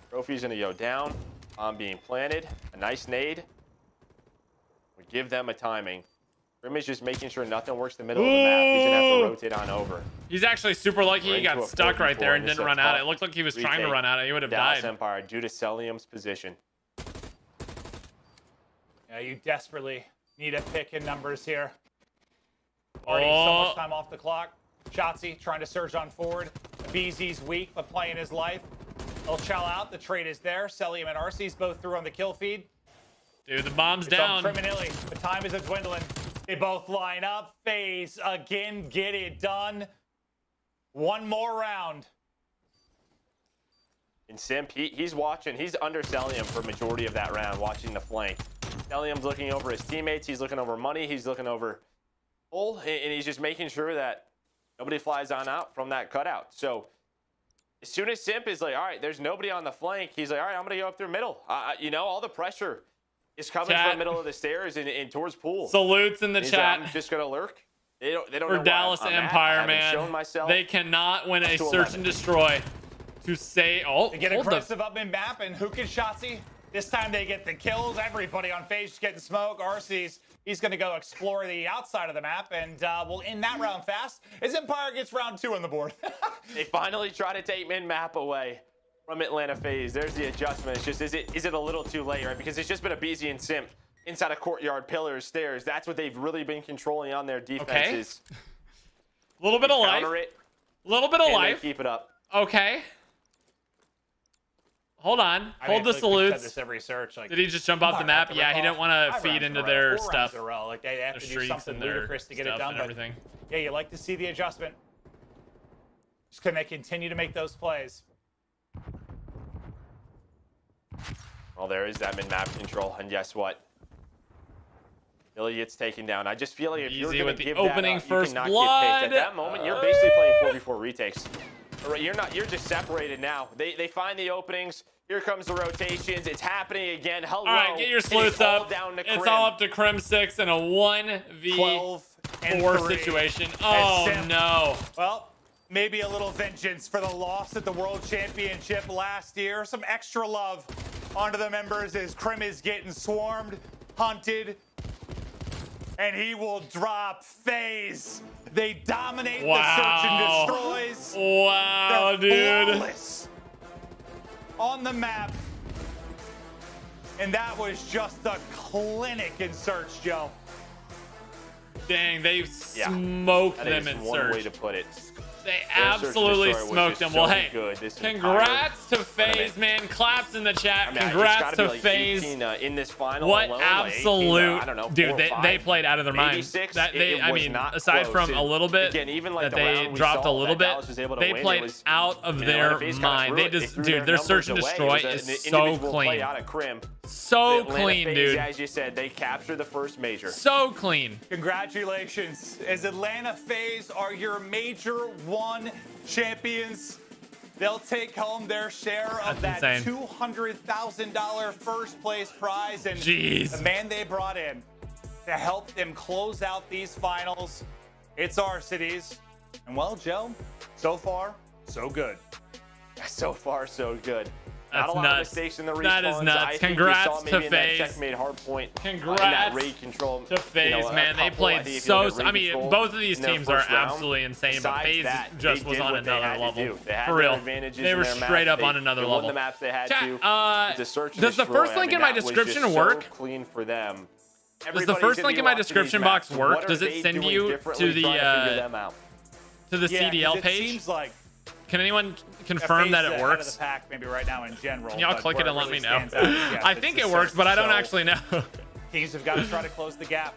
Trophy's gonna go down. Bomb being planted. A nice nade. Would give them a timing. Grim is just making sure nothing works the middle of the map. He's gonna have to rotate on over.
He's actually super lucky he got stuck right there and didn't run out. It looked like he was trying to run out. He would have died.
Dallas Empire due to Celium's position.
Yeah, you desperately need a pick in numbers here. Already so much time off the clock. Shotzzy trying to surge on forward. BZ's weak, but playing his life. He'll chow out. The trade is there. Celium and RC's both through on the kill feed.
Dude, the bomb's
it's
down.
Criminelli. The time is dwindling. They both line up. FaZe again, get it done. One more round.
And Simp, he's watching. He's under Celium for majority of that round, watching the flank. Celium's looking over his teammates. He's looking over money. He's looking over Bull, and he's just making sure that nobody flies on out from that cutout. So as soon as Simp is like, all right, there's nobody on the flank, he's like, all right, I'm going to go up through middle. You know, all the pressure is coming from the middle of the stairs and towards Pool.
Salutes in the chat.
Like, I'm just going to lurk. They don't
for
know
Dallas
I'm
Empire, man. They cannot win a search and destroy to say,
they get aggressive up in map, and who can Shotzzy? This time they get the kills. Everybody on FaZe is getting smoke. RC's, he's going to go explore the outside of the map, and we'll end that round fast as Empire gets round 2 on the board.
They finally try to take min-map away from Atlanta FaZe. There's the adjustment. It's just, is it a little too late, right? Because it's just been a BZ and Simp inside a courtyard, pillars, stairs. That's what they've really been controlling on their defenses.
Okay. A little bit of life. A little bit of life.
Keep it up.
Okay. Hold on. Hold the salutes.
This every search. Like,
did he just jump off the map? Yeah, he didn't want to feed into their stuff.
Like they have to do something ludicrous to get it done.
And everything.
Yeah, you like to see the adjustment. Just can they continue to make those plays?
Well, there is that mid-map control, and guess what? Billy gets taken down. I just feel like if you're going to give
opening
that up,
first
you cannot
blood.
get paced. At that moment, you're basically playing 4v4 retakes. You're just separated now. They find the openings. Here comes the rotations. It's happening again. Hello.
All right, get your sleuths up. It's all up to Crim6 in a 1v4 situation. Oh, no.
Well, maybe a little vengeance for the loss at the World Championship last year. Some extra love onto the members as Crim is getting swarmed, hunted, and he will drop FaZe. They dominate the search and destroys.
Wow,
they're flawless on the map. And that was just a clinic in search, Joe.
Dang, they smoked them in
one
search.
way to put it.
They absolutely smoked them. Well, hey, congrats to FaZe, man. Claps in the chat. Congrats to FaZe.
In this final
what
alone,
absolute,
I don't know,
dude, they played out of their mind. I mean, aside from a little bit that they dropped a little bit, they played out of their mind. They just, dude, their search and destroy is so clean. So clean, dude.
As you said, they captured the first major.
So clean.
Congratulations, as Atlanta FaZe are your Major 1 champions. They'll take home their share of that $200,000 first place prize. And the man they brought in to help them close out these finals, it's Arcitys. And well, Joe, so far, so good.
So far, so good. Not
That's
a lot
nuts.
of mistakes in the respawns.
That is nuts.
I think
Congrats
we saw maybe
to
in that
FaZe.
checkmate hard point.
Congrats
in that raid control.
to FaZe, man. They played so. I mean, both of these teams are absolutely insane, but FaZe just was on another level. For real. They were straight up on another level.
Won the maps they had
Chat,
to.
does the first link in my description work?
So clean for them.
Does the first link in my description box work? Does it send you to the CDL page?
Seems like
can anyone confirm that it works?
Of the pack maybe right now in general.
Can y'all click it and let me know?
Yeah,
I think it works, but I don't actually know.
Teams have got to try to close the gap.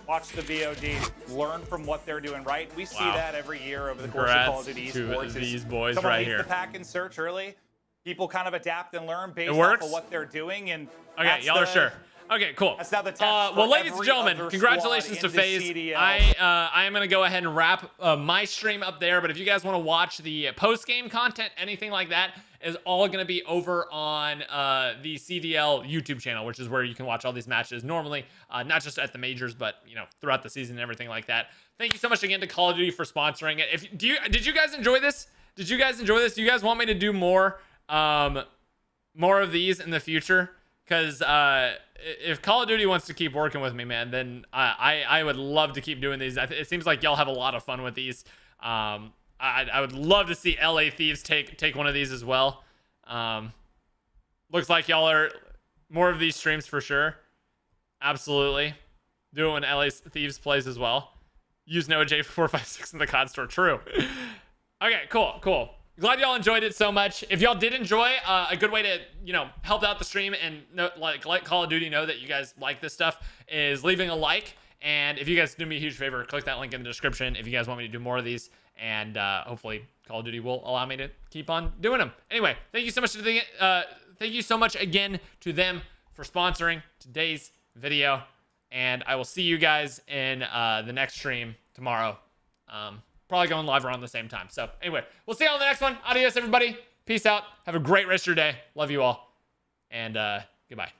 Watch the VOD. Learn from what they're doing right. We see that every year over the course of Call of Duty Esports.
These boys
someone
right
leaves
here.
the pack and search early. People kind of adapt and learn based
off
of what they're doing. And
okay, y'all are sure. Okay, cool.
That's now the
well, ladies and gentlemen, congratulations to FaZe. I am going to go ahead and wrap my stream up there, but if you guys want to watch the post-game content, anything like that, is all going to be over on the CDL YouTube channel, which is where you can watch all these matches normally, not just at the majors, but, you know, throughout the season and everything like that. Thank you so much again to Call of Duty for sponsoring it. Did you guys enjoy this? Did you guys enjoy this? Do you guys want me to do more of these in the future? Because if Call of Duty wants to keep working with me, man, then I would love to keep doing these. It seems like y'all have a lot of fun with these. I would love to see LA Thieves take one of these as well. Looks like y'all are more of these streams for sure. Absolutely. Do it when LA Thieves plays as well. Use NoahJ456 in the COD store. True. Okay, cool. Glad y'all enjoyed it so much. If y'all did enjoy, a good way to, you know, help out the stream and let Call of Duty know that you guys like this stuff is leaving a like. And if you guys do me a huge favor, click that link in the description if you guys want me to do more of these. And hopefully Call of Duty will allow me to keep on doing them. Anyway, thank you so much again to them for sponsoring today's video. And I will see you guys in the next stream tomorrow. Probably going live around the same time. So anyway, we'll see you on the next one. Adios, everybody. Peace out. Have a great rest of your day. Love you all. And goodbye.